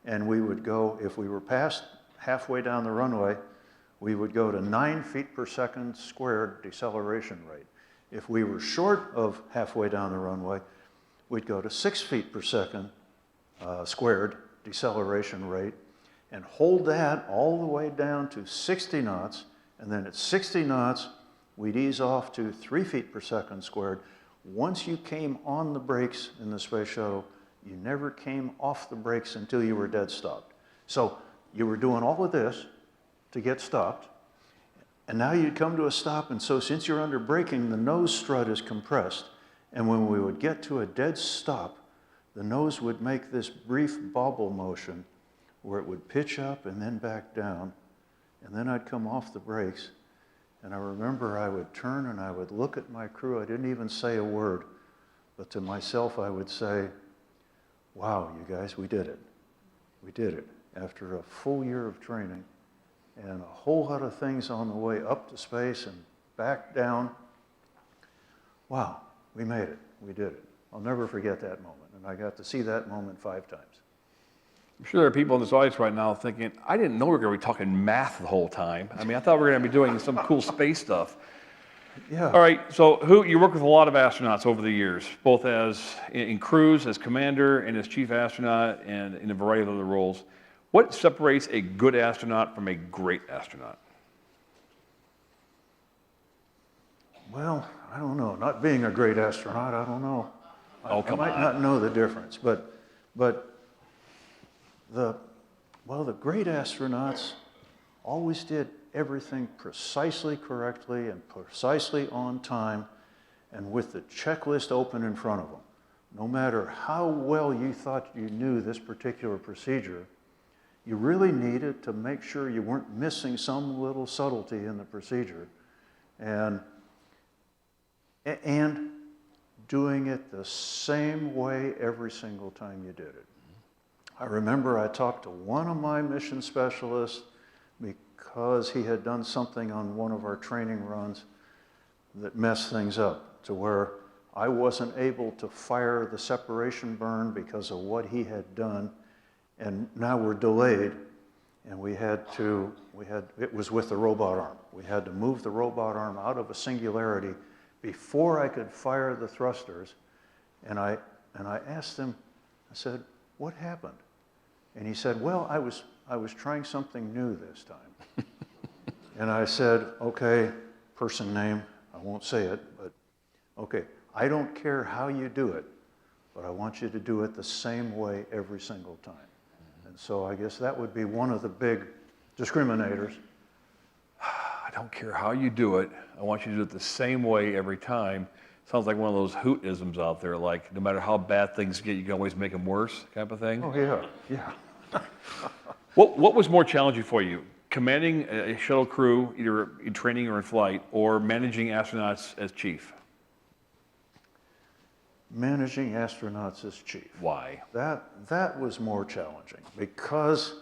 And we would go, if we were past halfway down the runway, we would go to 9 feet per second squared deceleration rate. If we were short of halfway down the runway, we'd go to 6 feet per second squared deceleration rate, and hold that all the way down to 60 knots. And then at 60 knots, we'd ease off to 3 feet per second squared. Once you came on the brakes in the space shuttle, you never came off the brakes until you were dead stopped. So you were doing all of this to get stopped, and now you'd come to a stop, and so since you're under braking, the nose strut is compressed, and when we would get to a dead stop, the nose would make this brief bobble motion where it would pitch up and then back down, and then I'd come off the brakes, and I remember I would turn and I would look at my crew. I didn't even say a word, but to myself I would say, wow, you guys, we did it. We did it. After a full year of training and a whole lot of things on the way up to space and back down, wow, we made it. We did it. I'll never forget that moment, and I got to see that moment 5 times. I'm sure there are people in this audience right now thinking, I didn't know we were going to be talking math the whole time. I mean, I thought we were going to be doing some cool space stuff. Yeah. All right, so Hoot, you worked with a lot of astronauts over the years, both as in crews, as commander, and as chief astronaut, and in a variety of other roles. What separates a good astronaut from a great astronaut? Well, I don't know. Not being a great astronaut, I don't know. Oh, come I might on. not know the difference, but the great astronauts always did everything precisely correctly and precisely on time and with the checklist open in front of them. No matter how well you thought you knew this particular procedure, you really needed to make sure you weren't missing some little subtlety in the procedure and doing it the same way every single time you did it. I remember I talked to one of my mission specialists because he had done something on one of our training runs that messed things up to where I wasn't able to fire the separation burn because of what he had done, and now we're delayed, and it was with the robot arm. We had to move the robot arm out of a singularity before I could fire the thrusters, and I asked him, I said, what happened? And he said, well, I was trying something new this time. And I said, okay, person name, I won't say it, but okay, I don't care how you do it, but I want you to do it the same way every single time. And so I guess that would be one of the big discriminators. I don't care how you do it. I want you to do it the same way every time. Sounds like one of those Hoot-isms out there, like no matter how bad things get, you can always make them worse, kind of thing. Oh, yeah, yeah. What was more challenging for you? Commanding a shuttle crew, either in training or in flight, or managing astronauts as chief? Managing astronauts as chief. Why? That was more challenging because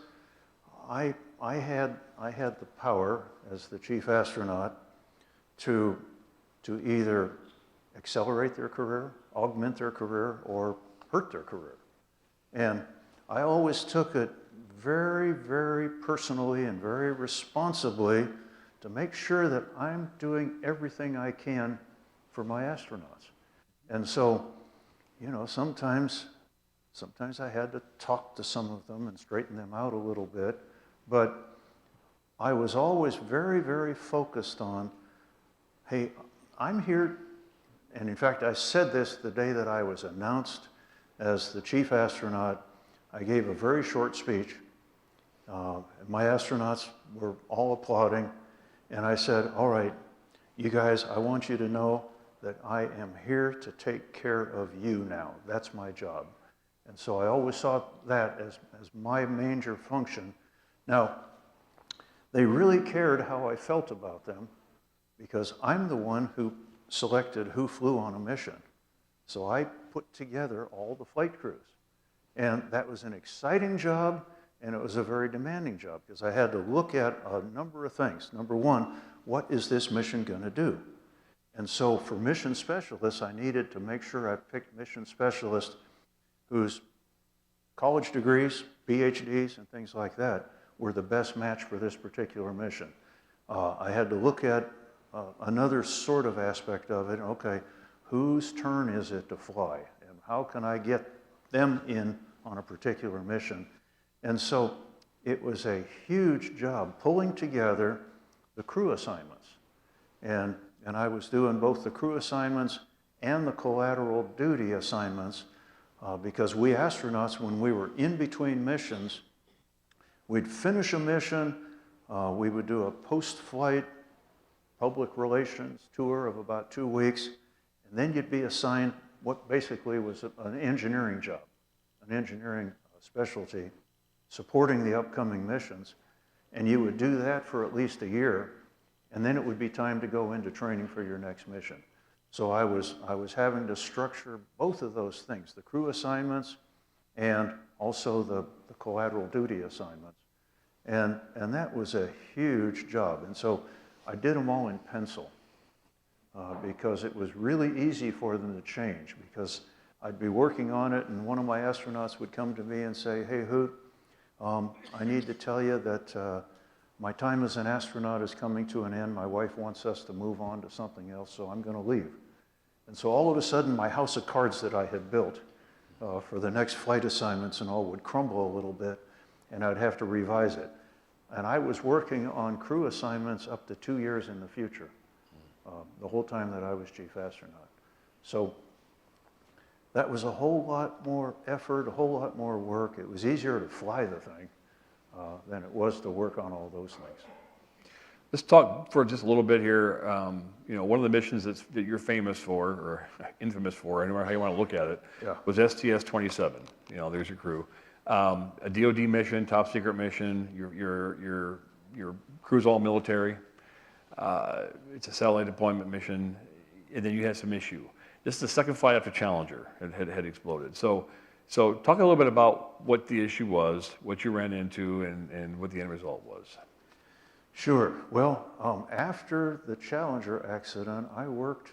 I had the power as the chief astronaut to either accelerate their career, augment their career, or hurt their career. And I always took it very, very personally and very responsibly to make sure that I'm doing everything I can for my astronauts. And so, you know, sometimes I had to talk to some of them and straighten them out a little bit, but I was always very, very focused on, hey, I'm here, and in fact, I said this the day that I was announced as the chief astronaut. I gave a very short speech. My astronauts were all applauding, and I said, all right, you guys, I want you to know that I am here to take care of you now. That's my job. And so I always saw that as my major function. Now, they really cared how I felt about them because I'm the one who selected who flew on a mission. So I put together all the flight crews. And that was an exciting job, and it was a very demanding job because I had to look at a number of things. Number one, what is this mission going to do? And so for mission specialists, I needed to make sure I picked mission specialists whose college degrees, PhDs, and things like that were the best match for this particular mission. I had to look at another sort of aspect of it. Okay, whose turn is it to fly? And how can I get them in on a particular mission? And so it was a huge job pulling together the crew assignments. And I was doing both the crew assignments and the collateral duty assignments because we astronauts, when we were in between missions, we'd finish a mission, we would do a post-flight public relations tour of about 2 weeks, and then you'd be assigned what basically was an engineering job, an engineering specialty supporting the upcoming missions. And you would do that for at least a year, and then it would be time to go into training for your next mission. So I was having to structure both of those things, the crew assignments and also the collateral duty assignments. And that was a huge job. And so I did them all in pencil because it was really easy for them to change because I'd be working on it and one of my astronauts would come to me and say, hey, Hoot, I need to tell you that my time as an astronaut is coming to an end. My wife wants us to move on to something else, so I'm going to leave. And so all of a sudden, my house of cards that I had built for the next flight assignments and all would crumble a little bit, and I'd have to revise it. And I was working on crew assignments up to 2 years in the future the whole time that I was chief astronaut. So that was a whole lot more effort, a whole lot more work. It was easier to fly the thing than it was to work on all those things. Let's talk for just a little bit here. You know, one of the missions that you're famous for, or infamous for, anywhere how you want to look at it, was STS-27. You know, there's your crew. A DoD mission, top secret mission. Your crew's all military. It's a satellite deployment mission, and then you had some issue. This is the second flight after Challenger had exploded. So talk a little bit about what the issue was, what you ran into, and what the end result was. Sure. Well, after the Challenger accident, I worked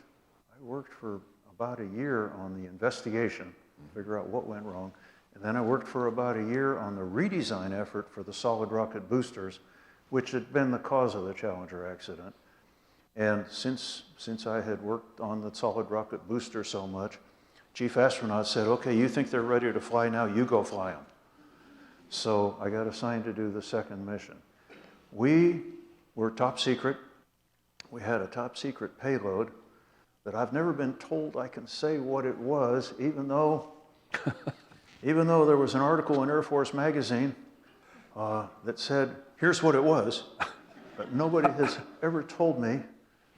for about a year on the investigation, figure out what went wrong, and then I worked for about a year on the redesign effort for the solid rocket boosters, which had been the cause of the Challenger accident. And since I had worked on the solid rocket booster so much, Chief Astronaut said, okay, you think they're ready to fly now, you go fly them. So I got assigned to do the second mission. We were top secret. We had a top secret payload that I've never been told I can say what it was, even though there was an article in Air Force magazine that said, here's what it was, but nobody has ever told me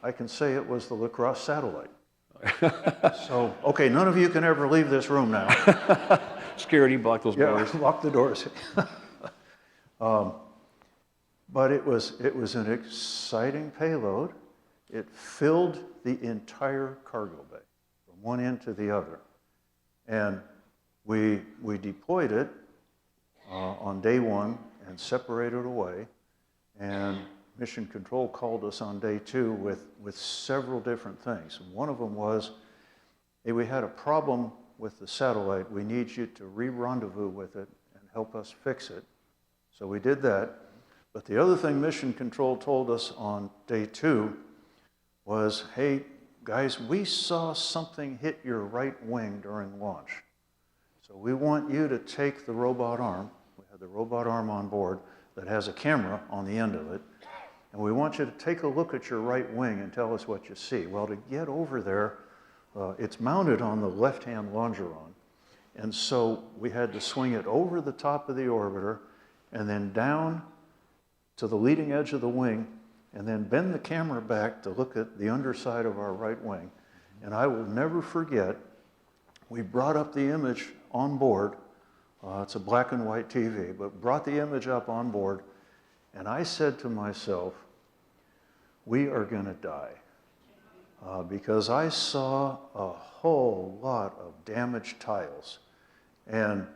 I can say it was the lacrosse satellite. So, okay, none of you can ever leave this room now. Security, block those doors. Yeah, lock the doors. But it was an exciting payload. It filled the entire cargo bay from one end to the other. And we deployed it on day one and separated away. And Mission Control called us on day two with several different things. One of them was, hey, we had a problem with the satellite. We need you to re-rendezvous with it and help us fix it. So we did that. But the other thing Mission Control told us on day two was, hey, guys, we saw something hit your right wing during launch. So we want you to take the robot arm. We had the robot arm on board that has a camera on the end of it. And we want you to take a look at your right wing and tell us what you see. Well, to get over there, it's mounted on the left-hand longeron. And so we had to swing it over the top of the orbiter and then down to the leading edge of the wing, and then bend the camera back to look at the underside of our right wing. And I will never forget, we brought up the image on board. It's a black and white TV, but brought the image up on board, and I said to myself, we are going to die. Because I saw a whole lot of damaged tiles. And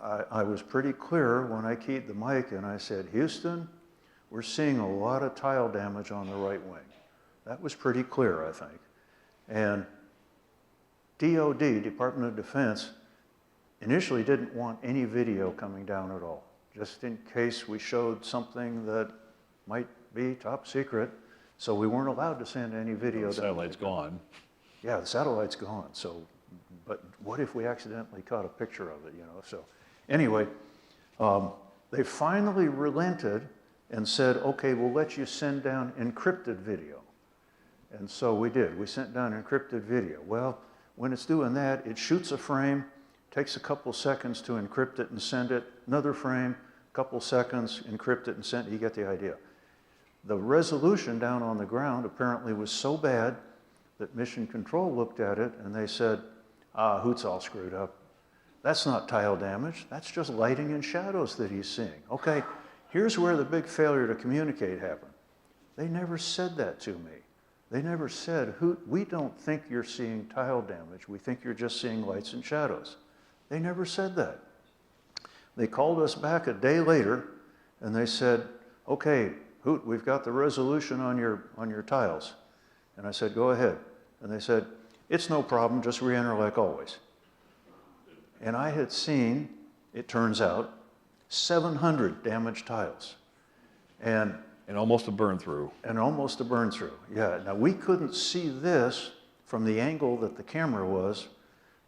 I was pretty clear when I keyed the mic and I said, Houston, we're seeing a lot of tile damage on the right wing. That was pretty clear, I think. And DoD, Department of Defense, initially didn't want any video coming down at all, just in case we showed something that might be top secret. So we weren't allowed to send any video. The satellite's gone. Yeah, the satellite's gone. So, but what if we accidentally caught a picture of it, you know? So anyway, they finally relented and said, okay, we'll let you send down encrypted video. And so we did. We sent down encrypted video. Well, when it's doing that, it shoots a frame, takes a couple seconds to encrypt it and send it, another frame, couple seconds, encrypt it and send it. You get the idea. The resolution down on the ground apparently was so bad that Mission Control looked at it and they said, Hoot's all screwed up. That's not tile damage. That's just lighting and shadows that he's seeing. Okay, here's where the big failure to communicate happened. They never said that to me. They never said, Hoot, we don't think you're seeing tile damage. We think you're just seeing lights and shadows. They never said that. They called us back a day later and they said, okay, Hoot, we've got the resolution on your tiles. And I said, go ahead. And they said, it's no problem, just re-enter like always. And I had seen, it turns out, 700 damaged tiles. And almost a burn through. And almost a burn through, yeah. Now we couldn't see this from the angle that the camera was,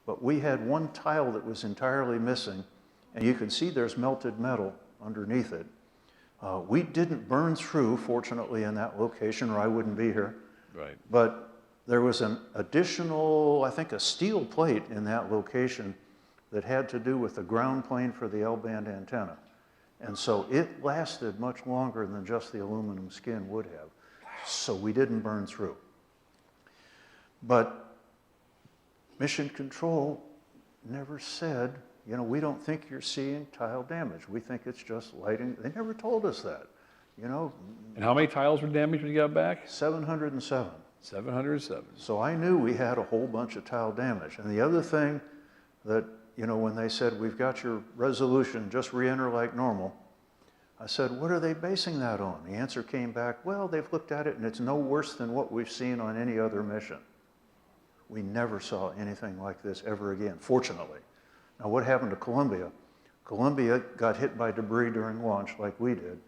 but we had one tile that was entirely missing, and you can see there's melted metal underneath it. We didn't burn through, fortunately, in that location, or I wouldn't be here. Right. But there was an additional, I think, a steel plate in that location that had to do with the ground plane for the L-band antenna. And so it lasted much longer than just the aluminum skin would have. So we didn't burn through. But Mission Control never said, you know, we don't think you're seeing tile damage. We think it's just lighting. They never told us that, you know. And how many tiles were damaged when you got back? 707. 707. So I knew we had a whole bunch of tile damage. And the other thing that, you know, when they said, we've got your resolution, just re-enter like normal, I said, what are they basing that on? The answer came back, well, they've looked at it and it's no worse than what we've seen on any other mission. We never saw anything like this ever again, fortunately. Now, what happened to Columbia? Columbia got hit by debris during launch like we did,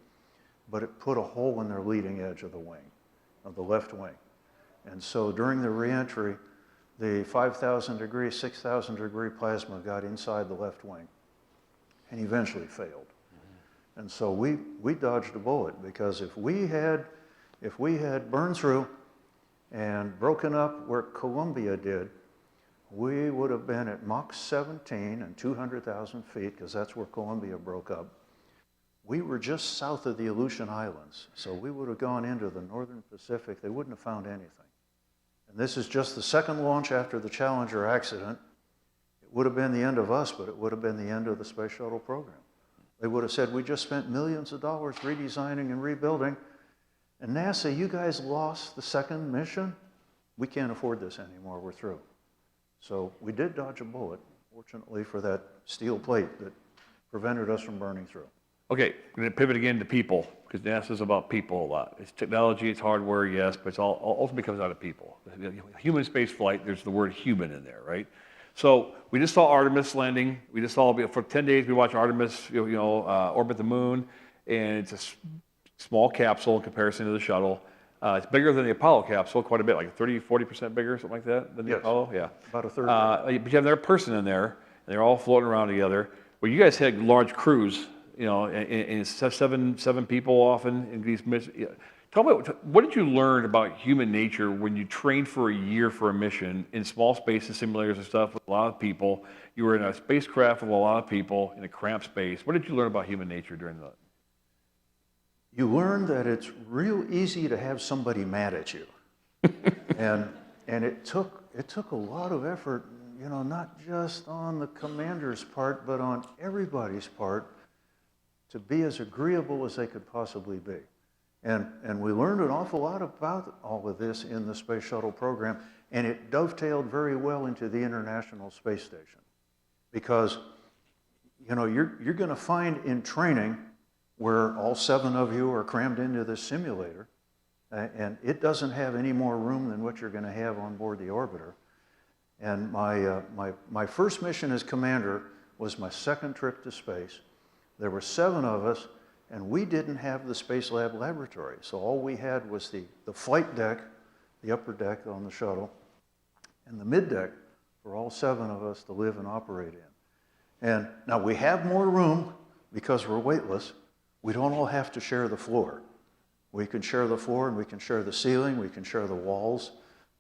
but it put a hole in their leading edge of the wing, of the left wing. And so during the reentry, the 5,000 degree, 6,000 degree plasma got inside the left wing and eventually failed. And so we dodged a bullet, because if we had burned through and broken up where Columbia did, we would have been at Mach 17 and 200,000 feet, because that's where Columbia broke up. We were just south of the Aleutian Islands, so we would have gone into the northern Pacific. They wouldn't have found anything. And this is just the second launch after the Challenger accident. It would have been the end of us, but it would have been the end of the space shuttle program. They would have said, we just spent millions of dollars redesigning and rebuilding, and NASA, you guys lost the second mission. We can't afford this anymore, we're through. So we did dodge a bullet, fortunately, for that steel plate that prevented us from burning through. Okay, we're going to pivot again to people, because NASA's about people a lot. It's technology, it's hardware, yes, but it's all ultimately comes out of people. Human space flight, there's the word human in there, right? So we just saw Artemis landing. We just saw, for 10 days, we watched Artemis, orbit the moon, and it's a small capsule in comparison to the shuttle. It's bigger than the Apollo capsule, quite a bit, like 30, 40% bigger, something like that, than the Apollo? Yeah. About a third. But you have another person in there, and they're all floating around together. Well, you guys had large crews, you know, and it's seven people often in these missions. Tell me, what did you learn about human nature when you trained for a year for a mission in small spaces, simulators and stuff with a lot of people? You were in a spacecraft with a lot of people in a cramped space. What did you learn about human nature during that? You learn that it's real easy to have somebody mad at you. and it took a lot of effort, you know, not just on the commander's part, but on everybody's part, to be as agreeable as they could possibly be. And we learned an awful lot about all of this in the Space Shuttle program, and it dovetailed very well into the International Space Station. Because, you know, you're going to find in training where all 7 of you are crammed into this simulator, and it doesn't have any more room than what you're going to have on board the orbiter. And my first mission as commander was my second trip to space. There were 7 of us, and we didn't have the Space Lab laboratory. So all we had was the flight deck, the upper deck on the shuttle, and the mid deck for all 7 of us to live and operate in. And now we have more room because we're weightless. We don't all have to share the floor. We can share the floor, and we can share the ceiling, we can share the walls,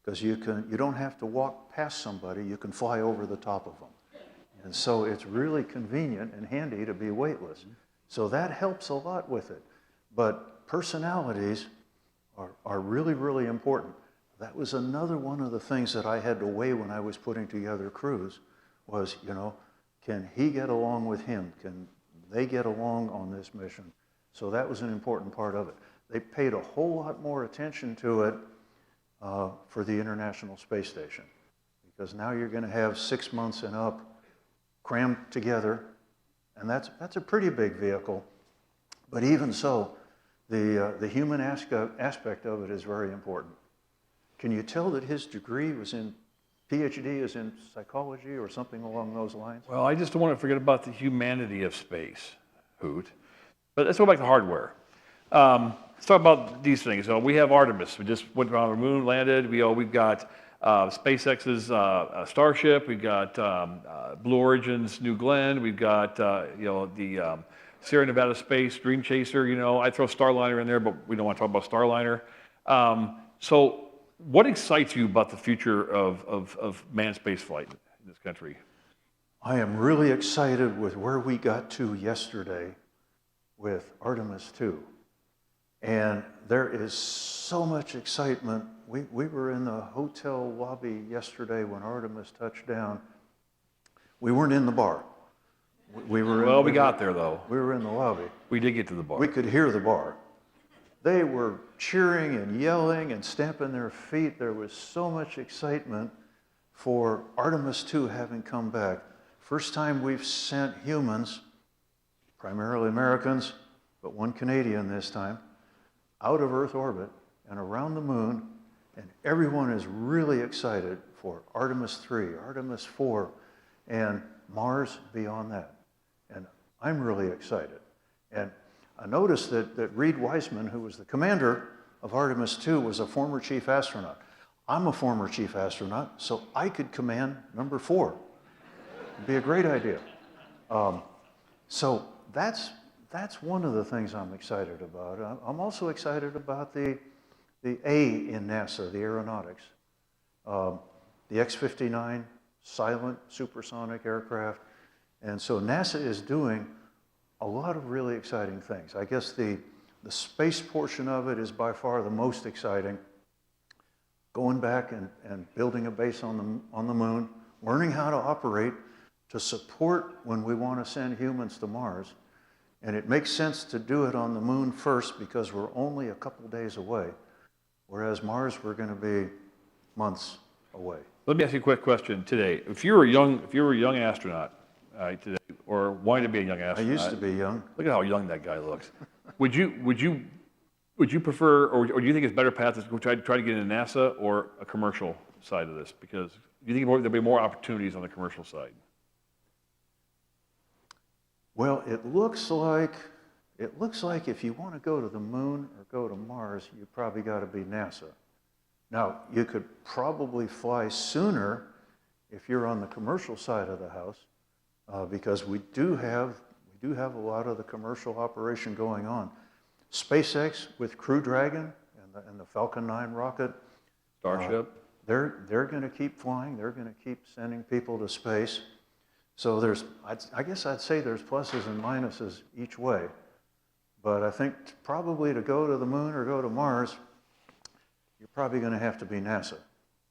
because you don't have to walk past somebody, you can fly over the top of them. And so it's really convenient and handy to be weightless. So that helps a lot with it. But personalities are really, really important. That was another one of the things that I had to weigh when I was putting together crews was, you know, can he get along with him? Can they get along on this mission? So that was an important part of it. They paid a whole lot more attention to it for the International Space Station, because now you're going to have 6 months and up crammed together, and that's a pretty big vehicle. But even so, the human aspect of it is very important. Can you tell that his degree was in PhD is in psychology or something along those lines? Well, I just don't want to forget about the humanity of space, Hoot. But let's go back to hardware. Let's talk about these things. We have Artemis. We just went around the moon, landed. We've got SpaceX's Starship. We've got Blue Origin's New Glenn. We've got the Sierra Nevada Space Dream Chaser. You know, I throw Starliner in there, but we don't want to talk about Starliner. So What excites you about the future of manned spaceflight in this country? I am really excited with where we got to yesterday with Artemis 2. And there is so much excitement. We were in the hotel lobby yesterday when Artemis touched down. We weren't in the bar. We got there, though. We were in the lobby. We did get to the bar. We could hear the bar. They were cheering and yelling and stamping their feet. There was so much excitement for Artemis 2 having come back. First time we've sent humans, primarily Americans, but one Canadian this time, out of Earth orbit and around the moon, and everyone is really excited for Artemis 3, Artemis 4, and Mars beyond that. And I'm really excited. And I noticed that Reed Wiseman, who was the commander of Artemis 2, was a former chief astronaut. I'm a former chief astronaut, so I could command number 4. It'd be a great idea. So that's one of the things I'm excited about. I'm also excited about the A in NASA, the aeronautics. The X-59, silent supersonic aircraft. And so NASA is doing a lot of really exciting things. I guess the space portion of it is by far the most exciting. Going back and building a base on the moon, learning how to operate to support when we want to send humans to Mars. And it makes sense to do it on the moon first because we're only a couple days away, whereas Mars we're going to be months away. Let me ask you a quick question today. If you were a young astronaut today, or wanted to be a young astronaut, I used to be young. Look at how young that guy looks. Would you prefer, or do you think it's better path to try to get into NASA or a commercial side of this? Because do you think there'll be more opportunities on the commercial side? Well, it looks like if you want to go to the moon or go to Mars, you probably got to be NASA. Now, you could probably fly sooner if you're on the commercial side of the house, because we do have a lot of the commercial operation going on. SpaceX with Crew Dragon and the Falcon 9 rocket, Starship. They're going to keep flying. They're going to keep sending people to space. So I guess I'd say there's pluses and minuses each way. But I think probably to go to the moon or go to Mars, you're probably going to have to be NASA.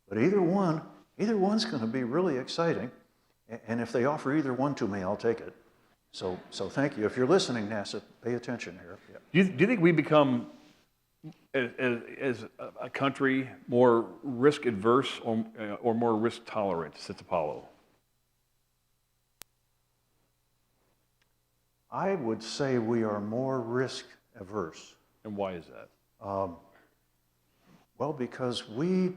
But either one's going to be really exciting. And if they offer either one to me, I'll take it. So thank you. If you're listening, NASA, pay attention here. Yeah. Do you think we become, as a country, more risk adverse or more risk tolerant since Apollo? I would say we are more risk averse. And why is that? Well, because we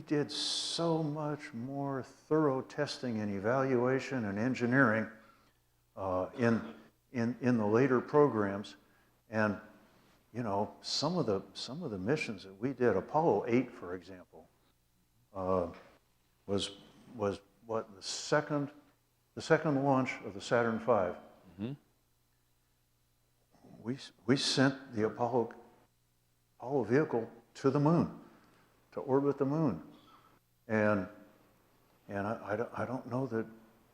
did so much more thorough testing and evaluation and engineering in the later programs, and you know some of the missions that we did, Apollo 8, for example, was what the second launch of the Saturn V. Mm-hmm. We sent the Apollo vehicle to the moon, to orbit the moon, and I don't know that,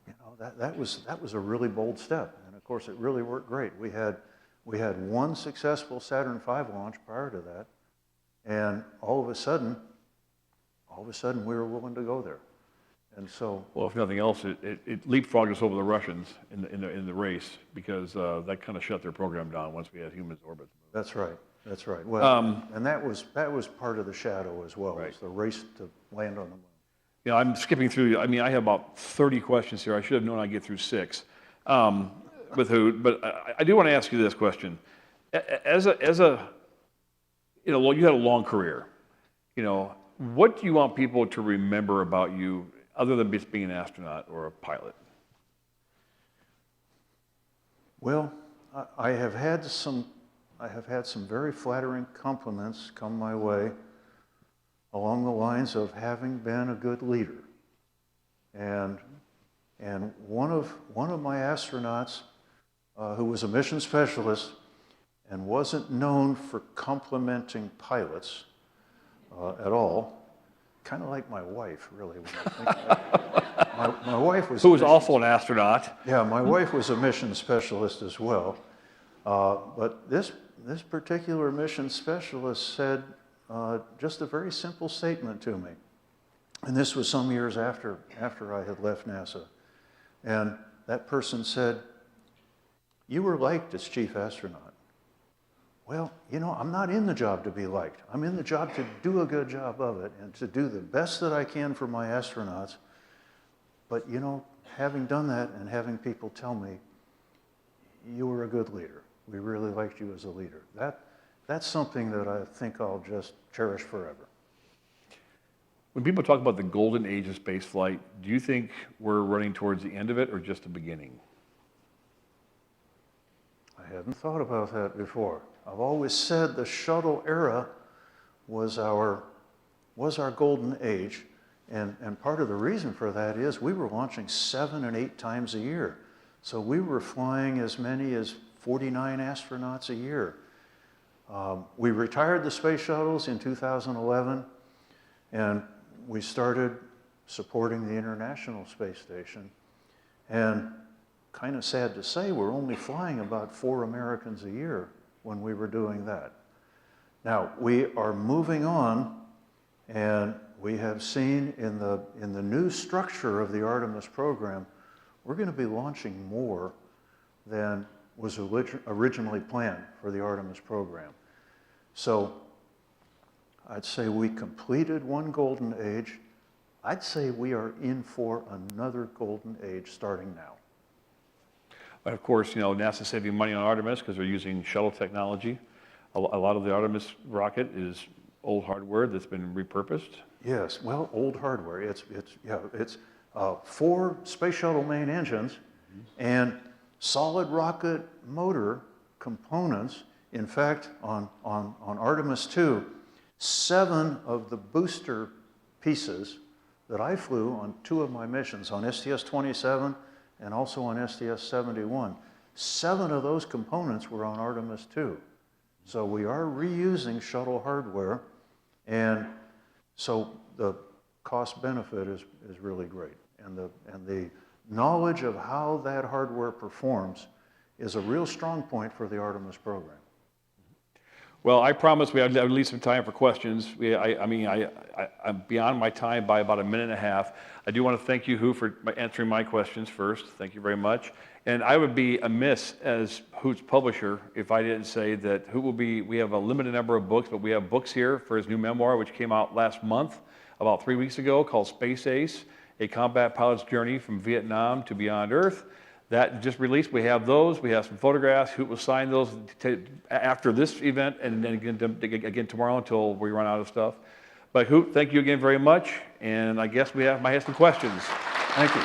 you know, that was a really bold step, and of course it really worked great. We had one successful Saturn V launch prior to that, and all of a sudden we were willing to go there, and so. Well, if nothing else, it leapfrogged us over the Russians in the race, because that kind of shut their program down once we had humans orbit the moon. That's right. That's right. Well, and that was part of the shadow as well. Right. Was the race to land on the moon. You know, I'm skipping through. I mean, I have about 30 questions here. I should have known I'd get through 6 with Hoot, but I do want to ask you this question. As a you know, you had a long career. You know, what do you want people to remember about you, other than just being an astronaut or a pilot? Well, I have had some very flattering compliments come my way along the lines of having been a good leader. And one of my astronauts who was a mission specialist and wasn't known for complimenting pilots at all, kind of like my wife, really. When I think about it. My wife was... Who was also an astronaut. Yeah, my wife was a mission specialist as well. But this particular mission specialist said just a very simple statement to me. And this was some years after I had left NASA. And that person said, "You were liked as chief astronaut." Well, you know, I'm not in the job to be liked. I'm in the job to do a good job of it and to do the best that I can for my astronauts. But, you know, having done that and having people tell me, "You were a good leader. We really liked you as a leader." That's something that I think I'll just cherish forever. When people talk about the golden age of spaceflight, do you think we're running towards the end of it or just the beginning? I hadn't thought about that before. I've always said the shuttle era was our golden age, and part of the reason for that is we were launching 7 and 8 times a year. So we were flying as many as 49 astronauts a year. We retired the space shuttles in 2011, and we started supporting the International Space Station. And kind of sad to say, we're only flying about 4 Americans a year when we were doing that. Now, we are moving on, and we have seen in the new structure of the Artemis program, we're going to be launching more than was originally planned for the Artemis program. So I'd say we completed one golden age. I'd say we are in for another golden age starting now. And of course, you know, NASA's saving money on Artemis because they're using shuttle technology. A lot of the Artemis rocket is old hardware that's been repurposed. Yes, well, old hardware. It's 4 space shuttle main engines and solid rocket motor components. In fact, on Artemis 2, 7 of the booster pieces that I flew on 2 of my missions, on STS-27 and also on STS-71, 7 of those components were on Artemis 2. So we are reusing shuttle hardware, and so the cost benefit is really great. And the knowledge of how that hardware performs is a real strong point for the Artemis program. Well, I promised we had at least some time for questions. I'm beyond my time by about a minute and a half. I do want to thank you, Hoot, for answering my questions first. Thank you very much. And I would be amiss as Hoot's publisher if I didn't say that Hoot will be, we have a limited number of books, but we have books here for his new memoir, which came out last month, about 3 weeks ago, called Space Ace, A Combat Pilot's Journey from Vietnam to Beyond Earth. That just released. We have those. We have some photographs. Hoot will sign those after this event and then again tomorrow until we run out of stuff. But Hoot, thank you again very much. And I guess might have some questions. Thank you.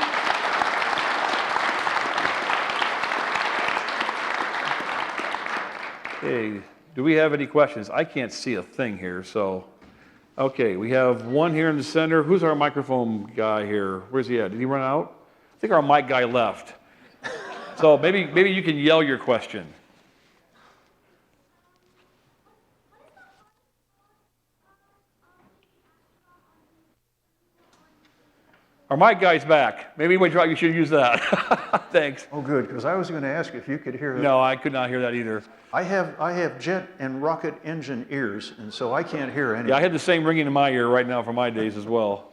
Okay, do we have any questions? I can't see a thing here, so. Okay, we have one here in the center. Who's our microphone guy here? Where's he at? Did he run out? I think our mic guy left. So maybe you can yell your question. Our mic guy's back. Maybe you should use that. Thanks. Oh, good, because I was going to ask if you could hear that. No, I could not hear that either. I have jet and rocket engine ears, and so I can't hear anything. Yeah, I had the same ringing in my ear right now for my days as well.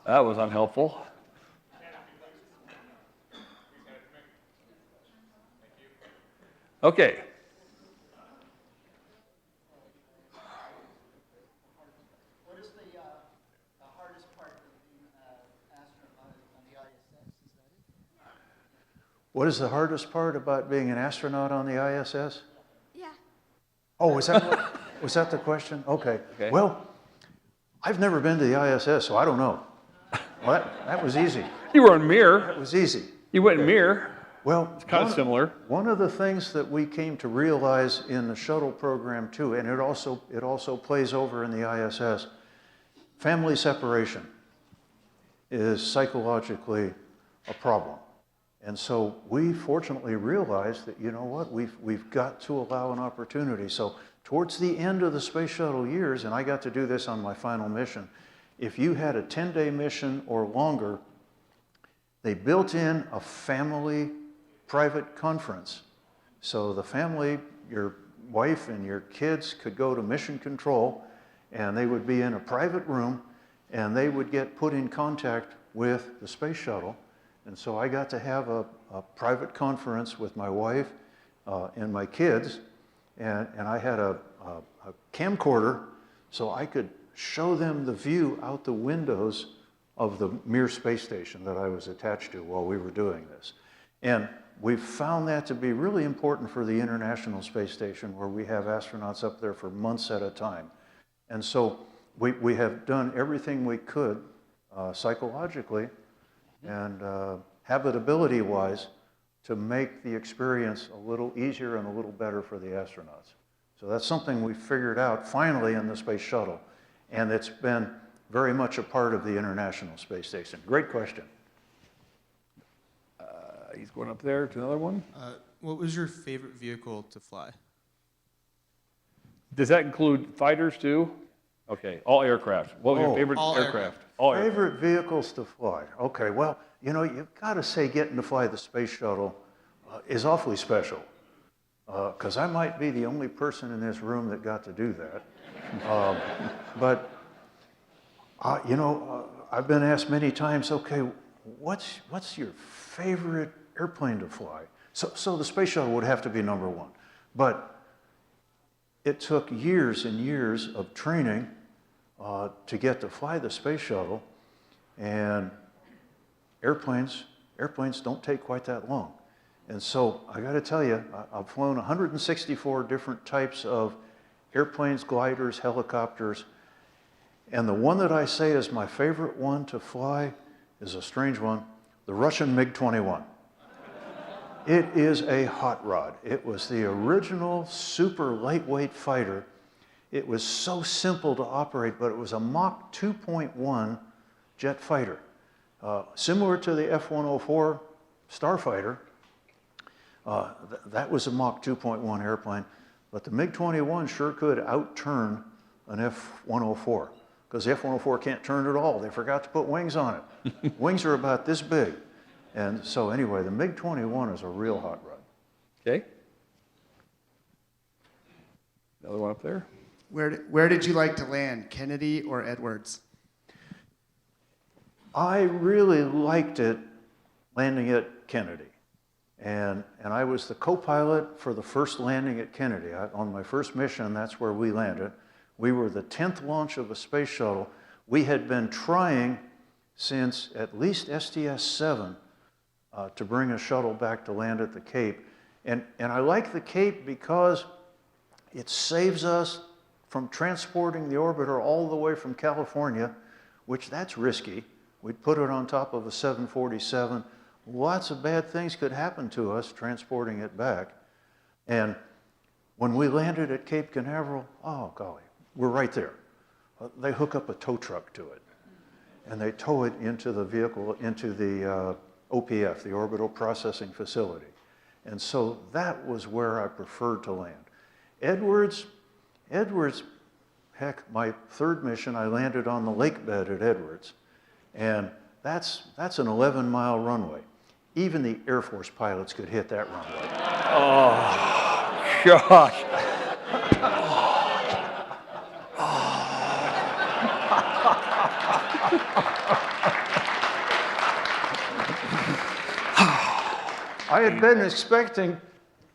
That was unhelpful. Okay. What is the hardest part of being an astronaut on the ISS? Is that it? What is the hardest part about being an astronaut on the ISS? Yeah. Oh, was that the question? Okay. Well, I've never been to the ISS, so I don't know. Well, that was easy. You were in Mir. That was easy. You went in Mir. Well, it's kind of similar. One of the things that we came to realize in the shuttle program too, and it also plays over in the ISS, family separation is psychologically a problem. And so we fortunately realized that, you know what, we've got to allow an opportunity. So towards the end of the space shuttle years, and I got to do this on my final mission, if you had a 10-day mission or longer, they built in a family private conference. So the family, your wife and your kids could go to mission control, and they would be in a private room, and they would get put in contact with the space shuttle. And so I got to have a private conference with my wife and my kids, and I had a camcorder so I could show them the view out the windows of the Mir space station that I was attached to while we were doing this. And we've found that to be really important for the International Space Station, where we have astronauts up there for months at a time. And so we have done everything we could psychologically and habitability-wise to make the experience a little easier and a little better for the astronauts. So that's something we figured out finally in the space shuttle, and it's been very much a part of the International Space Station. Great question. He's going up there to another one. What was your favorite vehicle to fly? Does that include fighters too? Okay, all aircraft. What was your favorite aircraft? All favorite vehicles to fly. Okay, well, you know, you've got to say getting to fly the space shuttle is awfully special, because I might be the only person in this room that got to do that. But you know, I've been asked many times, okay, what's your favorite airplane to fly? So the space shuttle would have to be number one. But it took years and years of training to get to fly the space shuttle, and airplanes don't take quite that long. And so I got to tell you, I've flown 164 different types of airplanes, gliders, helicopters, and the one that I say is my favorite one to fly is a strange one, the Russian MiG-21. It is a hot rod. It was the original super lightweight fighter. It was so simple to operate, but it was a Mach 2.1 jet fighter. Similar to the F-104 Starfighter, that was a Mach 2.1 airplane, but the MiG-21 sure could outturn an F-104, because the F-104 can't turn at all. They forgot to put wings on it. Wings are about this big. And so anyway, the MiG-21 is a real hot rod. Okay. Another one up there. Where did you like to land, Kennedy or Edwards? I really liked it landing at Kennedy. And I was the co-pilot for the first landing at Kennedy. On my first mission, that's where we landed. We were the 10th launch of a space shuttle. We had been trying since at least STS-7 to bring a shuttle back to land at the Cape. And I like the Cape because it saves us from transporting the orbiter all the way from California, which that's risky. We'd put it on top of a 747. Lots of bad things could happen to us transporting it back. And when we landed at Cape Canaveral, oh golly, we're right there. They hook up a tow truck to it, and they tow it into the vehicle, into the OPF, the Orbital Processing Facility. And so that was where I preferred to land. Edwards, heck, my third mission, I landed on the lake bed at Edwards. And that's an 11-mile runway. Even the Air Force pilots could hit that runway. Oh, gosh. I had been expecting...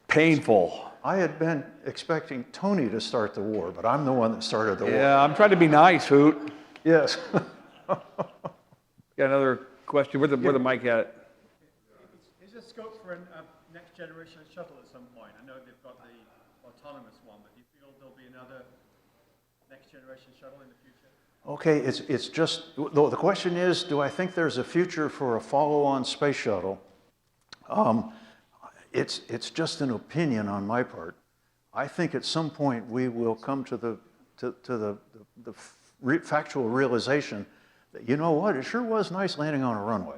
Painful. I had been expecting Tony to start the war, but I'm the one that started the war. Yeah, I'm trying to be nice, Hoot. Yes. Got another question. Where the mic at? Is there scope for a next generation shuttle at some point? I know they've got the autonomous one, but do you feel there'll be another next generation shuttle in the future? Okay, it's just, the question is, do I think there's a future for a follow-on space shuttle? It's just an opinion on my part. I think at some point we will come to the factual realization that, you know what, it sure was nice landing on a runway.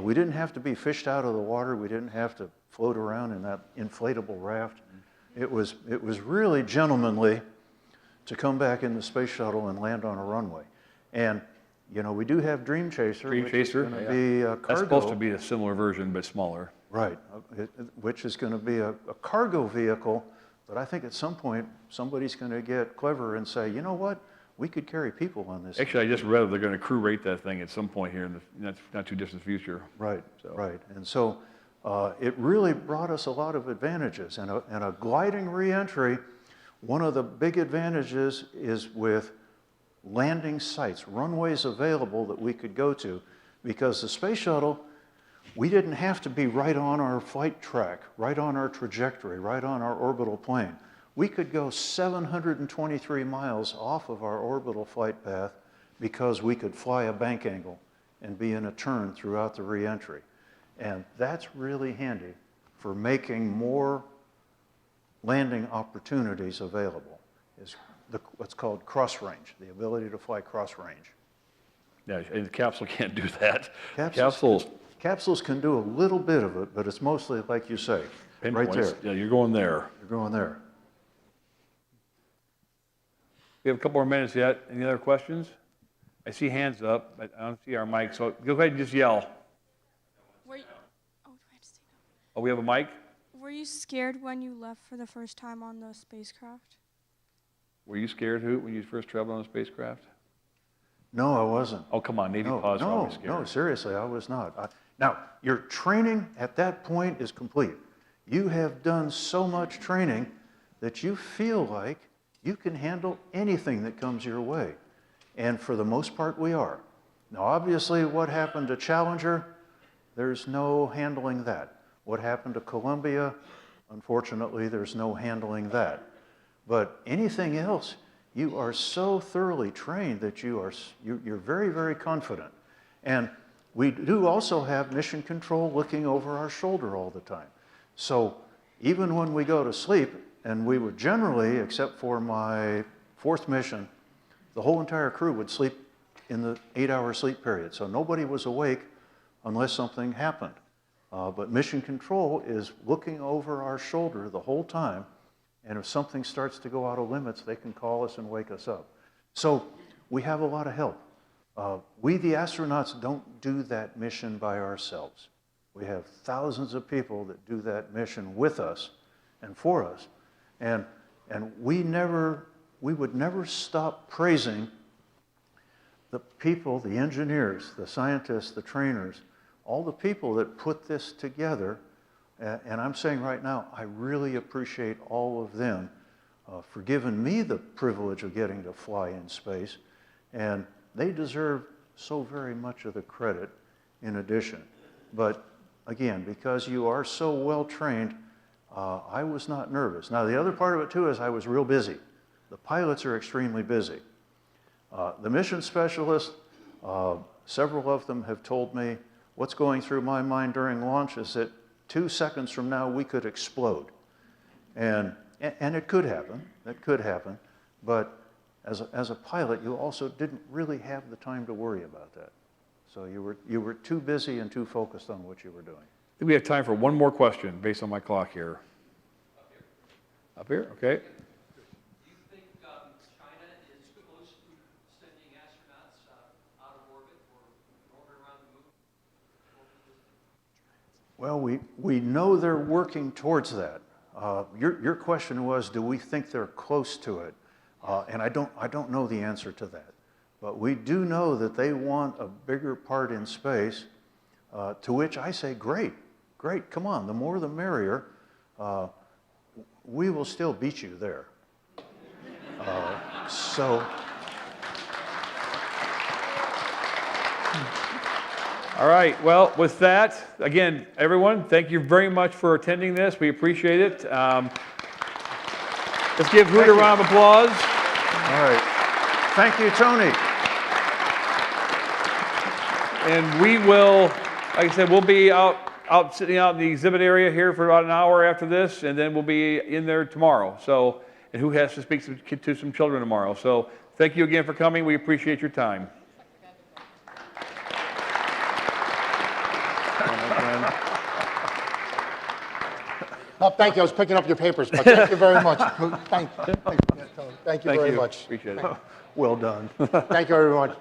We didn't have to be fished out of the water. We didn't have to float around in that inflatable raft. It was really gentlemanly to come back in the space shuttle and land on a runway. And, you know, we do have Dream Chaser. Dream Chaser, which is going to be a cargo. That's supposed to be a similar version, but smaller. Right, which is going to be a cargo vehicle, but I think at some point, somebody's going to get clever and say, you know what, we could carry people on this. Actually, I just read they're going to crew rate that thing at some point here in the not too distant future. Right, right. And so it really brought us a lot of advantages. And a gliding reentry, one of the big advantages is with landing sites, runways available that we could go to, because the space shuttle, we didn't have to be right on our flight track, right on our trajectory, right on our orbital plane. We could go 723 miles off of our orbital flight path because we could fly a bank angle and be in a turn throughout the reentry. And that's really handy for making more landing opportunities available, is what's called cross range, the ability to fly cross range. Yeah, and the capsule can't do that. Capsules can do a little bit of it, but it's mostly, like you say, right there. Yeah, you're going there. You're going there. We have a couple more minutes yet. Any other questions? I see hands up, but I don't see our mic, so go ahead and just yell. Oh, we have a mic? Were you scared when you left for the first time on the spacecraft? Were you scared, Hoot, when you first traveled on a spacecraft? No, I wasn't. Oh, come on, Navy pilots are always scared. No, seriously, I was not. Now, your training at that point is complete. You have done so much training that you feel like you can handle anything that comes your way. And for the most part, we are. Now, obviously, what happened to Challenger, there's no handling that. What happened to Columbia, unfortunately, there's no handling that. But anything else, you are so thoroughly trained that you're very, very confident. And we do also have mission control looking over our shoulder all the time. So even when we go to sleep, and we would generally, except for my 4th mission, the whole entire crew would sleep in the 8-hour sleep period. So nobody was awake unless something happened. But mission control is looking over our shoulder the whole time. And if something starts to go out of limits, they can call us and wake us up. So we have a lot of help. We, the astronauts, don't do that mission by ourselves. We have thousands of people that do that mission with us and for us. And we would never stop praising the people, the engineers, the scientists, the trainers, all the people that put this together. And I'm saying right now, I really appreciate all of them for giving me the privilege of getting to fly in space. And they deserve so very much of the credit in addition. But again, because you are so well trained, I was not nervous. Now, the other part of it too is I was real busy. The pilots are extremely busy. The mission specialists, several of them have told me what's going through my mind during launch is that 2 seconds from now, we could explode. And it could happen. That could happen. But as a pilot, you also didn't really have the time to worry about that. So you were too busy and too focused on what you were doing. I think we have time for one more question based on my clock here. Up here? Okay. Do you think China is close to sending astronauts out of orbit or in orbit around the moon? Well, we know they're working towards that. Your question was, do we think they're close to it? And I don't know the answer to that. But we do know that they want a bigger part in space, to which I say, great, come on, the more the merrier. We will still beat you there. All right, well, with that, again, everyone, thank you very much for attending this. We appreciate it. Let's give Hoot a round of applause. All right. Thank you, Tony. And we will, like I said, we'll be sitting out in the exhibit area here for about an hour after this, and then we'll be in there tomorrow. So, and Hoot has to speak to some children tomorrow. So thank you again for coming. We appreciate your time. Oh, thank you. I was picking up your papers, but thank you very much. Thank you. Thank you very much. Appreciate it. Well done. Thank you very much.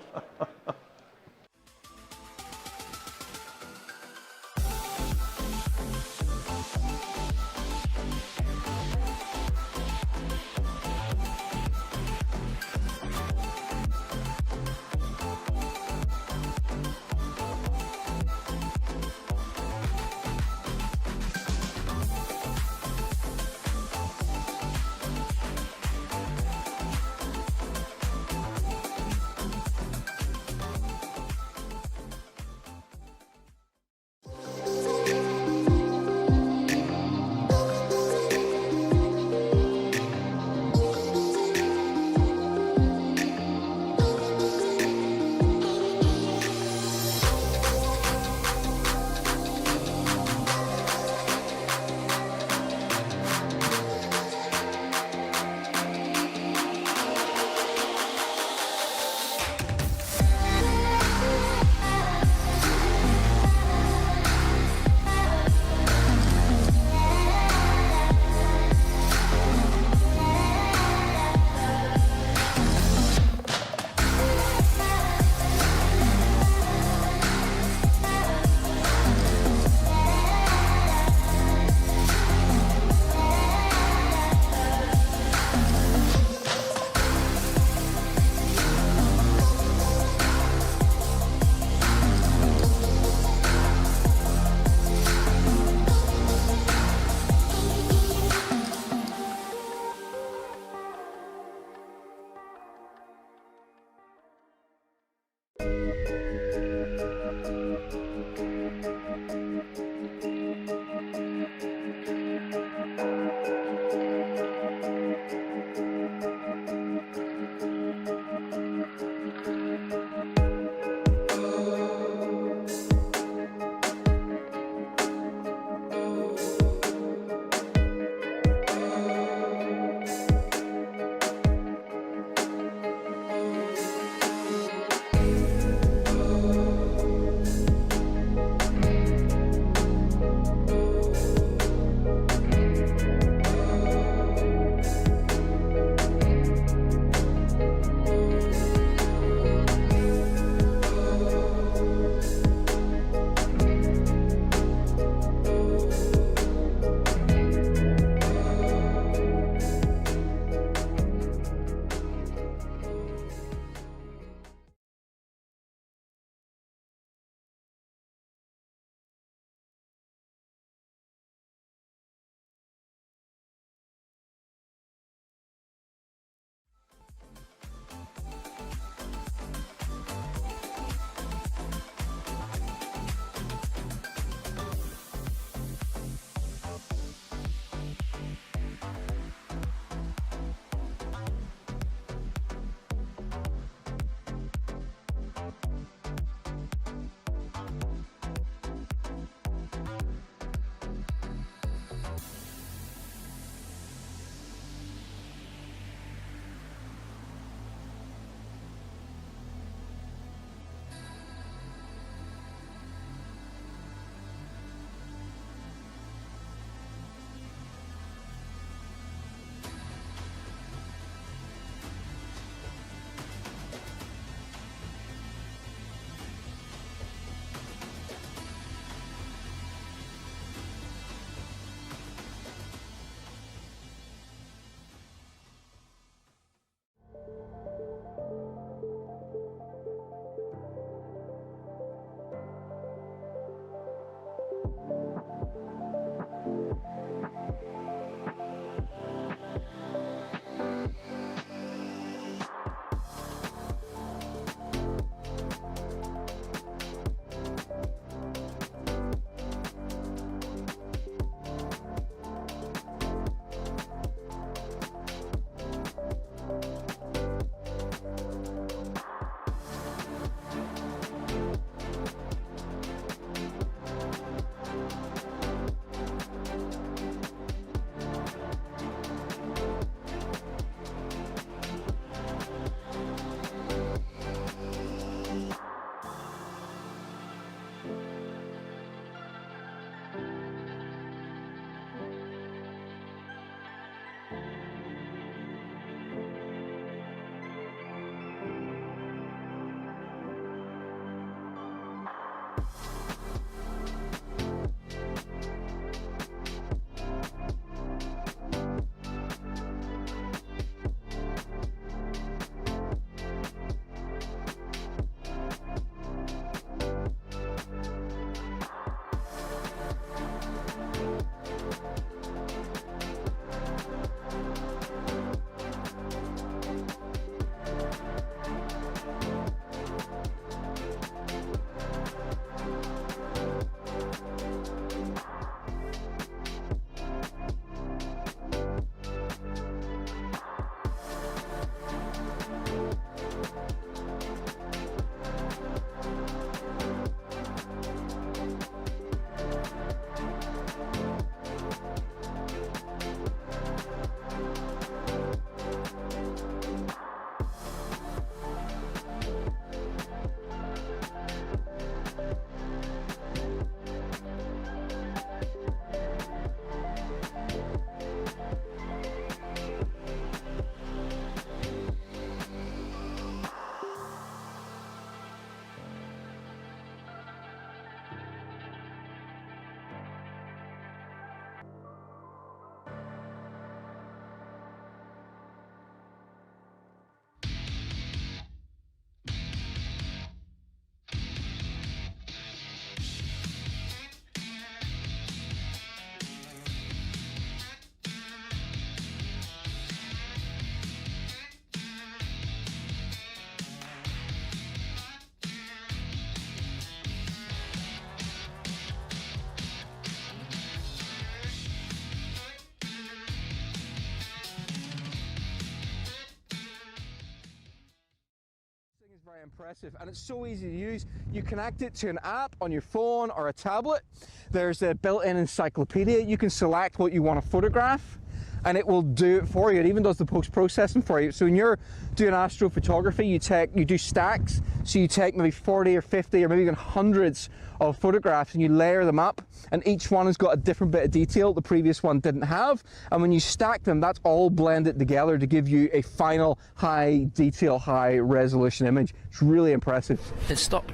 Very impressive, and it's so easy to use. You connect it to an app on your phone or a tablet. There's a built-in encyclopedia. You can select what you want to photograph and it will do it for you. It even does the post-processing for you. So when you're doing astrophotography, you do stacks. So you take maybe 40 or 50 or maybe even hundreds of photographs and you layer them up, and each one has got a different bit of detail the previous one didn't have. And when you stack them, that's all blended together to give you a final high detail, high resolution image. It's really impressive. It stopped.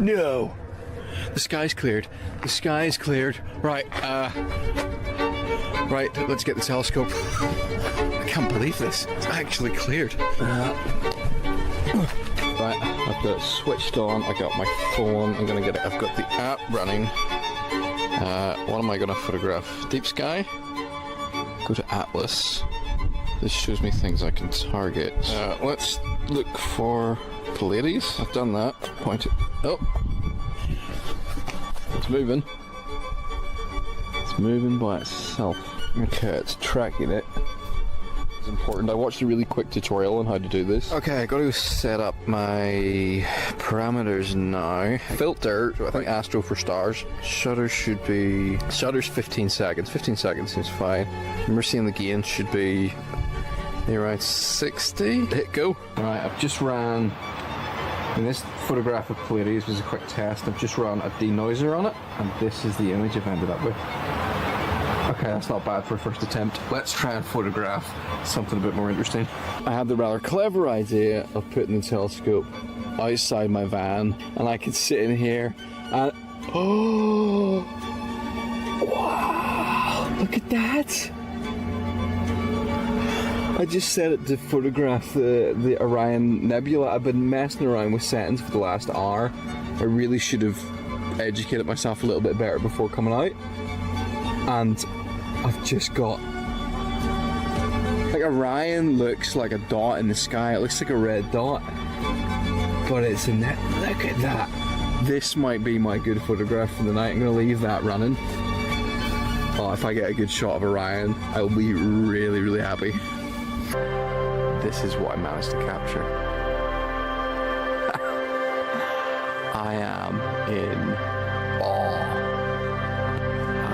No. The sky's cleared. The sky's cleared. Right, right, let's get the telescope. I can't believe this. It's actually cleared. Right, I've got it switched on. I got my phone. I'm gonna get it. I've got the app running. What am I gonna photograph? Deep sky? Go to Atlas. This shows me things I can target. Let's look for Pleiades. I've done that. Point it. Oh. It's moving. It's moving by itself. Okay, it's tracking it. It's important. I watched a really quick tutorial on how to do this. Okay, I got to set up my parameters now. Filter, so I think Astro for stars. Shutter should be... Shutter's 15 seconds. 15 seconds seems fine. Remember seeing the gain should be around 60. Hit go. Alright, I've just ran... And this photograph of Pleiades was a quick test. I've just run a denoiser on it, and this is the image I've ended up with. Okay, that's not bad for a first attempt. Let's try and photograph something a bit more interesting. I had the rather clever idea of putting the telescope outside my van, and I could sit in here and... Oh! Wow! Look at that! I just set it to photograph the Orion Nebula. I've been messing around with settings for the last hour. I really should have educated myself a little bit better before coming out. And I've just got... Like, Orion looks like a dot in the sky. It looks like a red dot. But it's a net. Look at that. This might be my good photograph for the night. I'm going to leave that running. Oh, if I get a good shot of Orion, I'll be really, really happy. This is what I managed to capture. I am in awe.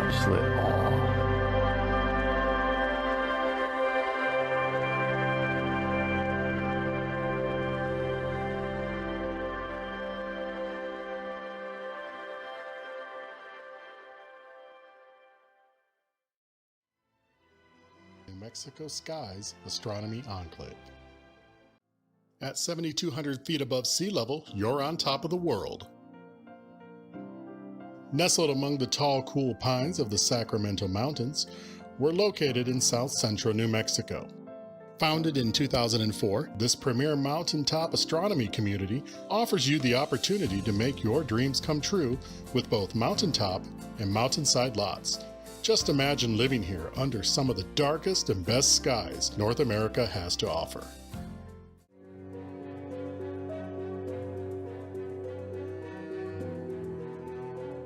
Absolute awe. New Mexico Sky's Astronomy Enclave. At 7,200 feet above sea level, you're on top of the world. Nestled among the tall, cool pines of the Sacramento Mountains, we're located in south central New Mexico. Founded in 2004, this premier mountaintop astronomy community offers you the opportunity to make your dreams come true with both mountaintop and mountainside lots. Just imagine living here under some of the darkest and best skies North America has to offer.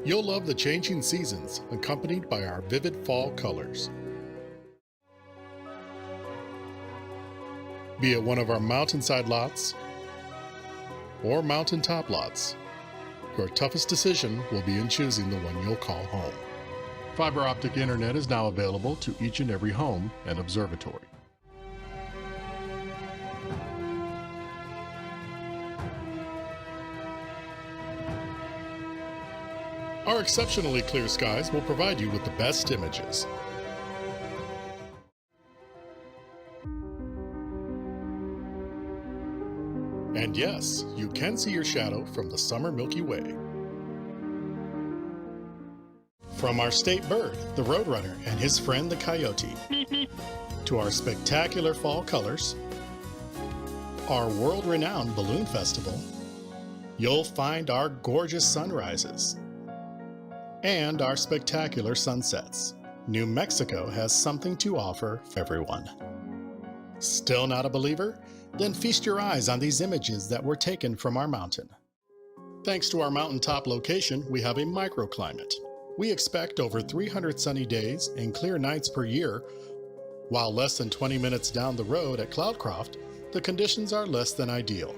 You'll love the changing seasons, accompanied by our vivid fall colors. Be it one of our mountainside lots or mountaintop lots, your toughest decision will be in choosing the one you'll call home. Fiber optic internet is now available to each and every home and observatory. Our exceptionally clear skies will provide you with the best images. And yes, you can see your shadow from the summer Milky Way. From our state bird, the roadrunner, and his friend the coyote, to our spectacular fall colors, our world-renowned balloon festival, you'll find our gorgeous sunrises, and our spectacular sunsets. New Mexico has something to offer for everyone. Still not a believer? Then feast your eyes on these images that were taken from our mountain. Thanks to our mountaintop location, we have a microclimate. We expect over 300 sunny days and clear nights per year, while less than 20 minutes down the road at Cloudcroft, the conditions are less than ideal.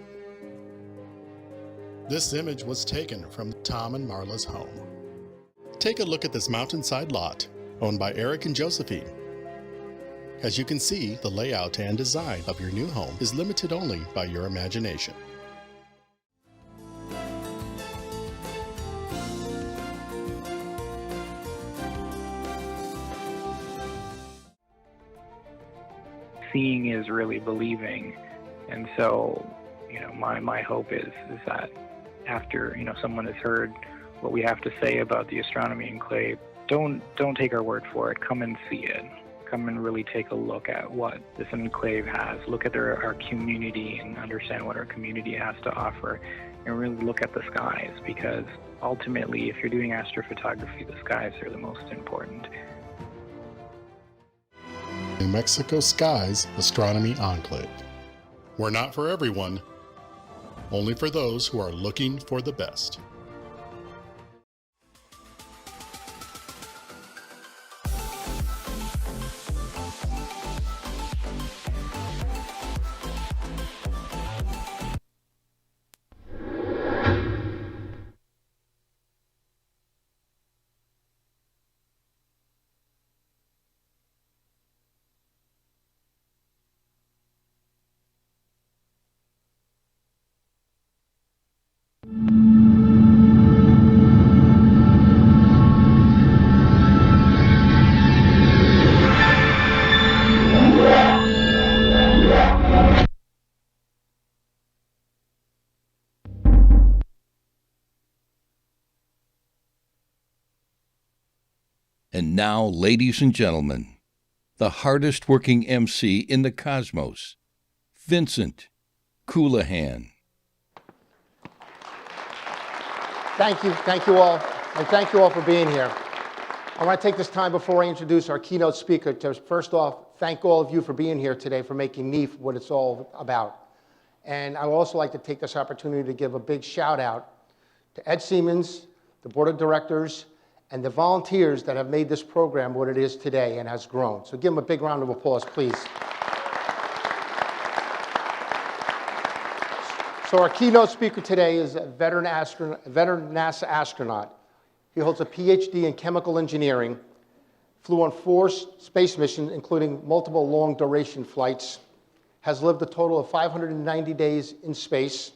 This image was taken from Tom and Marla's home. Take a look at this mountainside lot owned by Eric and Josephine. As you can see, the layout and design of your new home is limited only by your imagination. Seeing is really believing, and so my hope is that after someone has heard what we have to say about the astronomy enclave, don't take our word for it. Come and see it. Come and really take a look at what this enclave has. Look at our community and understand what our community has to offer, and really look at the skies, because ultimately, if you're doing astrophotography, the skies are the most important. New Mexico Skies Astronomy Enclave. We're not for everyone, only for those who are looking for the best. And now, ladies and gentlemen, the hardest working MC in the cosmos, Vincent Coulihan. Thank you all, and thank you all for being here. I want to take this time before I introduce our keynote speaker to first off thank all of you for being here today, for making NEAF what it's all about. And I would also like to take this opportunity to give a big shout out to Ed Siemens, the board of directors, and the volunteers that have made this program what it is today and has grown. So give them a big round of applause, please. So our keynote speaker today is a veteran NASA astronaut. He holds a PhD in chemical engineering, flew on 4 space missions, including multiple long-duration flights, has lived a total of 590 days in space,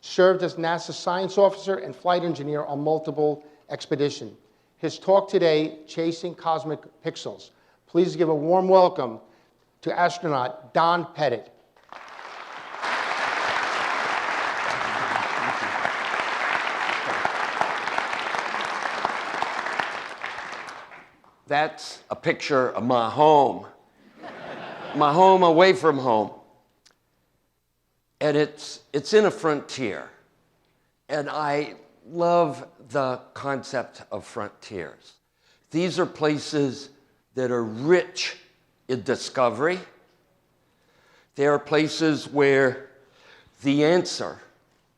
served as NASA science officer and flight engineer on multiple expeditions. His talk today, Chasing Cosmic Pixels. Please give a warm welcome to astronaut Don Pettit. That's a picture of my home away from home. And it's in a frontier. And I love the concept of frontiers. These are places that are rich in discovery. They are places where the answer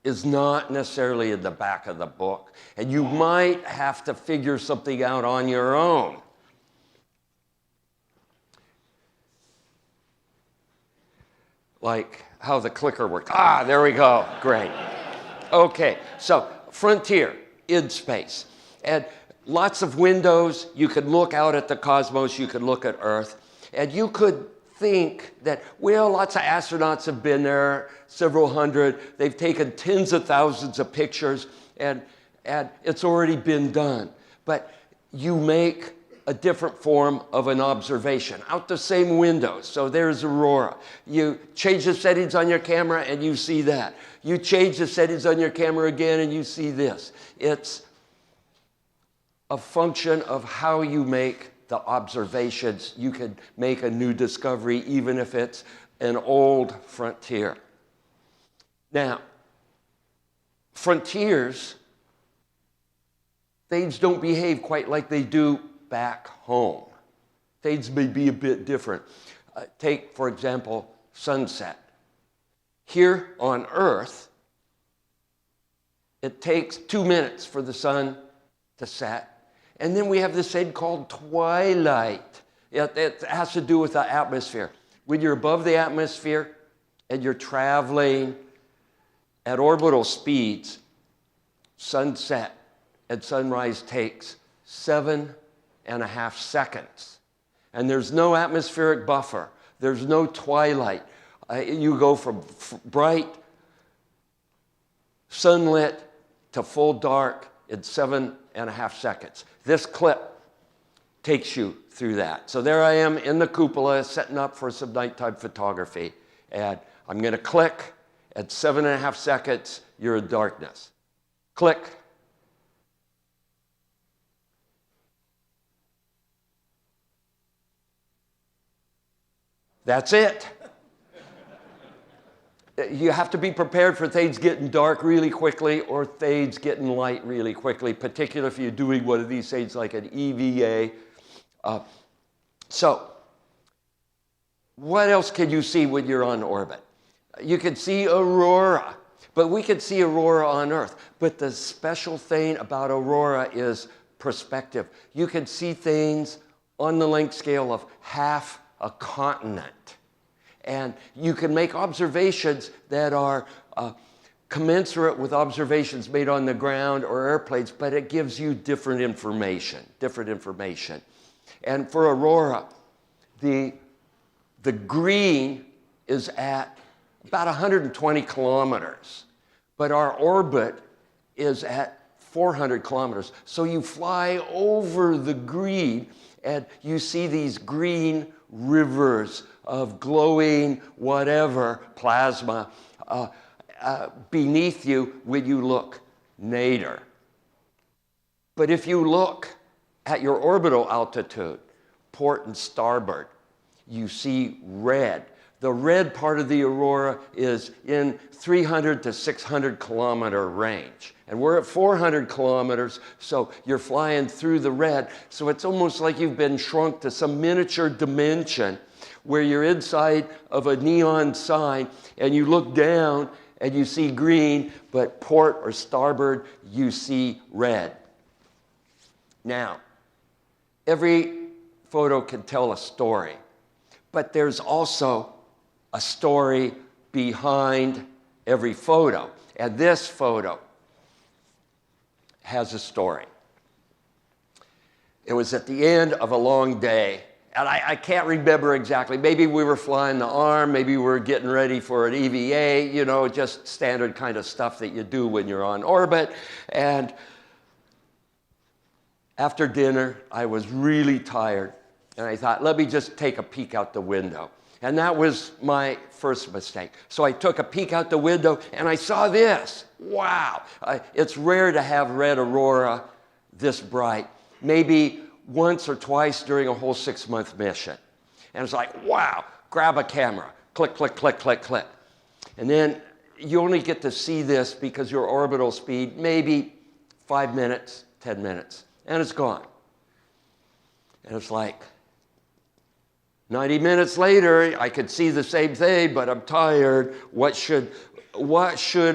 is not necessarily in the back of the book, and you might have to figure something out on your own. Like how the clicker works. Ah, there we go. Great. Okay, so frontier in space. And lots of windows. You could look out at the cosmos. You could look at Earth. And you could think that, well, lots of astronauts have been there, several hundred. They've taken tens of thousands of pictures, and it's already been done. But you make a different form of an observation out the same windows. So there's aurora. You change the settings on your camera and you see that. You change the settings on your camera again and you see this. It's a function of how you make the observations. You can make a new discovery even if it's an old frontier. Now, frontiers, things don't behave quite like they do back home. Things may be a bit different. Take, for example, sunset. Here on Earth, it takes 2 minutes for the sun to set. And then we have this thing called twilight. It has to do with the atmosphere. When you're above the atmosphere, and you're traveling at orbital speeds, sunset and sunrise takes 7.5 seconds. And there's no atmospheric buffer. There's no twilight. You go from bright, sunlit to full dark in 7.5 seconds. This clip takes you through that. So there I am in the cupola setting up for some nighttime photography. And I'm going to click. At 7.5 seconds, you're in darkness. Click. That's it. You have to be prepared for things getting dark really quickly or things getting light really quickly, particularly if you're doing one of these things like an EVA. So, what else can you see when you're on orbit? You can see aurora, but we can see aurora on Earth. But the special thing about aurora is perspective. You can see things on the length scale of half a continent. And you can make observations that are commensurate with observations made on the ground or airplanes, but it gives you different information. And for aurora, the green is at about 120 kilometers, but our orbit is at 400 kilometers. So you fly over the green and you see these green rivers of glowing whatever plasma beneath you when you look nadir. But if you look at your orbital altitude, port and starboard, you see red. The red part of the aurora is in 300 to 600 kilometer range. And we're at 400 kilometers, so you're flying through the red. So it's almost like you've been shrunk to some miniature dimension where you're inside of a neon sign and you look down and you see green, but port or starboard, you see red. Now, every photo can tell a story, but there's also a story behind every photo. And this photo has a story. It was at the end of a long day, and I can't remember exactly. Maybe we were flying the arm, maybe we were getting ready for an EVA, you know, just standard kind of stuff that you do when you're on orbit. And after dinner, I was really tired, and I thought, let me just take a peek out the window. And that was my first mistake. So I took a peek out the window and I saw this. Wow. It's rare to have red aurora this bright. Maybe once or twice during a whole 6-month mission. And it's like, wow, grab a camera. Click, click, click, click, click. And then you only get to see this because your orbital speed, maybe 5 minutes, 10 minutes. And it's gone. And it's like, 90 minutes later, I could see the same thing, but I'm tired. What should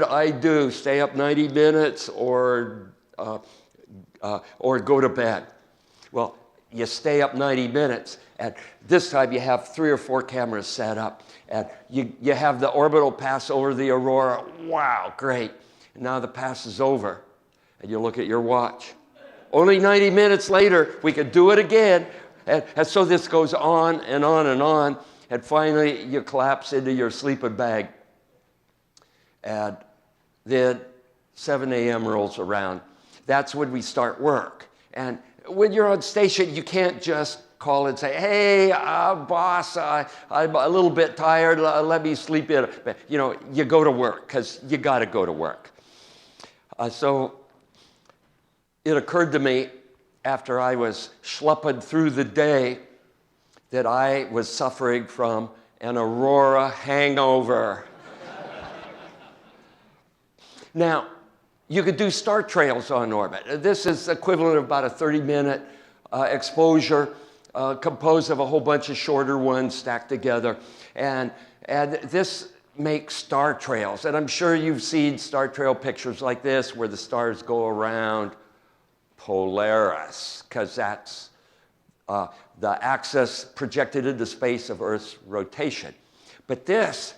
I do? Stay up 90 minutes or go to bed? Well, you stay up 90 minutes, and this time you have 3 or 4 cameras set up, and you have the orbital pass over the aurora. Wow, great. And now the pass is over, and you look at your watch. Only 90 minutes later, we could do it again. And so this goes on and on and on, and finally you collapse into your sleeping bag. And then 7 a.m. rolls around. That's when we start work. And when you're on station, you can't just call and say, hey, boss, I'm a little bit tired, let me sleep in. You know, you go to work, because you got to go to work. So it occurred to me, after I was schlepping through the day, that I was suffering from an aurora hangover. Now, you could do star trails on orbit. This is equivalent of about a 30-minute exposure composed of a whole bunch of shorter ones stacked together. And this makes star trails. And I'm sure you've seen star trail pictures like this where the stars go around Polaris, because that's the axis projected into space of Earth's rotation. But this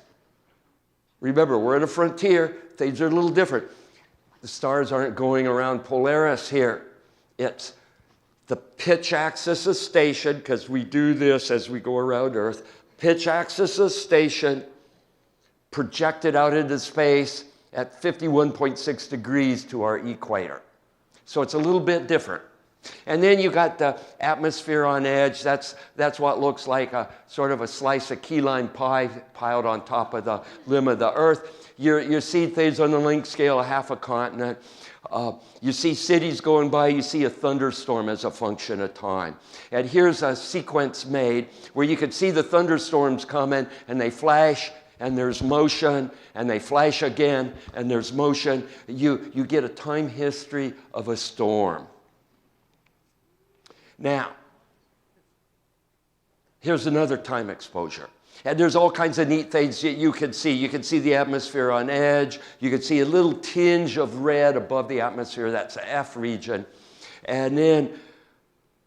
Remember, we're at a frontier. Things are a little different. The stars aren't going around Polaris here. It's the pitch axis of station, because we do this as we go around Earth. Pitch axis of station projected out into space at 51.6 degrees to our equator. So it's a little bit different. And then you got the atmosphere on edge. That's what looks like a sort of a slice of key lime pie piled on top of the limb of the Earth. You see things on the length scale of half a continent. You see cities going by. You see a thunderstorm as a function of time. And here's a sequence made where you can see the thunderstorms coming, and they flash, and there's motion, and they flash again, and there's motion. You get a time history of a storm. Now, here's another time exposure. And there's all kinds of neat things that you can see. You can see the atmosphere on edge. You can see a little tinge of red above the atmosphere. That's the F region. And then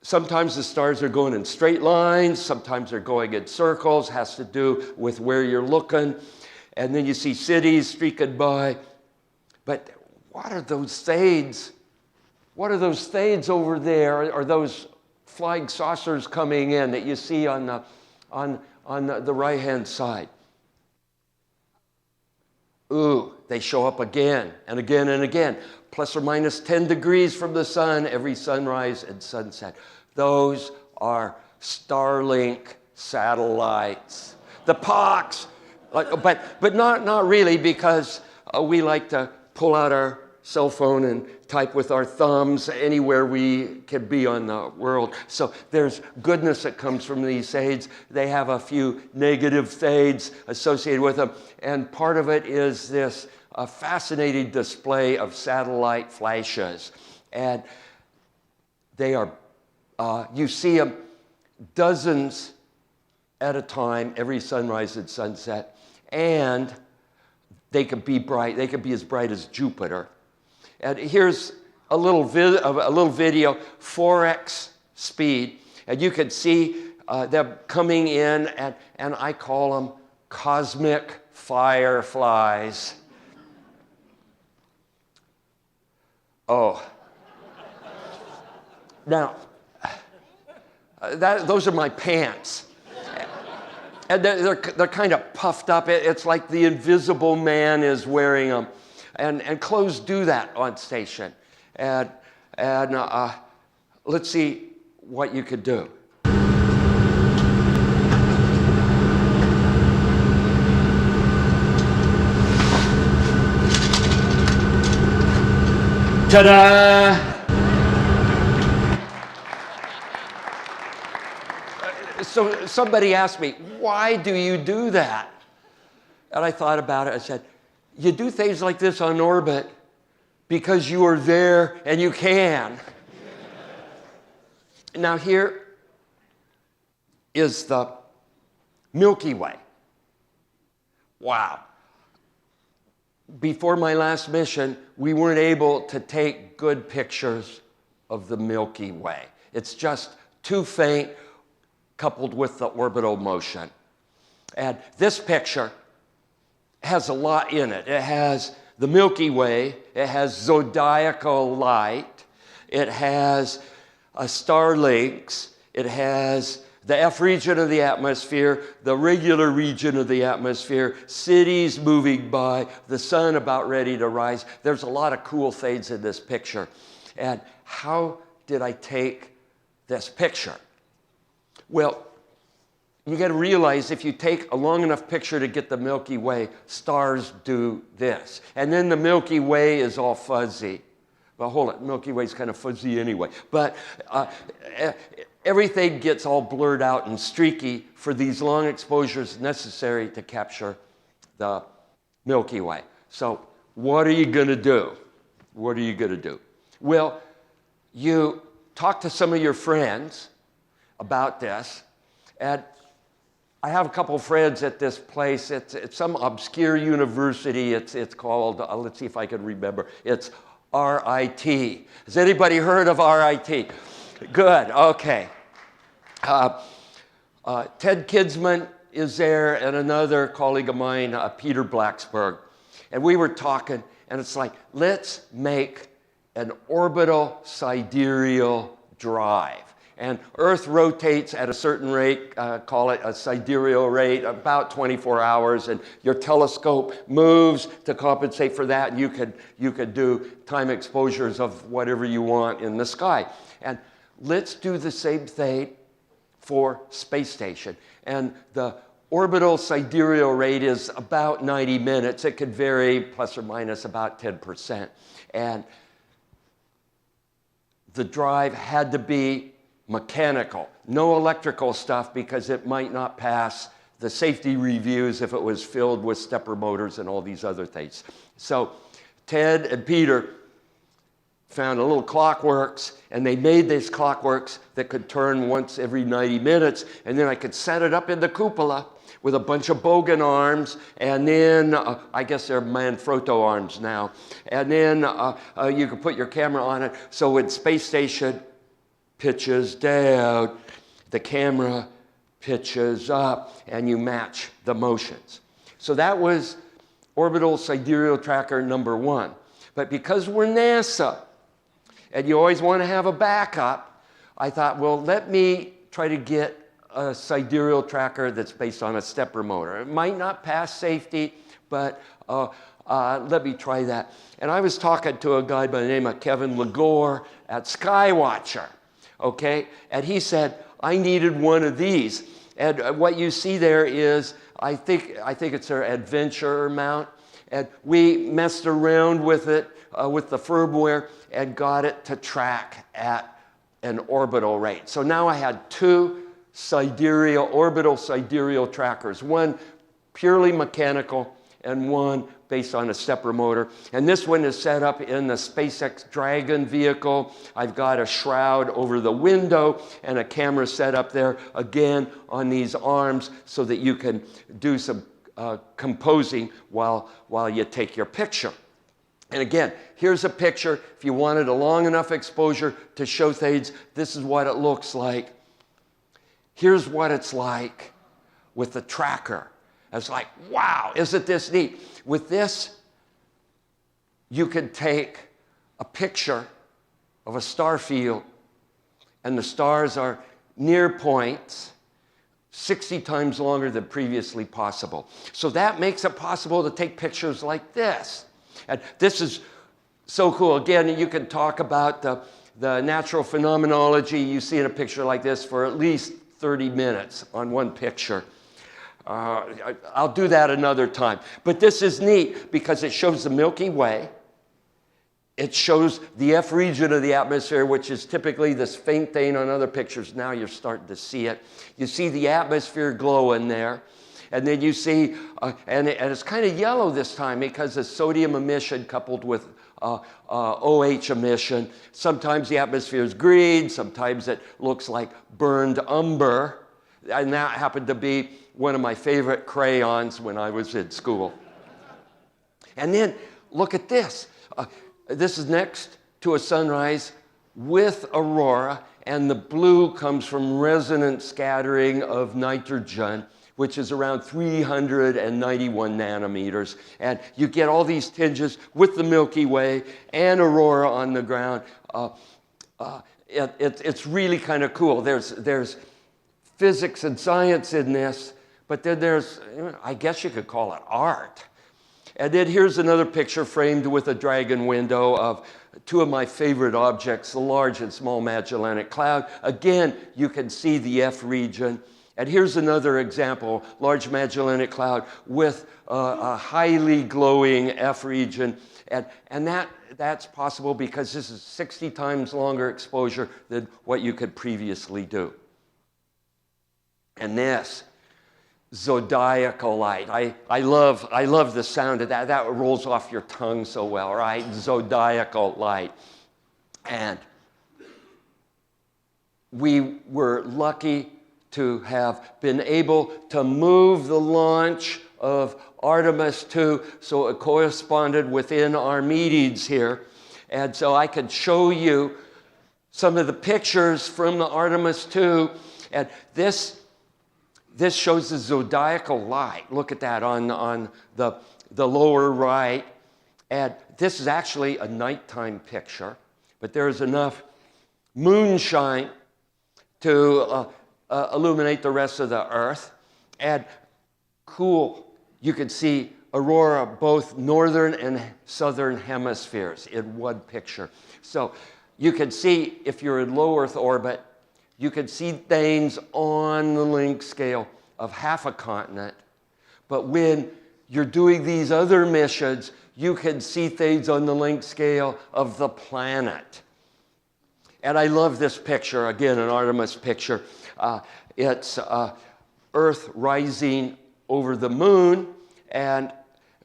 sometimes the stars are going in straight lines. Sometimes they're going in circles. Has to do with where you're looking. And then you see cities streaking by. But what are those shades? What are those shades over there? Are those flying saucers coming in that you see on the right-hand side? Ooh, they show up again and again and again. Plus or minus 10 degrees from the sun every sunrise and sunset. Those are Starlink satellites. The POCs, but not really, because we like to pull out our cell phone and type with our thumbs anywhere we can be on the world. So there's goodness that comes from these shades. They have a few negative shades associated with them. And part of it is this fascinating display of satellite flashes. And they are, you see them dozens at a time every sunrise and sunset. And they could be bright. They could be as bright as Jupiter. And here's a little video, 4x speed. And you can see them coming in, and I call them cosmic fireflies. Oh. Now, those are my pants. And they're kind of puffed up. It's like the Invisible Man is wearing them. And clothes do that on station. And let's see what you could do. Ta-da! So somebody asked me, why do you do that? And I thought about it. I said, you do things like this on orbit because you are there and you can. Now here is the Milky Way. Wow. Before my last mission, we weren't able to take good pictures of the Milky Way. It's just too faint, coupled with the orbital motion. And this picture has a lot in it. It has the Milky Way, it has zodiacal light, it has star links, it has the F region of the atmosphere, the regular region of the atmosphere, cities moving by, the sun about ready to rise. There's a lot of cool things in this picture. And how did I take this picture? Well, you got to realize if you take a long enough picture to get the Milky Way, stars do this. And then the Milky Way is all fuzzy. Well, hold it, Milky Way's kind of fuzzy anyway. But everything gets all blurred out and streaky for these long exposures necessary to capture the Milky Way. So what are you going to do? What are you going to do? Well, you talk to some of your friends about this, and I have a couple of friends at this place. It's some obscure university. It's called, let's see if I can remember. It's RIT. Has anybody heard of RIT? Good, okay. Ted Kidsman is there and another colleague of mine, Peter Blacksburg. And we were talking, and it's like, let's make an orbital sidereal drive. And Earth rotates at a certain rate, call it a sidereal rate, about 24 hours, and your telescope moves to compensate for that, and you could do time exposures of whatever you want in the sky. And let's do the same thing for space station. And the orbital sidereal rate is about 90 minutes. It could vary plus or minus about 10%. And the drive had to be mechanical, no electrical stuff, because it might not pass the safety reviews if it was filled with stepper motors and all these other things. So Ted and Peter found a little clockworks, and they made these clockworks that could turn once every 90 minutes, and then I could set it up in the cupola with a bunch of bogan arms, and then, I guess they're Manfrotto arms now, and then you could put your camera on it, so when space station pitches down, the camera pitches up, and you match the motions. So that was orbital sidereal tracker number 1. But because we're NASA, and you always want to have a backup, I thought, well, let me try to get a sidereal tracker that's based on a stepper motor. It might not pass safety, but let me try that. And I was talking to a guy by the name of Kevin Legore at Skywatcher. Okay, and he said, I needed one of these. And what you see there is, I think it's their Adventure mount. And we messed around with it, with the firmware, and got it to track at an orbital rate. So now I had 2 orbital sidereal trackers, one purely mechanical and one based on a stepper motor. And this one is set up in the SpaceX Dragon vehicle. I've got a shroud over the window and a camera set up there, again, on these arms so that you can do some composing while you take your picture. And again, here's a picture. If you wanted a long enough exposure to show things, this is what it looks like. Here's what it's like with the tracker. It's like, wow, isn't this neat? With this, you can take a picture of a star field, and the stars are near points 60 times longer than previously possible. So that makes it possible to take pictures like this. And this is so cool. Again, you can talk about the natural phenomenology you see in a picture like this for at least 30 minutes on one picture. I'll do that another time. But this is neat because it shows the Milky Way. It shows the F region of the atmosphere, which is typically this faint thing on other pictures. Now you're starting to see it. You see the atmosphere glowing there. And then you see, and it's kind of yellow this time because of sodium emission coupled with OH emission. Sometimes the atmosphere is green. Sometimes it looks like burned umber. And that happened to be one of my favorite crayons when I was in school. And then look at this. This is next to a sunrise with aurora, and the blue comes from resonant scattering of nitrogen, which is around 391 nanometers. And you get all these tinges with the Milky Way and aurora on the ground. It's really kind of cool. There's physics and science in this, but then there's, I guess you could call it art. And then here's another picture framed with a dragon window of 2 of my favorite objects, the Large and Small Magellanic Cloud. Again, you can see the F region. And here's another example, Large Magellanic Cloud with a highly glowing F region. And that's possible because this is 60 times longer exposure than what you could previously do. And this, zodiacal light. I love the sound of that. That rolls off your tongue so well, right? Zodiacal light. And we were lucky to have been able to move the launch of Artemis 2 so it corresponded within our meetings here. And so I could show you some of the pictures from the Artemis 2. And this This shows the zodiacal light. Look at that on the lower right. And this is actually a nighttime picture, but there's enough moonshine to illuminate the rest of the Earth. And cool, you can see aurora both northern and southern hemispheres in one picture. So you can see, if you're in low Earth orbit, you can see things on the length scale of half a continent. But when you're doing these other missions, you can see things on the length scale of the planet. And I love this picture, again, an Artemis picture. It's Earth rising over the moon. And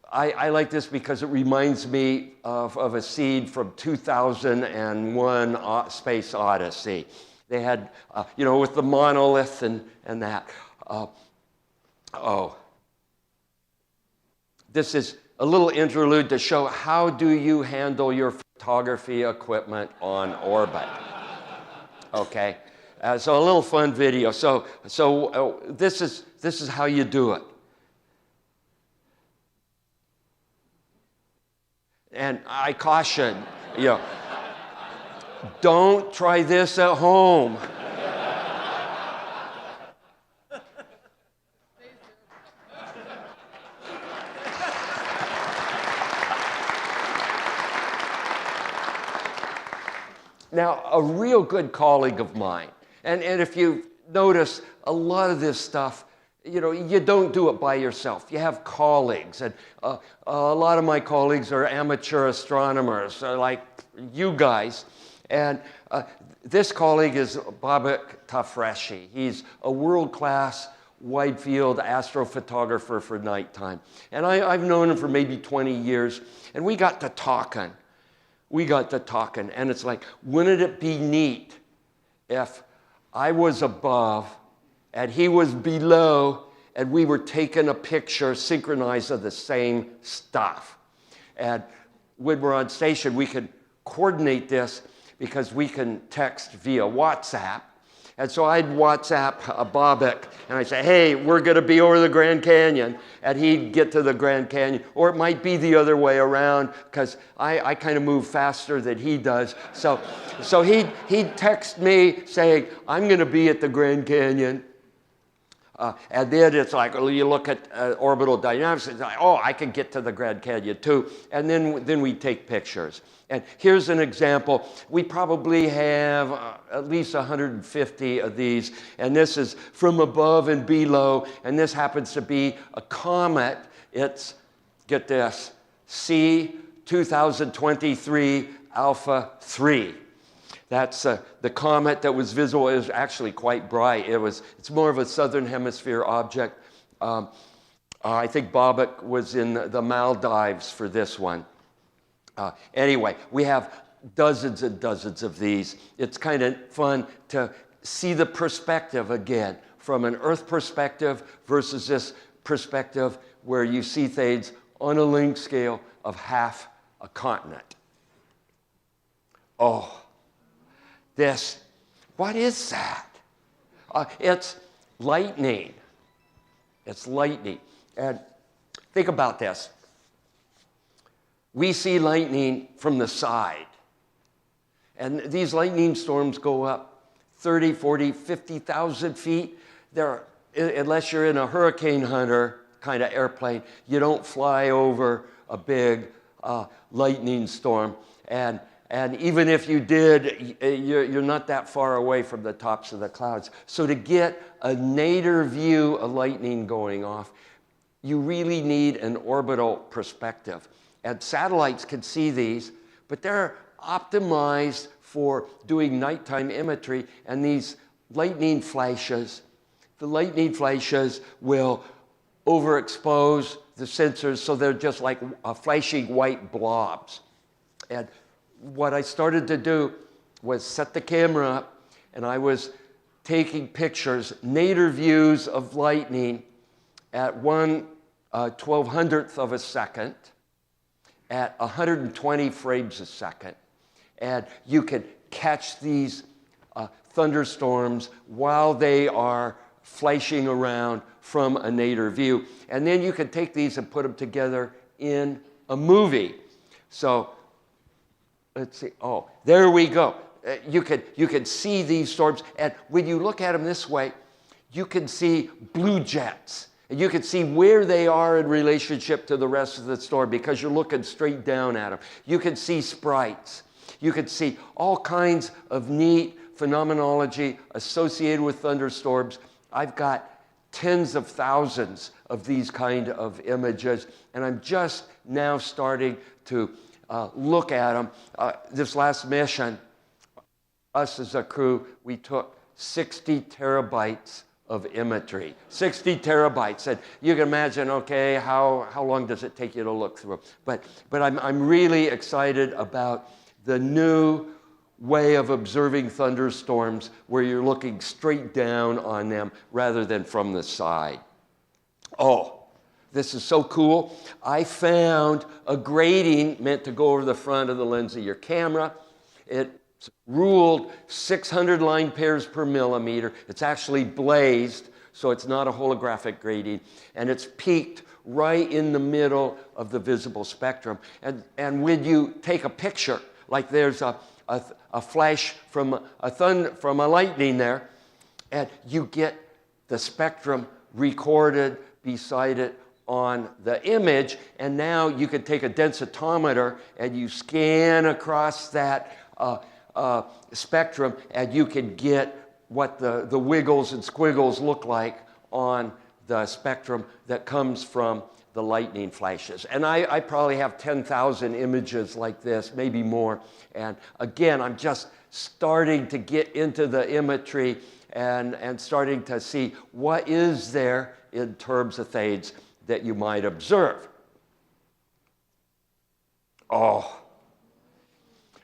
I like this because it reminds me of a scene from 2001 Space Odyssey. They had, with the monolith and that. This is a little interlude to show how do you handle your photography equipment on orbit. Okay, so a little fun video. So this is how you do it. And I caution, don't try this at home. Now, a real good colleague of mine, and if you notice, a lot of this stuff, you don't do it by yourself. You have colleagues, and a lot of my colleagues are amateur astronomers, like you guys. And this colleague is Babak Tafreshi. He's a world-class wide-field astrophotographer for nighttime. And I've known him for maybe 20 years, and we got to talking. And it's like, wouldn't it be neat if I was above and he was below and we were taking a picture synchronized of the same stuff? And when we're on station, we can coordinate this because we can text via WhatsApp. And so I'd WhatsApp Babak, and I'd say, hey, we're going to be over the Grand Canyon. And he'd get to the Grand Canyon. Or it might be the other way around, because I kind of move faster than he does. So he'd text me saying, I'm going to be at the Grand Canyon. And then it's like, well, you look at orbital dynamics, it's like, I can get to the Grand Canyon too. And then we take pictures. And here's an example. We probably have at least 150 of these. And this is from above and below. And this happens to be a comet. It's, get this, C 2023 Alpha 3. That's the comet that was visible. It was actually quite bright. It's more of a southern hemisphere object. I think Babak was in the Maldives for this one. Anyway, we have dozens and dozens of these. It's kind of fun to see the perspective again, from an Earth perspective versus this perspective where you see things on a length scale of half a continent. What is that? It's lightning. It's lightning. And think about this. We see lightning from the side. And these lightning storms go up 30, 40, 50,000 feet. Unless you're in a hurricane hunter kind of airplane, you don't fly over a big lightning storm. And even if you did, you're not that far away from the tops of the clouds. So to get a nadir view of lightning going off, you really need an orbital perspective. And satellites can see these, but they're optimized for doing nighttime imagery. And these lightning flashes, the lightning flashes will overexpose the sensors, so they're just like flashing white blobs. And what I started to do was set the camera up, and I was taking pictures, nadir views of lightning at 1/1200th of a second, at 120 frames a second. And you can catch these thunderstorms while they are flashing around from a nadir view. And then you can take these and put them together in a movie. So let's see. Oh, there we go. You can see these storms. And when you look at them this way, you can see blue jets. And you can see where they are in relationship to the rest of the storm because you're looking straight down at them. You can see sprites. You can see all kinds of neat phenomenology associated with thunderstorms. I've got tens of thousands of these kind of images, and I'm just now starting to look at them. This last mission, us as a crew, we took 60 terabytes of imagery, 60 terabytes. And you can imagine, okay, how long does it take you to look through? But I'm really excited about the new way of observing thunderstorms where you're looking straight down on them rather than from the side. Oh, this is so cool. I found a grating meant to go over the front of the lens of your camera. It's ruled 600 line pairs per millimeter. It's actually blazed, so it's not a holographic grating, and it's peaked right in the middle of the visible spectrum. And when you take a picture, like there's a flash from a lightning there, and you get the spectrum recorded beside it on the image, and now you can take a densitometer and you scan across that spectrum, and you can get what the wiggles and squiggles look like on the spectrum that comes from the lightning flashes. And I probably have 10,000 images like this, maybe more. And again, I'm just starting to get into the imagery and starting to see what is there in terms of fades that you might observe. Oh,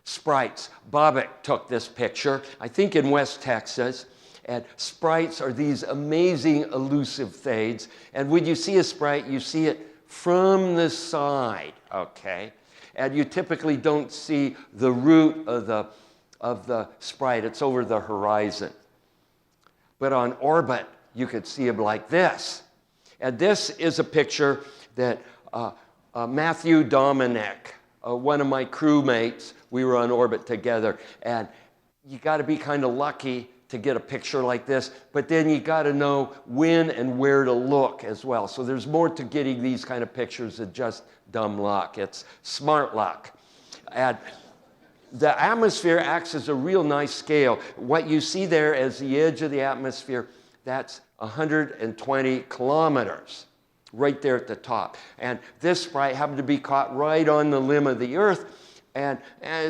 sprites. Bobbitt took this picture, I think in West Texas. And sprites are these amazing elusive fades. And when you see a sprite, you see it from the side, okay? And you typically don't see the root of the sprite. It's over the horizon. But on orbit, you could see them like this. And this is a picture that Matthew Dominic, one of my crewmates, we were on orbit together. And you got to be kind of lucky to get a picture like this, but then you got to know when and where to look as well. So there's more to getting these kind of pictures than just dumb luck. It's smart luck. And the atmosphere acts as a real nice scale. What you see there as the edge of the atmosphere, that's 120 kilometers right there at the top. And this sprite happened to be caught right on the limb of the Earth. And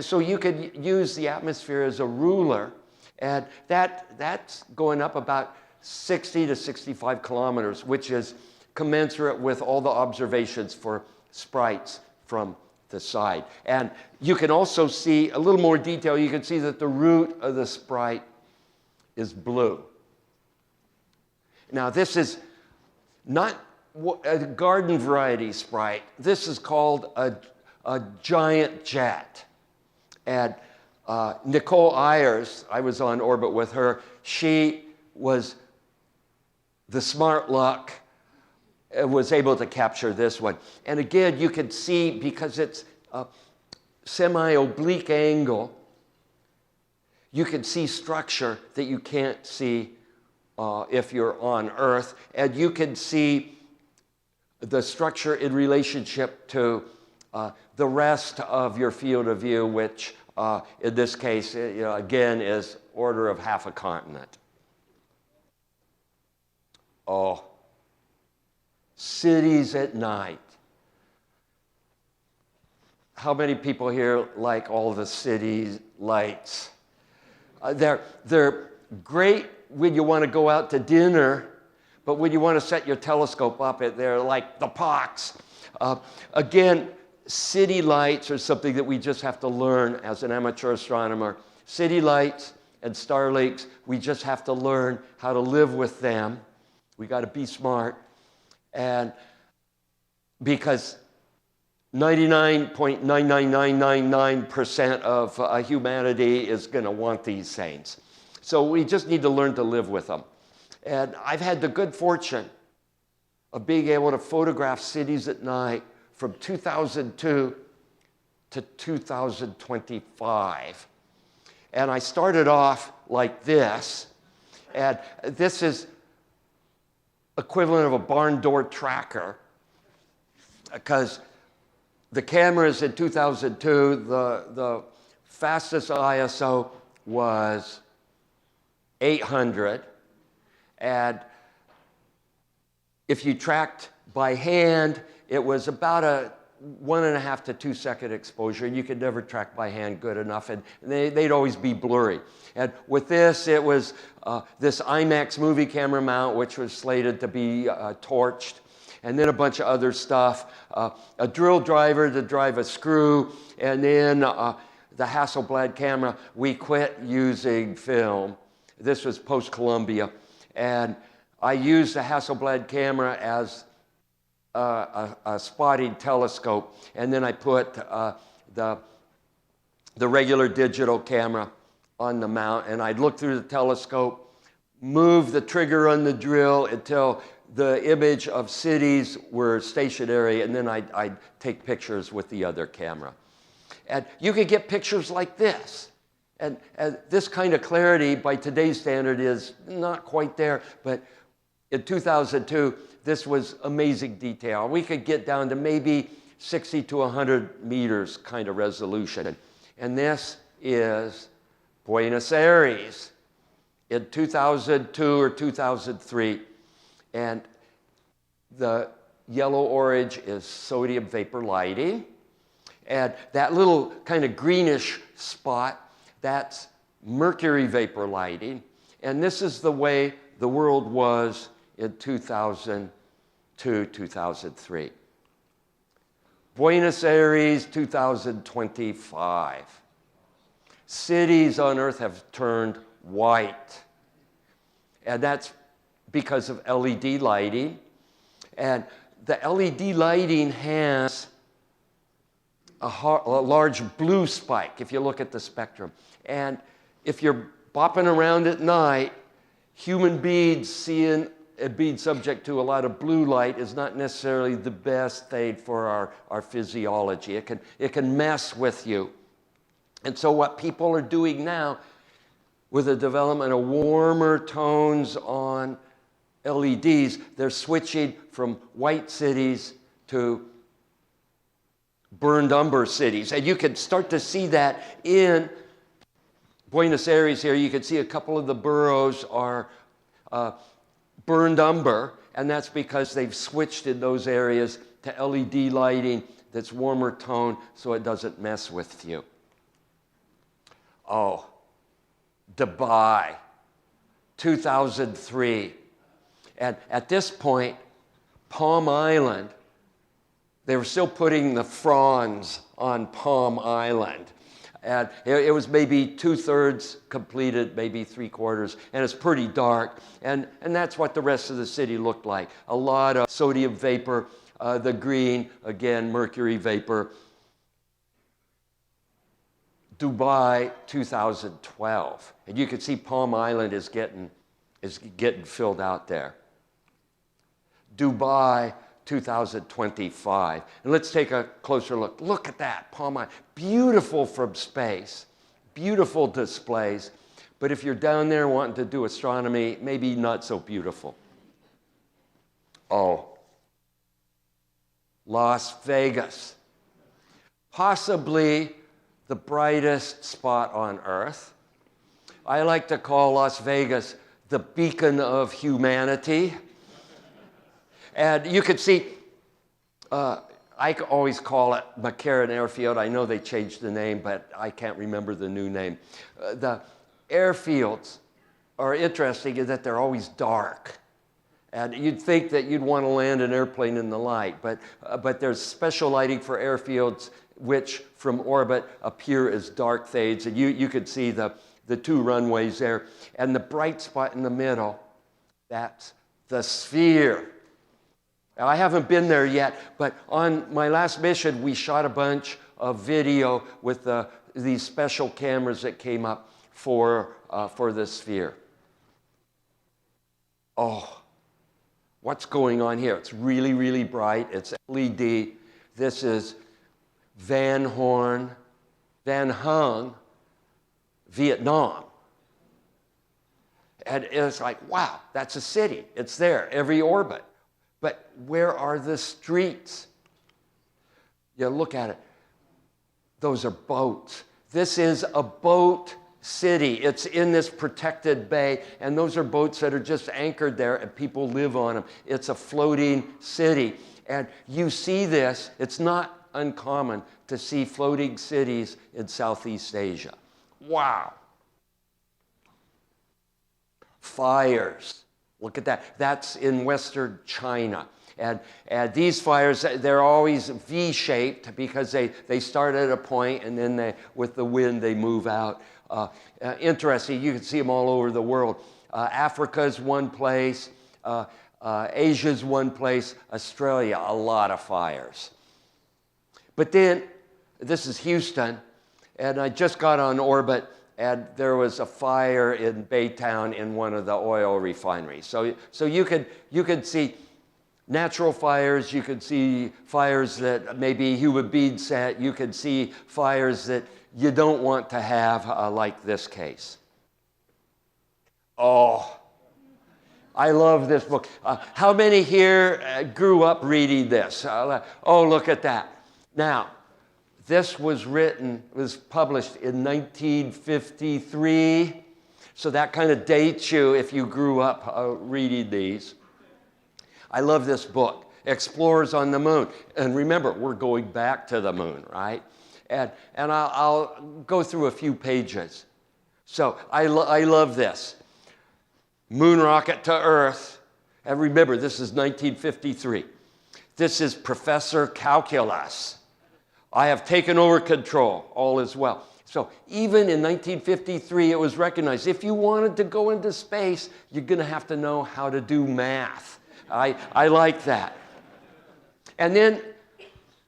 so you could use the atmosphere as a ruler. And that's going up about 60 to 65 kilometers, which is commensurate with all the observations for sprites from the side. And you can also see a little more detail. You can see that the root of the sprite is blue. Now, this is not a garden variety sprite. This is called a giant jet. And Nicole Ayers, I was on orbit with her. She was the smart luck, was able to capture this one. And again, you can see, because it's a semi-oblique angle, you can see structure that you can't see if you're on Earth. And you can see the structure in relationship to the rest of your field of view, which in this case, again, is order of half a continent. Oh, cities at night. How many people here like all the city lights? They're great when you want to go out to dinner, but when you want to set your telescope up, they're like the pox. Again, city lights are something that we just have to learn as an amateur astronomer. City lights and star lakes, we just have to learn how to live with them. We got to be smart. And because 99.99999% of humanity is going to want these things. So we just need to learn to live with them. And I've had the good fortune of being able to photograph cities at night from 2002 to 2025. And I started off like this, and this is equivalent of a barn door tracker, because the cameras in 2002, the fastest ISO was 800, and if you tracked by hand, it was about a 1.5 to 2 second exposure, and you could never track by hand good enough, and they'd always be blurry. And with this, it was this IMAX movie camera mount, which was slated to be torched, and then a bunch of other stuff, a drill driver to drive a screw, and then the Hasselblad camera. We quit using film. This was post-Columbia, and I used the Hasselblad camera as a spotting telescope, and then I put the regular digital camera on the mount, and I'd look through the telescope, move the trigger on the drill until the image of cities were stationary, and then I'd take pictures with the other camera. And you could get pictures like this. And this kind of clarity by today's standard is not quite there, but in 2002, this was amazing detail. We could get down to maybe 60 to 100 meters kind of resolution. And this is Buenos Aires in 2002 or 2003. And the yellow orange is sodium vapor lighting. And that little kind of greenish spot, that's mercury vapor lighting. And this is the way the world was in 2002, 2003. Buenos Aires, 2025. Cities on Earth have turned white. And that's because of LED lighting. And the LED lighting has a large blue spike if you look at the spectrum. And if you're bopping around at night, human beings being subject to a lot of blue light is not necessarily the best thing for our physiology. It can mess with you. And so what people are doing now with the development of warmer tones on LEDs, they're switching from white cities to burned umber cities. And you can start to see that in Buenos Aires here. You can see a couple of the boroughs are burned umber, and that's because they've switched in those areas to LED lighting that's warmer tone so it doesn't mess with you. Oh, Dubai, 2003. And at this point, Palm Island, they were still putting the fronds on Palm Island. And it was maybe 2/3 completed, maybe 3/4, and it's pretty dark. And that's what the rest of the city looked like. A lot of sodium vapor, the green, again, mercury vapor. Dubai, 2012. And you can see Palm Island is getting filled out there. Dubai, 2025. And let's take a closer look. Look at that, Palm Island. Beautiful from space, beautiful displays. But if you're down there wanting to do astronomy, maybe not so beautiful. Oh, Las Vegas. Possibly the brightest spot on Earth. I like to call Las Vegas the beacon of humanity. And you could see, I always call it McCarran Airfield. I know they changed the name, but I can't remember the new name. The airfields are interesting in that they're always dark. And you'd think that you'd want to land an airplane in the light, but there's special lighting for airfields which from orbit appear as dark fades. And you could see the two runways there. And the bright spot in the middle, that's the Sphere. Now, I haven't been there yet, but on my last mission, we shot a bunch of video with these special cameras that came up for the Sphere. Oh, what's going on here? It's really, really bright. It's LED. This is Van Hung, Vietnam. And it's like, wow, that's a city. It's there, every orbit. But where are the streets? You look at it. Those are boats. This is a boat city. It's in this protected bay, and those are boats that are just anchored there, and people live on them. It's a floating city. And you see this. It's not uncommon to see floating cities in Southeast Asia. Wow. Fires. Look at that. That's in Western China. And these fires, they're always V-shaped because they start at a point and then with the wind they move out. Interesting. You can see them all over the world. Africa's one place. Asia's one place. Australia, a lot of fires. But then, this is Houston, and I just got on orbit, and there was a fire in Baytown in one of the oil refineries. So you could see natural fires, you could see fires that maybe human beings set, you could see fires that you don't want to have, like this case. Oh, I love this book. How many here grew up reading this? Oh, look at that. Now, this was published in 1953, so that kind of dates you if you grew up reading these. I love this book, Explorers on the Moon. And remember, we're going back to the moon, right? And I'll go through a few pages. So I love this. Moon rocket to Earth. And remember, this is 1953. This is Professor Calculus. I have taken over control. All is well. So even in 1953, it was recognized. If you wanted to go into space, you're going to have to know how to do math. I like that. And then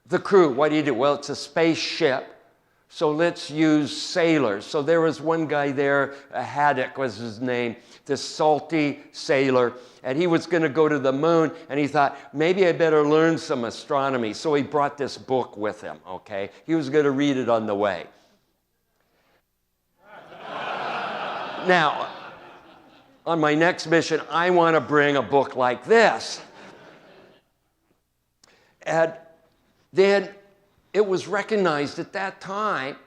the crew, what do you do? Well, it's a spaceship. So let's use sailors. So there was one guy there, Haddock was his name, this salty sailor, and he was going to go to the moon, and he thought, maybe I better learn some astronomy. So he brought this book with him, okay? He was going to read it on the way. Now, on my next mission, I want to bring a book like this. And then it was recognized at that time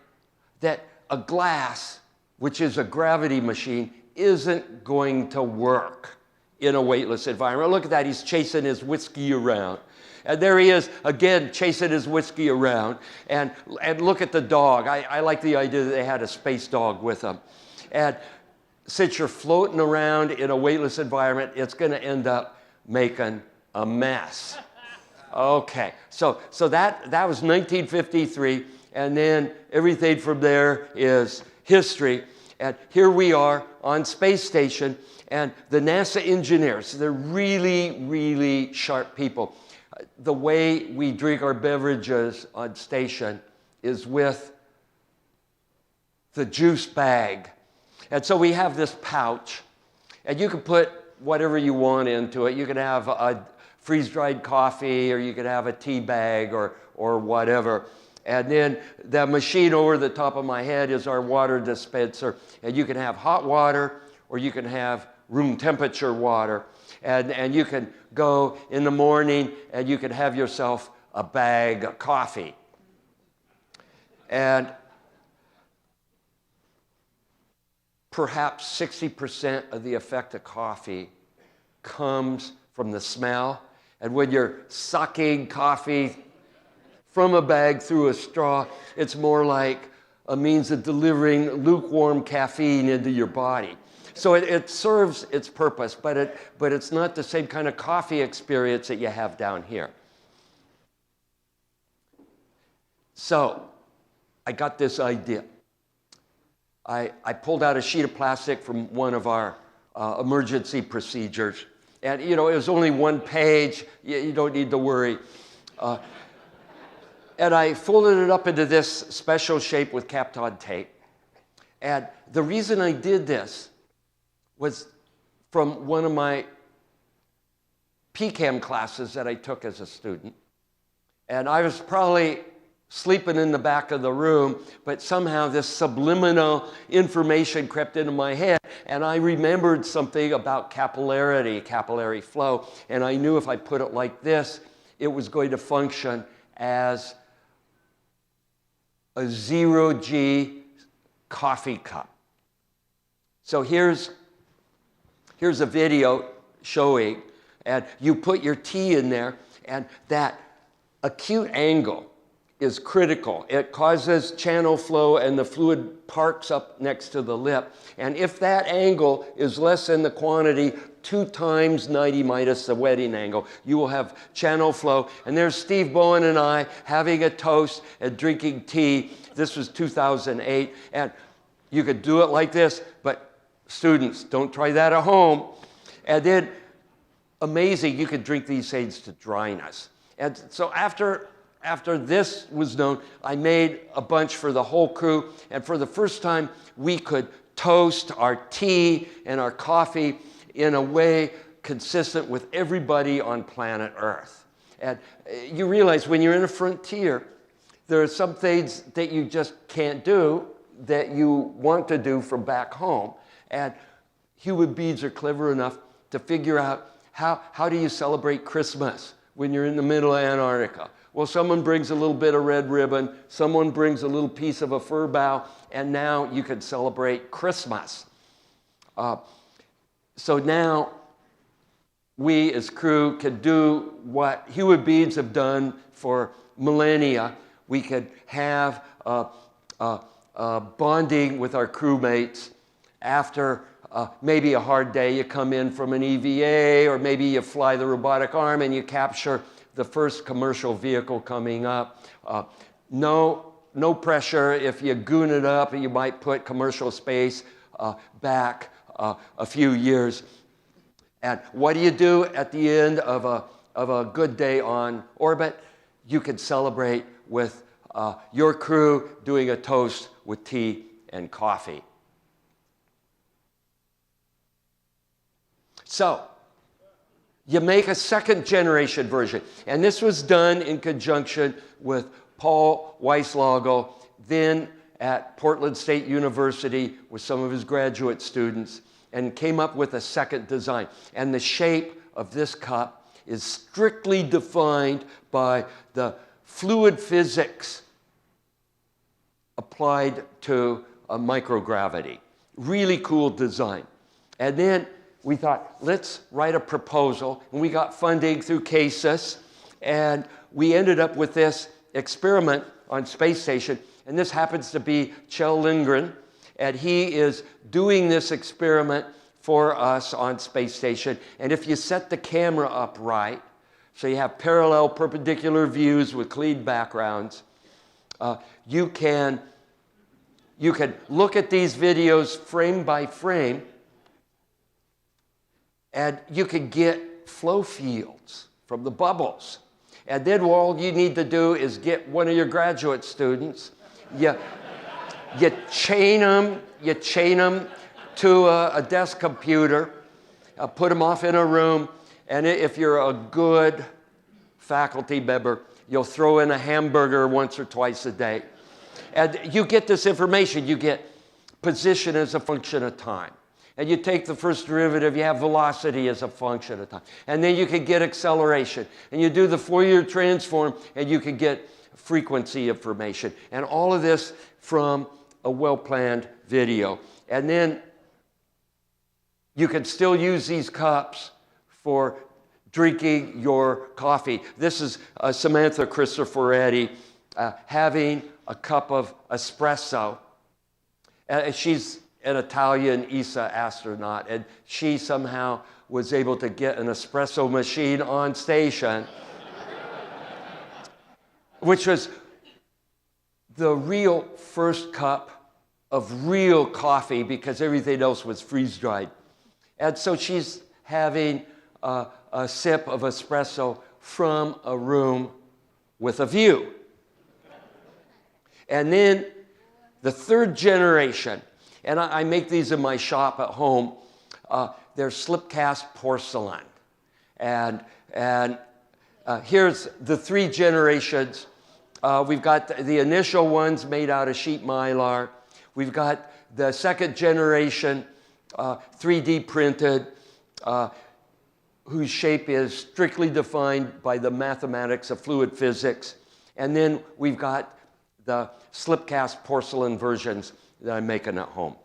that a glass, which is a gravity machine, isn't going to work in a weightless environment. Look at that, he's chasing his whiskey around. And there he is, again, chasing his whiskey around. And look at the dog. I like the idea that they had a space dog with them. And since you're floating around in a weightless environment, it's going to end up making a mess. Okay, so that was 1953, and then everything from there is history. And here we are on space station, and the NASA engineers, they're really, really sharp people. The way we drink our beverages on station is with the juice bag. And so we have this pouch, and you can put whatever you want into it. You can have a freeze-dried coffee, or you could have a tea bag, or whatever. And then the machine over the top of my head is our water dispenser. And you can have hot water, or you can have room temperature water. And you can go in the morning, and you can have yourself a bag of coffee. And perhaps 60% of the effect of coffee comes from the smell. And when you're sucking coffee from a bag through a straw, it's more like a means of delivering lukewarm caffeine into your body. So it serves its purpose, but it's not the same kind of coffee experience that you have down here. So I got this idea. I pulled out a sheet of plastic from one of our emergency procedures. And, you know, it was only one page. You don't need to worry. And I folded it up into this special shape with Kapton tape. And the reason I did this was from one of my PCAM classes that I took as a student. And I was probably sleeping in the back of the room, but somehow this subliminal information crept into my head, and I remembered something about capillarity, capillary flow, and I knew if I put it like this, it was going to function as a 0G coffee cup. So here's a video showing, and you put your tea in there, and that acute angle is critical. It causes channel flow and the fluid parks up next to the lip. And if that angle is less than the quantity 2 times 90 minus the wetting angle, you will have channel flow. And there's Steve Bowen and I having a toast and drinking tea. This was 2008. And you could do it like this, but students, don't try that at home. And then, amazing, you could drink these things to dryness. And so after this was known, I made a bunch for the whole crew, and for the first time, we could toast our tea and our coffee in a way consistent with everybody on planet Earth. And you realize when you're in a frontier, there are some things that you just can't do that you want to do from back home. And human beings are clever enough to figure out how do you celebrate Christmas when you're in the middle of Antarctica? Well, someone brings a little bit of red ribbon, someone brings a little piece of a fir bough, and now you can celebrate Christmas. So now we as crew can do what human beings have done for millennia. We could have bonding with our crewmates after maybe a hard day. You come in from an EVA, or maybe you fly the robotic arm and you capture the first commercial vehicle coming up. No pressure. If you goon it up, you might put commercial space back a few years. And what do you do at the end of a good day on orbit? You can celebrate with your crew doing a toast with tea and coffee. So, you make a second generation version. And this was done in conjunction with Paul Weislogel, then at Portland State University with some of his graduate students, and came up with a second design. And the shape of this cup is strictly defined by the fluid physics applied to microgravity. Really cool design. And then we thought, let's write a proposal, and we got funding through CASIS, and we ended up with this experiment on space station, and this happens to be Kjell Lindgren, and he is doing this experiment for us on space station. And if you set the camera up right, so you have parallel perpendicular views with clean backgrounds, you can look at these videos frame by frame, and you can get flow fields from the bubbles. And then all you need to do is get one of your graduate students, you chain them to a desk computer, put them off in a room, and if you're a good faculty member, you'll throw in a hamburger once or twice a day. And you get this information. You get position as a function of time. And you take the first derivative, you have velocity as a function of time. And then you can get acceleration. And you do the Fourier transform, and you can get frequency information. And all of this from a well-planned video. And then you can still use these cups for drinking your coffee. This is Samantha Cristoforetti having a cup of espresso. She's an Italian ESA astronaut, and she somehow was able to get an espresso machine on station, which was the real first cup of real coffee because everything else was freeze-dried. And so she's having a sip of espresso from a room with a view. And then the third generation, and I make these in my shop at home, they're slip cast porcelain. And And here's the 3 generations. We've got the initial ones made out of sheet mylar. We've got the 2nd generation 3D printed, whose shape is strictly defined by the mathematics of fluid physics. And then we've got the slip cast porcelain versions that I'm making at home.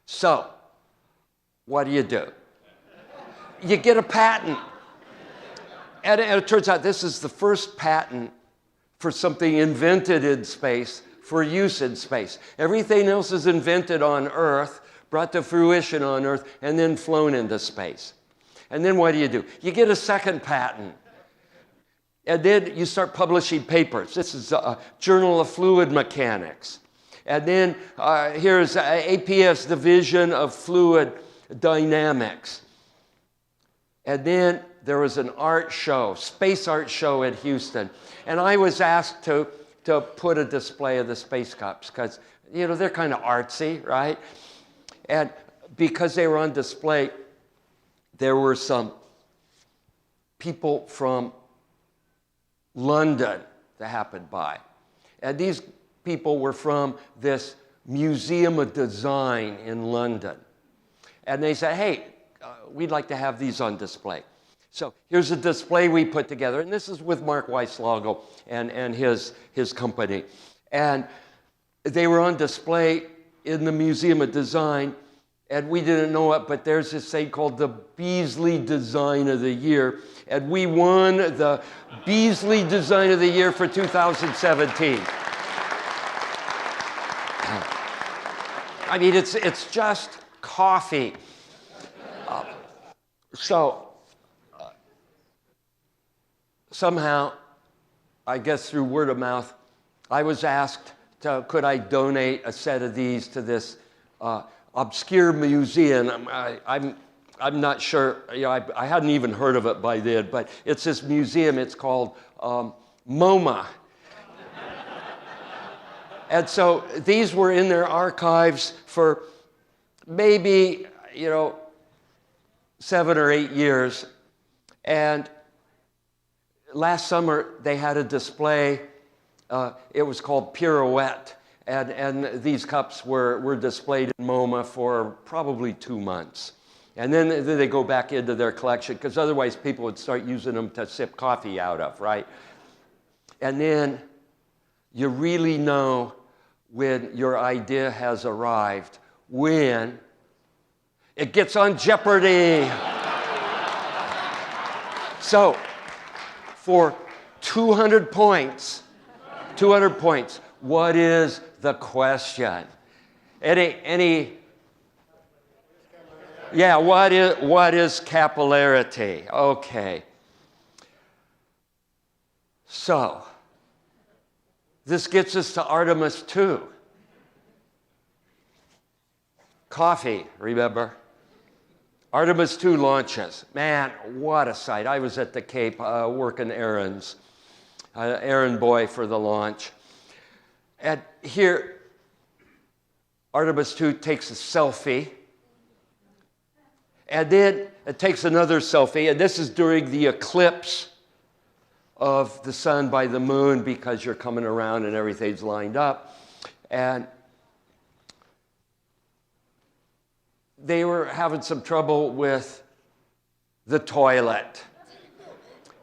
So, what do? You get a patent. And it turns out this is the first patent for something invented in space for use in space. Everything else is invented on Earth, brought to fruition on Earth, and then flown into space. And then what do? You get a 2nd patent. And then you start publishing papers. This is a Journal of Fluid Mechanics. And then here's APS Division of Fluid Dynamics. And then there was an art show, space art show in Houston. And I was asked to put a display of the space cups because, you know, they're kind of artsy, right? And because they were on display, there were some people from London that happened by. And these people were from this Museum of Design in London. And they said, hey, we'd like to have these on display. So here's a display we put together. And this is with Mark Weislago and his company. And they were on display in the Museum of Design. And we didn't know it, but there's this thing called the Beasley Design of the Year. And we won the Beasley Design of the Year for 2017. I mean, it's just coffee. Somehow, I guess through word of mouth, I was asked, could I donate a set of these to this obscure museum. I'm not sure, you know, I hadn't even heard of it by then, but it's this museum, it's called MoMA. And so these were in their archives for maybe, you know, 7 or 8 years. And last summer, they had a display. It was called Pirouette. And these cups were displayed in MoMA for probably 2 months. And then they go back into their collection, because otherwise people would start using them to sip coffee out of, right? And then you really know when your idea has arrived, when it gets on Jeopardy! So, for 200 points, what is the question? Yeah, what is capillarity? Okay. So, this gets us to Artemis 2. Coffee, remember? Artemis 2 launches. Man, what a sight. I was at the Cape working errands. Errand boy for the launch. And here, Artemis 2 takes a selfie. And then it takes another selfie. And this is during the eclipse of the sun by the moon, because you're coming around and everything's lined up. And they were having some trouble with the toilet.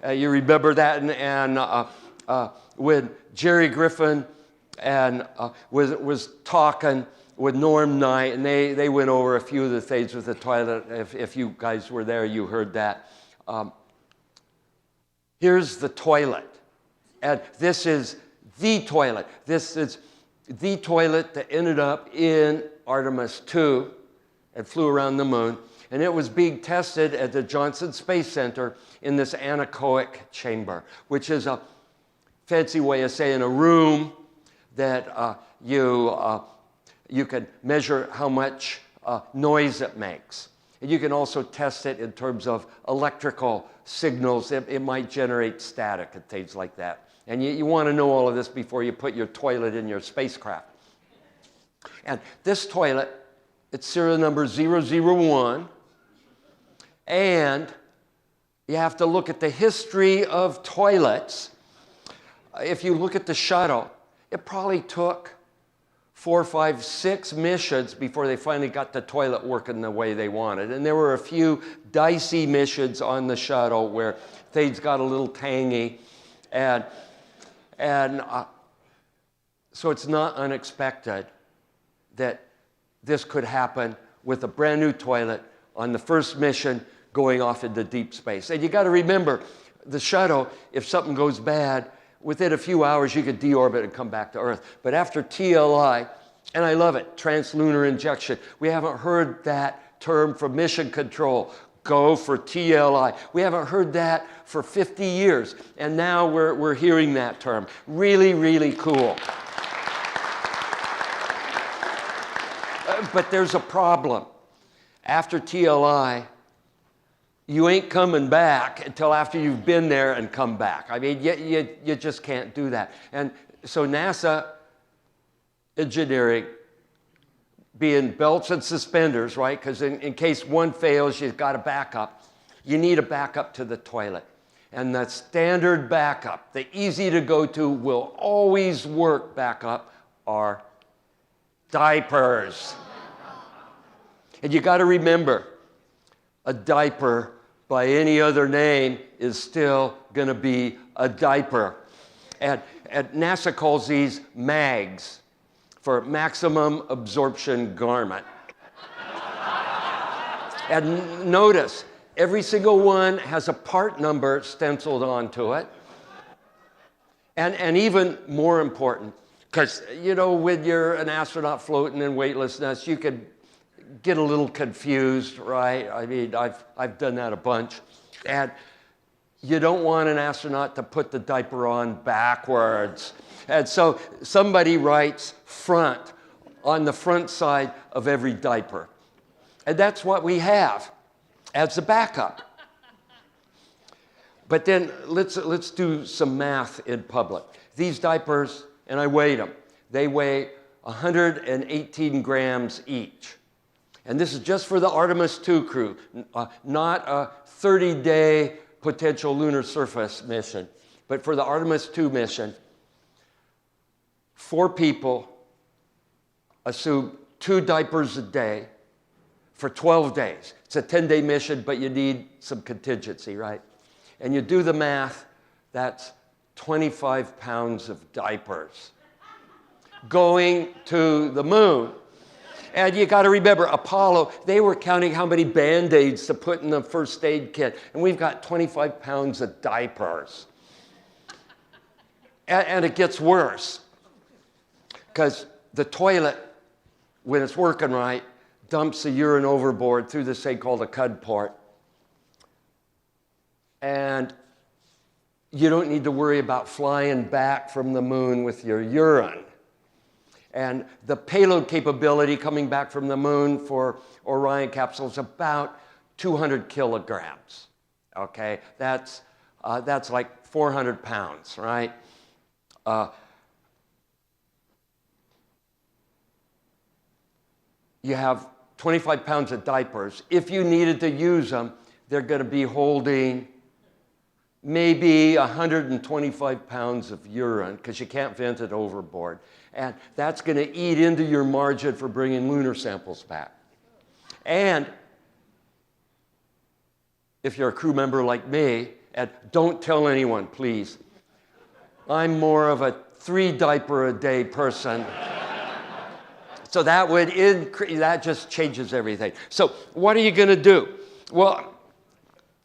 You remember that? And when Jerry Griffin was talking with Norm Knight, and they went over a few of the things with the toilet. If you guys were there, you heard that. Here's the toilet. And this is the toilet. This is the toilet that ended up in Artemis 2 and flew around the moon. And it was being tested at the Johnson Space Center in this anechoic chamber, which is a fancy way of saying a room that you can measure how much noise it makes. And you can also test it in terms of electrical signals. It might generate static and things like that. And you want to know all of this before you put your toilet in your spacecraft. And this toilet, it's serial number 001. And You have to look at the history of toilets. If you look at the shuttle, it probably took 4, 5, 6 missions before they finally got the toilet working the way they wanted. And there were a few dicey missions on the shuttle where things got a little tangy. And so it's not unexpected that this could happen with a brand new toilet on the first mission going off into deep space. And you got to remember, the shuttle, if something goes bad, within a few hours you could deorbit and come back to Earth. But after TLI, and I love it, translunar injection, we haven't heard that term from mission control. Go for TLI. We haven't heard that for 50 years, and now we're hearing that term. Really, really cool. But there's a problem. After TLI, you ain't coming back until after you've been there and come back. I mean, you just can't do that. And so NASA engineering, being belts and suspenders, right? Because in case one fails, you've got a backup. You need a backup to the toilet. And the standard backup, the easy to go to, will always work backup are diapers. And you got to remember, a diaper by any other name is still going to be a diaper. And NASA calls these MAGs, for maximum absorption garment. And notice, every single one has a part number stenciled onto it. And even more important, because, you know, when you're an astronaut floating in weightlessness, you could get a little confused, right? I mean, I've done that a bunch. And you don't want an astronaut to put the diaper on backwards. And so somebody writes front on the front side of every diaper. And that's what we have as a backup. But then let's do some math in public. These diapers, and I weighed them, they weigh 118 grams each. And this is just for the Artemis II crew, not a 30-day potential lunar surface mission, but for the Artemis II mission, 4 people, assume 2 diapers a day for 12 days. It's a 10-day mission, but you need some contingency, right? And you do the math, that's 25 pounds of diapers going to the moon. And you got to remember, Apollo, they were counting how many Band-Aids to put in the first aid kit. And we've got 25 pounds of diapers. And it gets worse. Because the toilet, when it's working right, dumps the urine overboard through this thing called a cud port. And you don't need to worry about flying back from the moon with your urine. And the payload capability coming back from the moon for Orion capsule is about 200 kilograms. Okay, that's like 400 pounds, right? You have 25 pounds of diapers. If you needed to use them, they're going to be holding maybe 125 pounds of urine, because you can't vent it overboard. And that's going to eat into your margin for bringing lunar samples back. And if you're a crew member like me, and don't tell anyone, please, I'm more of a 3-diaper-a-day person. So that would increase, that just changes everything. So what are you going to do? Well,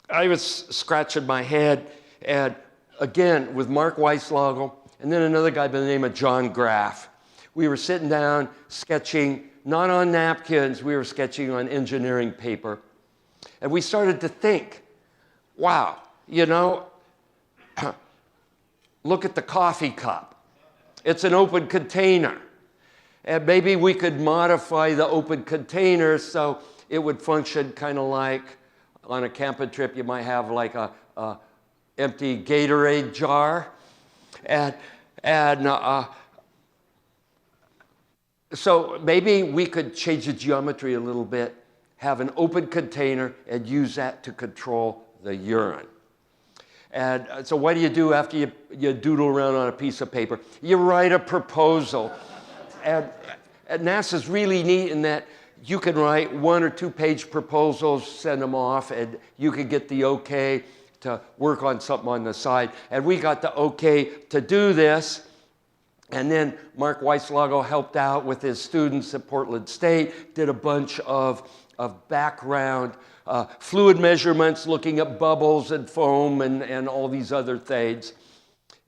I was scratching my head, and again, with Mark Weisslagel, and then another guy by the name of John Graff. We were sitting down sketching, not on napkins, we were sketching on engineering paper. And we started to think, wow, you know, look at the coffee cup. It's an open container. And maybe we could modify the open container so it would function kind of like on a camping trip, you might have like a empty Gatorade jar. So maybe we could change the geometry a little bit, have an open container, and use that to control the urine. And so what do you do after you doodle around on a piece of paper? You write a proposal. And NASA's really neat in that you can write 1 or 2 page proposals, send them off, and you could get the okay to work on something on the side. And we got the okay to do this. And then Mark Weislago helped out with his students at Portland State, did a bunch of background fluid measurements, looking at bubbles and foam and all these other things.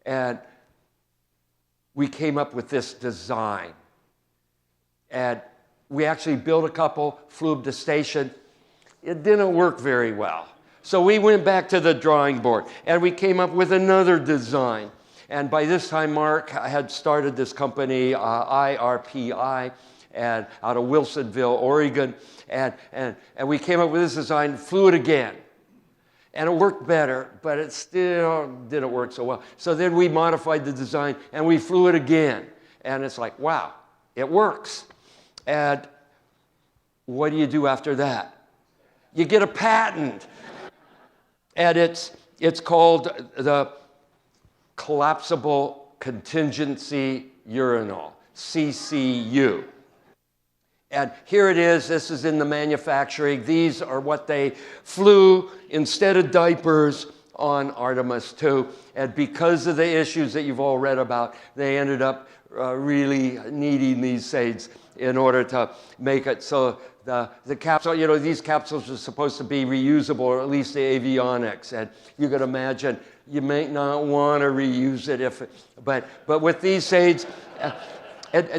And we came up with this design. And we actually built a couple, flew up to station. It didn't work very well. So we went back to the drawing board and we came up with another design. And by this time, Mark had started this company, IRPI, and out of Wilsonville, Oregon. And we came up with this design, flew it again. And it worked better, but it still didn't work so well. So then we modified the design and we flew it again. And it's like, wow, it works. And what do you do after that? You get a patent. And it's called the Collapsible Contingency Urinal, CCU. And here it is. This is in the manufacturing. These are what they flew instead of diapers on Artemis 2. And because of the issues that you've all read about, they ended up really needing these SAIDs in order to make it so the capsule, you know, these capsules are supposed to be reusable, or at least the avionics. And you can imagine you may not want to reuse it but with these SAIDs,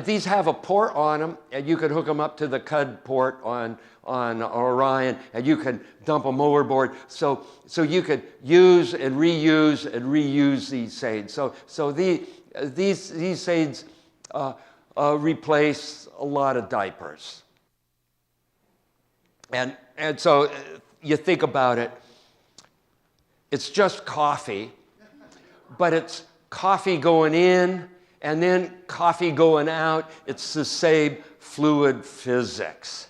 these have a port on them, and you can hook them up to the CUD port on Orion, and you can dump them overboard. So you could use and reuse these SAIDs. So these SAIDs replace a lot of diapers. And so you think about it, it's just coffee, but it's coffee going in and then coffee going out. It's the same fluid physics.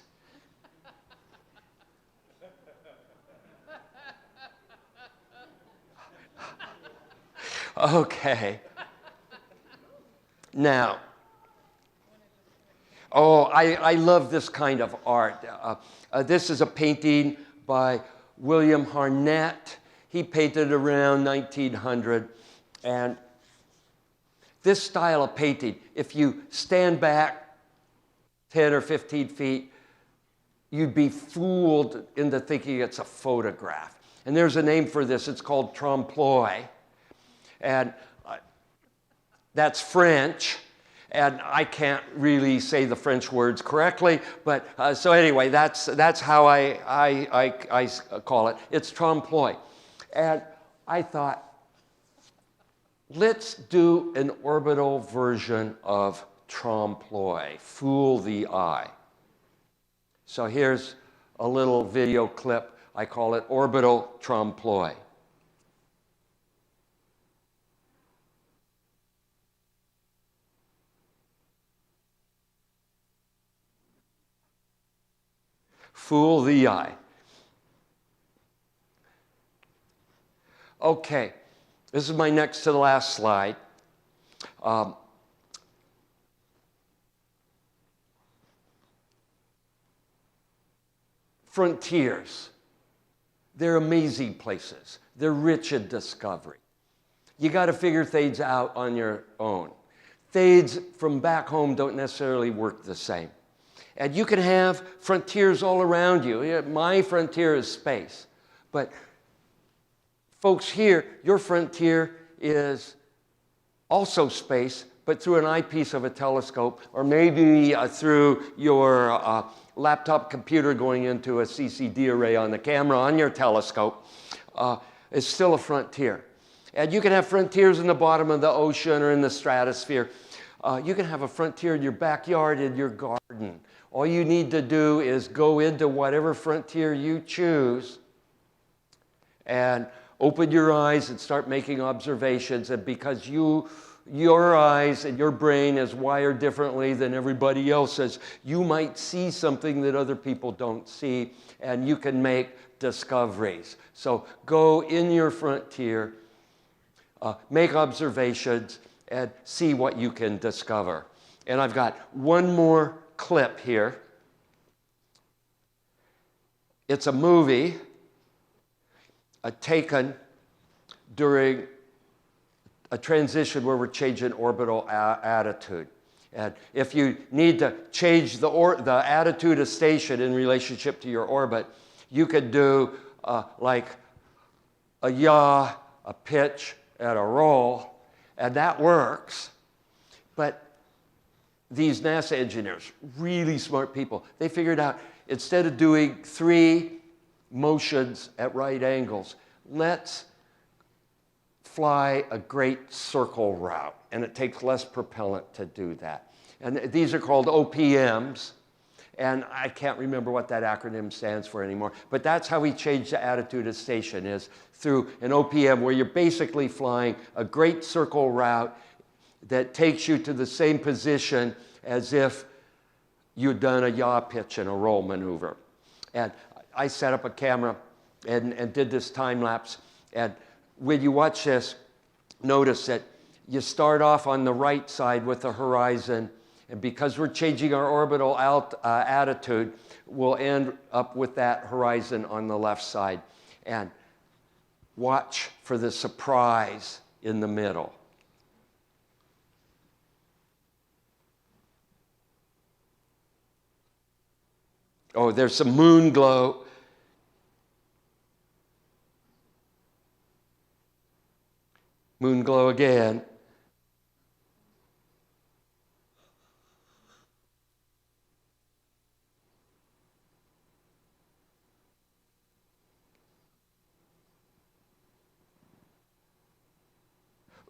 Okay. Now, I love this kind of art. This is a painting by William Harnett. He painted around 1900. And this style of painting, if you stand back 10 or 15 feet, you'd be fooled into thinking it's a photograph. And there's a name for this. It's called trompe-l'oeil. And that's French. And I can't really say the French words correctly, but so anyway, that's how I call it. It's trompe-l'oeil. And I thought, let's do an orbital version of trompe-l'oeil, fool the eye. So here's a little video clip. I call it orbital trompe-l'oeil. Fool the eye. Okay, this is my next to the last slide. Frontiers. They're amazing places. They're rich in discovery. You got to figure things out on your own. Things from back home don't necessarily work the same. And you can have frontiers all around you. My frontier is space. But folks here, your frontier is also space, but through an eyepiece of a telescope, or maybe through your laptop computer going into a CCD array on the camera on your telescope. It's still a frontier. And you can have frontiers in the bottom of the ocean or in the stratosphere. You can have a frontier in your backyard, in your garden. All you need to do is go into whatever frontier you choose and open your eyes and start making observations. And because your eyes and your brain is wired differently than everybody else's, you might see something that other people don't see, and you can make discoveries. So go in your frontier make observations, and see what you can discover. And I've got one more clip here. It's a movie taken during a transition where we're changing orbital attitude. And if you need to change the attitude of station in relationship to your orbit, you could do like a yaw, a pitch, and a roll, and that works. But these NASA engineers, really smart people, they figured out instead of doing 3 motions at right angles, let's fly a great circle route, and it takes less propellant to do that. And these are called OPMs, and I can't remember what that acronym stands for anymore, but that's how we change the attitude of station, is through an OPM where you're basically flying a great circle route that takes you to the same position as if you'd done a yaw, pitch, and a roll maneuver. And I set up a camera and did this time lapse. And when you watch this, notice that you start off on the right side with the horizon, and because we're changing our orbital attitude, we'll end up with that horizon on the left side. And watch for the surprise in the middle. Oh, there's some moon glow. Moon glow again.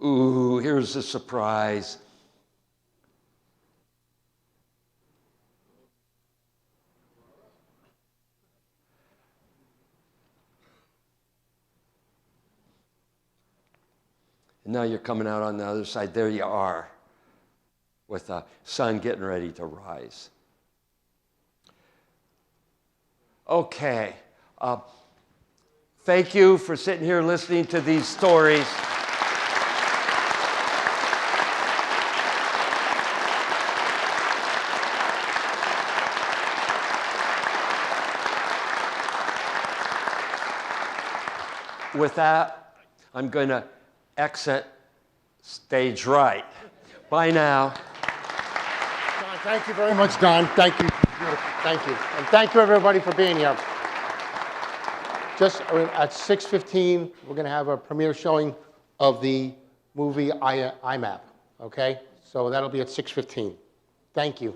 Ooh, here's the surprise. And now you're coming out on the other side. There you are, with the sun getting ready to rise. Okay. Thank you for sitting here listening to these stories. With that, I'm going to exit stage right. Bye now. Don, thank you very much, Don. Thank you. Beautiful. Thank you. And thank you, everybody, for being here. Just at 6:15, we're going to have a premiere showing of the movie IMAP, okay? So that'll be at 6:15. Thank you.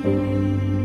Thank you.